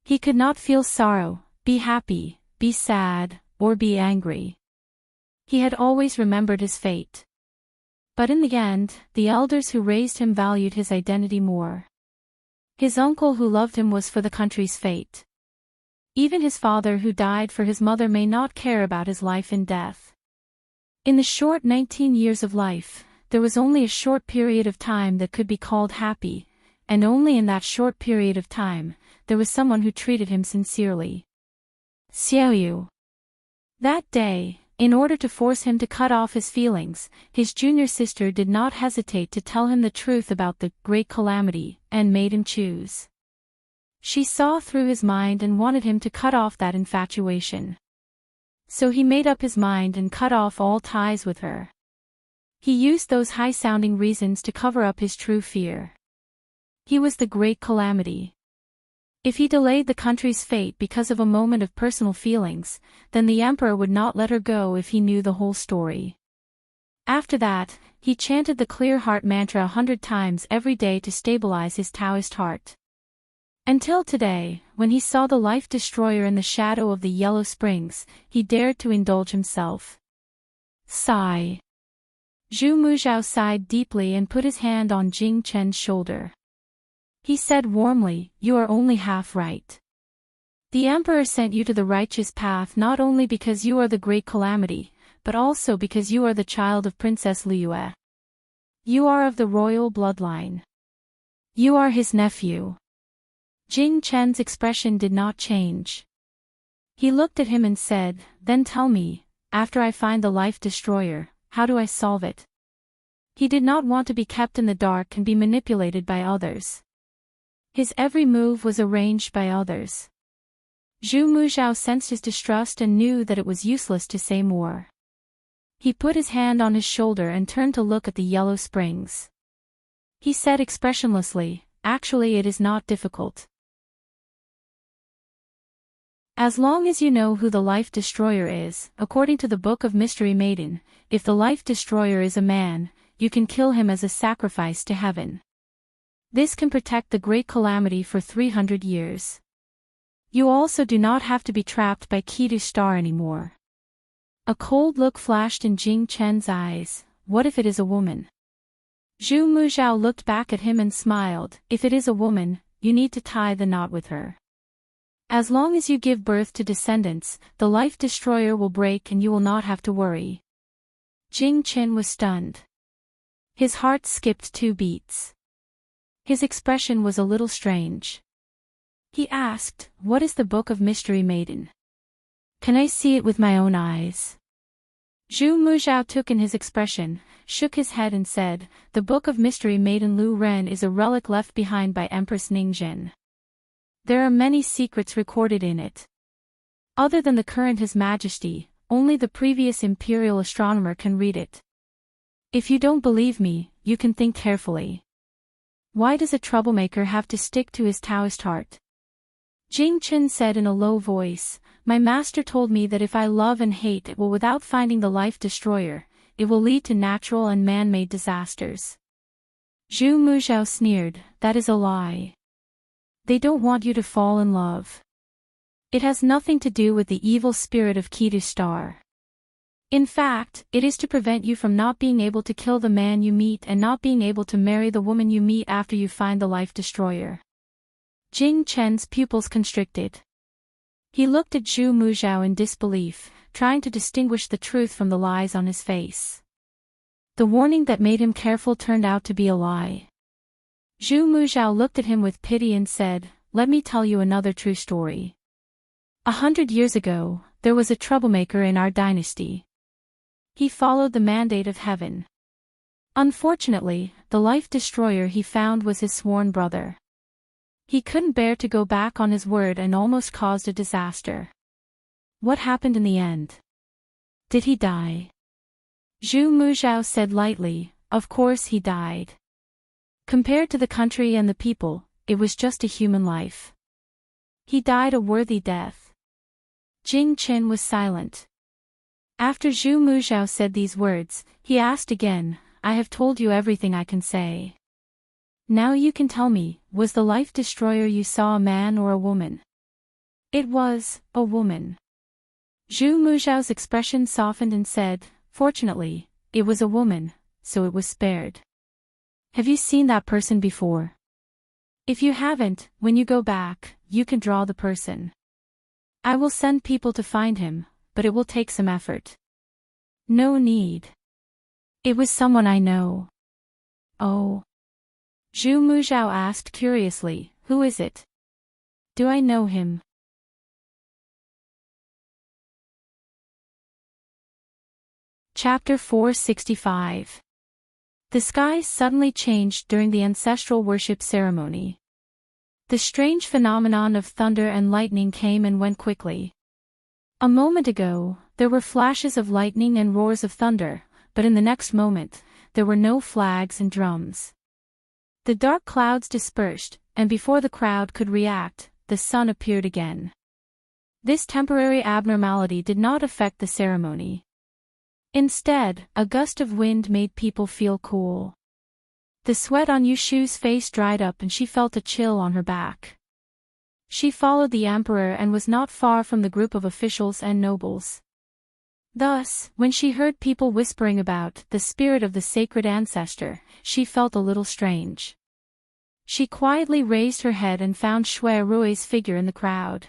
He could not feel sorrow, be happy, be sad, or be angry. He had always remembered his fate. But in the end, the elders who raised him valued his identity more. His uncle who loved him was for the country's fate. Even his father who died for his mother may not care about his life and death. In the short 19 years of life, there was only a short period of time that could be called happy, and only in that short period of time, there was someone who treated him sincerely. Xiaoyu. That day, in order to force him to cut off his feelings, his junior sister did not hesitate to tell him the truth about the great calamity, and made him choose. She saw through his mind and wanted him to cut off that infatuation. So he made up his mind and cut off all ties with her. He used those high-sounding reasons to cover up his true fear. He was the great calamity. If he delayed the country's fate because of a moment of personal feelings, then the emperor would not let her go if he knew the whole story. After that, he chanted the clear heart mantra 100 times every day to stabilize his Taoist heart. Until today, when he saw the life destroyer in the shadow of the Yellow Springs, he dared to indulge himself. Sigh. Zhu Muzhao sighed deeply and put his hand on Jing Chen's shoulder. He said warmly, "You are only half right. The emperor sent you to the righteous path not only because you are the great calamity, but also because you are the child of Princess Liyue. You are of the royal bloodline. You are his nephew." Jing Chen's expression did not change. He looked at him and said, "Then tell me, after I find the life destroyer, how do I solve it?" He did not want to be kept in the dark and be manipulated by others. His every move was arranged by others. Zhu Muzhao sensed his distrust and knew that it was useless to say more. He put his hand on his shoulder and turned to look at the Yellow Springs. He said expressionlessly, "Actually, it is not difficult. As long as you know who the Life Destroyer is, according to the Book of Mystery Maiden, if the Life Destroyer is a man, you can kill him as a sacrifice to heaven. This can protect the great calamity for 300 years. You also do not have to be trapped by Kidu Star anymore." A cold look flashed in Jing Chen's eyes. What if it is a woman? Zhu Muzhao looked back at him and smiled. If it is a woman, you need to tie the knot with her. As long as you give birth to descendants, the Life Destroyer will break and you will not have to worry. Jing Chen was stunned. His heart skipped 2 beats. His expression was a little strange. He asked, "What is the Book of Mystery Maiden? Can I see it with my own eyes?" Zhu Muzhao took in his expression, shook his head and said, "The Book of Mystery Maiden Lu Ren is a relic left behind by Empress Ningzhen. There are many secrets recorded in it. Other than the current His Majesty, only the previous imperial astronomer can read it. If you don't believe me, you can think carefully. Why does a troublemaker have to stick to his Taoist heart?" Jing Chen said in a low voice, "My master told me that if I love and hate it will without finding the life destroyer, it will lead to natural and man-made disasters." Zhu Muzhao sneered, "That is a lie. They don't want you to fall in love. It has nothing to do with the evil spirit of Kidu Star. In fact, it is to prevent you from not being able to kill the man you meet and not being able to marry the woman you meet after you find the life destroyer." Jing Chen's pupils constricted. He looked at Zhu Muzhao in disbelief, trying to distinguish the truth from the lies on his face. The warning that made him careful turned out to be a lie. Zhu Muzhao looked at him with pity and said, "Let me tell you another true story. 100 years ago, there was a troublemaker in our dynasty. He followed the mandate of heaven. Unfortunately, the life destroyer he found was his sworn brother. He couldn't bear to go back on his word and almost caused a disaster. What happened in the end? Did he die?" Zhu Muzhao said lightly, "Of course he died. Compared to the country and the people, it was just a human life. He died a worthy death." Jing Chen was silent. After Zhu Muzhao said these words, he asked again, "I have told you everything I can say. Now you can tell me, was the life destroyer you saw a man or a woman?" "It was a woman." Zhu Muzhao's expression softened and said, "Fortunately, it was a woman, so it was spared. Have you seen that person before? If you haven't, when you go back, you can draw the person. I will send people to find him, but it will take some effort." "No need. It was someone I know." "Oh?" Zhu Muzhao asked curiously, "Who is it? Do I know him?" Chapter 465. The sky suddenly changed during the ancestral worship ceremony. The strange phenomenon of thunder and lightning came and went quickly. A moment ago, there were flashes of lightning and roars of thunder, but in the next moment, there were no flags and drums. The dark clouds dispersed, and before the crowd could react, the sun appeared again. This temporary abnormality did not affect the ceremony. Instead, a gust of wind made people feel cool. The sweat on Yushu's face dried up and she felt a chill on her back. She followed the emperor and was not far from the group of officials and nobles. Thus, when she heard people whispering about the spirit of the sacred ancestor, she felt a little strange. She quietly raised her head and found Shui Rui's figure in the crowd.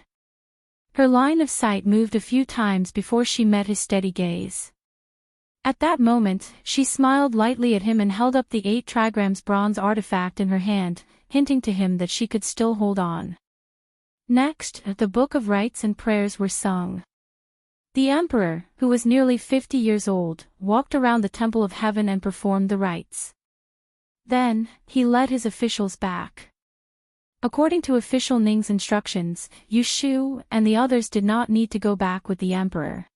Her line of sight moved a few times before she met his steady gaze. At that moment, she smiled lightly at him and held up the 8 trigrams bronze artifact in her hand, hinting to him that she could still hold on. Next, the Book of Rites and Prayers were sung. The emperor, who was nearly 50 years old, walked around the Temple of Heaven and performed the rites. Then, he led his officials back. According to official Ning's instructions, Yushu and the others did not need to go back with the emperor.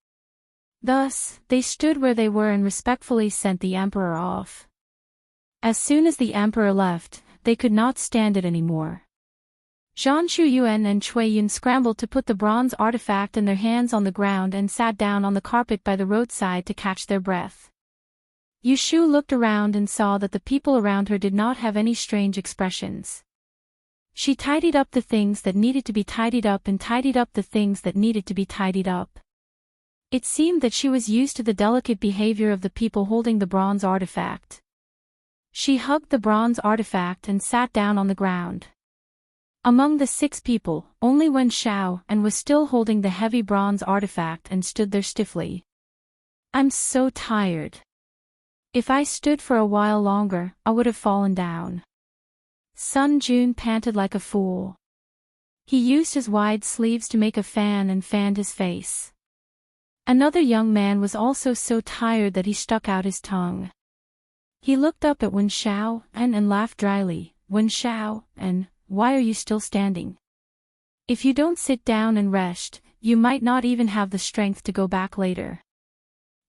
Thus, they stood where they were and respectfully sent the emperor off. As soon as the emperor left, they could not stand it anymore. Zhan Shuyuan and Cui Yun scrambled to put the bronze artifact in their hands on the ground and sat down on the carpet by the roadside to catch their breath. Yushu looked around and saw that the people around her did not have any strange expressions. She tidied up the things that needed to be tidied up and tidied up the things that needed to be tidied up. It seemed that she was used to the delicate behavior of the people holding the bronze artifact. She hugged the bronze artifact and sat down on the ground. Among the 6 people, only Wen Shao and was still holding the heavy bronze artifact and stood there stiffly. "I'm so tired. If I stood for a while longer, I would have fallen down." Sun Jun panted like a fool. He used his wide sleeves to make a fan and fanned his face. Another young man was also so tired that he stuck out his tongue. He looked up at Wen Xiao and laughed dryly. Wen Xiao, and why are you still standing? If you don't sit down and rest, you might not even have the strength to go back later.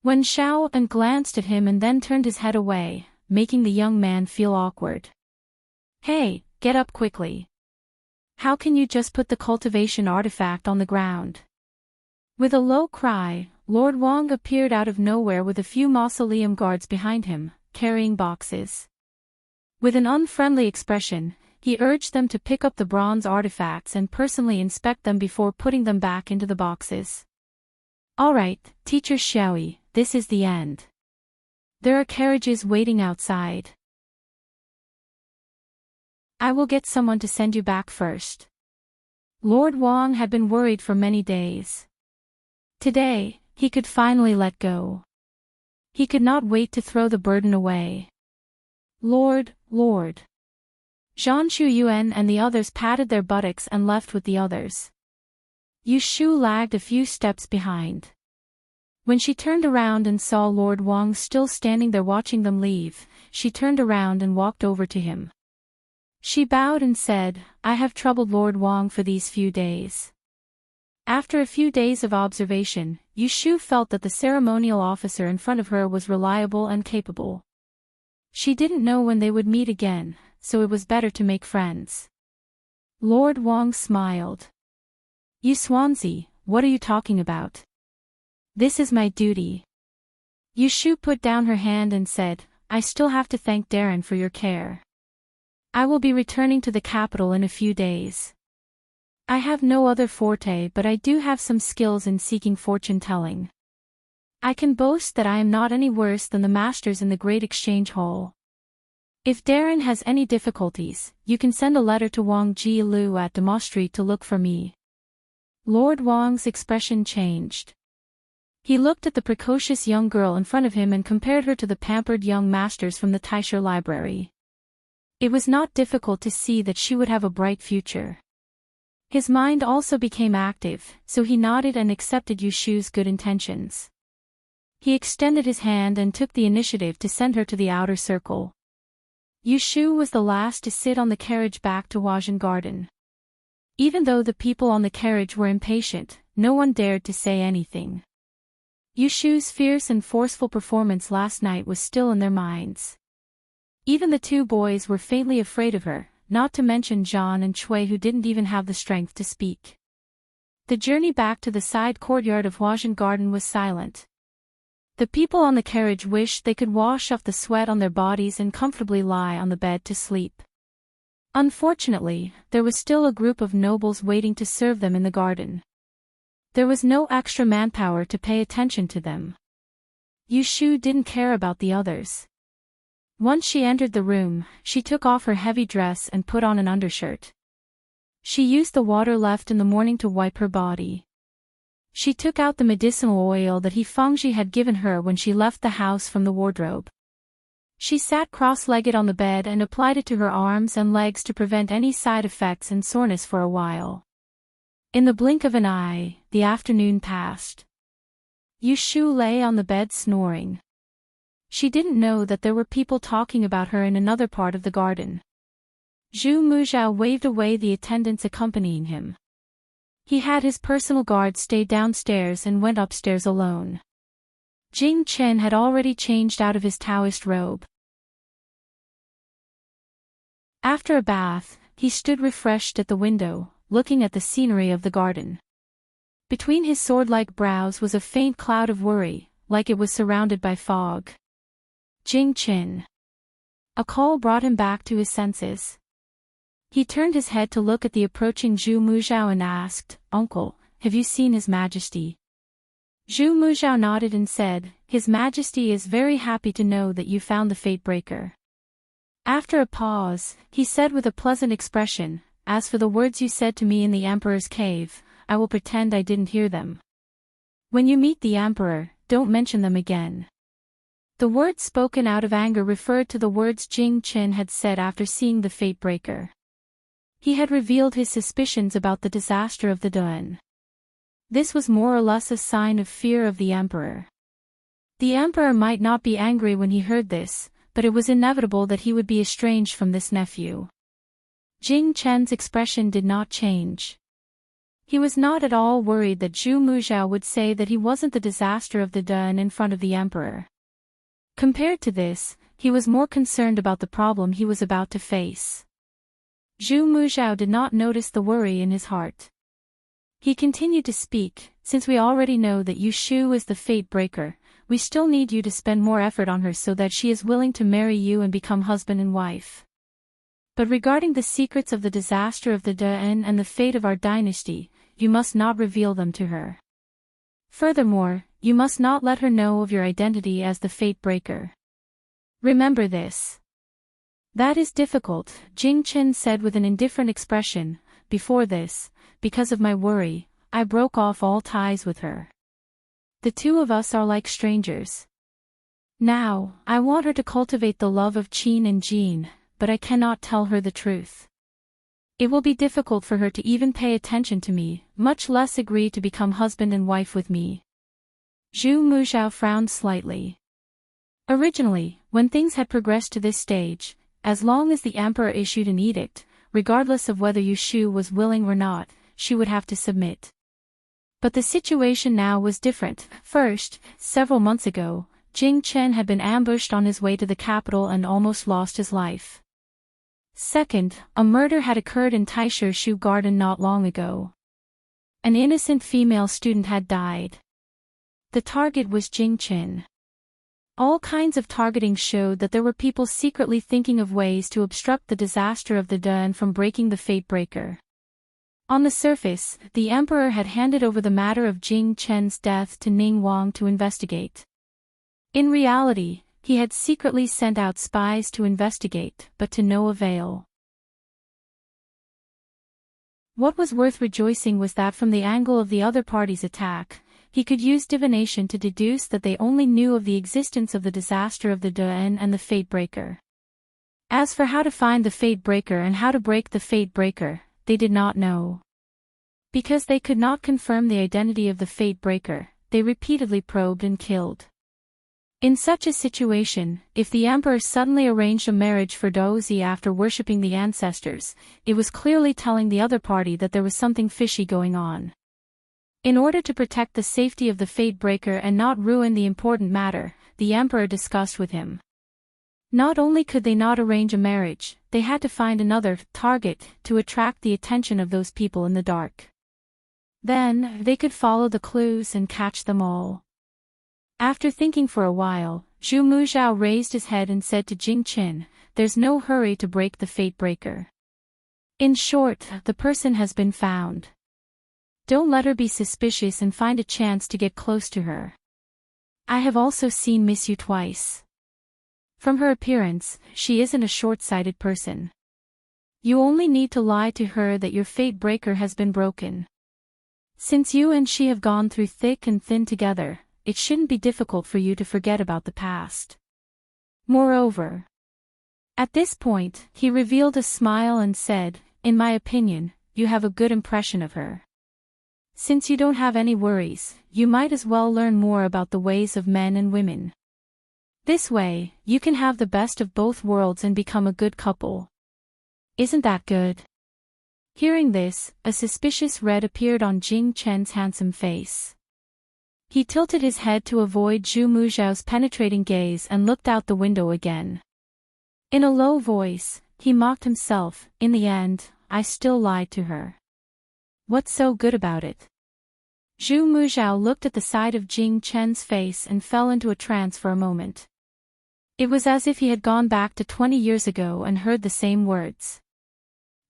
Wen Xiao and glanced at him and then turned his head away, making the young man feel awkward. Hey, get up quickly. How can you just put the cultivation artifact on the ground? With a low cry, Lord Wang appeared out of nowhere with a few mausoleum guards behind him, carrying boxes. With an unfriendly expression, he urged them to pick up the bronze artifacts and personally inspect them before putting them back into the boxes. Alright, Teacher Xiaoyi, this is the end. There are carriages waiting outside. I will get someone to send you back first. Lord Wang had been worried for many days. Today, he could finally let go. He could not wait to throw the burden away. Lord. Zhan Shuyuan and the others patted their buttocks and left with the others. Yu Shu lagged a few steps behind. When she turned around and saw Lord Wang still standing there watching them leave, she turned around and walked over to him. She bowed and said, I have troubled Lord Wang for these few days. After a few days of observation, Yu Shu felt that the ceremonial officer in front of her was reliable and capable. She didn't know when they would meet again, so it was better to make friends. Lord Wang smiled. Yu Swansea, what are you talking about? This is my duty. Yu Shu put down her hand and said, I still have to thank Darren for your care. I will be returning to the capital in a few days. I have no other forte, but I do have some skills in seeking fortune-telling. I can boast that I am not any worse than the masters in the Great Exchange Hall. If Darren has any difficulties, you can send a letter to Wang Ji Lu at Demo Street to look for me. Lord Wang's expression changed. He looked at the precocious young girl in front of him and compared her to the pampered young masters from the LoveLore Library. It was not difficult to see that she would have a bright future. His mind also became active, so he nodded and accepted Yu Shu's good intentions. He extended his hand and took the initiative to send her to the outer circle. Yu Shu was the last to sit on the carriage back to Huajian Garden. Even though the people on the carriage were impatient, no one dared to say anything. Yu Shu's fierce and forceful performance last night was still in their minds. Even the two boys were faintly afraid of her, not to mention Zhan and Cui, who didn't even have the strength to speak. The journey back to the side courtyard of Huajian Garden was silent. The people on the carriage wished they could wash off the sweat on their bodies and comfortably lie on the bed to sleep. Unfortunately, there was still a group of nobles waiting to serve them in the garden. There was no extra manpower to pay attention to them. Yu Shu didn't care about the others. Once she entered the room, she took off her heavy dress and put on an undershirt. She used the water left in the morning to wipe her body. She took out the medicinal oil that Fengji had given her when she left the house from the wardrobe. She sat cross-legged on the bed and applied it to her arms and legs to prevent any side effects and soreness for a while. In the blink of an eye, the afternoon passed. Yu Shu lay on the bed snoring. She didn't know that there were people talking about her in another part of the garden. Zhu Muzhao waved away the attendants accompanying him. He had his personal guard stay downstairs and went upstairs alone. Jing Chen had already changed out of his Taoist robe. After a bath, he stood refreshed at the window, looking at the scenery of the garden. Between his sword-like brows was a faint cloud of worry, like it was surrounded by fog. Jing Chen. A call brought him back to his senses. He turned his head to look at the approaching Zhu Muzhao and asked, Uncle, have you seen His Majesty? Zhu Muzhao nodded and said, His Majesty is very happy to know that you found the Fate Breaker. After a pause, he said with a pleasant expression, As for the words you said to me in the Emperor's cave, I will pretend I didn't hear them. When you meet the Emperor, don't mention them again. The words spoken out of anger referred to the words Jing Chen had said after seeing the Fate Breaker. He had revealed his suspicions about the disaster of the Duan. This was more or less a sign of fear of the emperor. The emperor might not be angry when he heard this, but it was inevitable that he would be estranged from this nephew. Jing Chen's expression did not change. He was not at all worried that Zhu Muzhao would say that he wasn't the disaster of the den in front of the emperor. Compared to this, he was more concerned about the problem he was about to face. Zhu Muzhao did not notice the worry in his heart. He continued to speak, "Since we already know that Yu Shu is the fate breaker, we still need you to spend more effort on her so that she is willing to marry you and become husband and wife. But regarding the secrets of the disaster of the Den and the fate of our dynasty, you must not reveal them to her. Furthermore, you must not let her know of your identity as the fate breaker. Remember this." "That is difficult," Jing Chen said with an indifferent expression. "Before this, because of my worry, I broke off all ties with her. The two of us are like strangers. Now, I want her to cultivate the love of Qin and Jean, but I cannot tell her the truth. It will be difficult for her to even pay attention to me, much less agree to become husband and wife with me." Zhu Muzhao frowned slightly. Originally, when things had progressed to this stage, as long as the emperor issued an edict, regardless of whether Yu Shu was willing or not, she would have to submit. But the situation now was different. First, several months ago, Jing Chen had been ambushed on his way to the capital and almost lost his life. Second, a murder had occurred in Taishe Shu Garden not long ago. An innocent female student had died. The target was Jing Chen. All kinds of targeting showed that there were people secretly thinking of ways to obstruct the disaster of the Den from breaking the fate breaker. On the surface, the emperor had handed over the matter of Jing Chen's death to Ning Wang to investigate. In reality, he had secretly sent out spies to investigate, but to no avail. What was worth rejoicing was that from the angle of the other party's attack, he could use divination to deduce that they only knew of the existence of the disaster of the Den and the fate breaker. As for how to find the fate breaker and how to break the fate breaker, they did not know. Because they could not confirm the identity of the fate breaker, they repeatedly probed and killed. In such a situation, if the emperor suddenly arranged a marriage for Dozi after worshipping the ancestors, it was clearly telling the other party that there was something fishy going on. In order to protect the safety of the fate breaker and not ruin the important matter, the emperor discussed with him. Not only could they not arrange a marriage, they had to find another target to attract the attention of those people in the dark. Then, they could follow the clues and catch them all. After thinking for a while, Zhu Muzhao raised his head and said to Jing Chen, "There's no hurry to break the fate breaker. In short, the person has been found. Don't let her be suspicious and find a chance to get close to her. I have also seen Miss Yu twice. From her appearance, she isn't a short-sighted person. You only need to lie to her that your fate breaker has been broken. Since you and she have gone through thick and thin together, it shouldn't be difficult for you to forget about the past. Moreover," at this point, he revealed a smile and said, "In my opinion, you have a good impression of her. Since you don't have any worries, you might as well learn more about the ways of men and women. This way, you can have the best of both worlds and become a good couple. Isn't that good?" Hearing this, a suspicious red appeared on Jing Chen's handsome face. He tilted his head to avoid Zhu Muzhao's penetrating gaze and looked out the window again. In a low voice, he mocked himself, "In the end, I still lied to her. What's so good about it?" Zhu Muzhao looked at the side of Jing Chen's face and fell into a trance for a moment. It was as if he had gone back to 20 years ago and heard the same words.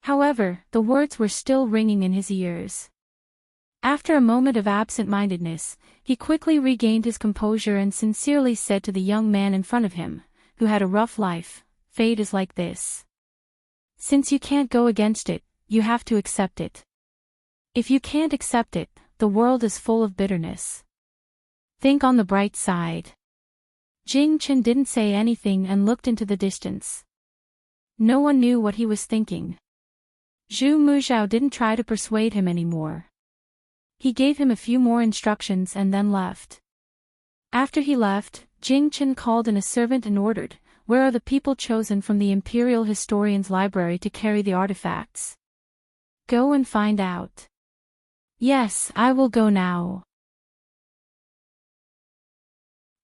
However, the words were still ringing in his ears. After a moment of absent-mindedness, he quickly regained his composure and sincerely said to the young man in front of him, who had a rough life, "Fate is like this. Since you can't go against it, you have to accept it. If you can't accept it, the world is full of bitterness. Think on the bright side." Jing Chen didn't say anything and looked into the distance. No one knew what he was thinking. Zhu Muzhao didn't try to persuade him anymore. He gave him a few more instructions and then left. After he left, Jing Chen called in a servant and ordered, "Where are the people chosen from the Imperial Historian's library to carry the artifacts? Go and find out." "Yes, I will go now."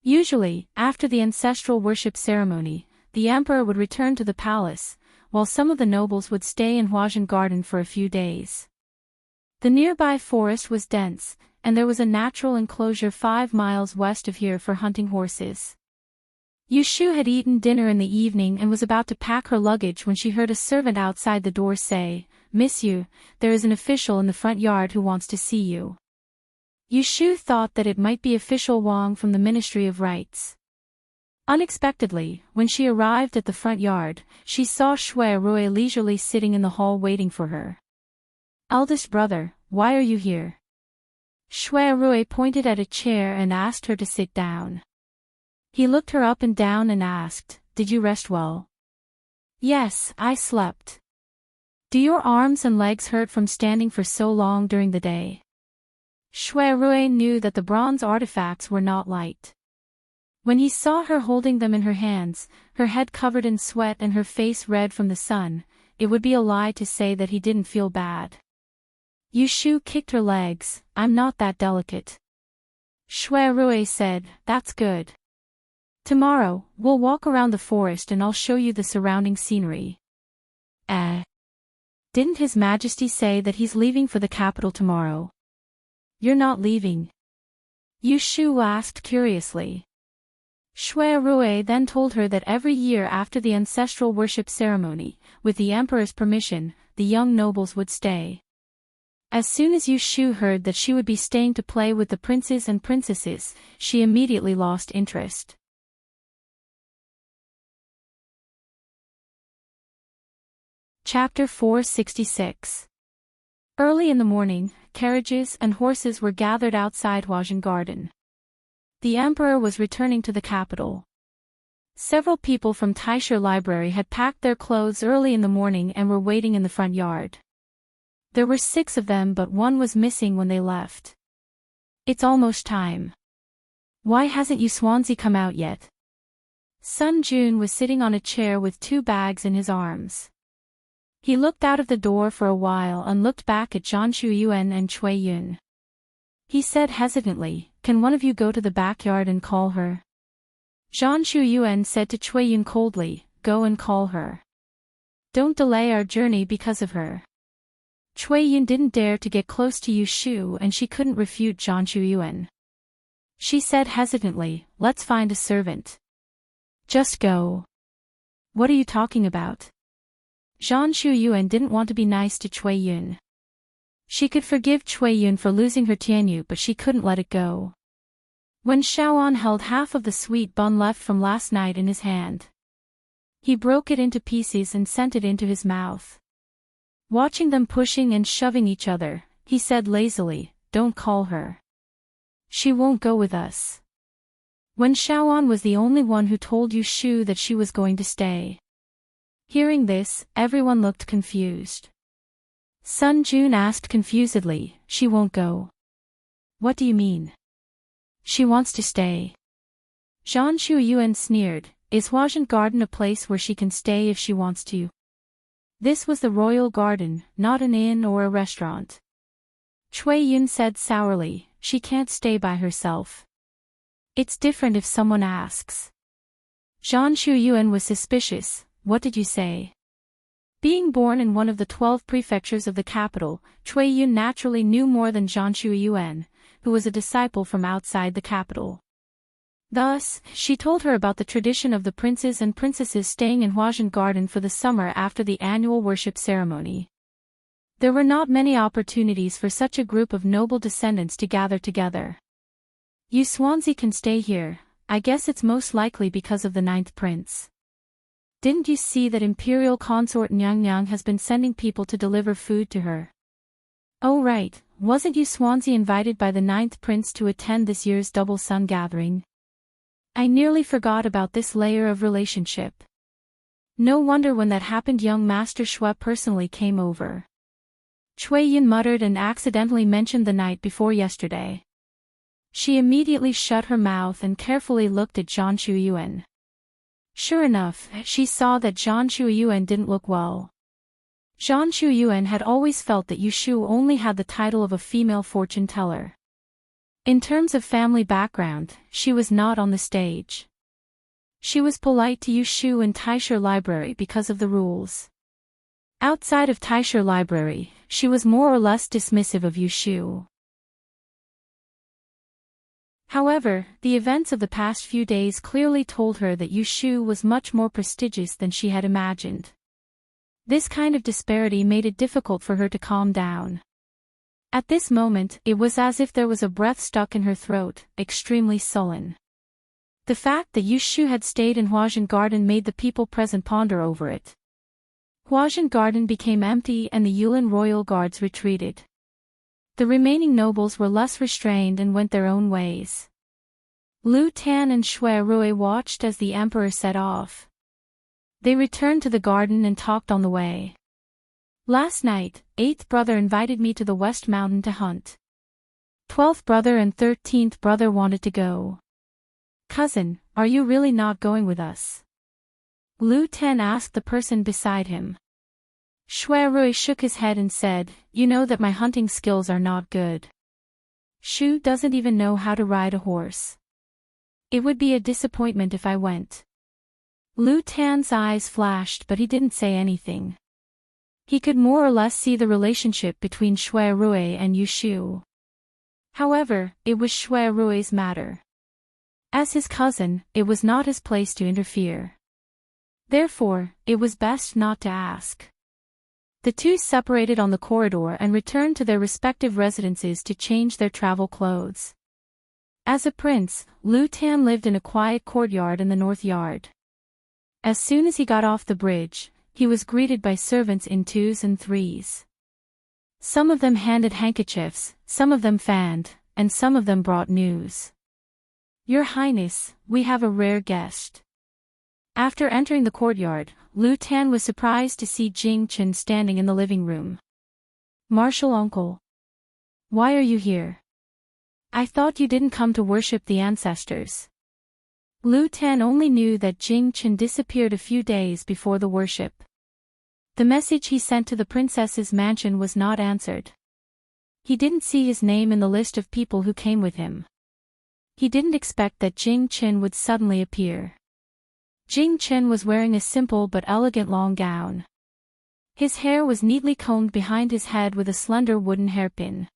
Usually, after the ancestral worship ceremony, the emperor would return to the palace, while some of the nobles would stay in Huajian Garden for a few days. The nearby forest was dense, and there was a natural enclosure 5 miles west of here for hunting horses. Yushu had eaten dinner in the evening and was about to pack her luggage when she heard a servant outside the door say, "Miss Yu, there is an official in the front yard who wants to see you." Yushu thought that it might be official Wang from the Ministry of Rites. Unexpectedly, when she arrived at the front yard, she saw Shui Rui leisurely sitting in the hall waiting for her. "Eldest brother, why are you here?" Shui Rui pointed at a chair and asked her to sit down. He looked her up and down and asked, "Did you rest well?" "Yes, I slept." "Do your arms and legs hurt from standing for so long during the day?" Shui Rui knew that the bronze artifacts were not light. When he saw her holding them in her hands, her head covered in sweat and her face red from the sun, it would be a lie to say that he didn't feel bad. Yushu kicked her legs. "I'm not that delicate." Shui Rui said, "That's good. Tomorrow, we'll walk around the forest and I'll show you the surrounding scenery." Didn't His Majesty say that he's leaving for the capital tomorrow? "You're not leaving?" Yushu asked curiously. Shui Rui then told her that every year after the ancestral worship ceremony, with the emperor's permission, the young nobles would stay. As soon as Yushu heard that she would be staying to play with the princes and princesses, she immediately lost interest. Chapter 466. Early in the morning, carriages and horses were gathered outside Huajian Garden. The emperor was returning to the capital. Several people from Taisha Library had packed their clothes early in the morning and were waiting in the front yard. There were 6 of them, but one was missing when they left. "It's almost time. Why hasn't Yu Swansea come out yet?" Sun Jun was sitting on a chair with 2 bags in his arms. He looked out of the door for a while and looked back at Zhang Shuyuan and Cui Yun. He said hesitantly, "Can one of you go to the backyard and call her?" Zhang Shuyuan said to Cui Yun coldly, "Go and call her. Don't delay our journey because of her." Cui Yun didn't dare to get close to Yushu and she couldn't refute Zhang Shuyuan. She said hesitantly, "Let's find a servant." "Just go." "What are you talking about?" Zhang Shuyuan didn't want to be nice to Cui Yun. She could forgive Cui Yun for losing her Tianyu, but she couldn't let it go. When Xiaoan held half of the sweet bun left from last night in his hand, he broke it into pieces and sent it into his mouth. Watching them pushing and shoving each other, he said lazily, "Don't call her. She won't go with us." When Xiaoan was the only one who told Yushu that she was going to stay. Hearing this, everyone looked confused. Sun Jun asked confusedly, "She won't go? What do you mean?" "She wants to stay." Zhang Shuyuan sneered, "Is Huajian Garden a place where she can stay if she wants to?" This was the royal garden, not an inn or a restaurant. Cui Yun said sourly, "She can't stay by herself. It's different if someone asks." Zhang Shuyuan was suspicious. "What did you say?" Being born in one of the 12 prefectures of the capital, Cui Yun naturally knew more than Zhang Shuyuan, who was a disciple from outside the capital. Thus, she told her about the tradition of the princes and princesses staying in Huajian Garden for the summer after the annual worship ceremony. There were not many opportunities for such a group of noble descendants to gather together. "Yu Swansea can stay here. I guess it's most likely because of the 9th prince. Didn't you see that Imperial Consort Nyang has been sending people to deliver food to her?" "Oh right, wasn't Yu Swansea invited by the 9th prince to attend this year's double sun gathering? I nearly forgot about this layer of relationship. No wonder when that happened young Master Shui personally came over." Cui Yin muttered and accidentally mentioned the night before yesterday. She immediately shut her mouth and carefully looked at Zhang Chuyuan. Sure enough, she saw that Zhang Chuyuan didn't look well. Zhang Chuyuan had always felt that Yushu only had the title of a female fortune teller. In terms of family background, she was not on the stage. She was polite to Yushu in LoveLore Library because of the rules. Outside of LoveLore Library, she was more or less dismissive of Yushu. However, the events of the past few days clearly told her that Yushu was much more prestigious than she had imagined. This kind of disparity made it difficult for her to calm down. At this moment, it was as if there was a breath stuck in her throat, extremely sullen. The fact that Yushu had stayed in Huazhen Garden made the people present ponder over it. Huazhen Garden became empty and the Yulin royal guards retreated. The remaining nobles were less restrained and went their own ways. Lu Tan and Shui Rui watched as the emperor set off. They returned to the garden and talked on the way. Last night, 8th brother invited me to the West Mountain to hunt. 12th brother and 13th brother wanted to go. Cousin, are you really not going with us? Lu Tan asked the person beside him. Shui Rui shook his head and said, you know that my hunting skills are not good. Shu doesn't even know how to ride a horse. It would be a disappointment if I went. Lu Tan's eyes flashed but he didn't say anything. He could more or less see the relationship between Shui Rui and Yushu. However, it was Shui Rui's matter. As his cousin, it was not his place to interfere. Therefore, it was best not to ask. The two separated on the corridor and returned to their respective residences to change their travel clothes. As a prince, Lu Tan lived in a quiet courtyard in the north yard. As soon as he got off the bridge, he was greeted by servants in twos and threes. Some of them handed handkerchiefs, some of them fanned, and some of them brought news. Your Highness, we have a rare guest. After entering the courtyard, Lu Tan was surprised to see Jing Chen standing in the living room. Martial uncle. Why are you here? I thought you didn't come to worship the ancestors. Lu Tan only knew that Jing Chen disappeared a few days before the worship. The message he sent to the princess's mansion was not answered. He didn't see his name in the list of people who came with him. He didn't expect that Jing Chen would suddenly appear. Jing Chen was wearing a simple but elegant long gown. His hair was neatly combed behind his head with a slender wooden hairpin.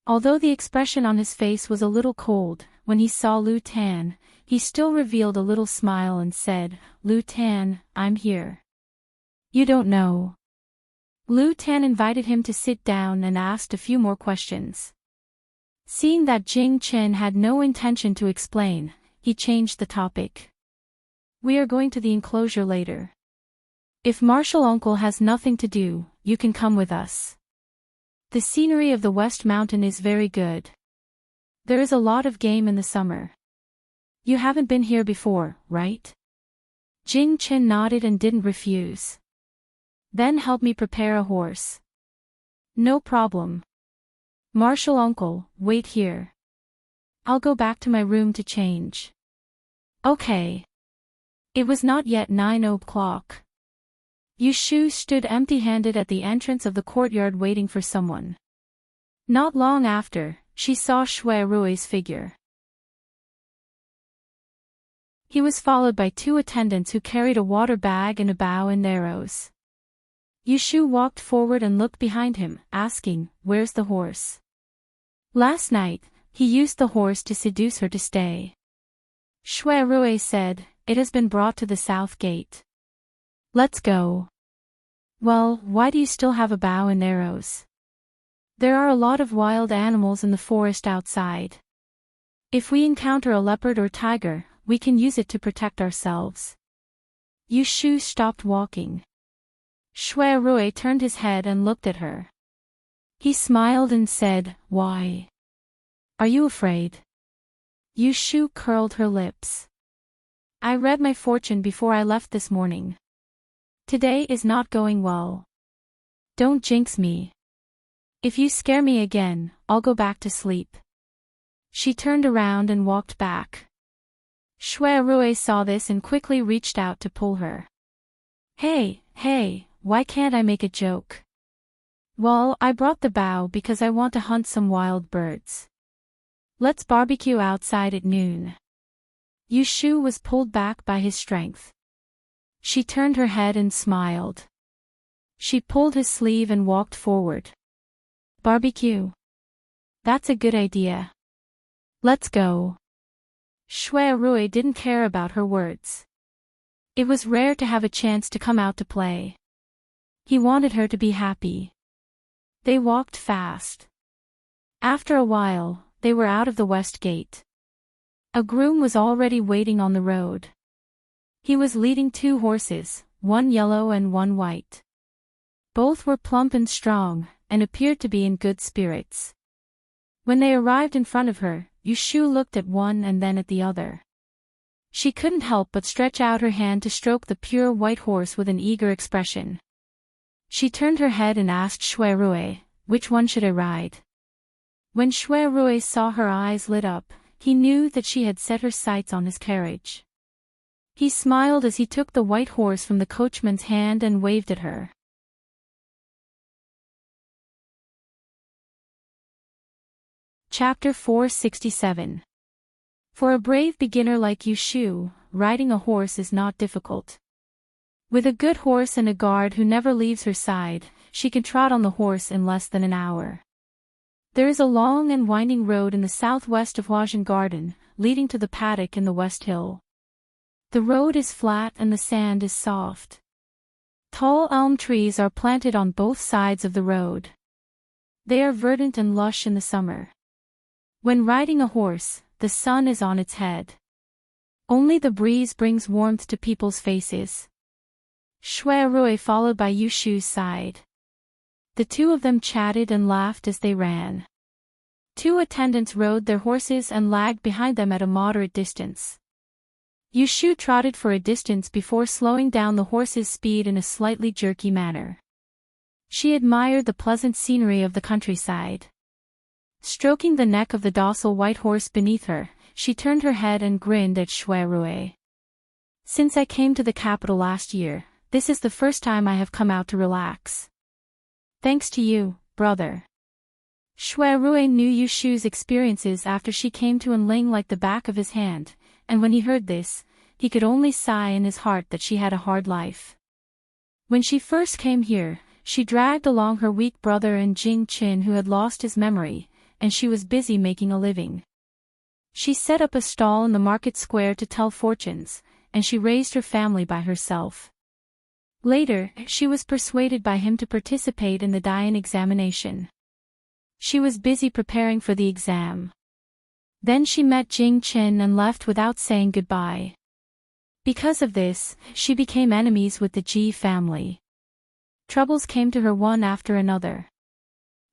Although the expression on his face was a little cold, when he saw Lu Tan, he still revealed a little smile and said, Lu Tan, I'm here. You don't know. Lu Tan invited him to sit down and asked a few more questions. Seeing that Jing Chen had no intention to explain, he changed the topic. We are going to the enclosure later. If Martial Uncle has nothing to do, you can come with us. The scenery of the West Mountain is very good. There is a lot of game in the summer. You haven't been here before, right? Jing Chen nodded and didn't refuse. Then help me prepare a horse. No problem. Martial Uncle, wait here. I'll go back to my room to change. Okay. It was not yet 9 o'clock. Yushu stood empty-handed at the entrance of the courtyard waiting for someone. Not long after, she saw Shui Rui's figure. He was followed by 2 attendants who carried a water bag and a bow and arrows. Yushu walked forward and looked behind him, asking, Where's the horse? Last night, he used the horse to seduce her to stay. Shui Rui said, It has been brought to the south gate. Let's go. Well, why do you still have a bow and arrows? There are a lot of wild animals in the forest outside. If we encounter a leopard or tiger, we can use it to protect ourselves. Yushu stopped walking. Shui Rui turned his head and looked at her. He smiled and said, Why? Are you afraid? Yushu curled her lips. I read my fortune before I left this morning. Today is not going well. Don't jinx me. If you scare me again, I'll go back to sleep. She turned around and walked back. Shui Rui saw this and quickly reached out to pull her. Hey, why can't I make a joke? Well, I brought the bow because I want to hunt some wild birds. Let's barbecue outside at noon. Yushu was pulled back by his strength. She turned her head and smiled. She pulled his sleeve and walked forward. Barbecue. That's a good idea. Let's go. Shui Rui didn't care about her words. It was rare to have a chance to come out to play. He wanted her to be happy. They walked fast. After a while, they were out of the west gate. A groom was already waiting on the road. He was leading 2 horses, one yellow and one white. Both were plump and strong, and appeared to be in good spirits. When they arrived in front of her, Yushu looked at one and then at the other. She couldn't help but stretch out her hand to stroke the pure white horse with an eager expression. She turned her head and asked Shui Rui, "Which one should I ride?" When Shui Rui saw her eyes lit up, he knew that she had set her sights on his carriage. He smiled as he took the white horse from the coachman's hand and waved at her. Chapter 467. For a brave beginner like Yushu, riding a horse is not difficult. With a good horse and a guard who never leaves her side, she can trot on the horse in less than an hour. There is a long and winding road in the southwest of Huajian Garden, leading to the paddock in the West Hill. The road is flat and the sand is soft. Tall elm trees are planted on both sides of the road. They are verdant and lush in the summer. When riding a horse, the sun is on its head. Only the breeze brings warmth to people's faces. Shui Rui followed by Yushu's side. The 2 of them chatted and laughed as they ran. 2 attendants rode their horses and lagged behind them at a moderate distance. Yushu trotted for a distance before slowing down the horse's speed in a slightly jerky manner. She admired the pleasant scenery of the countryside. Stroking the neck of the docile white horse beneath her, she turned her head and grinned at Shui Rui. "Since I came to the capital last year, this is the first time I have come out to relax. Thanks to you, brother." Shui Rui knew Yushu's experiences after she came to Enling like the back of his hand, and when he heard this, he could only sigh in his heart that she had a hard life. When she first came here, she dragged along her weak brother and Jing Qin who had lost his memory, and she was busy making a living. She set up a stall in the market square to tell fortunes, and she raised her family by herself. Later, she was persuaded by him to participate in the Dian examination. She was busy preparing for the exam. Then she met Jing Qin and left without saying goodbye. Because of this, she became enemies with the Ji family. Troubles came to her one after another.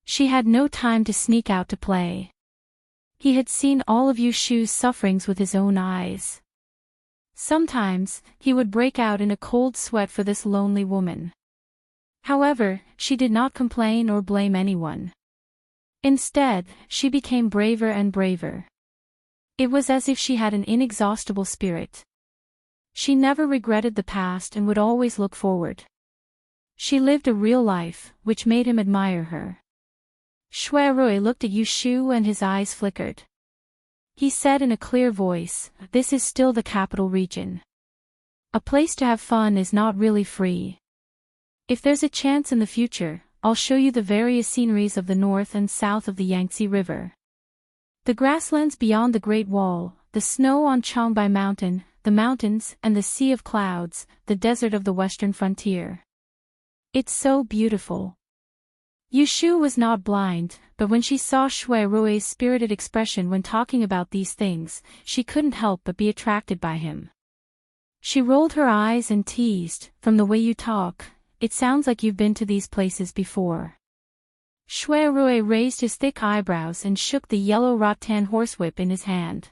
She had no time to sneak out to play. He had seen all of Yushu's sufferings with his own eyes. Sometimes, he would break out in a cold sweat for this lonely woman. However, she did not complain or blame anyone. Instead, she became braver and braver. It was as if she had an inexhaustible spirit. She never regretted the past and would always look forward. She lived a real life, which made him admire her. Shui Rui looked at Yushu and his eyes flickered. He said in a clear voice, "This is still the capital region. A place to have fun is not really free. If there's a chance in the future, I'll show you the various sceneries of the north and south of the Yangtze River. The grasslands beyond the Great Wall, the snow on Changbai Mountain, the mountains and the sea of clouds, the desert of the western frontier. It's so beautiful." Yushu was not blind, but when she saw Shui Rui's spirited expression when talking about these things, she couldn't help but be attracted by him. She rolled her eyes and teased, "From the way you talk, it sounds like you've been to these places before." Shui Rui raised his thick eyebrows and shook the yellow rattan horsewhip in his hand.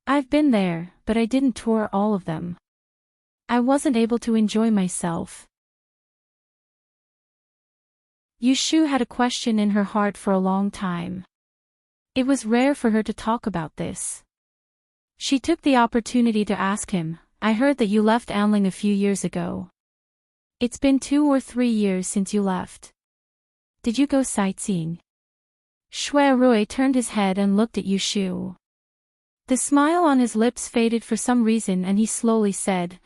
"I've been there, but I didn't tour all of them. I wasn't able to enjoy myself." Yushu had a question in her heart for a long time. It was rare for her to talk about this. She took the opportunity to ask him, I heard that you left Anling a few years ago. It's been 2 or 3 years since you left. Did you go sightseeing? Shui Rui turned his head and looked at Yushu. The smile on his lips faded for some reason and he slowly said,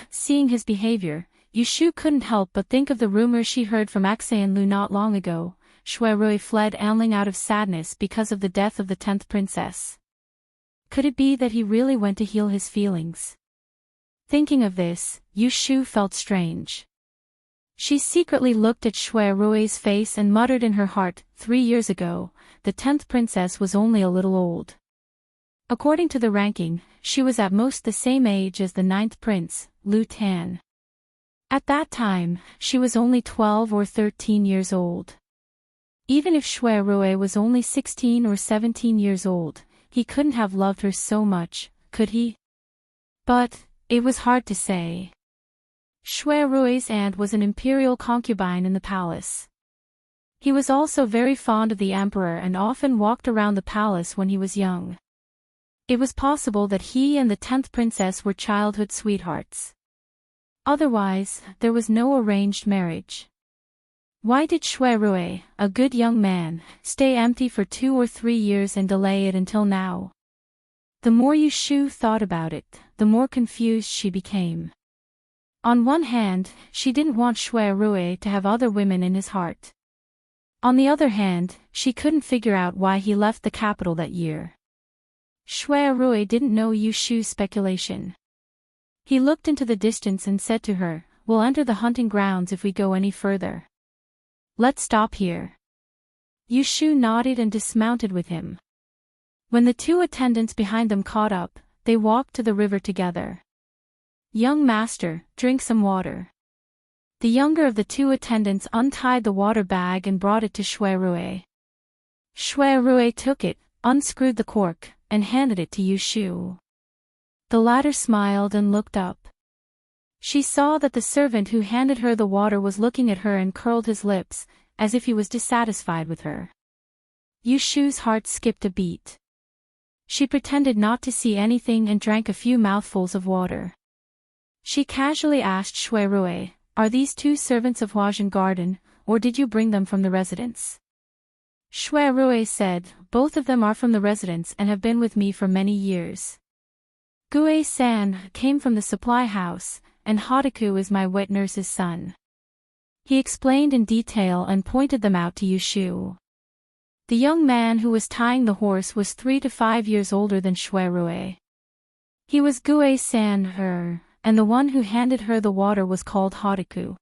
Seeing his behavior, Yushu couldn't help but think of the rumor she heard from Axayan Lu not long ago. Shui Rui fled Anling out of sadness because of the death of the 10th princess. Could it be that he really went to heal his feelings? Thinking of this, Yushu felt strange. She secretly looked at Shui Rui's face and muttered in her heart, 3 years ago, the 10th princess was only a little old. According to the ranking, she was at most the same age as the 9th prince, Lu Tan. At that time, she was only 12 or 13 years old. Even if Shui Rui was only 16 or 17 years old, he couldn't have loved her so much, could he? But it was hard to say. Shui Rui's aunt was an imperial concubine in the palace. He was also very fond of the emperor and often walked around the palace when he was young. It was possible that he and the 10th princess were childhood sweethearts. Otherwise, there was no arranged marriage. Why did Shui Rui, a good young man, stay empty for 2 or 3 years and delay it until now? The more Yushu thought about it, the more confused she became. On one hand, she didn't want Shui Rui to have other women in his heart. On the other hand, she couldn't figure out why he left the capital that year. Shui Rui didn't know Yushu's speculation. He looked into the distance and said to her, We'll enter the hunting grounds if we go any further. Let's stop here. Yushu nodded and dismounted with him. When the 2 attendants behind them caught up, they walked to the river together. Young master, drink some water. The younger of the 2 attendants untied the water bag and brought it to Shui Rui. Shui Rui took it, unscrewed the cork, and handed it to Yushu. The latter smiled and looked up. She saw that the servant who handed her the water was looking at her and curled his lips, as if he was dissatisfied with her. Yushu's heart skipped a beat. She pretended not to see anything and drank a few mouthfuls of water. She casually asked Shui Rui, Are these 2 servants of Huajian Garden, or did you bring them from the residence? Shui Rui said, Both of them are from the residence and have been with me for many years. Gue-san came from the supply house, and Hotaku is my wet nurse's son. He explained in detail and pointed them out to Yushu. The young man who was tying the horse was 3 to 5 years older than Shui Rui. He was Gue-san, and the one who handed her the water was called Hotaku.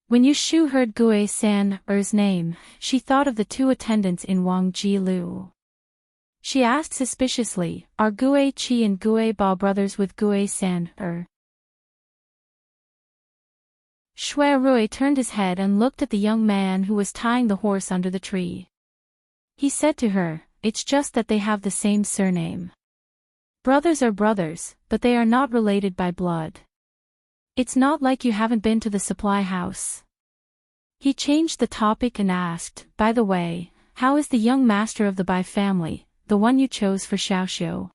When Yushu heard Gue-san's name, she thought of the 2 attendants in Wang Ji Lu. She asked suspiciously, Are Gue-chi and Gue-ba brothers with Gue-san? Shui Rui turned his head and looked at the young man who was tying the horse under the tree. He said to her, It's just that they have the same surname. Brothers are brothers, but they are not related by blood. It's not like you haven't been to the supply house. He changed the topic and asked, By the way, how is the young master of the Bai family, the one you chose for Xiaoxiu?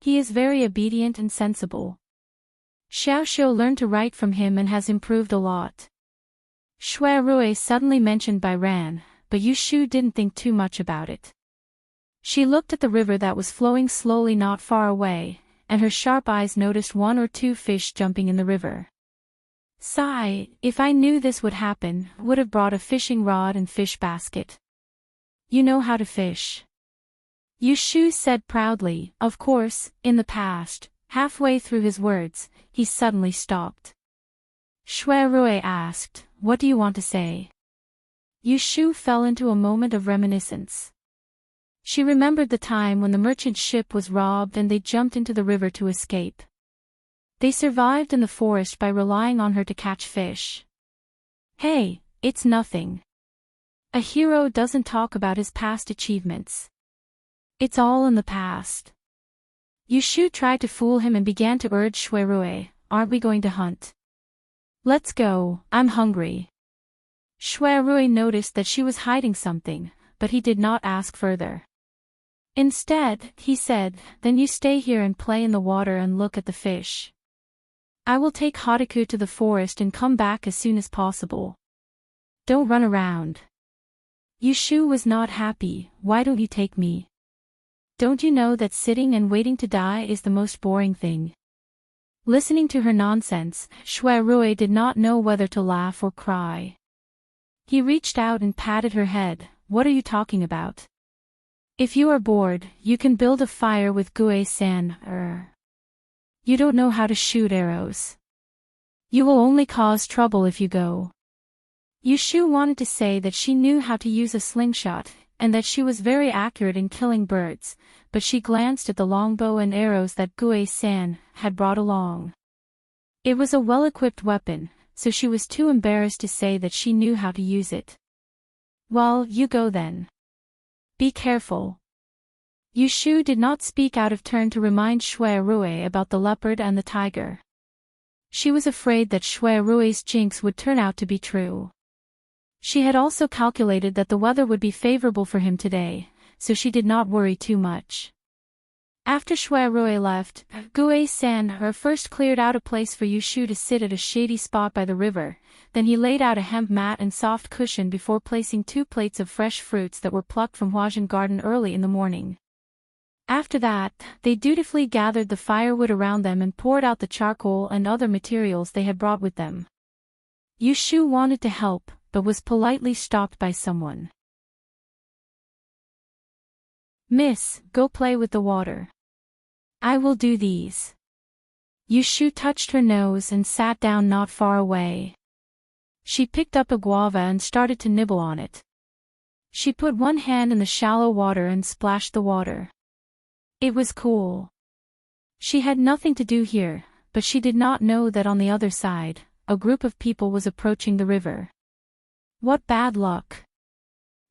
He is very obedient and sensible. Xiaoxiu learned to write from him and has improved a lot. Shui Rui suddenly mentioned Bai Ran, but Yushu didn't think too much about it. She looked at the river that was flowing slowly not far away, and her sharp eyes noticed 1 or 2 fish jumping in the river. Sigh, if I knew this would happen, would have brought a fishing rod and fish basket. You know how to fish. Yushu said proudly, Of course, in the past. Halfway through his words, he suddenly stopped. Shui Rui asked, What do you want to say? Yushu fell into a moment of reminiscence. She remembered the time when the merchant ship was robbed and they jumped into the river to escape. They survived in the forest by relying on her to catch fish. Hey, it's nothing. A hero doesn't talk about his past achievements. It's all in the past. Yushu tried to fool him and began to urge Shui Rui, Aren't we going to hunt? Let's go, I'm hungry. Shui Rui noticed that she was hiding something, but he did not ask further. Instead, he said, "Then you stay here and play in the water and look at the fish. I will take Hataku to the forest and come back as soon as possible. Don't run around." Yushu was not happy. "Why don't you take me? Don't you know that sitting and waiting to die is the most boring thing?" Listening to her nonsense, Shui Rui did not know whether to laugh or cry. He reached out and patted her head. "What are you talking about? If you are bored, you can build a fire with Gue-san. You don't know how to shoot arrows. You will only cause trouble if you go." Yushu wanted to say that she knew how to use a slingshot, and that she was very accurate in killing birds, but she glanced at the longbow and arrows that Gue-san had brought along. It was a well-equipped weapon, so she was too embarrassed to say that she knew how to use it. "Well, you go then. Be careful." Yushu did not speak out of turn to remind Shui Rui about the leopard and the tiger. She was afraid that Shui Rui's jinx would turn out to be true. She had also calculated that the weather would be favorable for him today, so she did not worry too much. After Shui Rui left, Gue-san first cleared out a place for Yushu to sit at a shady spot by the river, then he laid out a hemp mat and soft cushion before placing 2 plates of fresh fruits that were plucked from Huajian garden early in the morning. After that, they dutifully gathered the firewood around them and poured out the charcoal and other materials they had brought with them. Yushu wanted to help, but was politely stopped by someone. "Miss, go play with the water. I will do these." Yushu touched her nose and sat down not far away. She picked up a guava and started to nibble on it. She put one hand in the shallow water and splashed the water. It was cool. She had nothing to do here, but she did not know that on the other side, a group of people was approaching the river. What bad luck.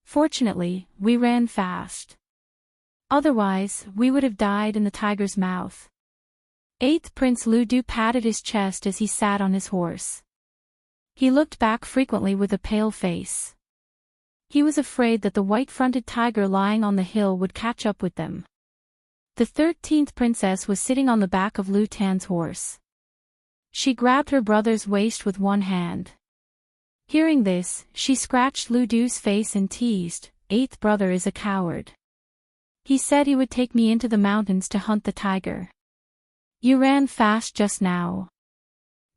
Fortunately, we ran fast. Otherwise, we would have died in the tiger's mouth. 8th Prince Lu Du patted his chest as he sat on his horse. He looked back frequently with a pale face. He was afraid that the white-fronted tiger lying on the hill would catch up with them. The 13th princess was sitting on the back of Lu Tan's horse. She grabbed her brother's waist with one hand. Hearing this, she scratched Lu Du's face and teased, "8th brother is a coward. He said he would take me into the mountains to hunt the tiger. You ran fast just now."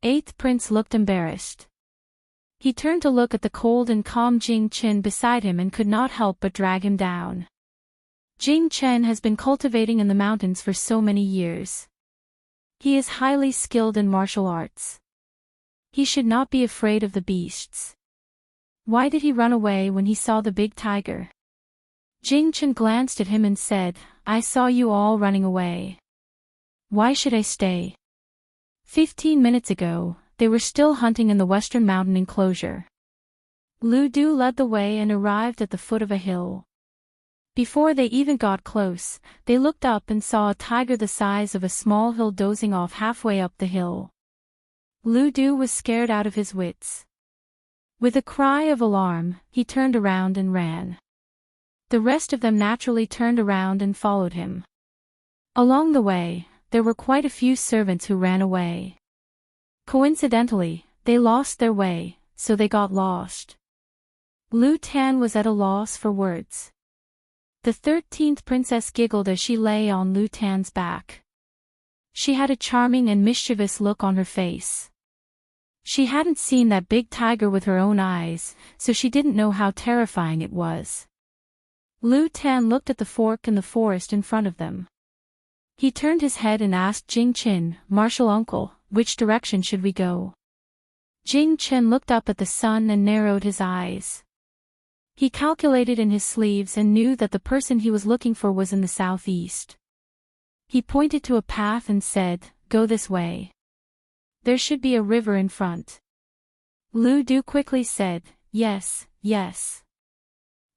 8th prince looked embarrassed. He turned to look at the cold and calm Jing Chen beside him and could not help but drag him down. Jing Chen has been cultivating in the mountains for so many years. He is highly skilled in martial arts. He should not be afraid of the beasts. Why did he run away when he saw the big tiger? Jing Chen glanced at him and said, "I saw you all running away. Why should I stay?" 15 minutes ago, they were still hunting in the western mountain enclosure. Lu Du led the way and arrived at the foot of a hill. Before they even got close, they looked up and saw a tiger the size of a small hill dozing off halfway up the hill. Lu Du was scared out of his wits. With a cry of alarm, he turned around and ran. The rest of them naturally turned around and followed him. Along the way, there were quite a few servants who ran away. Coincidentally, they lost their way, so they got lost. Lu Tan was at a loss for words. The 13th princess giggled as she lay on Lu Tan's back. She had a charming and mischievous look on her face. She hadn't seen that big tiger with her own eyes, so she didn't know how terrifying it was. Lu Tan looked at the fork in the forest in front of them. He turned his head and asked Jing Chen, "Martial uncle, which direction should we go?" Jing Chen looked up at the sun and narrowed his eyes. He calculated in his sleeves and knew that the person he was looking for was in the southeast. He pointed to a path and said, "Go this way. There should be a river in front." Lu Du quickly said, "Yes, yes.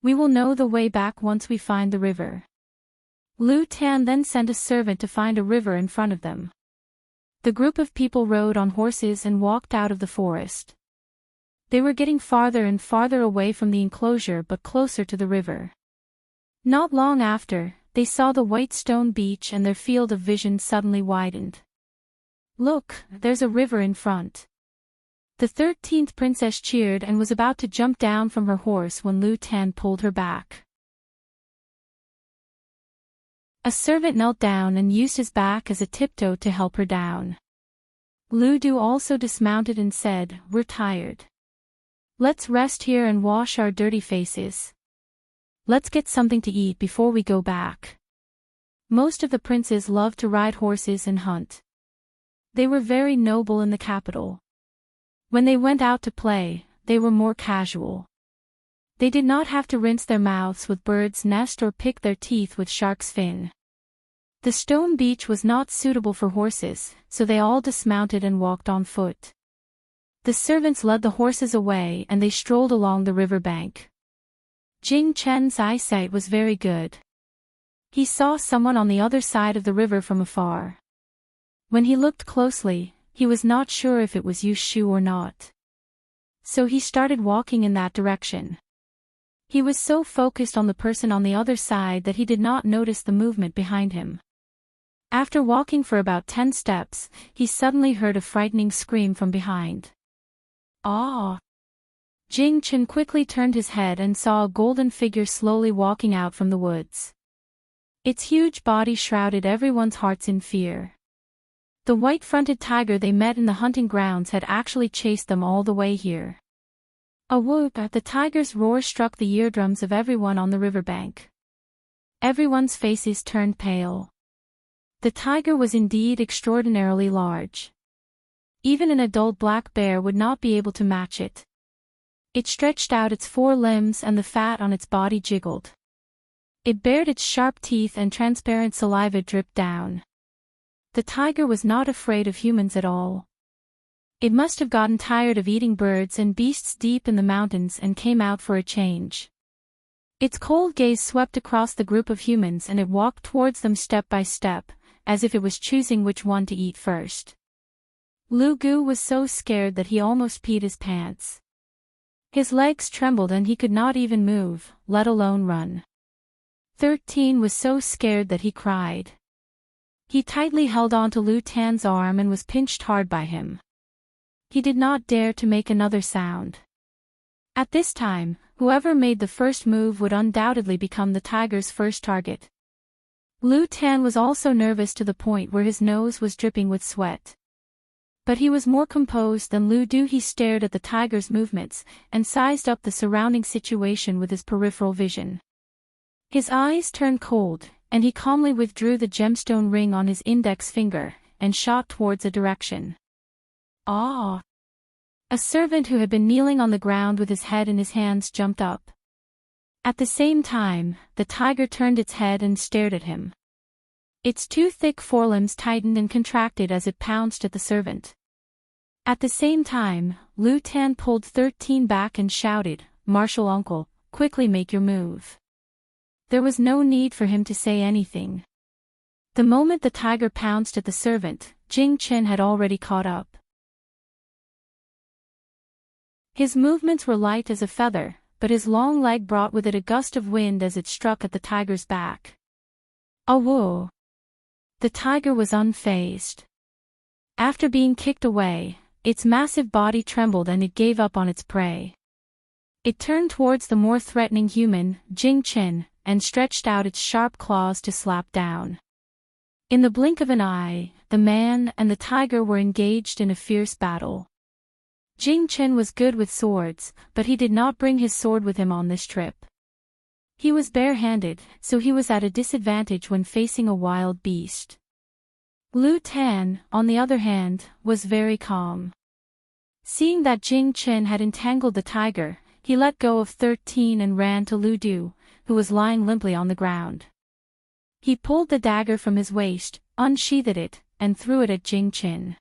We will know the way back once we find the river." Lu Tan then sent a servant to find a river in front of them. The group of people rode on horses and walked out of the forest. They were getting farther and farther away from the enclosure but closer to the river. Not long after, they saw the white stone beach and their field of vision suddenly widened. "Look, there's a river in front." The 13th princess cheered and was about to jump down from her horse when Lu Tan pulled her back. A servant knelt down and used his back as a tiptoe to help her down. Lu Du also dismounted and said, "We're tired. Let's rest here and wash our dirty faces. Let's get something to eat before we go back." Most of the princes loved to ride horses and hunt. They were very noble in the capital. When they went out to play, they were more casual. They did not have to rinse their mouths with bird's nest or pick their teeth with shark's fin. The stone beach was not suitable for horses, so they all dismounted and walked on foot. The servants led the horses away and they strolled along the river bank. Jing Chen's eyesight was very good. He saw someone on the other side of the river from afar. When he looked closely, he was not sure if it was Yu Shu or not. So he started walking in that direction. He was so focused on the person on the other side that he did not notice the movement behind him. After walking for about 10 steps, he suddenly heard a frightening scream from behind. "Ah!" Jing Chen quickly turned his head and saw a golden figure slowly walking out from the woods. Its huge body shrouded everyone's hearts in fear. The white-fronted tiger they met in the hunting grounds had actually chased them all the way here. A whoop at the tiger's roar struck the eardrums of everyone on the riverbank. Everyone's faces turned pale. The tiger was indeed extraordinarily large. Even an adult black bear would not be able to match it. It stretched out its 4 limbs and the fat on its body jiggled. It bared its sharp teeth and transparent saliva dripped down. The tiger was not afraid of humans at all. It must have gotten tired of eating birds and beasts deep in the mountains and came out for a change. Its cold gaze swept across the group of humans and it walked towards them step by step, as if it was choosing which one to eat first. Lu Gu was so scared that he almost peed his pants. His legs trembled and he could not even move, let alone run. 13 was so scared that he cried. He tightly held on to Lu Tan's arm and was pinched hard by him. He did not dare to make another sound. At this time, whoever made the first move would undoubtedly become the tiger's first target. Lu Tan was also nervous to the point where his nose was dripping with sweat. But he was more composed than Lu Du. He stared at the tiger's movements and sized up the surrounding situation with his peripheral vision. His eyes turned cold, and he calmly withdrew the gemstone ring on his index finger, and shot towards a direction. "Ah!" A servant who had been kneeling on the ground with his head in his hands jumped up. At the same time, the tiger turned its head and stared at him. Its 2 thick forelimbs tightened and contracted as it pounced at the servant. At the same time, Lu Tan pulled 13 back and shouted, "Martial uncle, quickly make your move." There was no need for him to say anything. The moment the tiger pounced at the servant, Jing Chen had already caught up. His movements were light as a feather, but his long leg brought with it a gust of wind as it struck at the tiger's back. A whoa! The tiger was unfazed. After being kicked away, its massive body trembled and it gave up on its prey. It turned towards the more threatening human, Jing Chen, and stretched out its sharp claws to slap down. In the blink of an eye, the man and the tiger were engaged in a fierce battle. Jing Chen was good with swords, but he did not bring his sword with him on this trip. He was bare-handed, so he was at a disadvantage when facing a wild beast. Lu Tan, on the other hand, was very calm. Seeing that Jing Chen had entangled the tiger, he let go of 13 and ran to Lu Du, who was lying limply on the ground. He pulled the dagger from his waist, unsheathed it, and threw it at Jing Chen.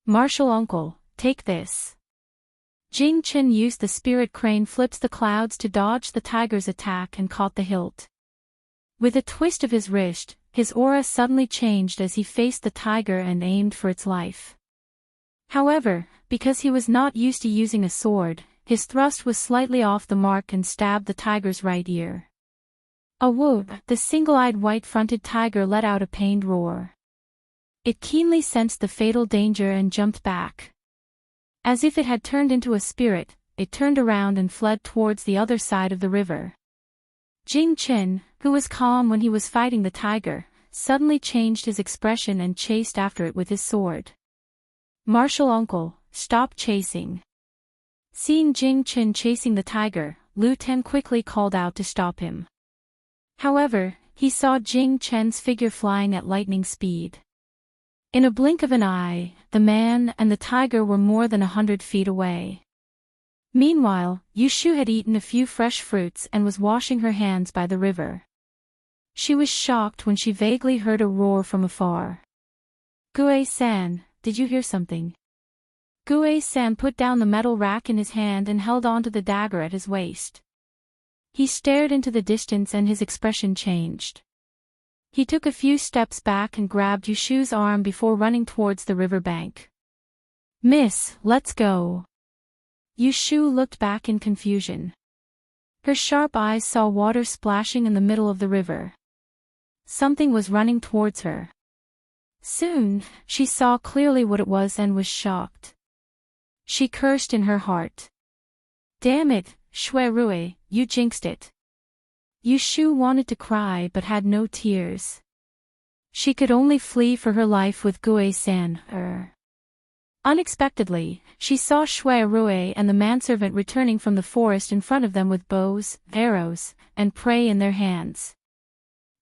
"Martial uncle, take this." Jing Chen used the spirit crane flips the clouds to dodge the tiger's attack and caught the hilt. With a twist of his wrist, his aura suddenly changed as he faced the tiger and aimed for its life. However, because he was not used to using a sword, his thrust was slightly off the mark and stabbed the tiger's right ear. A whoop! The single-eyed white-fronted tiger let out a pained roar. It keenly sensed the fatal danger and jumped back. As if it had turned into a spirit, it turned around and fled towards the other side of the river. Jing Qin, who was calm when he was fighting the tiger, suddenly changed his expression and chased after it with his sword. "Martial uncle, stop chasing." Seeing Jing Qin chasing the tiger, Lu Ten quickly called out to stop him. However, he saw Jing Chen's figure flying at lightning speed. In a blink of an eye, the man and the tiger were more than 100 feet away. Meanwhile, Yushu had eaten a few fresh fruits and was washing her hands by the river. She was shocked when she vaguely heard a roar from afar. "Gue-san, did you hear something?" Gue-san put down the metal rack in his hand and held on to the dagger at his waist. He stared into the distance and his expression changed. He took a few steps back and grabbed Yushu's arm before running towards the river bank. "Miss, let's go." Yushu looked back in confusion. Her sharp eyes saw water splashing in the middle of the river. Something was running towards her. Soon, she saw clearly what it was and was shocked. She cursed in her heart. "Damn it, Shui Rui, you jinxed it." Yushu wanted to cry but had no tears. She could only flee for her life with Gue-san. Unexpectedly, she saw Shui Rui and the manservant returning from the forest in front of them with bows, arrows, and prey in their hands.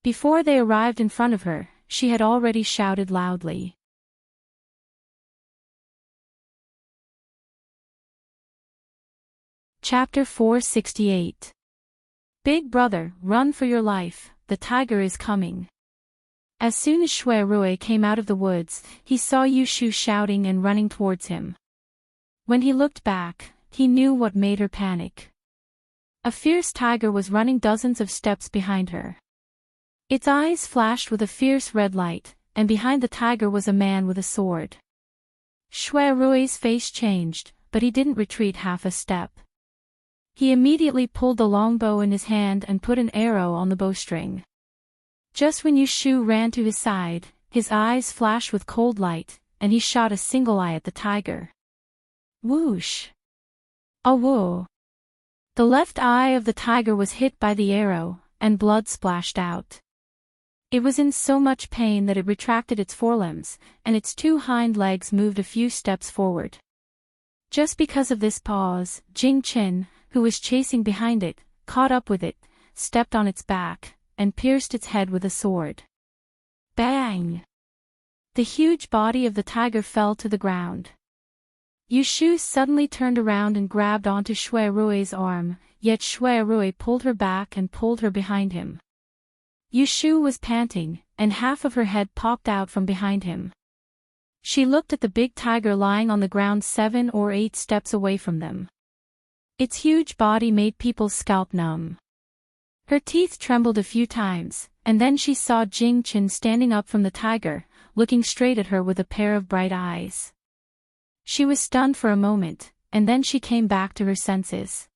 Before they arrived in front of her, she had already shouted loudly. Chapter 468. Big brother, run for your life, the tiger is coming. As soon as Shui Rui came out of the woods, he saw Yushu shouting and running towards him. When he looked back, he knew what made her panic. A fierce tiger was running dozens of steps behind her. Its eyes flashed with a fierce red light, and behind the tiger was a man with a sword. Shui Rui's face changed, but he didn't retreat half a step. He immediately pulled the longbow in his hand and put an arrow on the bowstring. Just when Yushu ran to his side, his eyes flashed with cold light, and he shot a single eye at the tiger. Whoosh! A whoa! The left eye of the tiger was hit by the arrow, and blood splashed out. It was in so much pain that it retracted its forelimbs, and its two hind legs moved a few steps forward. Just because of this pause, Jing Qin, who was chasing behind it, caught up with it, stepped on its back, and pierced its head with a sword. Bang! The huge body of the tiger fell to the ground. Yushu suddenly turned around and grabbed onto Shui Rui's arm, yet Shui Rui pulled her back and pulled her behind him. Yushu was panting, and half of her head popped out from behind him. She looked at the big tiger lying on the ground 7 or 8 steps away from them. Its huge body made people's scalp numb. Her teeth trembled a few times, and then she saw Jing Qin standing up from the tiger, looking straight at her with a pair of bright eyes. She was stunned for a moment, and then she came back to her senses.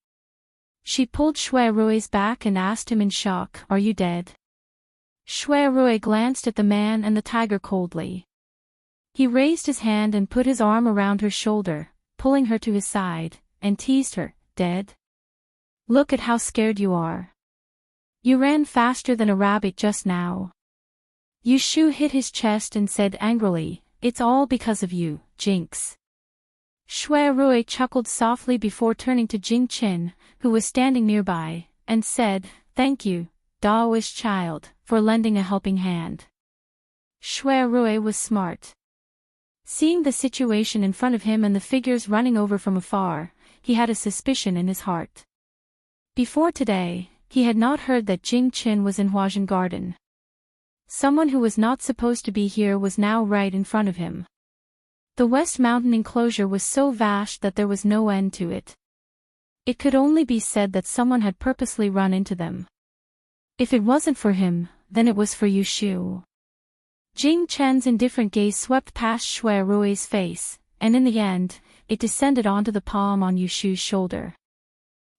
She pulled Shui Rui's back and asked him in shock, "Are you dead?" Shui Rui glanced at the man and the tiger coldly. He raised his hand and put his arm around her shoulder, pulling her to his side, and teased her, "Dead? Look at how scared you are. You ran faster than a rabbit just now." Yushu hit his chest and said angrily, "It's all because of you, Jinx." Shui Rui chuckled softly before turning to Jing Qin, who was standing nearby, and said, "Thank you, Daoist child, for lending a helping hand." Shui Rui was smart. Seeing the situation in front of him and the figures running over from afar, he had a suspicion in his heart. Before today, he had not heard that Jing Qin was in Huajian Garden. Someone who was not supposed to be here was now right in front of him. The West Mountain enclosure was so vast that there was no end to it. It could only be said that someone had purposely run into them. If it wasn't for him, then it was for Yushu. Jing Chen's indifferent gaze swept past Shui Rui's face, and in the end, it descended onto the palm on Yushu's shoulder.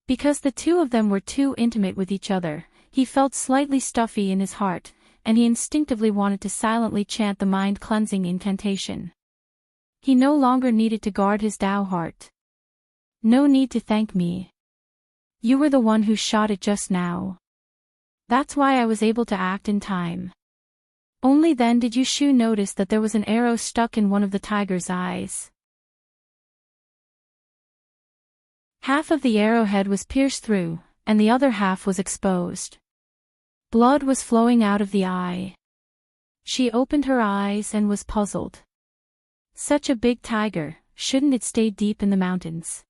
Because the two of them were too intimate with each other, he felt slightly stuffy in his heart, and he instinctively wanted to silently chant the mind-cleansing incantation. He no longer needed to guard his Tao heart. No need to thank me. You were the one who shot it just now. That's why I was able to act in time. Only then did Yushu notice that there was an arrow stuck in one of the tiger's eyes. Half of the arrowhead was pierced through, and the other half was exposed. Blood was flowing out of the eye. She opened her eyes and was puzzled. Such a big tiger, shouldn't it stay deep in the mountains?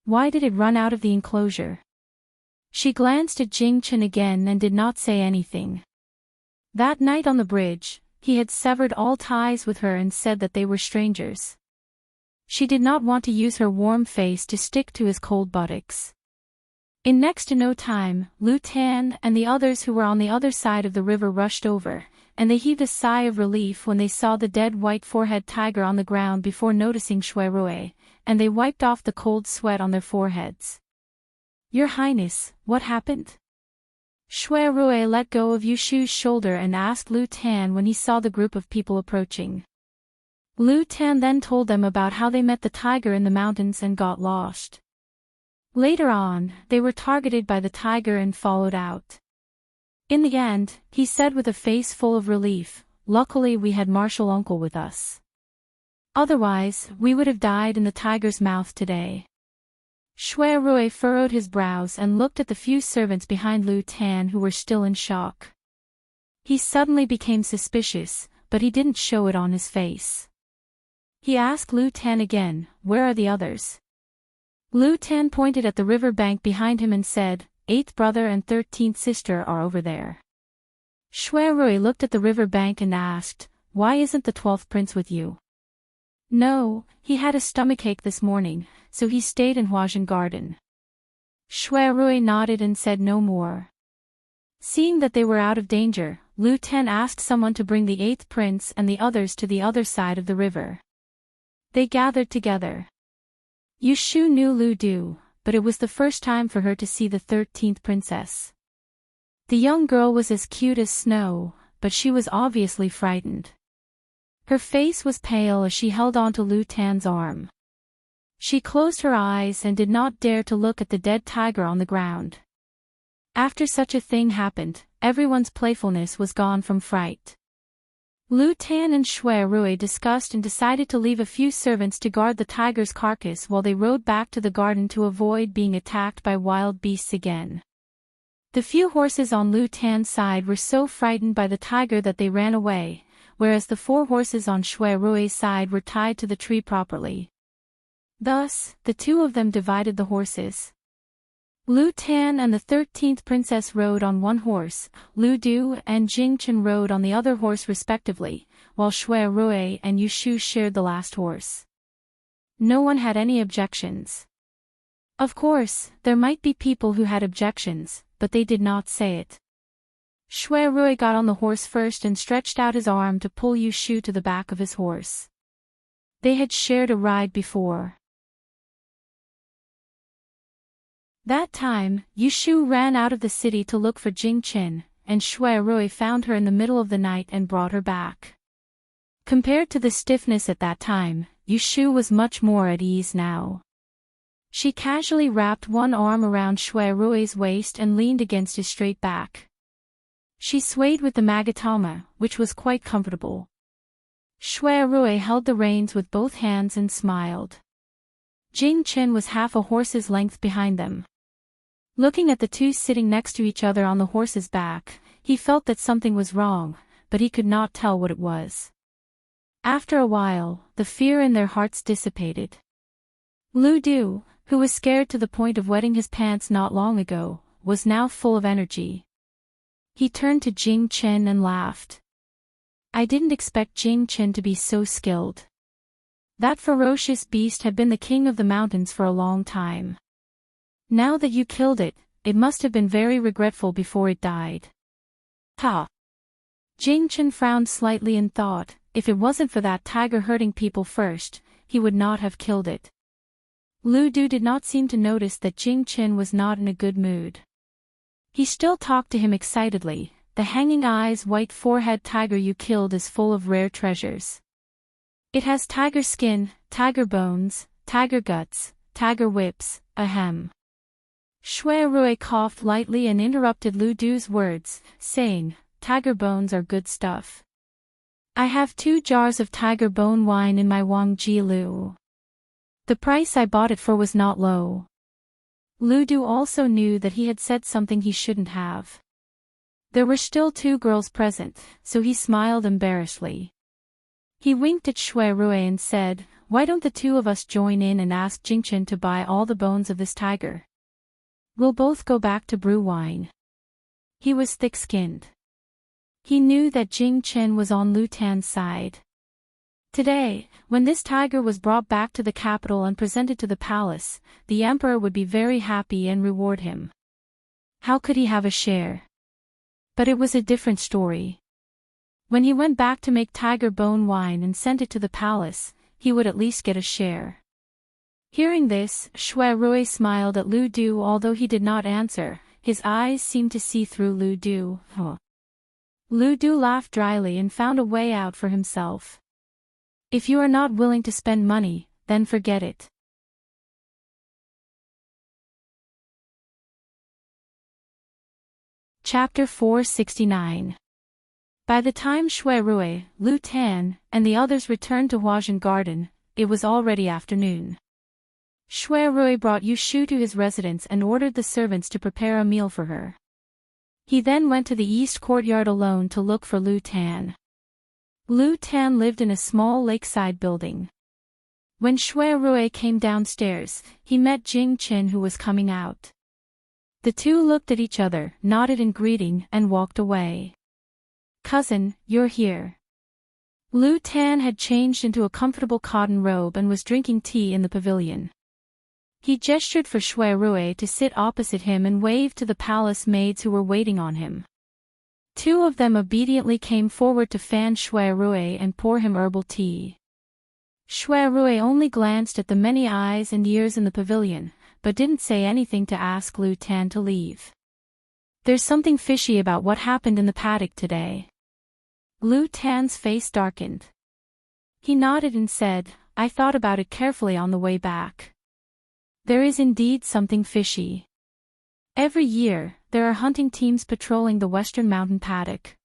Why did it run out of the enclosure? She glanced at Jingchen again and did not say anything. That night on the bridge, he had severed all ties with her and said that they were strangers. She did not want to use her warm face to stick to his cold buttocks. In next to no time, Lu Tan and the others who were on the other side of the river rushed over, and they heaved a sigh of relief when they saw the dead white forehead tiger on the ground before noticing Shui Rui, and they wiped off the cold sweat on their foreheads. Your Highness, what happened? Shui Rui let go of Yushu's shoulder and asked Lu Tan when he saw the group of people approaching. Lu Tan then told them about how they met the tiger in the mountains and got lost. Later on, they were targeted by the tiger and followed out. In the end, he said with a face full of relief, luckily we had Martial Uncle with us. Otherwise, we would have died in the tiger's mouth today. Shui Rui furrowed his brows and looked at the few servants behind Lu Tan who were still in shock. He suddenly became suspicious, but he didn't show it on his face. He asked Lu Tan again, where are the others? Lu Tan pointed at the river bank behind him and said, 8th brother and 13th sister are over there. Shui Rui looked at the river bank and asked, why isn't the 12th prince with you? No, he had a stomachache this morning, so he stayed in Huajian Garden. Shui Rui nodded and said no more. Seeing that they were out of danger, Lu Tan asked someone to bring the 8th prince and the others to the other side of the river. They gathered together. Yushu knew Lu Du, but it was the first time for her to see the 13th princess. The young girl was as cute as snow, but she was obviously frightened. Her face was pale as she held onto Lu Tan's arm. She closed her eyes and did not dare to look at the dead tiger on the ground. After such a thing happened, everyone's playfulness was gone from fright. Lu Tan and Shui Rui discussed and decided to leave a few servants to guard the tiger's carcass while they rode back to the garden to avoid being attacked by wild beasts again. The few horses on Lu Tan's side were so frightened by the tiger that they ran away, whereas the 4 horses on Shui Rui's side were tied to the tree properly. Thus, the two of them divided the horses. Lu Tan and the 13th princess rode on one horse, Lu Du and Jingchen rode on the other horse respectively, while Shui Rui and Yushu shared the last horse. No one had any objections. Of course, there might be people who had objections, but they did not say it. Shui Rui got on the horse first and stretched out his arm to pull Yushu to the back of his horse. They had shared a ride before. That time, Yushu ran out of the city to look for Jingchen, and Shui Rui found her in the middle of the night and brought her back. Compared to the stiffness at that time, Yushu was much more at ease now. She casually wrapped one arm around Shui Rui's waist and leaned against his straight back. She swayed with the magatama, which was quite comfortable. Shui Rui held the reins with both hands and smiled. Jingchen was half a horse's length behind them. Looking at the two sitting next to each other on the horse's back, he felt that something was wrong, but he could not tell what it was. After a while, the fear in their hearts dissipated. Lu Du, who was scared to the point of wetting his pants not long ago, was now full of energy. He turned to Jingchen and laughed. I didn't expect Jingchen to be so skilled. That ferocious beast had been the king of the mountains for a long time. Now that you killed it, it must have been very regretful before it died. Ha! Jingchen frowned slightly and thought, if it wasn't for that tiger hurting people first, he would not have killed it. Lu Du did not seem to notice that Jing Qin was not in a good mood. He still talked to him excitedly. The hanging eyes, white forehead tiger you killed is full of rare treasures. It has tiger skin, tiger bones, tiger guts, tiger whips, ahem. Shui Rui coughed lightly and interrupted Lu Du's words, saying, tiger bones are good stuff. I have 2 jars of tiger bone wine in my Wang Ji Lu. The price I bought it for was not low. Lu Du also knew that he had said something he shouldn't have. There were still 2 girls present, so he smiled embarrassedly. He winked at Shui Rui and said, why don't the 2 of us join in and ask Jingchen to buy all the bones of this tiger? We'll both go back to brew wine. He was thick-skinned. He knew that Jing Chen was on Lu Tan's side. Today, when this tiger was brought back to the capital and presented to the palace, the emperor would be very happy and reward him. How could he have a share? But it was a different story. When he went back to make tiger bone wine and sent it to the palace, he would at least get a share. Hearing this, Shui Rui smiled at Lu Du although he did not answer. His eyes seemed to see through Lu Du. Lu Du laughed dryly and found a way out for himself. If you are not willing to spend money, then forget it. Chapter 469. By the time Shui Rui, Lu Tan, and the others returned to Huazhen Garden, it was already afternoon. Shui Rui brought Yu Shu to his residence and ordered the servants to prepare a meal for her. He then went to the east courtyard alone to look for Lu Tan. Lu Tan lived in a small lakeside building. When Shui Rui came downstairs, he met Jing Qin who was coming out. The 2 looked at each other, nodded in greeting, and walked away. Cousin, you're here. Lu Tan had changed into a comfortable cotton robe and was drinking tea in the pavilion. He gestured for Shui Rui to sit opposite him and waved to the palace maids who were waiting on him. 2 of them obediently came forward to fan Shui Rui and pour him herbal tea. Shui Rui only glanced at the many eyes and ears in the pavilion, but didn't say anything to ask Lu Tan to leave. There's something fishy about what happened in the paddock today. Lu Tan's face darkened. He nodded and said, I thought about it carefully on the way back. There is indeed something fishy. Every year, there are hunting teams patrolling the western mountain paddock.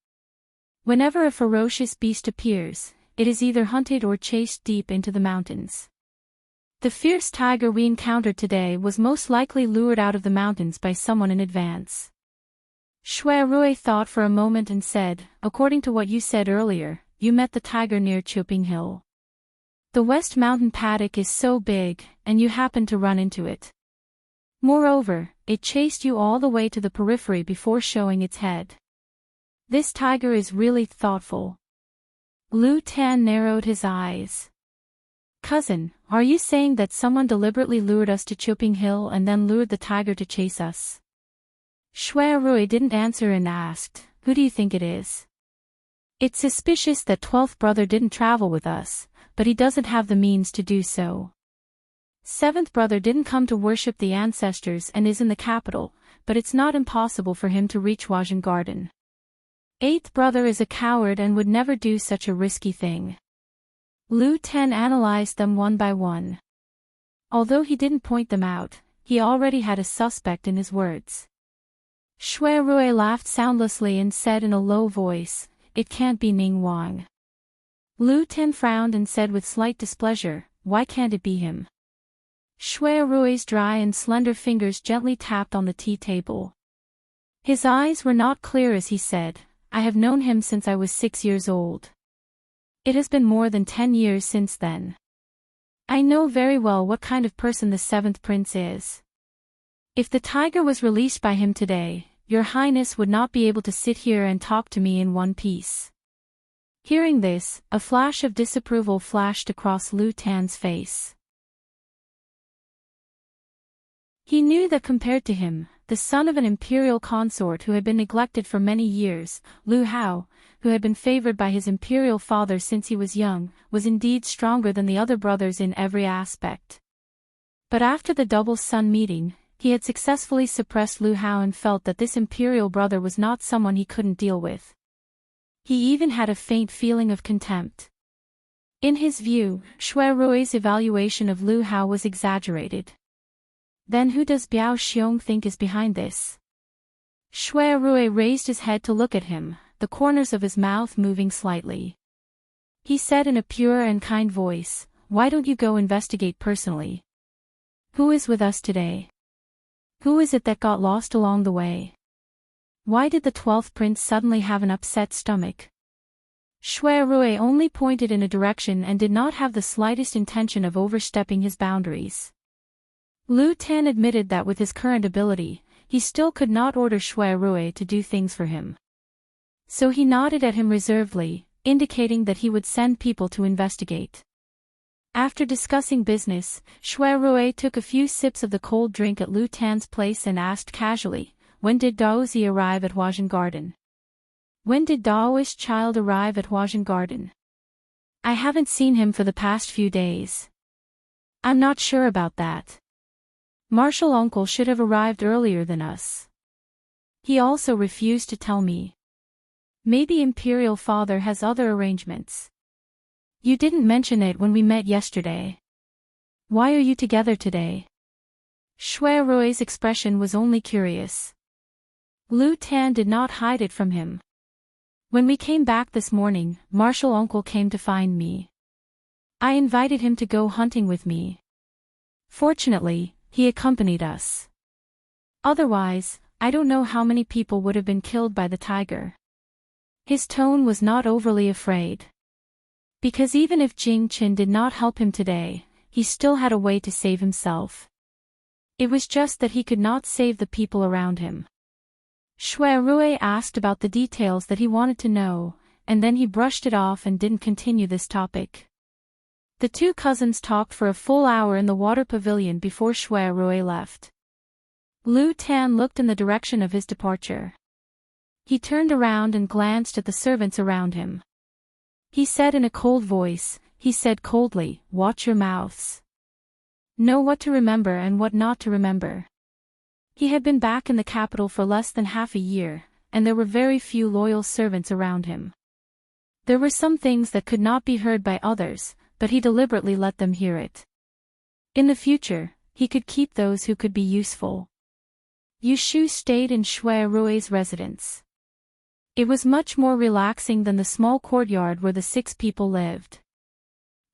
Whenever a ferocious beast appears, it is either hunted or chased deep into the mountains. The fierce tiger we encountered today was most likely lured out of the mountains by someone in advance. Shui Rui thought for a moment and said, according to what you said earlier, you met the tiger near Choping Hill. The West Mountain paddock is so big, and you happened to run into it. Moreover, it chased you all the way to the periphery before showing its head. This tiger is really thoughtful. Lu Tan narrowed his eyes. Cousin, are you saying that someone deliberately lured us to Choping Hill and then lured the tiger to chase us? Shui Rui didn't answer and asked, who do you think it is? It's suspicious that 12th brother didn't travel with us, but he doesn't have the means to do so. 7th brother didn't come to worship the ancestors and is in the capital, but it's not impossible for him to reach Huazhen Garden. 8th brother is a coward and would never do such a risky thing. Lu Tan analyzed them one by one. Although he didn't point them out, he already had a suspect in his words. Shui Rui laughed soundlessly and said in a low voice, it can't be Ning Wang. Lu Tan frowned and said with slight displeasure, why can't it be him? Shui Rui's dry and slender fingers gently tapped on the tea table. His eyes were not clear as he said, I have known him since I was 6 years old. It has been more than 10 years since then. I know very well what kind of person the 7th prince is. If the tiger was released by him today, Your Highness would not be able to sit here and talk to me in one piece. Hearing this, a flash of disapproval flashed across Lu Tan's face. He knew that compared to him, the son of an imperial consort who had been neglected for many years, Lu Hao, who had been favored by his imperial father since he was young, was indeed stronger than the other brothers in every aspect. But after the double son meeting, he had successfully suppressed Lu Hao and felt that this imperial brother was not someone he couldn't deal with. He even had a faint feeling of contempt. In his view, Shui Rui's evaluation of Lu Hao was exaggerated. Then who does Biao Xiong think is behind this? Shui Rui raised his head to look at him, the corners of his mouth moving slightly. He said in a pure and kind voice, "Why don't you go investigate personally? Who is with us today? Who is it that got lost along the way? Why did the 12th prince suddenly have an upset stomach?" Shui Rui only pointed in a direction and did not have the slightest intention of overstepping his boundaries. Lu Tan admitted that with his current ability, he still could not order Shui Rui to do things for him. So he nodded at him reservedly, indicating that he would send people to investigate. After discussing business, Shui Rui took a few sips of the cold drink at Lu Tan's place and asked casually, "When did Daozi arrive at Huajian Garden? When did Daoist child arrive at Huajian Garden? I haven't seen him for the past few days." "I'm not sure about that. Martial uncle should have arrived earlier than us. He also refused to tell me. Maybe Imperial Father has other arrangements. You didn't mention it when we met yesterday. Why are you together today?" Shui Rui's expression was only curious. Lu Tan did not hide it from him. "When we came back this morning, Martial uncle came to find me. I invited him to go hunting with me. Fortunately, he accompanied us. Otherwise, I don't know how many people would have been killed by the tiger." His tone was not overly afraid. Because even if Jing Qin did not help him today, he still had a way to save himself. It was just that he could not save the people around him. Shui Rui asked about the details that he wanted to know, and then he brushed it off and didn't continue this topic. The two cousins talked for a full hour in the water pavilion before Shui Rui left. Lu Tan looked in the direction of his departure. He turned around and glanced at the servants around him. He said in a cold voice, he said coldly, "Watch your mouths. Know what to remember and what not to remember." He had been back in the capital for less than half a year, and there were very few loyal servants around him. There were some things that could not be heard by others, but he deliberately let them hear it. In the future, he could keep those who could be useful. Yushu stayed in Shui Rui's residence. It was much more relaxing than the small courtyard where the 6 people lived.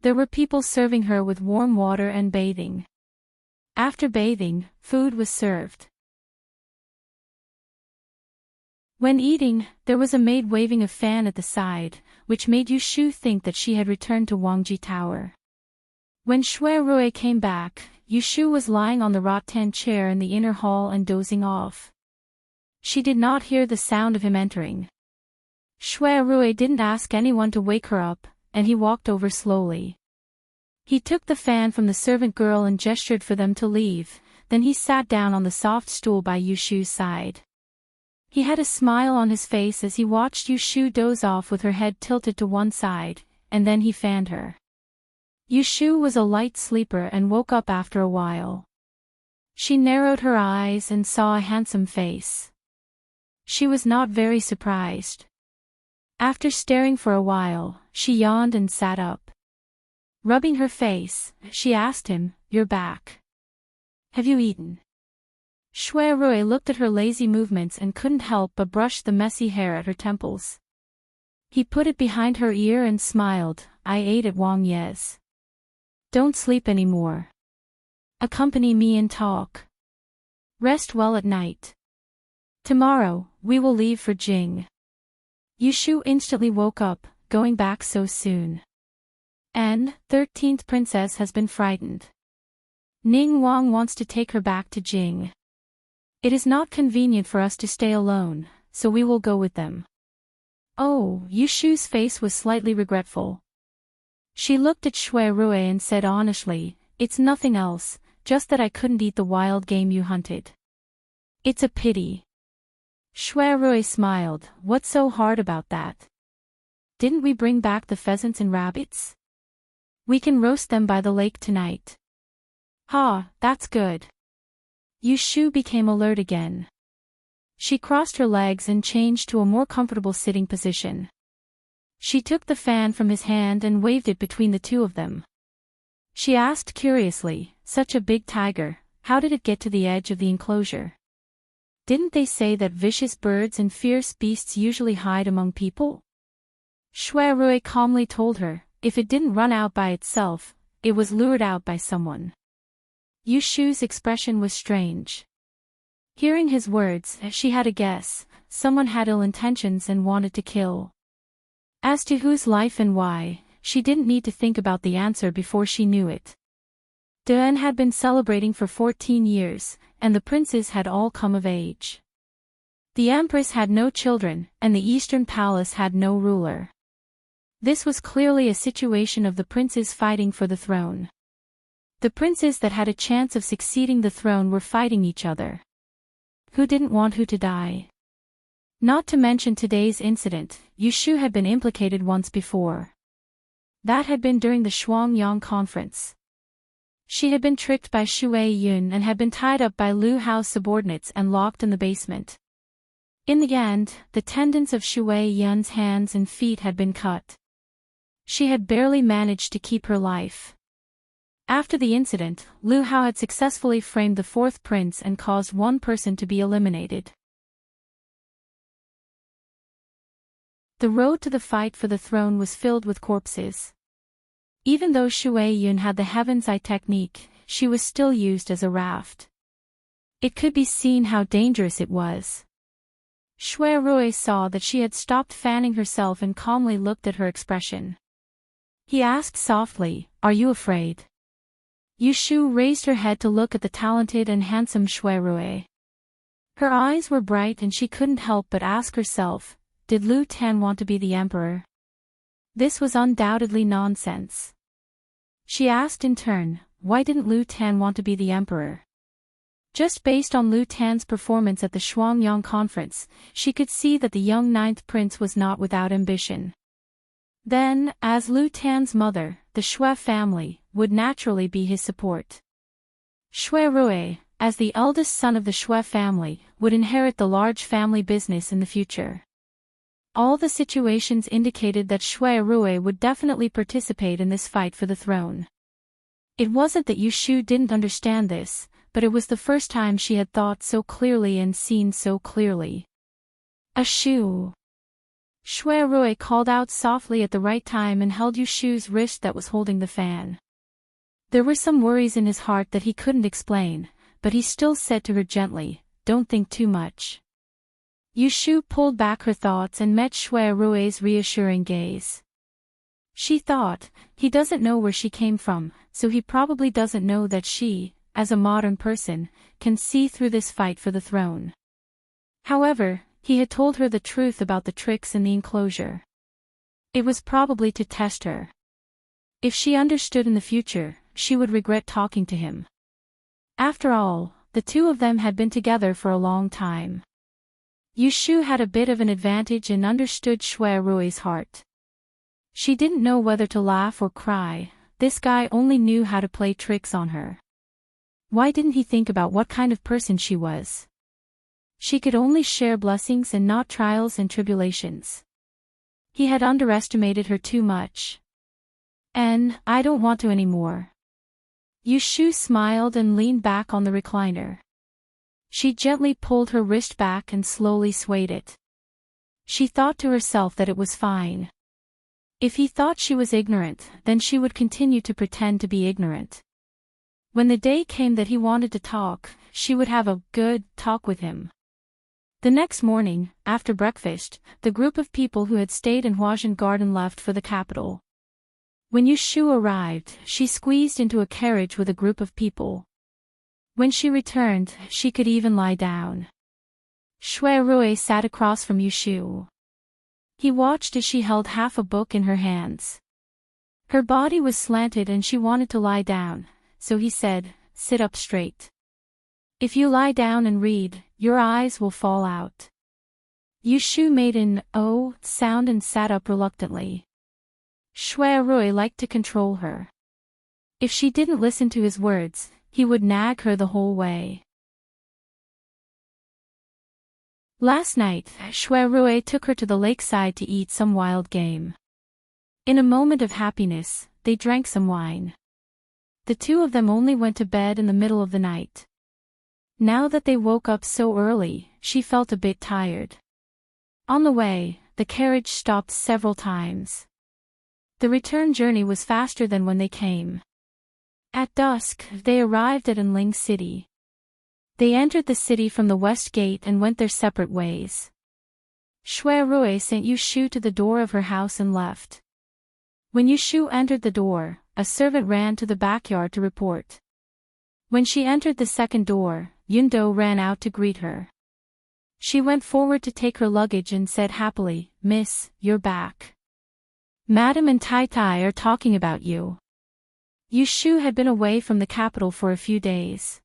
There were people serving her with warm water and bathing. After bathing, food was served. When eating, there was a maid waving a fan at the side, which made Yushu think that she had returned to Wangji Tower. When Shui Rui came back, Yushu was lying on the rattan chair in the inner hall and dozing off. She did not hear the sound of him entering. Shui Rui didn't ask anyone to wake her up, and he walked over slowly. He took the fan from the servant girl and gestured for them to leave, then he sat down on the soft stool by Yushu's side. He had a smile on his face as he watched Yushu doze off with her head tilted to one side, and then he fanned her. Yushu was a light sleeper and woke up after a while. She narrowed her eyes and saw a handsome face. She was not very surprised. After staring for a while, she yawned and sat up. Rubbing her face, she asked him, "You're back. Have you eaten?" Shui Rui looked at her lazy movements and couldn't help but brush the messy hair at her temples. He put it behind her ear and smiled, "I ate at Wang Ye's. Don't sleep anymore. Accompany me and talk. Rest well at night. Tomorrow, we will leave for Jing." Yushu instantly woke up, going back so soon. And, 13th princess has been frightened. Ning Wang wants to take her back to Jing. It is not convenient for us to stay alone, so we will go with them. Oh, Yushu's face was slightly regretful. She looked at Shui Rui and said honestly, "It's nothing else, just that I couldn't eat the wild game you hunted." It's a pity. Shui smiled. What's so hard about that? Didn't we bring back the pheasants and rabbits? We can roast them by the lake tonight. Ha, that's good. Yushu became alert again. She crossed her legs and changed to a more comfortable sitting position. She took the fan from his hand and waved it between the two of them. She asked curiously, such a big tiger, how did it get to the edge of the enclosure? Didn't they say that vicious birds and fierce beasts usually hide among people? Shui calmly told her, if it didn't run out by itself, it was lured out by someone. Yushu's expression was strange. Hearing his words, she had a guess, someone had ill intentions and wanted to kill. As to whose life and why, she didn't need to think about the answer before she knew it. Den had been celebrating for 14 years, and the princes had all come of age. The empress had no children, and the Eastern Palace had no ruler. This was clearly a situation of the princes fighting for the throne. The princes that had a chance of succeeding the throne were fighting each other. Who didn't want who to die? Not to mention today's incident, Yushu had been implicated once before. That had been during the Shuangyang conference. She had been tricked by Shui Yun and had been tied up by Lu Hao's subordinates and locked in the basement. In the end, the tendons of Shui Yun's hands and feet had been cut. She had barely managed to keep her life. After the incident, Lu Hao had successfully framed the fourth prince and caused one person to be eliminated. The road to the fight for the throne was filled with corpses. Even though Shui Yun had the Heaven's Eye technique, she was still used as a raft. It could be seen how dangerous it was. Shui saw that she had stopped fanning herself and calmly looked at her expression. He asked softly, "Are you afraid?" Yushu raised her head to look at the talented and handsome Shui. Her eyes were bright and she couldn't help but ask herself, did Lu Tan want to be the emperor? This was undoubtedly nonsense. She asked in turn, why didn't Lu Tan want to be the emperor? Just based on Lu Tan's performance at the Shuangyang conference, she could see that the young ninth prince was not without ambition. Then, as Lu Tan's mother, the Shui family, would naturally be his support. Shui, as the eldest son of the Shui family, would inherit the large family business in the future. All the situations indicated that Shui would definitely participate in this fight for the throne. It wasn't that Yushu didn't understand this, but it was the first time she had thought so clearly and seen so clearly. Ashu! Shui called out softly at the right time and held Yushu's wrist that was holding the fan. There were some worries in his heart that he couldn't explain, but he still said to her gently, "Don't think too much." Yushu pulled back her thoughts and met Shui's reassuring gaze. She thought, he doesn't know where she came from, so he probably doesn't know that she, as a modern person, can see through this fight for the throne. However, he had told her the truth about the tricks in the enclosure. It was probably to test her. If she understood in the future, she would regret talking to him. After all, the two of them had been together for a long time. Yushu had a bit of an advantage and understood Shui's heart. She didn't know whether to laugh or cry. This guy only knew how to play tricks on her. Why didn't he think about what kind of person she was? She could only share blessings and not trials and tribulations. He had underestimated her too much. And, I don't want to anymore. Yushu smiled and leaned back on the recliner. She gently pulled her wrist back and slowly swayed it. She thought to herself that it was fine. If he thought she was ignorant, then she would continue to pretend to be ignorant. When the day came that he wanted to talk, she would have a good talk with him. The next morning, after breakfast, the group of people who had stayed in Huajian Garden left for the capital. When Yushu arrived, she squeezed into a carriage with a group of people. When she returned, she could even lie down. Shui sat across from Yushu. He watched as she held half a book in her hands. Her body was slanted and she wanted to lie down, so he said, "Sit up straight." If you lie down and read, your eyes will fall out. Yushu made an "oh" sound and sat up reluctantly. Shui liked to control her. If she didn't listen to his words, he would nag her the whole way. Last night, Shui took her to the lakeside to eat some wild game. In a moment of happiness, they drank some wine. The two of them only went to bed in the middle of the night. Now that they woke up so early, she felt a bit tired. On the way, the carriage stopped several times. The return journey was faster than when they came. At dusk, they arrived at Enling City. They entered the city from the west gate and went their separate ways. Shui sent Yushu to the door of her house and left. When Yushu entered the door, a servant ran to the backyard to report. When she entered the second door, Yundo ran out to greet her. She went forward to take her luggage and said happily, "Miss, you're back. Madam and Tai Tai are talking about you." Yushu had been away from the capital for a few days.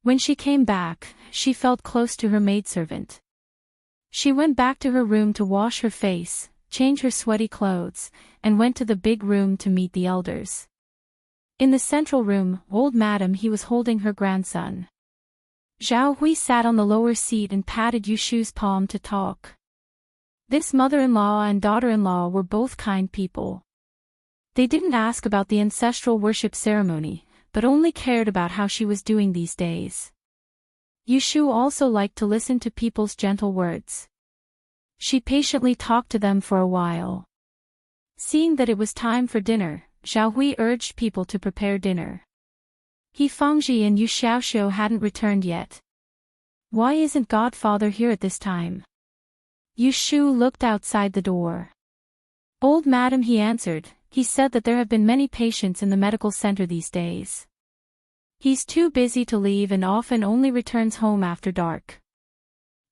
When she came back, she felt close to her maidservant. She went back to her room to wash her face, change her sweaty clothes, and went to the big room to meet the elders. In the central room, old Madam He was holding her grandson. Zhao Hui sat on the lower seat and patted Yushu's palm to talk. This mother-in-law and daughter-in-law were both kind people. They didn't ask about the ancestral worship ceremony, but only cared about how she was doing these days. Yushu also liked to listen to people's gentle words. She patiently talked to them for a while. Seeing that it was time for dinner, Zhao Hui urged people to prepare dinner. He Fangji and Yu Xiaoxiu hadn't returned yet. Why isn't Godfather here at this time? Yushu looked outside the door. Old Madam He answered, he said that there have been many patients in the medical center these days. He's too busy to leave and often only returns home after dark.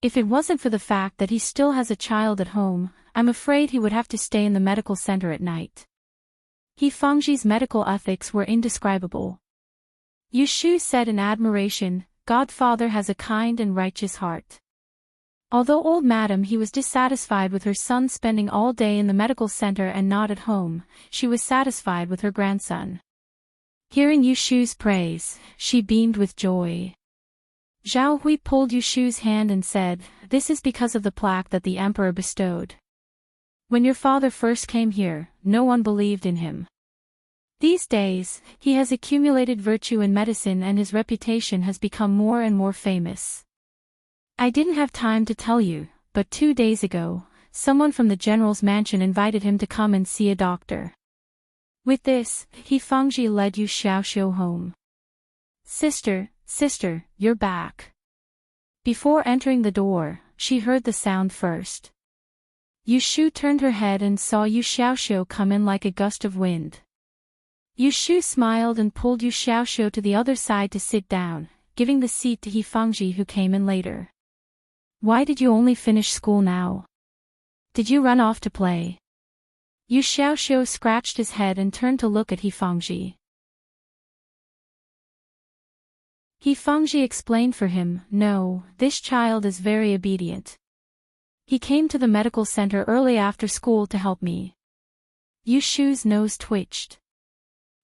If it wasn't for the fact that he still has a child at home, I'm afraid he would have to stay in the medical center at night. He Fangji's medical ethics were indescribable. Yushu said in admiration, Godfather has a kind and righteous heart. Although old Madam He was dissatisfied with her son spending all day in the medical center and not at home, she was satisfied with her grandson. Hearing Yushu's praise, she beamed with joy. Zhao Hui pulled Yushu's hand and said, "This is because of the plaque that the emperor bestowed. When your father first came here, no one believed in him. These days, he has accumulated virtue in medicine and his reputation has become more and more famous. I didn't have time to tell you, but 2 days ago, someone from the general's mansion invited him to come and see a doctor." With this, He Fangji led Yu Xiaoxiu home. Sister, you're back." Before entering the door, she heard the sound first. Yushu turned her head and saw Yu Xiaoxiu come in like a gust of wind. Yushu smiled and pulled Yu Xiaoxiu to the other side to sit down, giving the seat to He Fangji who came in later. "Why did you only finish school now? Did you run off to play?" Yu Xiaoxiu scratched his head and turned to look at He Fangji. He Fangji explained for him, "No, this child is very obedient. He came to the medical center early after school to help me." Yushu's nose twitched.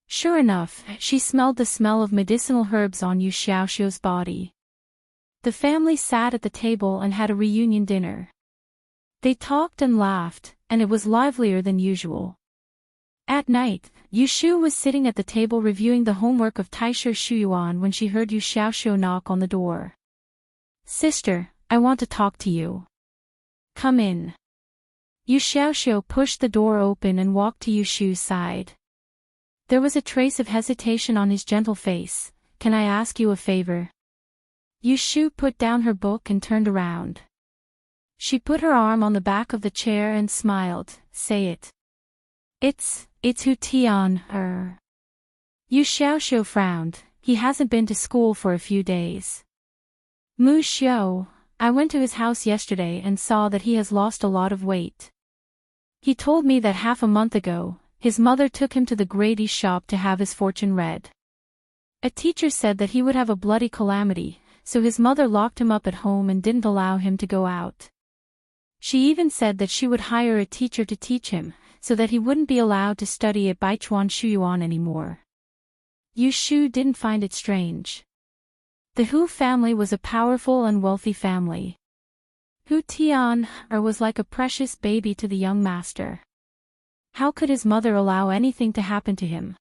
Sure enough, she smelled the smell of medicinal herbs on Yu Xiaoxiu's body. The family sat at the table and had a reunion dinner. They talked and laughed, and it was livelier than usual. At night, Yushu was sitting at the table reviewing the homework of Taisher Shuyuan when she heard Yu Xiaoxiu knock on the door. "Sister, I want to talk to you. Come in." Yu Xiaoxiu pushed the door open and walked to Yushu's side. There was a trace of hesitation on his gentle face. "Can I ask you a favor?" Yushu put down her book and turned around. She put her arm on the back of the chair and smiled. "Say it." It's Hu Tian, Yu Xiaoxiu frowned. He hasn't been to school for a few days. "Mu Xiu, I went to his house yesterday and saw that he has lost a lot of weight. He told me that half a month ago, his mother took him to the Grady shop to have his fortune read. A teacher said that he would have a bloody calamity, so his mother locked him up at home and didn't allow him to go out. She even said that she would hire a teacher to teach him, so that he wouldn't be allowed to study at Baichuan Shuyuan anymore. Yu Shu didn't find it strange. The Hu family was a powerful and wealthy family. Hu Tian was like a precious baby to the young master. How could his mother allow anything to happen to him?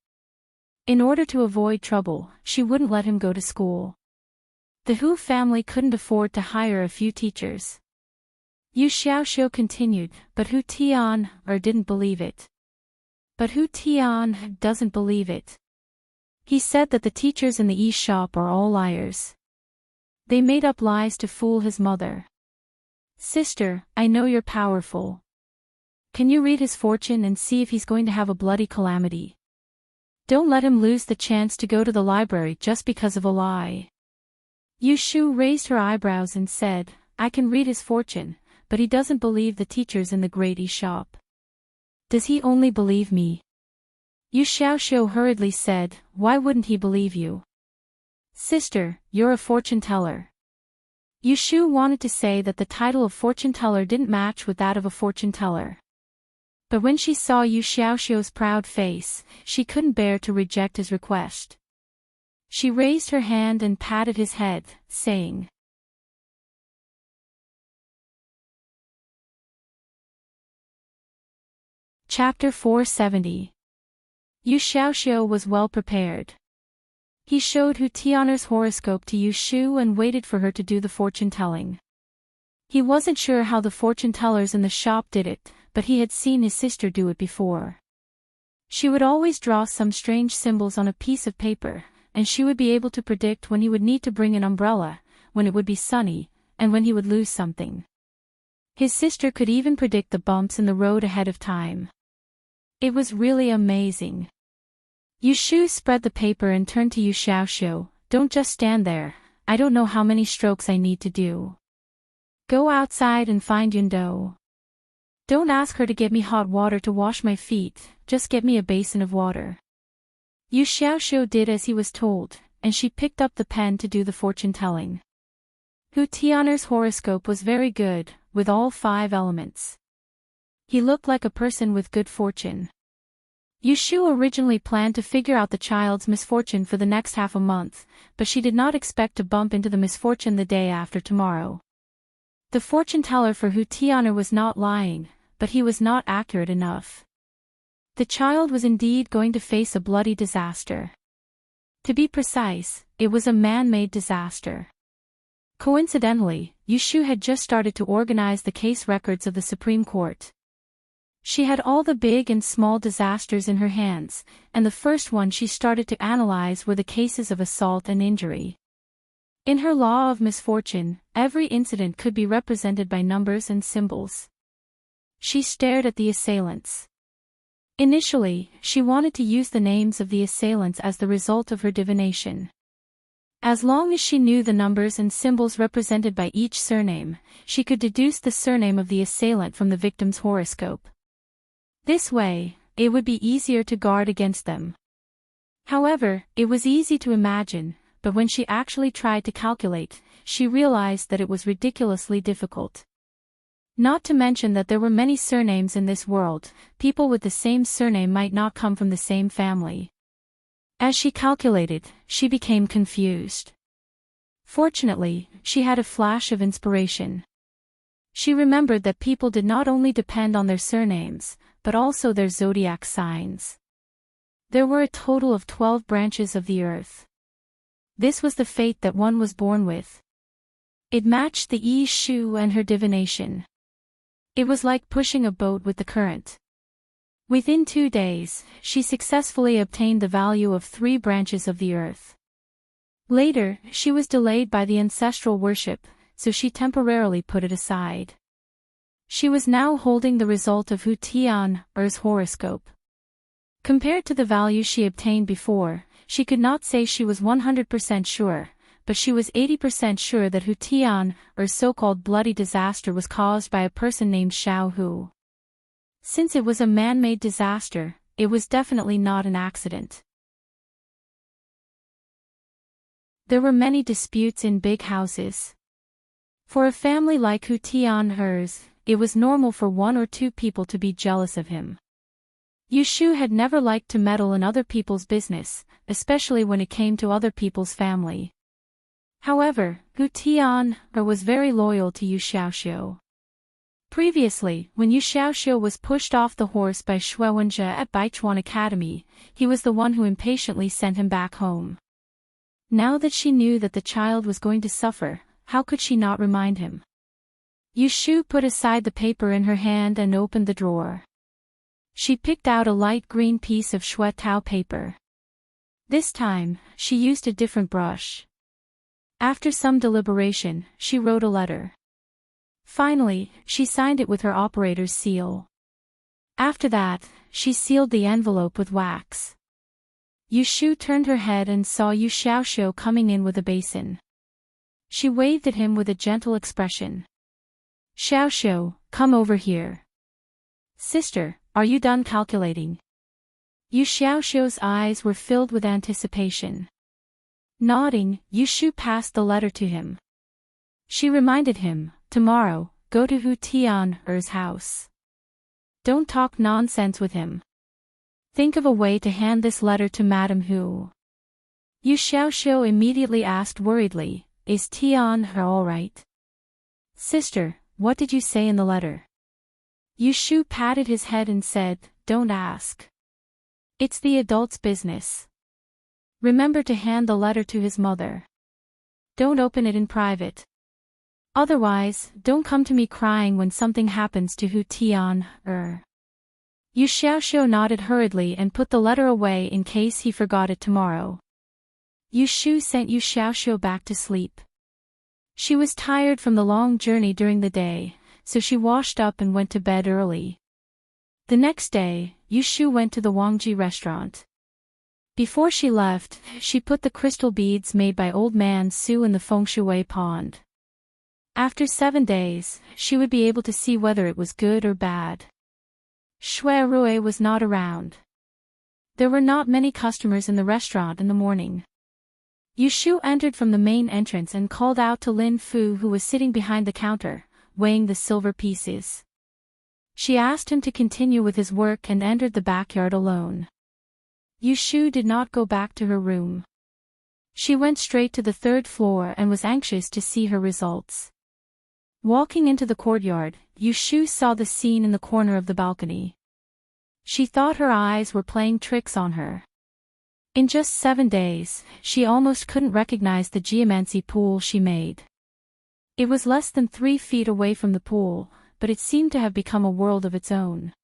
In order to avoid trouble, she wouldn't let him go to school. The Hu family couldn't afford to hire a few teachers. Yu Xiaoxiu continued, but Hu Tian didn't believe it. But Hu Tian doesn't believe it. He said that the teachers in the e-shop are all liars. They made up lies to fool his mother. Sister, I know you're powerful. Can you read his fortune and see if he's going to have a bloody calamity? Don't let him lose the chance to go to the library just because of a lie. Yu Shu raised her eyebrows and said, I can read his fortune, but he doesn't believe the teachers in the great e-shop. Does he only believe me? Yu Xiaoxiu hurriedly said, why wouldn't he believe you? Sister, you're a fortune teller. Yu Shu wanted to say that the title of fortune teller didn't match with that of a fortune teller. But when she saw Yu Xiaoxiu's proud face, she couldn't bear to reject his request. She raised her hand and patted his head, saying, Chapter 470. Yu Xiaoxiu was well prepared. He showed Hu Tianer's horoscope to Yu Shu and waited for her to do the fortune-telling. He wasn't sure how the fortune-tellers in the shop did it, but he had seen his sister do it before. She would always draw some strange symbols on a piece of paper, and she would be able to predict when he would need to bring an umbrella, when it would be sunny, and when he would lose something. His sister could even predict the bumps in the road ahead of time. It was really amazing. Yu Shu spread the paper and turned to Yu Xiaoxiu, don't just stand there, I don't know how many strokes I need to do. Go outside and find Yundo. Don't ask her to get me hot water to wash my feet, just get me a basin of water. Yu Xiaoxiu did as he was told, and she picked up the pen to do the fortune-telling. Hu Tianer's horoscope was very good, with all 5 elements. He looked like a person with good fortune. Yu Shu originally planned to figure out the child's misfortune for the next half a month, but she did not expect to bump into the misfortune the day after tomorrow. The fortune-teller for Hu Tianer was not lying, but he was not accurate enough. The child was indeed going to face a bloody disaster. To be precise, it was a man-made disaster. Coincidentally, Yu Shu had just started to organize the case records of the Supreme Court. She had all the big and small disasters in her hands, and the first one she started to analyze were the cases of assault and injury. In her law of misfortune, every incident could be represented by numbers and symbols. She stared at the assailants. Initially, she wanted to use the names of the assailants as the result of her divination. As long as she knew the numbers and symbols represented by each surname, she could deduce the surname of the assailant from the victim's horoscope. This way, it would be easier to guard against them. However, it was easy to imagine, but when she actually tried to calculate, she realized that it was ridiculously difficult. Not to mention that there were many surnames in this world, people with the same surname might not come from the same family. As she calculated, she became confused. Fortunately, she had a flash of inspiration. She remembered that people did not only depend on their surnames, but also their zodiac signs. There were a total of 12 branches of the earth. This was the fate that one was born with. It matched the Yi Shu and her divination. It was like pushing a boat with the current. Within 2 days, she successfully obtained the value of 3 branches of the earth. Later, she was delayed by the ancestral worship, so she temporarily put it aside. She was now holding the result of Hu Tian's horoscope. Compared to the value she obtained before, she could not say she was 100% sure, but she was 80% sure that Hu Tian's so-called bloody disaster was caused by a person named Xiao Hu. Since it was a man-made disaster, it was definitely not an accident. There were many disputes in big houses. For a family like Hu Tian's, it was normal for one or two people to be jealous of him. Yushu had never liked to meddle in other people's business, especially when it came to other people's family. However, Hu Tian was very loyal to Yu Xiaoxiu. Previously, when Yu Xiaoxiu was pushed off the horse by Shui Wenjie at Baichuan Academy, he was the one who impatiently sent him back home. Now that she knew that the child was going to suffer, how could she not remind him? Yushu put aside the paper in her hand and opened the drawer. She picked out a light green piece of Shui Tao paper. This time, she used a different brush. After some deliberation, she wrote a letter. Finally, she signed it with her operator's seal. After that, she sealed the envelope with wax. Yushu turned her head and saw Yu Xiaoxiu coming in with a basin. She waved at him with a gentle expression. "Xiaoxiu, come over here." "Sister, are you done calculating?" Yu Xiaoxiu's eyes were filled with anticipation. Nodding, Yushu passed the letter to him. She reminded him, "Tomorrow, go to Hu Tian's house. Don't talk nonsense with him. Think of a way to hand this letter to Madame Hu." Yu Xiaoxiu immediately asked worriedly, "Is Tian all right?" "Sister, what did you say in the letter?" Yushu patted his head and said, "Don't ask. It's the adult's business. Remember to hand the letter to his mother. Don't open it in private. Otherwise, don't come to me crying when something happens to Hu Tian. Yu Xiaoxiu nodded hurriedly and put the letter away in case he forgot it tomorrow. Yushu sent Yu Xiaoxiu back to sleep. She was tired from the long journey during the day, so she washed up and went to bed early. The next day, Yushu went to the Wangji restaurant. Before she left, she put the crystal beads made by Old Man Su in the fengshui pond. After 7 days, she would be able to see whether it was good or bad. Shui Rui was not around. There were not many customers in the restaurant in the morning. Yushu entered from the main entrance and called out to Lin Fu, who was sitting behind the counter, weighing the silver pieces. She asked him to continue with his work and entered the backyard alone. Yushu did not go back to her room. She went straight to the 3rd floor and was anxious to see her results. Walking into the courtyard, Yushu saw the scene in the corner of the balcony. She thought her eyes were playing tricks on her. In just 7 days, she almost couldn't recognize the geomancy pool she made. It was less than 3 feet away from the pool, but it seemed to have become a world of its own.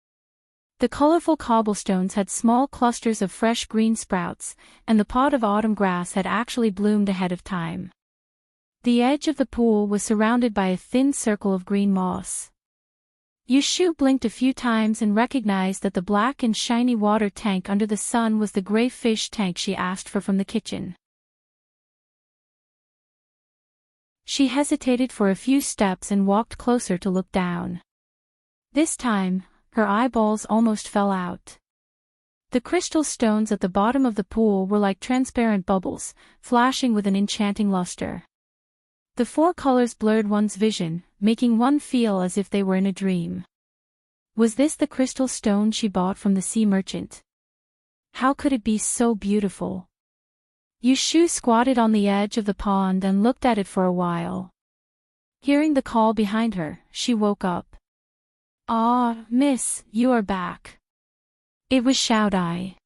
The colorful cobblestones had small clusters of fresh green sprouts, and the pot of autumn grass had actually bloomed ahead of time. The edge of the pool was surrounded by a thin circle of green moss. Yushu blinked a few times and recognized that the black and shiny water tank under the sun was the gray fish tank she asked for from the kitchen. She hesitated for a few steps and walked closer to look down. This time, her eyeballs almost fell out. The crystal stones at the bottom of the pool were like transparent bubbles, flashing with an enchanting luster. The 4 colors blurred one's vision, making one feel as if they were in a dream. Was this the crystal stone she bought from the sea merchant? How could it be so beautiful? Yushu squatted on the edge of the pond and looked at it for a while. Hearing the call behind her, she woke up. "Ah, miss, you are back." It was Xiaodai.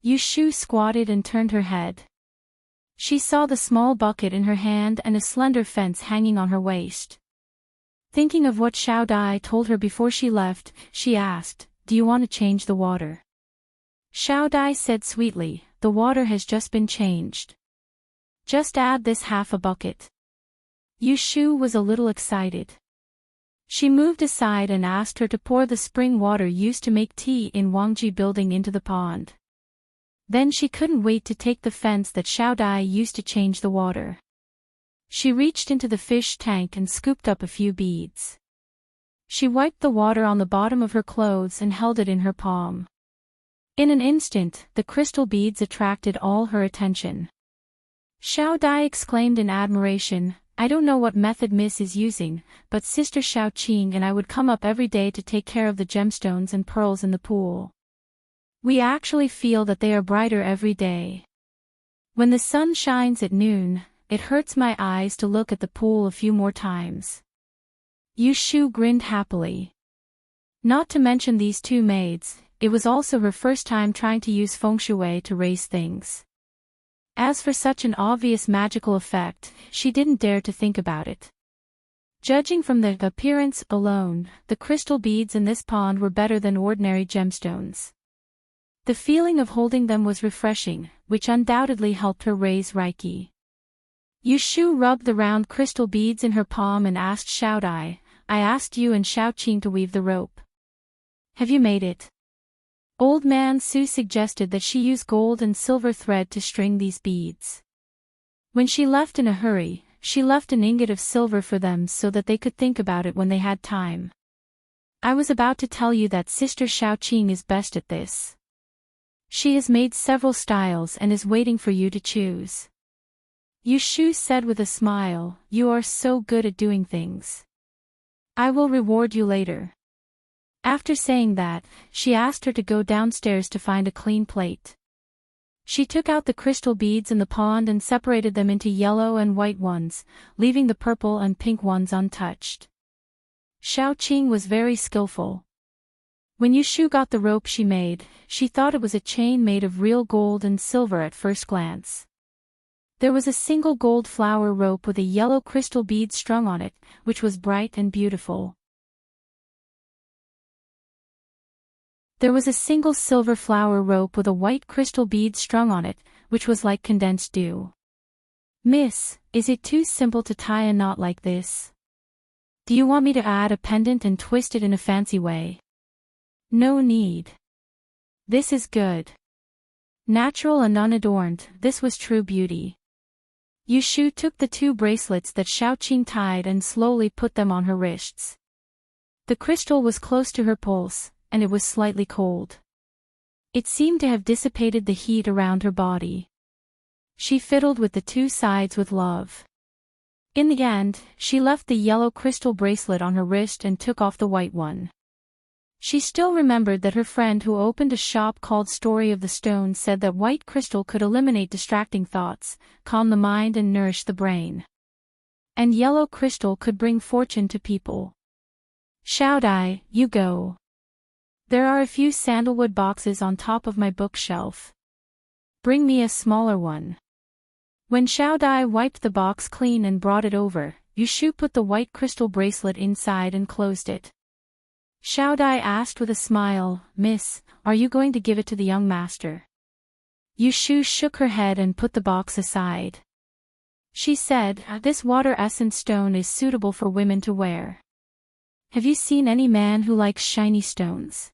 Yushu squatted and turned her head. She saw the small bucket in her hand and a slender fence hanging on her waist. Thinking of what Xiaodai told her before she left, she asked, "Do you want to change the water?" Xiaodai said sweetly, "The water has just been changed. Just add this half a bucket." Yushu was a little excited. She moved aside and asked her to pour the spring water used to make tea in Wangji building into the pond. Then she couldn't wait to take the fence that Xiaodai used to change the water. She reached into the fish tank and scooped up a few beads. She wiped the water on the bottom of her clothes and held it in her palm. In an instant, the crystal beads attracted all her attention. Xiao Dai exclaimed in admiration, "I don't know what method Miss is using, but Sister Xiao Qing and I would come up every day to take care of the gemstones and pearls in the pool. We actually feel that they are brighter every day. When the sun shines at noon, it hurts my eyes to look at the pool a few more times." Yu Shu grinned happily. Not to mention these two maids, it was also her first time trying to use feng shui to raise things. As for such an obvious magical effect, she didn't dare to think about it. Judging from the appearance alone, the crystal beads in this pond were better than ordinary gemstones. The feeling of holding them was refreshing, which undoubtedly helped her raise Reiki. Yu Shu rubbed the round crystal beads in her palm and asked Xiao Dai, "I asked you and Xiao Qing to weave the rope. Have you made it?" Old Man Su suggested that she use gold and silver thread to string these beads. When she left in a hurry, she left an ingot of silver for them so that they could think about it when they had time. "I was about to tell you that Sister Xiao Qing is best at this. She has made several styles and is waiting for you to choose." Yu Shu said with a smile, "You are so good at doing things. I will reward you later." After saying that, she asked her to go downstairs to find a clean plate. She took out the crystal beads in the pond and separated them into yellow and white ones, leaving the purple and pink ones untouched. Xiao Qing was very skillful. When Yu Shu got the rope she made, she thought it was a chain made of real gold and silver at first glance. There was a single gold flower rope with a yellow crystal bead strung on it, which was bright and beautiful. There was a single silver flower rope with a white crystal bead strung on it, which was like condensed dew. "Miss, is it too simple to tie a knot like this? Do you want me to add a pendant and twist it in a fancy way?" "No need. This is good." Natural and unadorned, this was true beauty. Yu Shu took the two bracelets that Xiao Qing tied and slowly put them on her wrists. The crystal was close to her pulse, and it was slightly cold. It seemed to have dissipated the heat around her body. She fiddled with the two sides with love. In the end, she left the yellow crystal bracelet on her wrist and took off the white one. She still remembered that her friend who opened a shop called Story of the Stone said that white crystal could eliminate distracting thoughts, calm the mind and nourish the brain. And yellow crystal could bring fortune to people. "Xiao Dai, you go. There are a few sandalwood boxes on top of my bookshelf. Bring me a smaller one." When Xiao Dai wiped the box clean and brought it over, Yu Shu put the white crystal bracelet inside and closed it. Xiao Dai asked with a smile, "Miss, are you going to give it to the young master?" Yu Shu shook her head and put the box aside. She said, "This water essence stone is suitable for women to wear. Have you seen any man who likes shiny stones?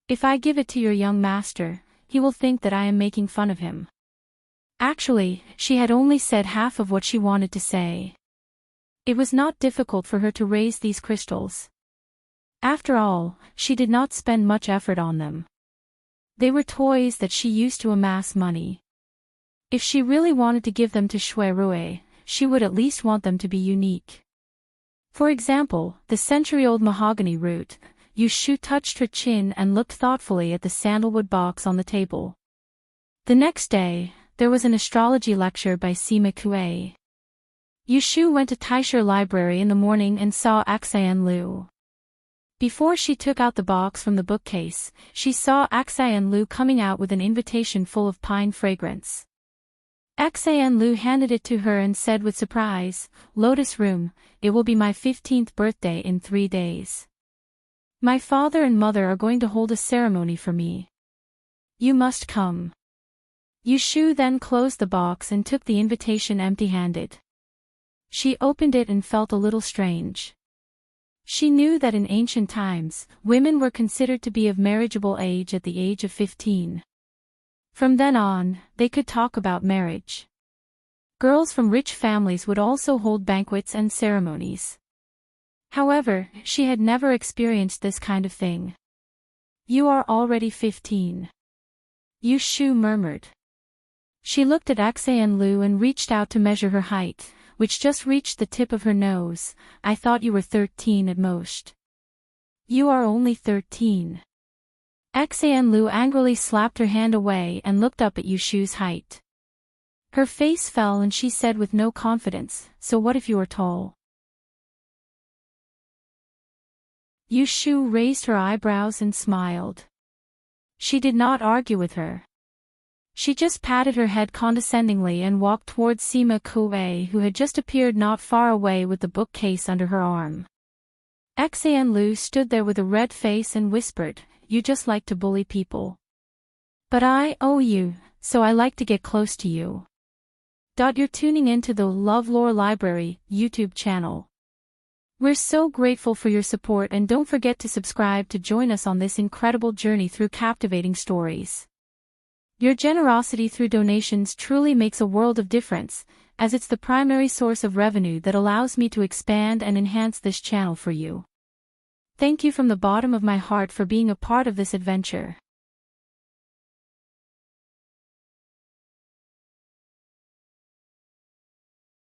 If I give it to your young master, he will think that I am making fun of him." Actually, she had only said half of what she wanted to say. It was not difficult for her to raise these crystals. After all, she did not spend much effort on them. They were toys that she used to amass money. If she really wanted to give them to Shui Rui, she would at least want them to be unique. For example, the century-old mahogany root. Yu Shu touched her chin and looked thoughtfully at the sandalwood box on the table. The next day, there was an astrology lecture by Sima Kuei. Yu Shu went to LoveLore Library in the morning and saw Axayan Lu. Before she took out the box from the bookcase, she saw Axayan Lu coming out with an invitation full of pine fragrance. Axayan Lu handed it to her and said with surprise, "Lotus Room, it will be my 15th birthday in 3 days. My father and mother are going to hold a ceremony for me. You must come." Yu Shu then closed the box and took the invitation empty-handed. She opened it and felt a little strange. She knew that in ancient times, women were considered to be of marriageable age at the age of 15. From then on, they could talk about marriage. Girls from rich families would also hold banquets and ceremonies. However, she had never experienced this kind of thing. "You are already 15. Yu Shu murmured. She looked at Axan Lu and reached out to measure her height, which just reached the tip of her nose. I thought you were 13 at most. You are only 13. Axan Lu angrily slapped her hand away and looked up at Yushu's height. Her face fell and she said with no confidence, so what if you are tall? Yushu raised her eyebrows and smiled. She did not argue with her. She just patted her head condescendingly and walked towards Sima Kuei, who had just appeared not far away with the bookcase under her arm. Axan Lu stood there with a red face and whispered, "You just like to bully people. But I owe you, so I like to get close to you." You're tuning into the LoveLore Library YouTube channel. We're so grateful for your support, and don't forget to subscribe to join us on this incredible journey through captivating stories. Your generosity through donations truly makes a world of difference, as it's the primary source of revenue that allows me to expand and enhance this channel for you. Thank you from the bottom of my heart for being a part of this adventure.